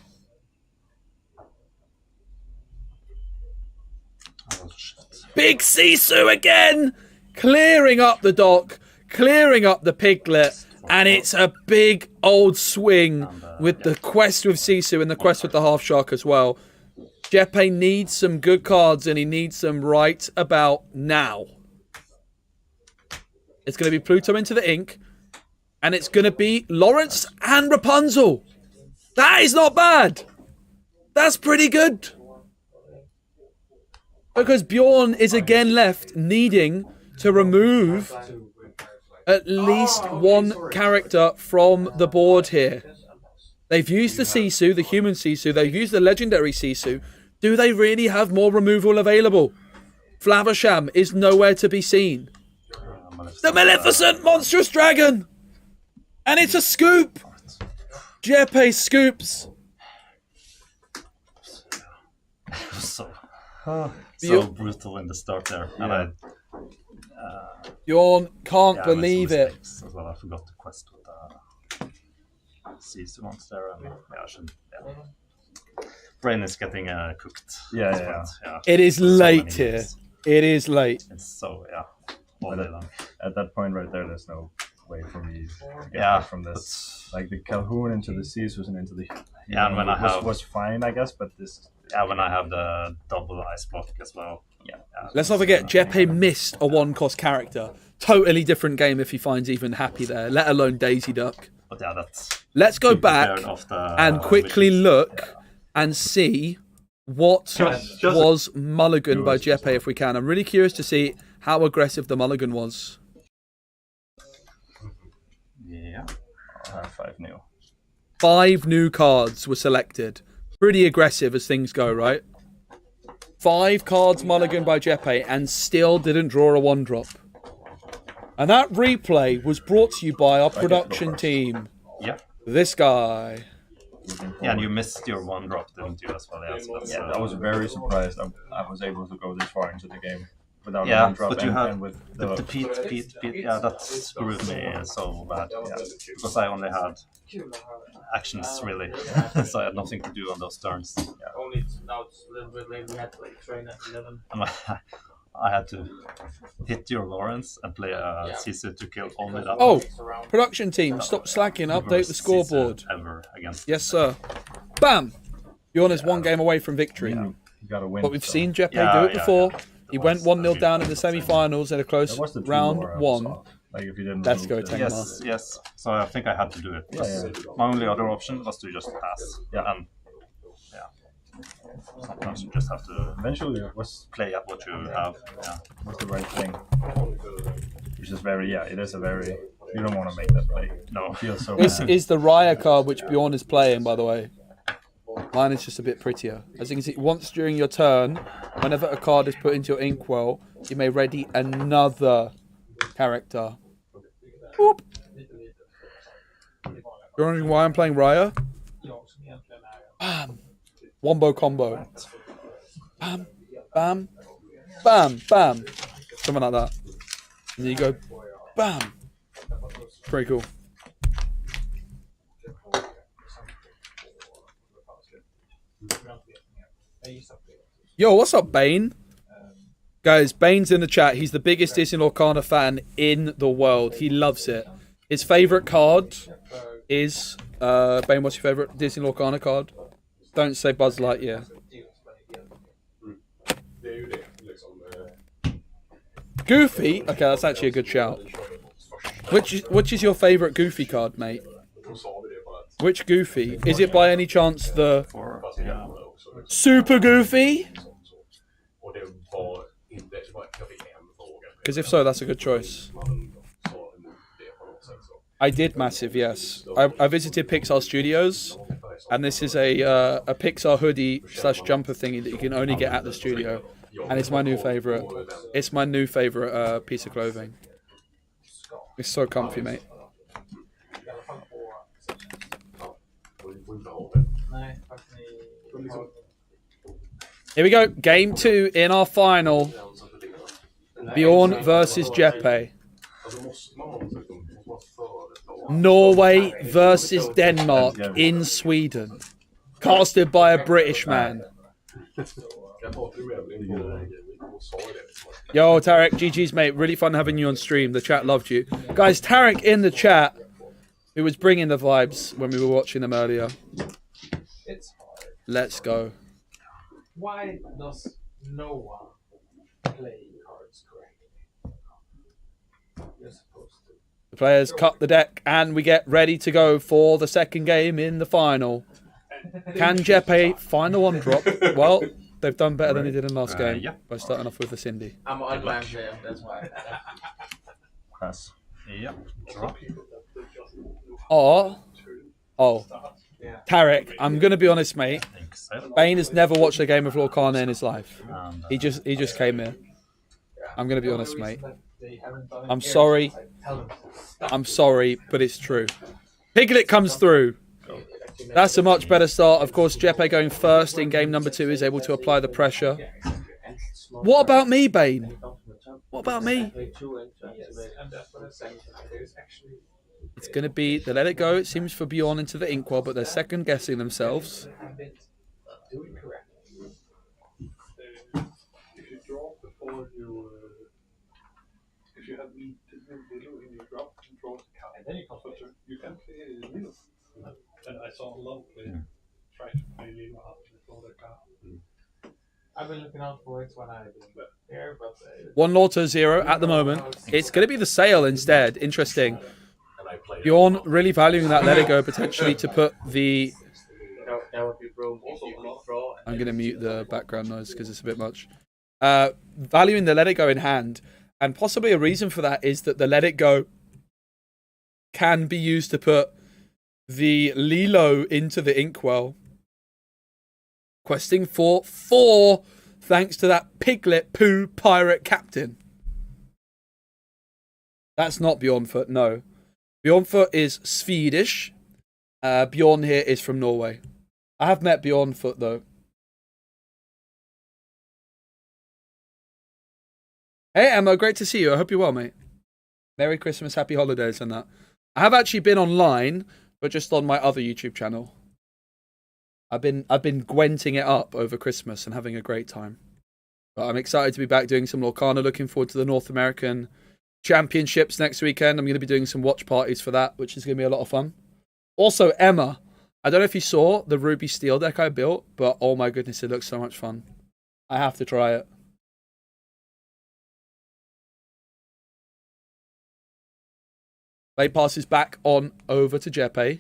Big Sisu again! Clearing up the dock, clearing up the Piglet, and it's a big old swing with the quest with Sisu and the quest with the Half Shark as well. Jeppe needs some good cards, and he needs them right about now. It's going to be Pluto into the ink, and it's going to be Lawrence and Rapunzel. That is not bad. That's pretty good. Because Bjorn is again left needing to remove at least 1 character from the board here. They've used the Sisu, the human Sisu. They've used the legendary Sisu. Do they really have more removal available? Flaversham is nowhere to be seen. The Maleficent Monstrous Dragon! And it's a scoop! Jeppe scoops. So brutal in the start there. And Bjorn can't believe it. As well. I forgot to quest with the Sisu ones there. And brain is getting cooked. Yeah. It is late here. It is late. It's so, all day long. At that point right there, there's no way for me to get out from this. Like the Calhoun into the Sisus and into the... and when I have... was fine, I guess, but this... Yeah, when I have the double ice block as well. Let's not forget, Jeppe missed a 1-cost character. Totally different game if he finds even happy there, let alone Daisy Duck. But that's... Let's go back and quickly look and see what was mulligan by Jeppe if we can. I'm really curious to see how aggressive the mulligan was. Yeah, I'll have 5 new. 5 new cards were selected. Pretty aggressive as things go, right? 5 cards mulligan by Jeppe and still didn't draw a 1-drop. And that replay was brought to you by our production team. Yeah. This guy. Yeah, and you missed your 1-drop, didn't you, as well? Yeah, I was very surprised I was able to go this far into the game without a Yeah, 1-drop. but you had and with the Pete, yeah, that screwed me so bad. Yeah, because I only had actions, really. So I had nothing to do on those turns. Yeah. Only now it's a little bit late. We had to like train at 11. And I had to hit your Lawrence and play a Caesar to kill only that. Oh, production team, stop slacking. Update the scoreboard. Ever against yes, sir. Bam! Bjorn is 1 game away from victory. You gotta win, but we've so. seen Jeppe do it before. He went 1-0 down in the semi-finals in a close round 1. Like if you didn't Let's go, Tengma. Yes. So I think I had to do it. My only other option was to just pass. Yeah. And sometimes you just have to eventually it was play at what you have. Yeah. Was the right thing. Which is very it is a very you don't want to make that play. No. It feels so This bad. is the Raya card which Bjorn is playing, by the way. Mine is just a bit prettier. As you can see, once during your turn, whenever a card is put into your inkwell, you may ready another character. Whoop. You're wondering why I'm playing Raya? Bam. Wombo combo. Bam, bam, bam, bam. Something like that. And then you go, bam. Pretty cool. Yo, what's up, Bane? Guys, Bane's in the chat. He's the biggest Disney Lorcana fan in the world. He loves it. His favourite card is... Bane, what's your favourite Disney Lorcana card? Don't say Buzz Lightyear. Goofy? Okay, that's actually a good shout. Which is your favourite Goofy card, mate? Which Goofy? Is it by any chance the... Super Goofy? Because if so, that's a good choice. I did Massive, yes. I visited Pixar Studios, and this is a Pixar hoodie / jumper thingy that you can only get at the studio, and it's my new favourite. It's my new favourite piece of clothing. It's so comfy, mate. Here we go, game 2 in our final. Bjorn versus Jeppe. Norway versus Denmark in Sweden. Casted by a British man. Yo, Tarek, GG's, mate. Really fun having you on stream. The chat loved you. Guys, Tarek in the chat, who was bringing the vibes when we were watching them earlier. Let's go. Why does no one play cards correctly? You're supposed to. The players cut the deck, and we get ready to go for the second game in the final. Can Jeppe find the 1-drop? Well, they've done better than they did in last game by starting off with the Cindy. I'm an unbound player, that's why. Pass. Yeah. Drop. Oh. Tarek, I'm going to be honest, mate. Bane has never watched a game of Lorcana in his life. He just came here. I'm going to be honest, mate. I'm sorry. I'm sorry, but it's true. Piglet comes through. That's a much better start. Of course, Jeppe going first in game number 2 is able to apply the pressure. What about me, Bane? What about me? It's going to be the let it go, it seems, for Bjorn into the inkwell, but they're second guessing themselves. If you have Lilo in your drop, draw the card. And then you can play Lilo. And I saw a lot of players try to play Lilo out and draw their card. I've been looking out for it when I've been here, but... 1 Lotto 0 at the moment. It's going to be the sale instead. Interesting. Bjorn really valuing that let it go potentially to put the... I'm going to mute the background noise because it's a bit much. Valuing the let it go in hand, and possibly a reason for that is that the let it go can be used to put the Lilo into the inkwell. Questing for 4 thanks to that piglet poo pirate captain. That's not Bjornfoot, no. Bjornfoot is Swedish. Bjorn here is from Norway. I have met Bjornfoot, though. Hey, Emma, great to see you. I hope you're well, mate. Merry Christmas, happy holidays and that. I have actually been online, but just on my other YouTube channel. I've been gwenting it up over Christmas and having a great time. But I'm excited to be back doing some Lorcana. Looking forward to the North American Championships next weekend. I'm going to be doing some watch parties for that, which is going to be a lot of fun. Also, Emma, I don't know if you saw the Ruby Steel deck I built, but oh my goodness, it looks so much fun. I have to try it. Late passes back on over to Jeppe.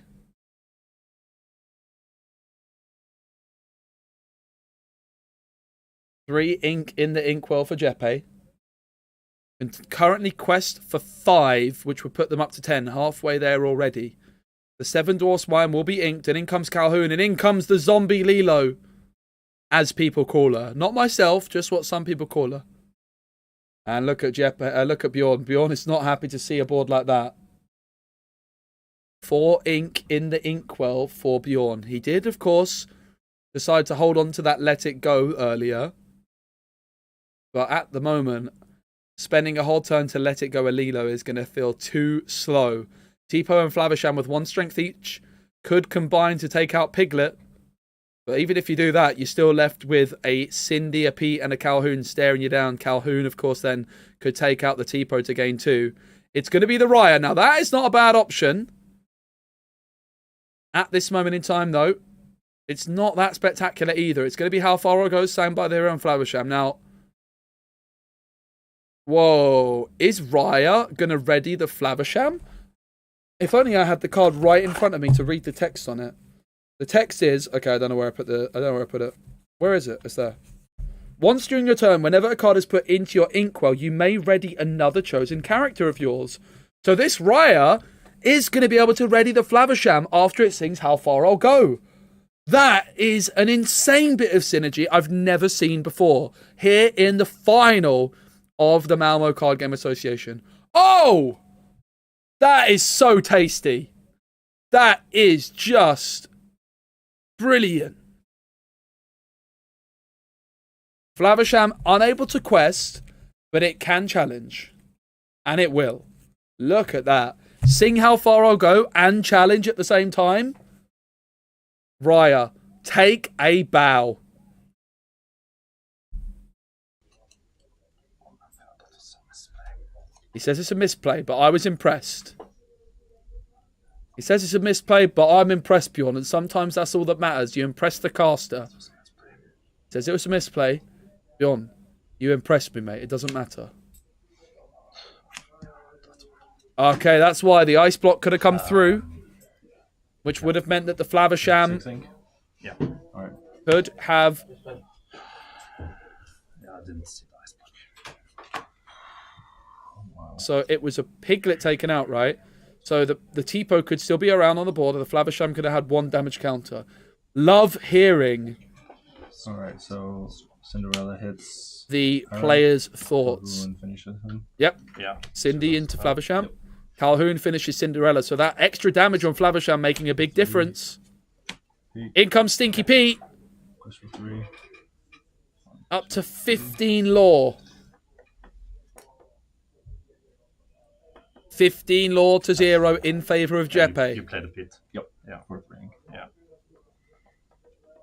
Three ink in the inkwell for Jeppe. And currently quest for 5, which would put them up to 10. Halfway there already. The 7 Dwarfs Wine will be inked, and in comes Calhoun, and in comes the zombie Lilo. As people call her. Not myself, just what some people call her. And look at Jeppe, look at Bjorn. Bjorn is not happy to see a board like that. 4 ink in the inkwell for Bjorn. He did, of course, decide to hold on to that let it go earlier. But at the moment, spending a whole turn to let it go a Lilo is going to feel too slow. Tipo and Flavisham with 1 strength each could combine to take out Piglet. But even if you do that, you're still left with a Cindy, a Pete, and a Calhoun staring you down. Calhoun, of course, then could take out the Tipo to gain 2. It's going to be the Raya. Now, that is not a bad option. At this moment in time, though, it's not that spectacular either. It's going to be how far it goes, signed by the hero and Flavisham. Now, whoa, is Raya going to ready the Flavisham? If only I had the card right in front of me to read the text on it. The text is, okay, I don't know where I put it. Where is it? It's there. Once during your turn, whenever a card is put into your inkwell, you may ready another chosen character of yours. So this Raya is going to be able to ready the Flavisham after it sings How Far I'll Go. That is an insane bit of synergy I've never seen before. Here in the final of the Malmö Card Game Association. Oh! That is so tasty. That is just brilliant. Flavisham unable to quest, but it can challenge. And it will. Look at that. Sing How Far I'll Go and challenge at the same time. Raya, take a bow. He says it's a misplay, but I was impressed. He says it's a misplay, but I'm impressed, Bjorn, and sometimes that's all that matters. You impress the caster. He says it was a misplay. Bjorn, you impressed me, mate. It doesn't matter. Okay, that's why the ice block could have come through, which would have meant that the Flavisham could have... I didn't see the ice block. So it was a Piglet taken out, right? So the Tipo could still be around on the board, and the Flavisham could have had 1 damage counter. Love hearing... Alright, so Cinderella hits... the players' thoughts. Calhoun finishes him. Yep. Yeah. Cindy into Flavisham. Yep. Calhoun finishes Cinderella. So that extra damage on Flavisham making a big difference. In comes Stinky Pete. Up to 15 lore. 15 lore to 0 in favour of Jeppe. You played a Pete. Yep. Yeah, worth bringing. Yeah.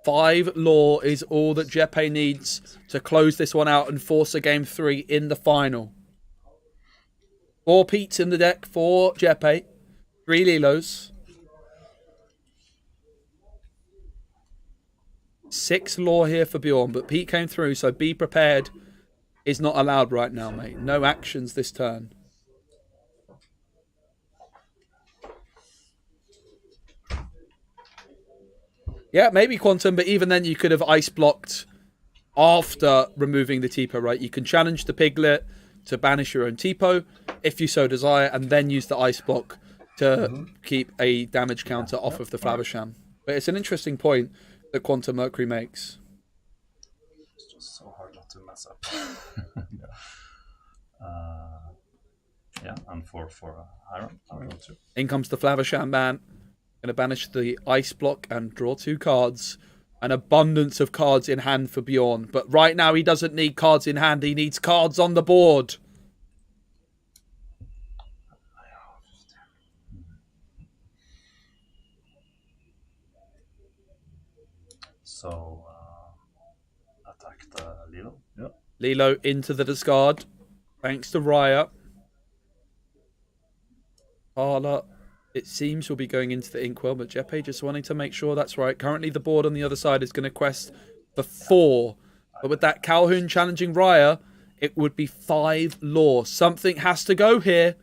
5 lore is all that Jeppe needs to close this one out and force a game 3 in the final. 4 Pete's in the deck for Jeppe. 3 Lilos. 6 lore here for Bjorn, but Pete came through, so be prepared is not allowed right now, mate. No actions this turn. Yeah, maybe Quantum, but even then you could have ice blocked after removing the Tipo, right? You can challenge the Piglet to banish your own Tipo, if you so desire, and then use the ice block to keep a damage counter off of the Flavisham. But it's an interesting point that Quantum Mercury makes. It's just so hard not mess up. Yeah, and for iron, I'll go 2. In comes the Flaversham man. Going to banish the ice block and draw 2 cards. An abundance of cards in hand for Bjorn. But right now he doesn't need cards in hand. He needs cards on the board. So, attack the Lilo. Yeah. Lilo into the discard. Thanks to Raya. Carla, it seems, will be going into the Inkwell, but Jeppe just wanting to make sure that's right. Currently, the board on the other side is going to quest for 4. But with that Calhoun challenging Raya, it would be 5 law. Something has to go here.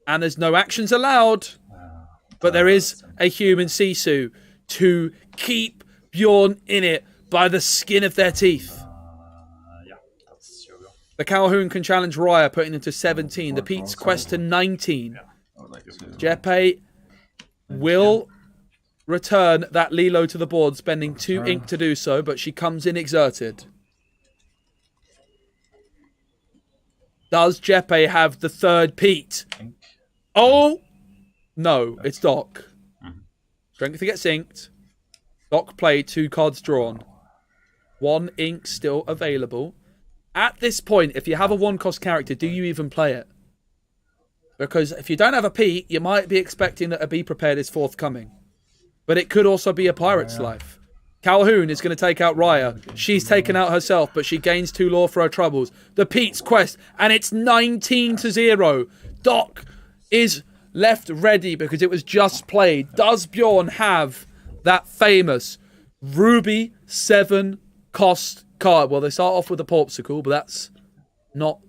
And there's no actions allowed. But there is a human Sisu to keep Bjorn in it by the skin of their teeth. Yeah, that's your go. The Calhoun can challenge Raya, putting them to 17. The Pete's quest to 19. I would like to. Jeppe will return that Lilo to the board, spending 2 ink to do so, but she comes in exerted. Does Jeppe have the 3rd Pete? Oh! No, it's Doc. Strength gets inked. Doc played, 2 cards drawn. 1 ink still available. At this point, if you have a 1-cost character, do you even play it? Because if you don't have a Pete, you might be expecting that a Be Prepared is forthcoming. But it could also be a Pirate's Life. Calhoun is going to take out Raya. She's taken out herself, but she gains 2 law for her troubles. The Pete's quest, and it's 19-0. Doc is left ready because it was just played. Does Bjorn have that famous Ruby 7 cost card? Well, they start off with a Porpsicle, but that's not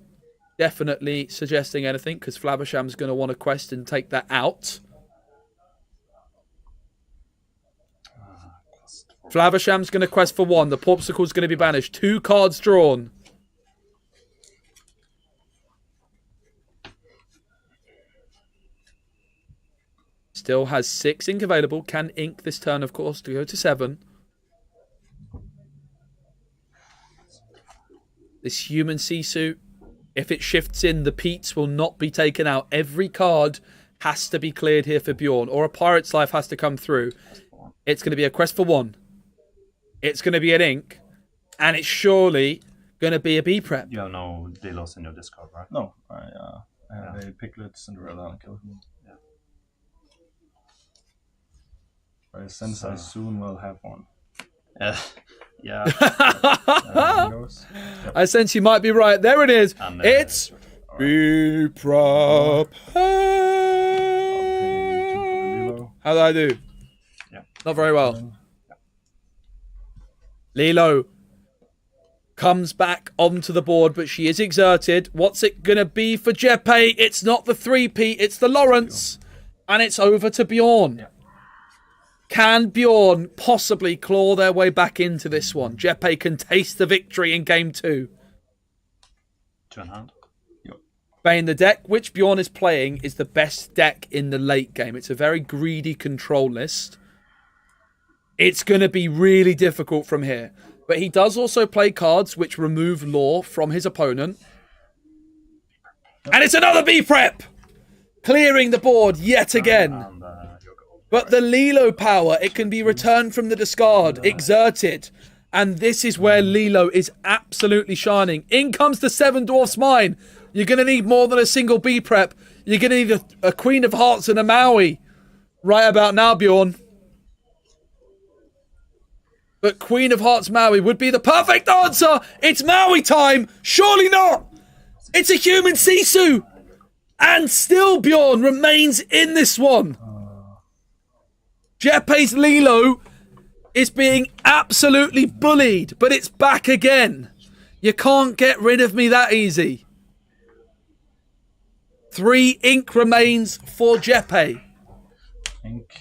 definitely suggesting anything because Flaversham's going to want to quest and take that out. Flaversham's going to quest for 1. The Porpsicle's going to be banished. 2 cards drawn. Still has 6 ink available. Can ink this turn, of course, to go to 7. This human Sisu, if it shifts in, the Pete's will not be taken out. Every card has to be cleared here for Bjorn, or a Pirate's Life has to come through. It's going to be a quest for 1. It's going to be an ink, and it's surely going to be a B-Prep. You have no Delos in your discard, right? No, I have a Piglet, Cinderella, and Calhoun. I sense I soon will have one. Yeah. I sense you might be right. There it is. And, it's B-Prep. How did I do? Yeah. Not very well. Lilo comes back onto the board, but she is exerted. What's it going to be for Jeppe? It's not the 3-P, it's the Lawrence. And it's over to Bjorn. Can Bjorn possibly claw their way back into this one? Jeppe can taste the victory in game 2. 2 in hand. Bane, the deck which Bjorn is playing is the best deck in the late game. It's a very greedy control list. It's going to be really difficult from here. But he does also play cards which remove law from his opponent. And it's another B-Prep! Clearing the board yet again. But the Lilo power, it can be returned from the discard, exerted. And this is where Lilo is absolutely shining. In comes the 7 Dwarfs Mine. You're going to need more than a single B-Prep. You're going to need a Queen of Hearts and a Maui. Right about now, Bjorn. But Queen of Hearts Maui would be the perfect answer. It's Maui time. Surely not. It's a human Sisu. And still Bjorn remains in this one. Jeppe's Lilo is being absolutely bullied, but it's back again. You can't get rid of me that easy. 3 ink remains for Jeppe. Ink.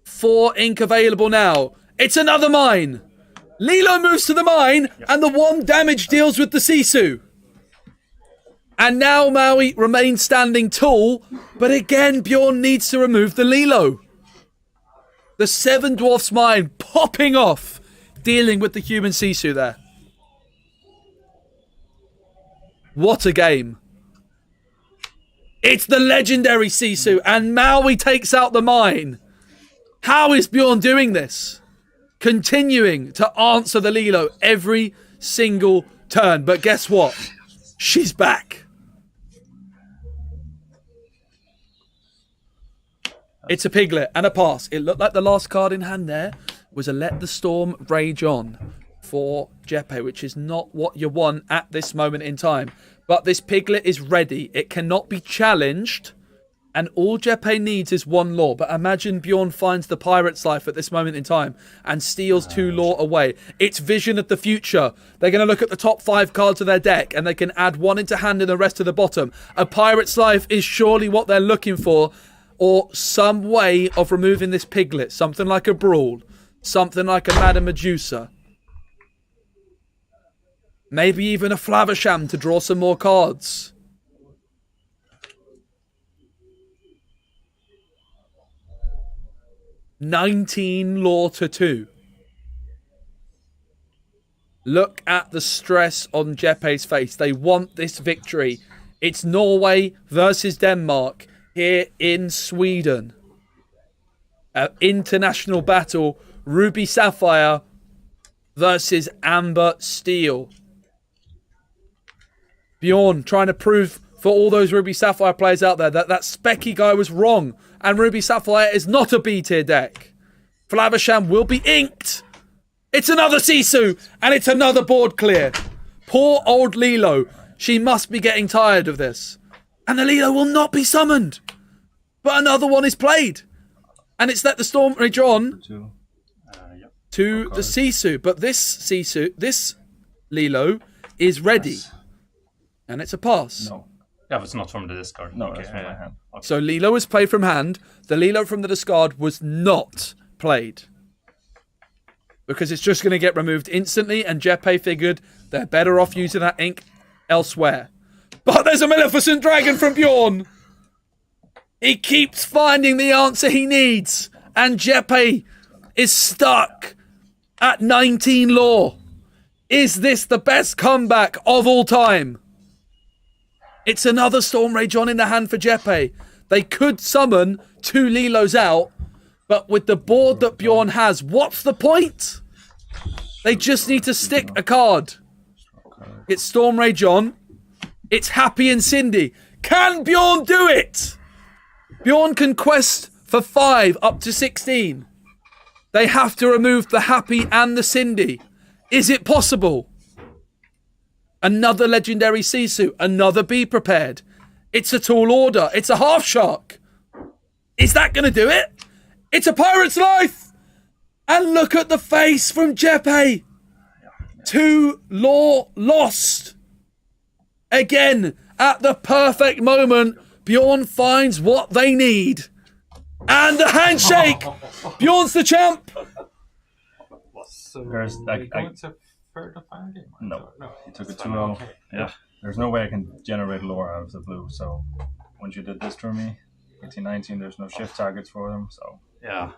4 ink available now. It's another mine. Lilo moves to the mine, and the 1 damage deals with the Sisu. And now Maui remains standing tall, but again Bjorn needs to remove the Lilo. The 7 Dwarfs Mine popping off, dealing with the human Sisu there. What a game. It's the legendary Sisu, and Maui takes out the mine. How is Bjorn doing this? Continuing to answer the Lilo every single turn. But guess what? She's back. It's a piglet and a pass. It looked like the last card in hand there was a Let the Storm Rage On for Jeppe, which is not what you want at this moment in time. But this piglet is ready. It cannot be challenged. And all Jeppe needs is one lore. But imagine Bjorn finds the Pirate's Life at this moment in time and steals 2 lore away. It's vision of the future. They're going to look at the top 5 cards of their deck and they can add 1 into hand and the rest to the bottom. A Pirate's Life is surely what they're looking for. Or some way of removing this piglet. Something like a Brawl. Something like a Madame Medusa. Maybe even a Flaversham to draw some more cards. 19 lore to 2. Look at the stress on Jeppe's face. They want this victory. It's Norway versus Denmark here in Sweden. An international battle. Ruby Sapphire versus Amber Steel. Bjorn trying to prove for all those Ruby Sapphire players out there that that Specky guy was wrong. And Ruby Sapphire is not a B-tier deck. Flaversham will be inked. It's another Sisu. And it's another board clear. Poor old Lilo. She must be getting tired of this. And the Lilo will not be summoned. But another one is played. And it's Let the Storm Rage On to the Sisu. But this Sisu, this Lilo is ready. Yes. And it's a pass. No. Yeah, but it's not from the discard. No, that's from my hand. Okay. So Lilo was played from hand. The Lilo from the discard was not played. Because it's just going to get removed instantly. And Jeppe figured they're better off using that ink elsewhere. But there's a Maleficent Dragon from Bjorn. He keeps finding the answer he needs. And Jeppe is stuck at 19 lore. Is this the best comeback of all time? It's another Storm Rage On in the hand for Jeppe. They could summon 2 Lilos out, but with the board that Bjorn has, what's the point? They just need to stick a card. It's Storm Rage On. It's Happy and Cindy. Can Bjorn do it? Bjorn can quest for 5 up to 16. They have to remove the Happy and the Cindy. Is it possible? Another legendary Sisu. Another Be Prepared. It's a tall order. It's a half shark. Is that going to do it? It's a Pirate's Life. And look at the face from Jeppe. 2 lore lost. Again, at the perfect moment, Bjorn finds what they need. And a handshake. Bjorn's the champ. So there's no, he took a 2-0. Okay. Yeah, there's no way I can generate lore out of the blue. So once you did this for me, 1819, there's no shift targets for them. So yeah,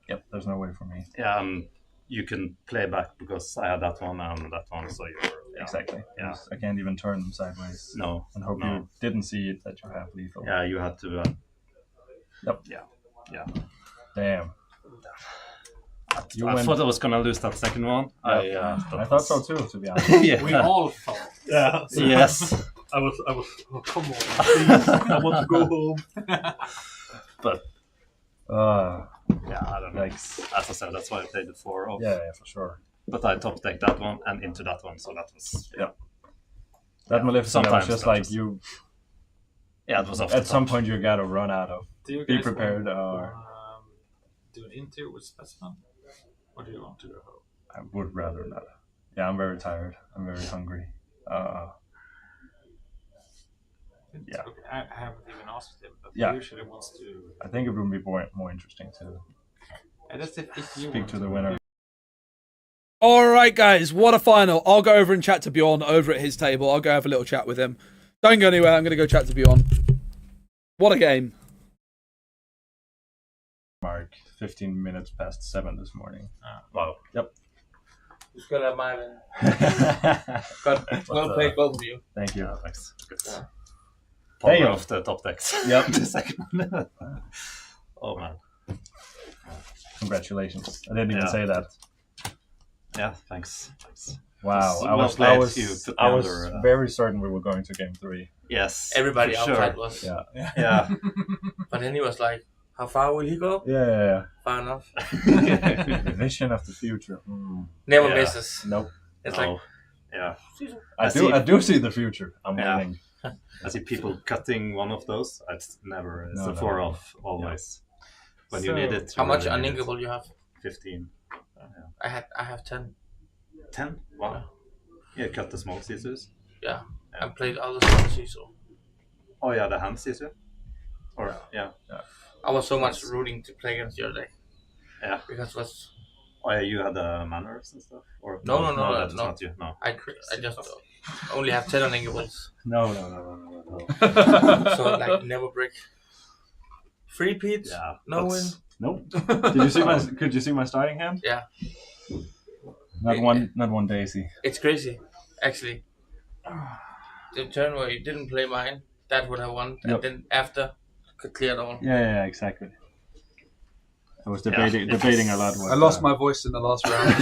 yep, there's no way for me. Yeah, you can play back because I had that one and that one, so you're exactly. Yeah, I can't even turn them sideways. No, and hope you didn't see it that you have lethal. Yeah, you had to. Yep. Yeah. Damn. I thought I was gonna lose that second one. I thought so too, to be honest. Yeah. We all thought. Yeah. Yes. I was. Oh, come on, please. I want to go home. But. Yeah, I don't know. Like, as I said, that's why I played the 4 off. Yeah, for sure. But I top decked that one and into that one, so that was That Maleficent was just like you. Yeah, it was off. At some point, you gotta run out of. Be prepared or. Do an into with specimen? Or do you want to go home? I would rather not. Yeah, I'm very tired. I'm very hungry. Yeah. Okay. I haven't even asked him, but he usually wants to. I think it would be more interesting to speak to the winner. All right, guys, what a final. I'll go over and chat to Bjorn over at his table. I'll go have a little chat with him. Don't go anywhere. I'm going to go chat to Bjorn. What a game. Mark, 15 minutes past 7 this morning. Wow. Yep. Du skal lade mig vinde. Godt play, both of you. Thank you, Alex. Yeah. Power Damn. of the top decks. Yep. The second one. Oh man. Congratulations. I didn't even say that. Yeah, thanks. Wow, I was very certain we were going to game 3. Yes. Everybody outside was. Yeah. But then he was like, how far will he go? Yeah. Far enough. The vision of the future. Never misses. Nope. It's like, yeah. I do see the future. I'm winning. I see people cutting one of those. It's never. It's a 4-off always. When you need it. How much uninkable you have? 15. I have 10. 10? Wow. Yeah, cut the small scissors. Yeah. I played all the small scissors. Oh yeah, the hand scissor. Or yeah. I was so much rooting to play against your deck. Yeah. Because it was. Oh yeah, you had manners and stuff. Or No, that's not you. No. I just only have 10 uninkables. No. So like never break. 3-peat. Yeah. No win. Nope. Could you see my starting hand? Yeah. Not one daisy. It's crazy, actually. The turn where you didn't play mine, that would have won, and then after, could clear it all. Yeah, exactly. I was debating a lot. I lost my voice in the last round.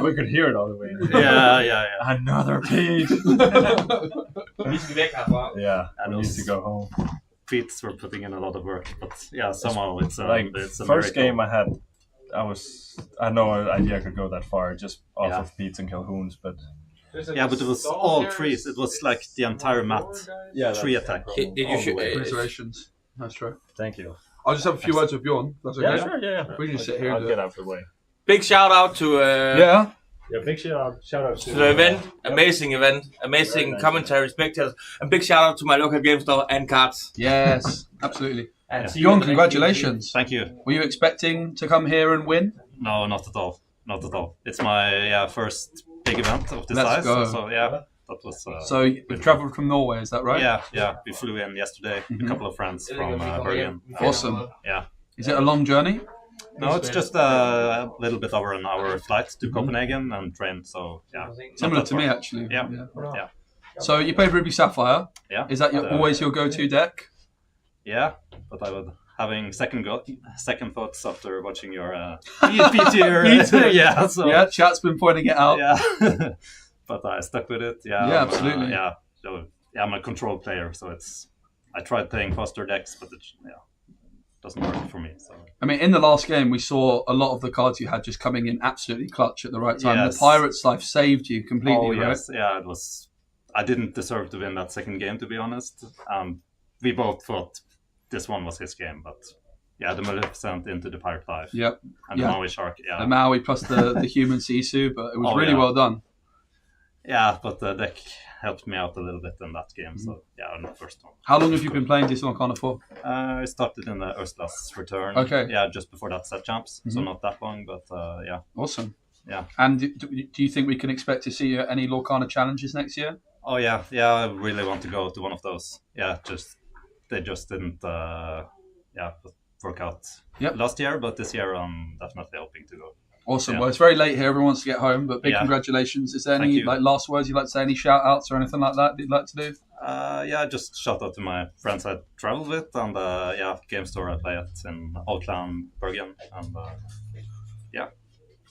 we could hear it all the way. Yeah. Another page. Yeah, I need to go home. Feats were putting in a lot of work, but yeah, somehow it's a first game I had. I had no idea I could go that far just off of Pete's and Calhoun's, but yeah, but it was all trees. It was like the entire mat. Yeah, tree attack. Did you shoot? Congratulations. Nice try. Thank you. I'll just have a few words with Bjorn. That's okay. Yeah, sure. Yeah. We can just sit here. I'll and get out of the way. Big shout out to big shout out to the event. Amazing event. Amazing commentary, spectators, and big shout out to my local game store and cards. Yes, absolutely. And Bjorn, congratulations. Thank you. Were you expecting to come here and win? No, not at all. Not at all. It's my first big event of this Let's size. go. So yeah, that was. So you travelled from Norway, is that right? Yeah. We flew in yesterday. A couple of friends from Bergen. Awesome. Yeah. Is it a long journey? No, it's just a little bit over an hour flight to Copenhagen and train. So yeah. Similar to me, actually. Yeah. So you played Ruby Sapphire. Yeah. Is that always your go-to deck? Yeah, but I was having second thoughts after watching your PTR. Yeah, so yeah, chat's been pointing it out. Yeah, but I stuck with it. Yeah, absolutely. So I'm a control player, so I tried playing faster decks, but it doesn't work for me. So I mean, in the last game, we saw a lot of the cards you had just coming in absolutely clutch at the right time. Yes. The Pirate's Life saved you completely, right? Yes, yeah, it was. I didn't deserve to win that second game, to be honest. We both thought this one was his game, but yeah, the Maleficent into the Pirate Life. Yep. And the Maui Shark. Yeah. The Maui plus the human Sisu, but it was really well done. Yeah, but the deck helped me out a little bit in that game. So yeah, on the first one. How long have you been playing this Lorcana for? I started in the Ursula's Return. Okay. Yeah, just before that set champs, so not that long, but yeah. Awesome. Yeah. And do you think we can expect to see any Lorcana challenges next year? Oh yeah, I really want to go to one of those. Yeah, they just didn't work out last year, but this year I'm definitely hoping to go. Awesome. Yeah. Well, it's very late here. Everyone wants to get home, but big congratulations. Is there any last words you'd like to say? Any shout outs or anything like that you'd like to do? Just shout out to my friends I traveled with and game store I play at in Auckland, Bergen, and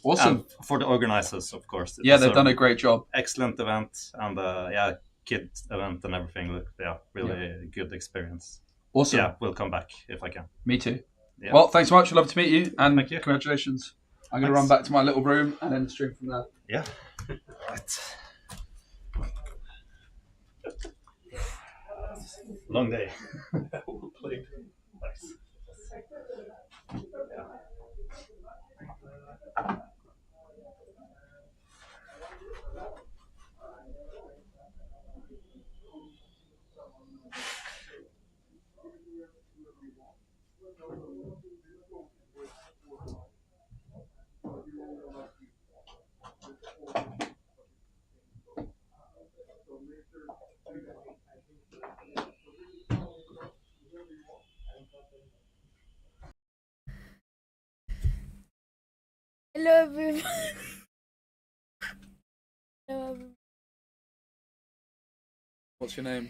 awesome. And for the organizers, of course. Yeah, they've done a great job. Excellent event and kid event and everything. Really good experience. Awesome. Yeah, we'll come back if I can. Me too. Yeah. Well, thanks so much. I'd love to meet you, and Thank you. Congratulations. I'm going to run back to my little room and then stream from there. Yeah. Right. Long day. Nice. I love him. Love him. What's your name?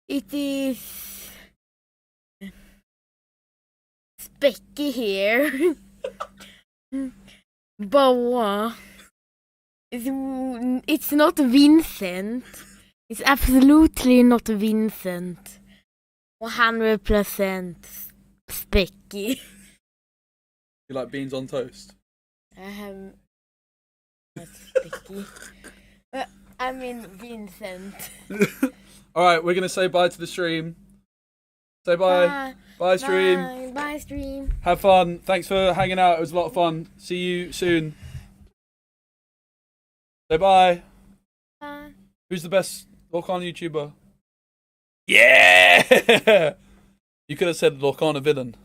It is Specky here. Boa. It's not Vincent. It's absolutely not Vincent. 100% Specky. You like beans on toast? I have not Specky. I mean Vincent. Alright, we're going to say bye to the stream. Say bye. Bye, stream. Bye. Bye, stream. Have fun. Thanks for hanging out. It was a lot of fun. See you soon. Say bye. Bye. Who's the best Lorcana YouTuber? Yeah! You could have said Lorcana villain.